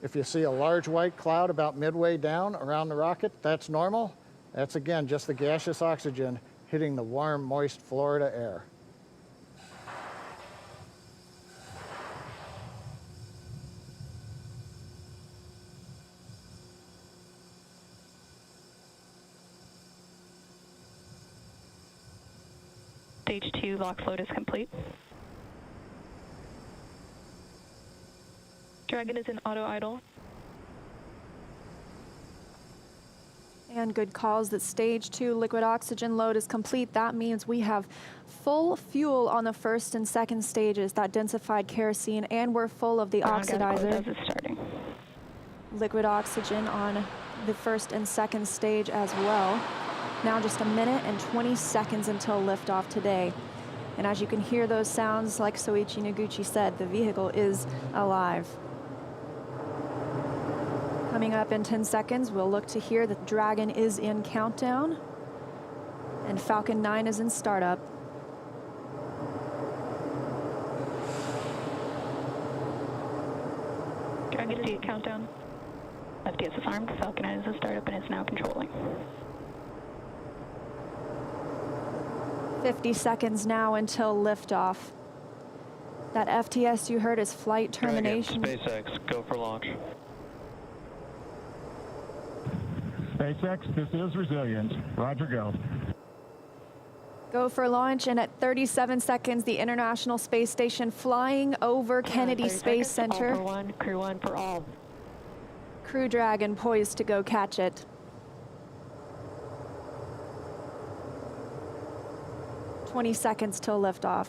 If you see a large white cloud about midway down around the rocket, that's normal. That's again just the gaseous oxygen hitting the warm, moist Florida air. Stage 2 LOX load is complete. Dragon is in auto idle. And good calls that stage 2 liquid oxygen load is complete. That means we have full fuel on the first and second stages, that densified kerosene, and we're full of the oxidizer. Liquid oxygen on the first and second stage as well. Now just a minute and 20 seconds until liftoff today. And as you can hear those sounds, like Soichi Noguchi said, the vehicle is alive. Coming up in 10 seconds, we'll look to hear that Dragon is in countdown and Falcon 9 is in startup. Dragon is in countdown. FTS is armed. Falcon 9 is in startup and is now controlling. 50 seconds now until liftoff. That FTS you heard is flight termination. Dragon, SpaceX, go for launch. SpaceX, this is Resilience. Roger, go. Go for launch, and at 37 seconds, the International Space Station flying over Kennedy Space Center. All for one, Crew 1 for all. Crew Dragon poised to go catch it. 20 seconds till liftoff.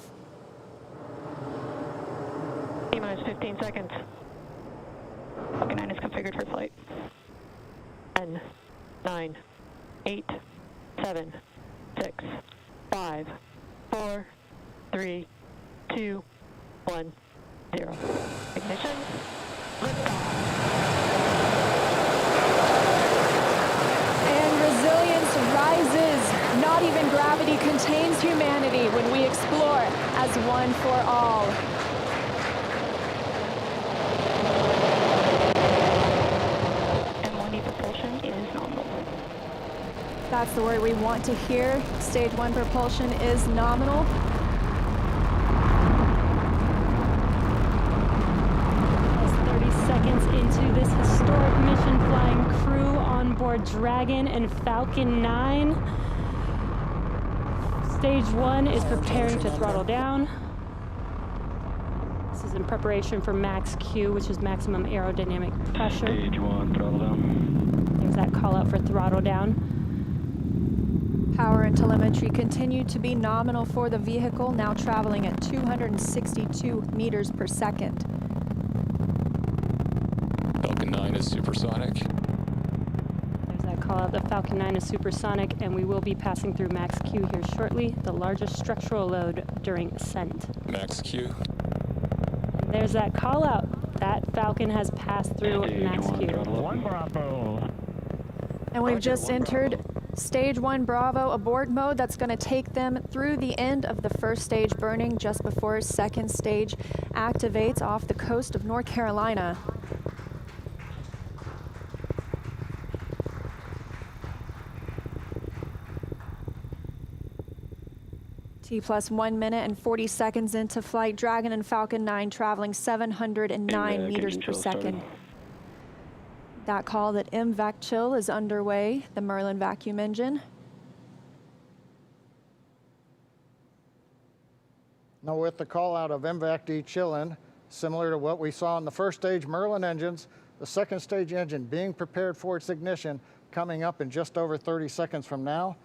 T-minus 15 seconds. Falcon 9 is configured for flight. 10, 9, 8, 7, 6, 5, 4, 3, 2, 1, 0. Ignition. And Resilience rises, not even gravity contains humanity when we explore as one for all. M1D propulsion is nominal. That's the word we want to hear. Stage 1 propulsion is nominal. Into this historic mission, flying crew on board Dragon and Falcon 9. Stage 1 is preparing to throttle down. This is in preparation for max Q, which is maximum aerodynamic pressure. Stage 1, throttle down. There's that call out for throttle down. Power and telemetry continue to be nominal for the vehicle, now traveling at 262 meters per second. Falcon 9 is supersonic. There's that call out. The Falcon 9 is supersonic, and we will be passing through max Q here shortly, the largest structural load during ascent. Max Q. And there's that call out. That Falcon has passed through max Q. One Bravo. And we've just entered Stage 1 Bravo abort mode. That's going to take them through the end of the first stage burning just before second stage activates off the coast of North Carolina. T plus 1 minute and 40 seconds into flight, Dragon and Falcon 9 traveling 709 meters per second. That call that MVAC chill is underway, the Merlin vacuum engine. Now with the call out of MVAC chillin, similar to what we saw in the first stage Merlin engines, the second stage engine being prepared for its ignition coming up in just over 30 seconds from now.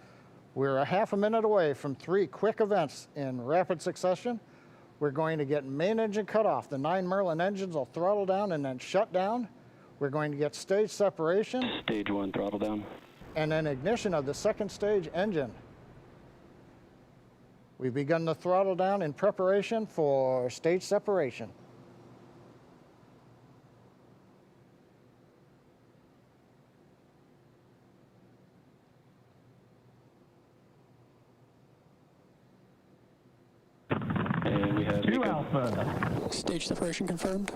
We're a half a minute away from 3 quick events in rapid succession. We're going to get main engine cut off. The 9 Merlin engines will throttle down and then shut down. We're going to get stage separation. Stage 1, throttle down. And then ignition of the second stage engine. We've begun the throttle down in preparation for stage separation. And we have 2 Alpha. Stage separation confirmed.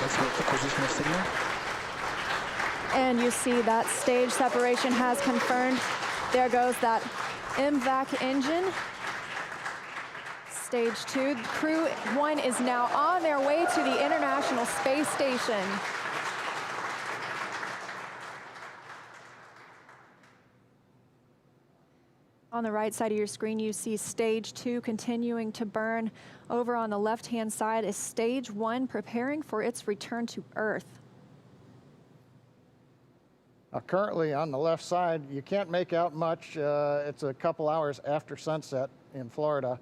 Let's get the position of signal. And you see that stage separation has confirmed. There goes that MVAC engine. Stage 2, Crew 1 is now on their way to the International Space Station. On the right side of your screen, you see Stage 2 continuing to burn. Over on the left-hand side is Stage 1 preparing for its return to Earth. Currently on the left side, you can't make out much. It's a couple hours after sunset in Florida,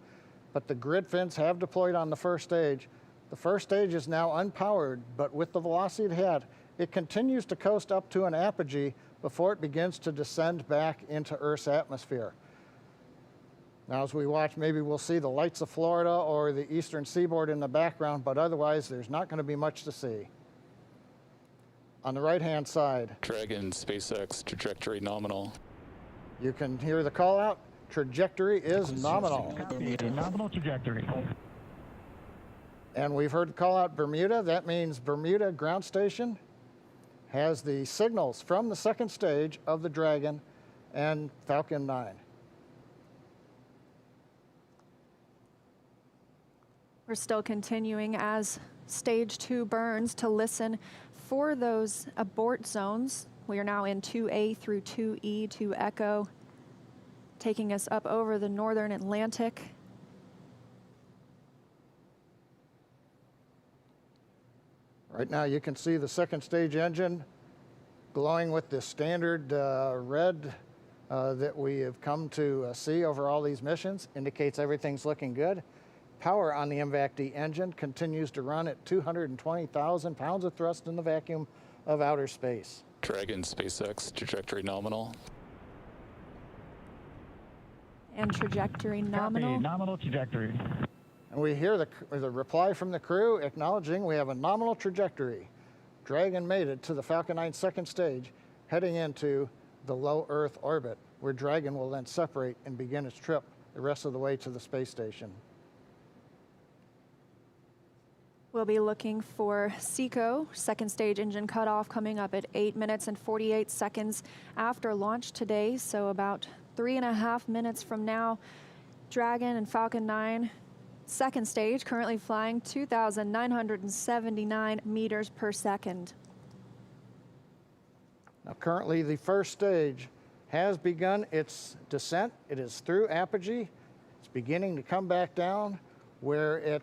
but the grid fins have deployed on the first stage. The first stage is now unpowered, but with the velocity it had, it continues to coast up to an apogee before it begins to descend back into Earth's atmosphere. Now, as we watch, maybe we'll see the lights of Florida or the eastern seaboard in the background, but otherwise there's not going to be much to see. On the right-hand side, Dragon, SpaceX, trajectory nominal. You can hear the call out. Trajectory is nominal. Nominal trajectory. And we've heard the call out Bermuda. That means Bermuda ground station has the signals from the second stage of the Dragon and Falcon 9. We're still continuing as Stage 2 burns to listen for those abort zones. We are now in 2A through 2E to ECO, taking us up over the northern Atlantic. Right now you can see the second stage engine glowing with the standard red that we have come to see over all these missions. Indicates everything's looking good. Power on the MVAC-D engine continues to run at 220,000 pounds of thrust in the vacuum of outer space. Dragon, SpaceX, trajectory nominal. And trajectory nominal. Copy, nominal trajectory. And we hear the reply from the crew acknowledging we have a nominal trajectory. Dragon made it to the Falcon 9 second stage, heading into the low Earth orbit. where Dragon will then separate and begin its trip the rest of the way to the space station. We'll be looking for SECO, second stage engine cutoff, coming up at 8 minutes and 48 seconds after launch today. So about 3.5 minutes from now, Dragon and Falcon 9, second stage, currently flying 2,979 meters per second. Now currently the first stage has begun its descent. It is through apogee. It's beginning to come back down where it,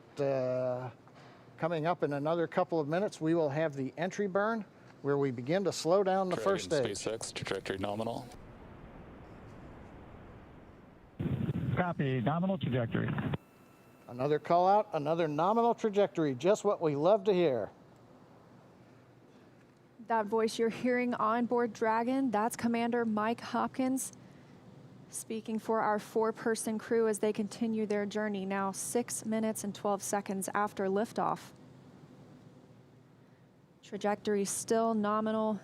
coming up in another couple of minutes, we will have the entry burn where we begin to slow down the first stage. SpaceX, trajectory nominal. Copy, nominal trajectory. Another call out, another nominal trajectory, just what we love to hear. That voice you're hearing on board Dragon, that's Commander Mike Hopkins speaking for our 4-person crew as they continue their journey now 6 minutes and 12 seconds after liftoff. Trajectory still nominal.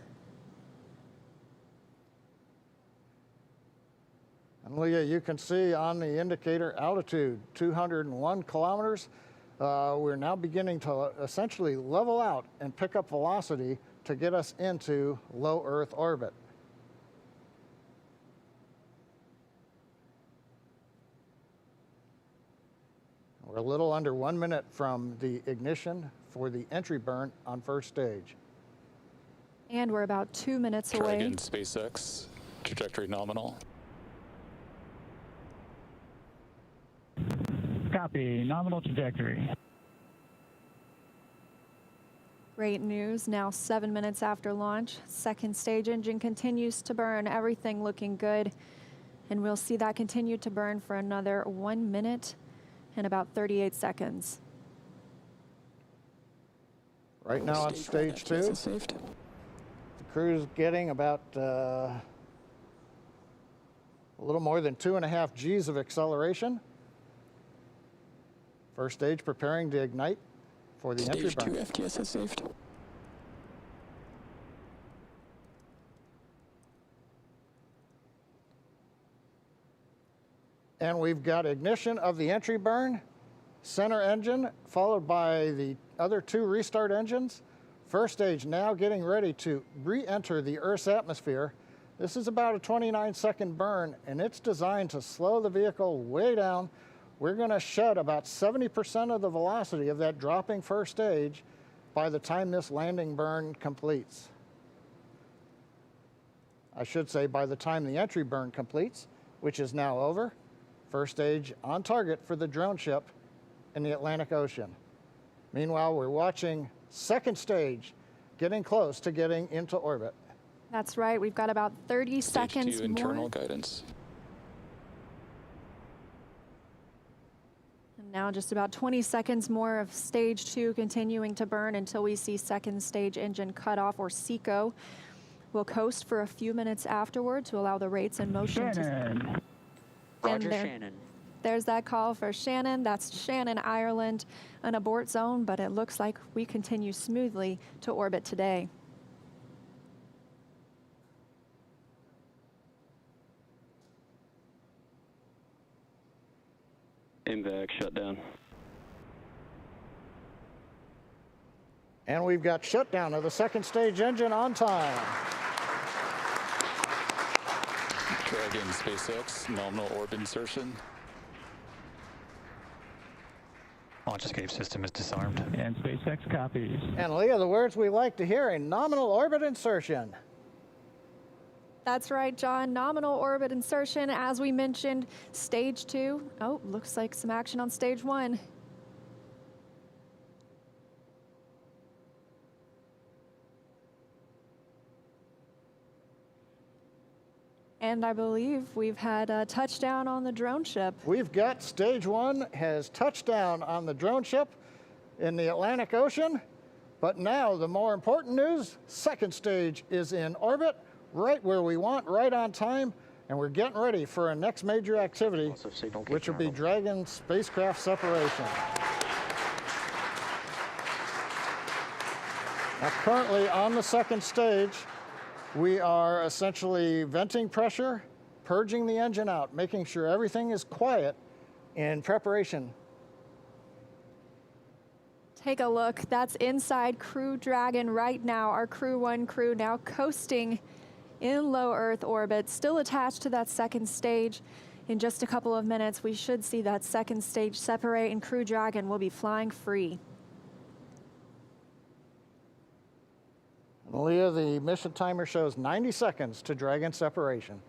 And Leah, you can see on the indicator altitude, 201 kilometers. We're now beginning to essentially level out and pick up velocity to get us into low Earth orbit. We're a little under 1 minute from the ignition for the entry burn on first stage. And we're about 2 minutes away. Dragon, SpaceX, trajectory nominal. Copy, nominal trajectory. Great news, now 7 minutes after launch. Second stage engine continues to burn, everything looking good. And we'll see that continue to burn for another 1 minute and about 38 seconds. Right now on stage 2, the crew's getting about a little more than 2.5 G's of acceleration. First stage preparing to ignite for the entry burn. Stage 2 FTS has saved. And we've got ignition of the entry burn, center engine, followed by the other 2 restart engines. First stage now getting ready to re-enter the Earth's atmosphere. This is about a 29-second burn, and it's designed to slow the vehicle way down. We're going to shed about 70% of the velocity of that dropping first stage by the time this landing burn completes. I should say by the time the entry burn completes, which is now over. First stage on target for the drone ship in the Atlantic Ocean. Meanwhile, we're watching second stage getting close to getting into orbit. That's right, we've got about 30 seconds Stage 2 more. internal guidance. And now just about 20 seconds more of stage 2 continuing to burn until we see second stage engine cutoff, or SECO. We'll coast for a few minutes afterward to allow the rates in motion to... Roger, Shannon. There's that call for Shannon. That's Shannon, Ireland, an abort zone, but it looks like we continue smoothly to orbit today. MVAC shutdown. And we've got shutdown of the second stage engine on time. Dragon, SpaceX, nominal orbit insertion. Launch escape system is disarmed. And SpaceX copies. And Leah, the words we like to hear, a nominal orbit insertion. That's right, John. Nominal orbit insertion, as we mentioned, stage 2. Oh, looks like some action on stage 1. And I believe we've had a touchdown on the drone ship. We've got stage 1 has touched down on the drone ship in the Atlantic Ocean. But now the more important news, second stage is in orbit, right where we want, right on time. And we're getting ready for our next major activity, which will be Dragon spacecraft separation. Now currently on the second stage, we are essentially venting pressure, purging the engine out, making sure everything is quiet in preparation. Take a look. That's inside Crew Dragon right now. Our Crew 1 crew now coasting in low Earth orbit, still attached to that second stage. In just a couple of minutes, we should see that second stage separate and Crew Dragon will be flying free. Leah, the mission timer shows 90 seconds to Dragon separation.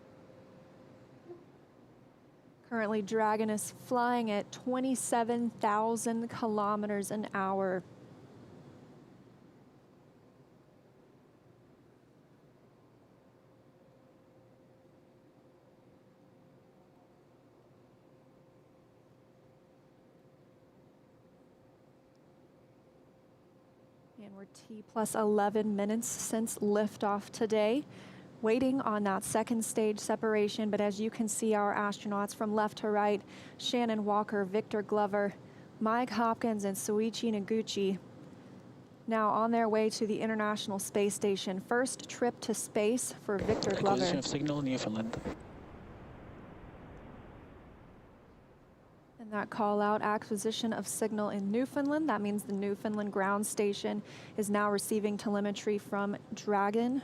Currently, Dragon is flying at 27,000 kilometers an hour. And we're T plus 11 minutes since liftoff today, waiting on that second stage separation. But as you can see, our astronauts from left to right, Shannon Walker, Victor Glover, Mike Hopkins, and Soichi Noguchi, now on their way to the International Space Station. First trip to space for Victor Glover. Acquisition of signal, Newfoundland. And that call out, acquisition of signal in Newfoundland. That means the Newfoundland ground station is now receiving telemetry from Dragon.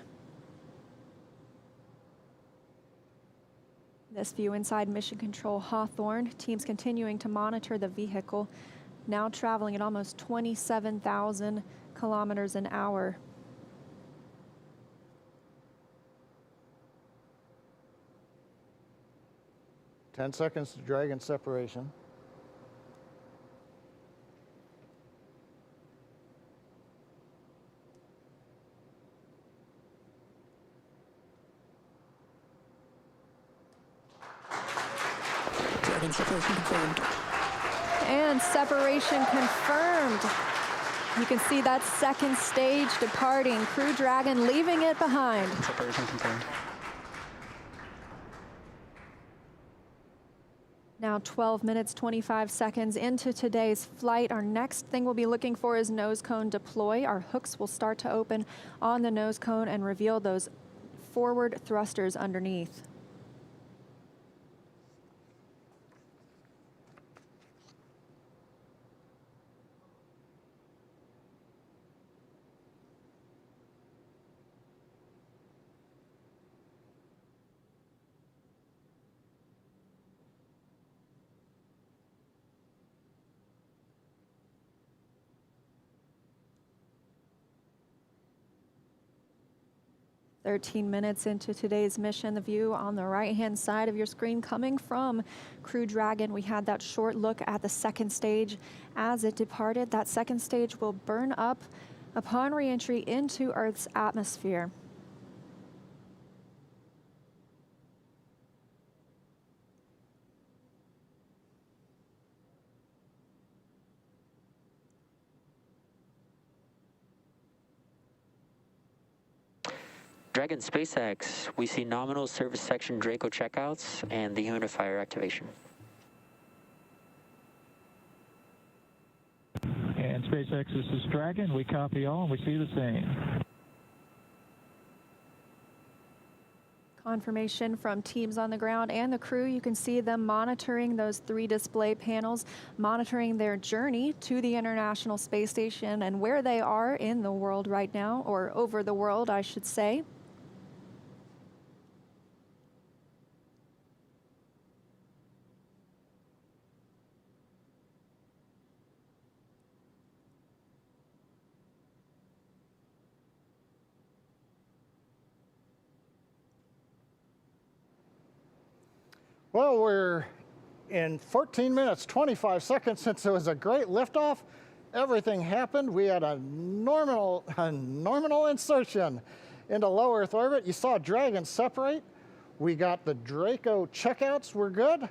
This view inside Mission Control Hawthorne. Teams continuing to monitor the vehicle, now traveling at almost 27,000 kilometers an hour. Ten seconds to Dragon separation. Dragon separation confirmed. And separation confirmed. You can see that second stage departing. Crew Dragon leaving it behind. Separation confirmed. Now 12 minutes, 25 seconds into today's flight. Our next thing we'll be looking for is nose cone deploy. Our hooks will start to open on the nose cone and reveal those forward thrusters underneath. "13 minutes into today's mission, the view on the right-hand side of your screen coming from Crew Dragon. We had that short look at the second stage as it departed. That second stage will burn up upon re-entry into Earth's atmosphere. Dragon SpaceX, we see nominal service section Draco checkouts and the humidifier activation. And SpaceX, this is Dragon. We copy all and we see the same. Confirmation from teams on the ground and the crew. You can see them monitoring those 3 display panels, monitoring their journey to the International Space Station and where they are in the world right now, or over the world, I should say. Well, we're in 14 minutes, 25 seconds since it was a great liftoff. Everything happened. We had a nominal insertion into low Earth orbit. You saw Dragon separate. We got the Draco checkouts were good.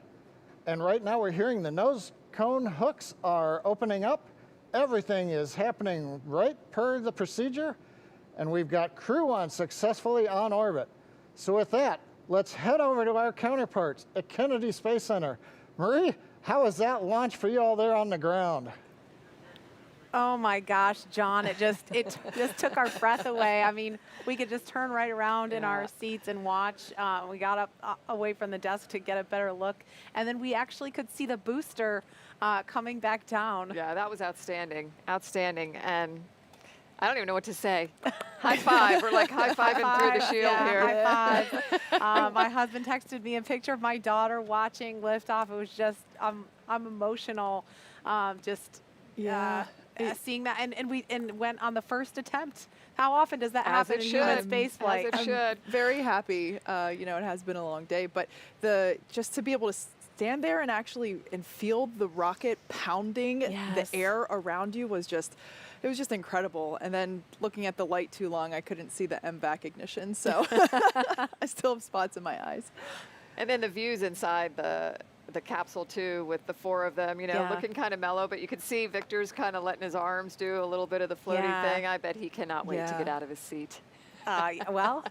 And right now we're hearing the nose cone hooks are opening up. Everything is happening right per the procedure. And we've got Crew 1 successfully on orbit. So with that, let's head over to our counterparts at Kennedy Space Center. Marie, how was that launch for you all there on the ground? Oh my gosh, John, it just took our breath away. I mean, we could just turn right around in our seats and watch. We got up away from the desk to get a better look, and then we actually could see the booster coming back down. Yeah, that was outstanding. Outstanding. And I don't even know what to say. High five. We're like high-fiving through the shield here. High five. My husband texted me a picture of my daughter watching Liftoff. It was just, I'm emotional. Seeing that, and went on the first attempt. How often does that happen in human space flight? As it should. I'm very happy. It has been a long day, but just to be able to stand there and actually feel the rocket pounding the air around you was just. It was just incredible. And then looking at the light too long, I couldn't see the MVAC ignition. So I still have spots in my eyes. And then the views inside the capsule too, with the 4 of them, looking kind of mellow, but you could see Victor's kind of letting his arms do a little bit of the floaty thing. I bet he cannot wait to get out of his seat. Well,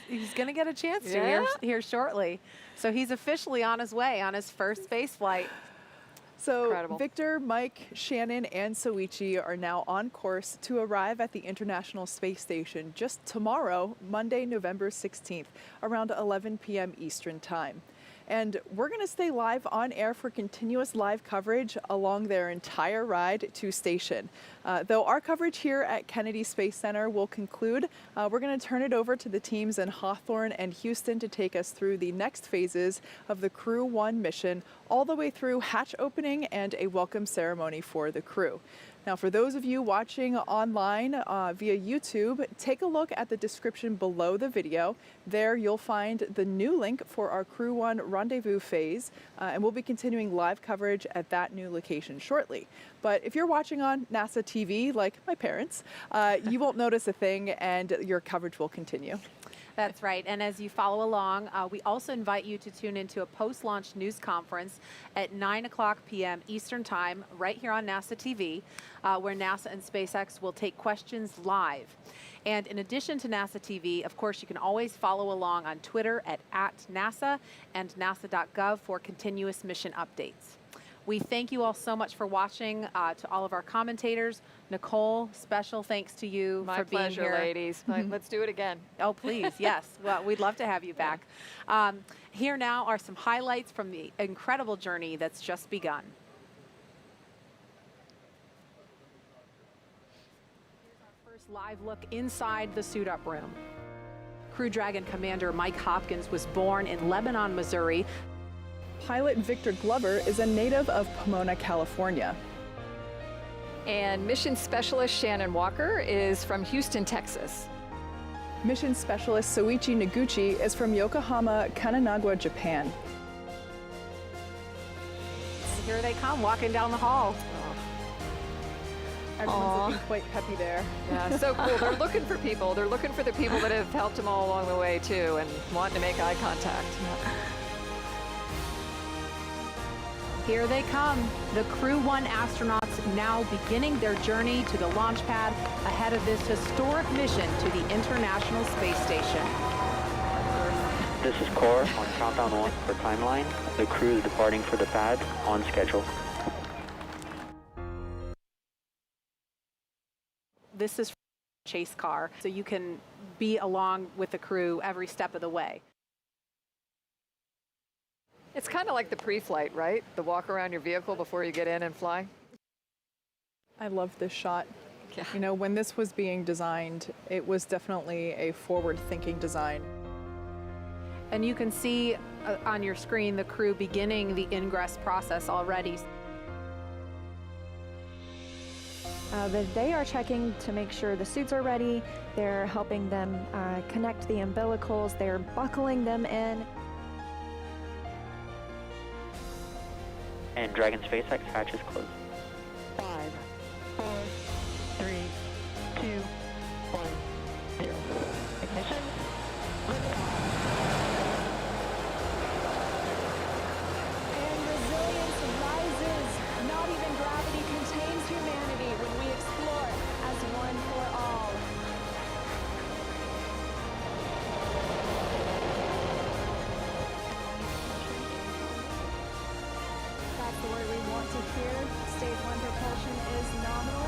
he's going to get a chance to here shortly. So he's officially on his way on his first space flight. So Incredible. Victor, Mike, Shannon, and Soichi are now on course to arrive at the International Space Station just tomorrow, Monday, November 16th, around 11 p.m. Eastern Time. And we're going to stay live on air for continuous live coverage along their entire ride to station. Though our coverage here at Kennedy Space Center will conclude, we're going to turn it over to the teams in Hawthorne and Houston to take us through the next phases of the Crew 1 mission, all the way through hatch opening and a welcome ceremony for the crew. Now, for those of you watching online via YouTube, take a look at the description below the video. There you'll find the new link for our Crew 1 rendezvous phase, and we'll be continuing live coverage at that new location shortly. But if you're watching on NASA TV, like my parents, you won't notice a thing, and your coverage will continue. That's right. And as you follow along, we also invite you to tune into a post-launch news conference at 9 o'clock p.m. Eastern Time, right here on NASA TV, where NASA and SpaceX will take questions live. And in addition to NASA TV, of course, you can always follow along on Twitter at @NASA and nasa.gov for continuous mission updates. We thank you all so much for watching. To all of our commentators, Nicole, special thanks to you for being here. My pleasure, ladies. Let's do it again. Oh, please, yes. Well, we'd love to have you back. Here now are some highlights from the incredible journey that's just begun. Here's our first live look inside the suit-up room. Crew Dragon Commander Mike Hopkins was born in Lebanon, Missouri. Pilot Victor Glover is a native of Pomona, California. And Mission Specialist Shannon Walker is from Houston, Texas. Mission Specialist Soichi Noguchi is from Yokohama, Kanagawa, Japan. And here they come, walking down the hall. Everyone's looking quite peppy there. Yeah, so cool. They're looking for people. They're looking for the people that have helped them all along the way, too, and wanting to make eye contact. Here they come, the Crew 1 astronauts now beginning their journey to the launch pad ahead of this historic mission to the International Space Station. This is Core on countdown 1 for timeline. The crew is departing for the pad on schedule. This is a chase car, so you can be along with the crew every step of the way. It's kind of like the pre-flight, right? The walk around your vehicle before you get in and fly. I love this shot. Yeah. You know, when this was being designed, it was definitely a forward-thinking design. And you can see on your screen the crew beginning the ingress process already. They are checking to make sure the suits are ready. They're helping them connect the umbilicals. They're buckling them in. And Dragon SpaceX hatch is closed. 5, 4, 3, 2, 1, 0. Ignition. And resilience rises. Not even gravity contains humanity when we explore as one for all. That's the word we want to hear. Stage 1 propulsion is nominal.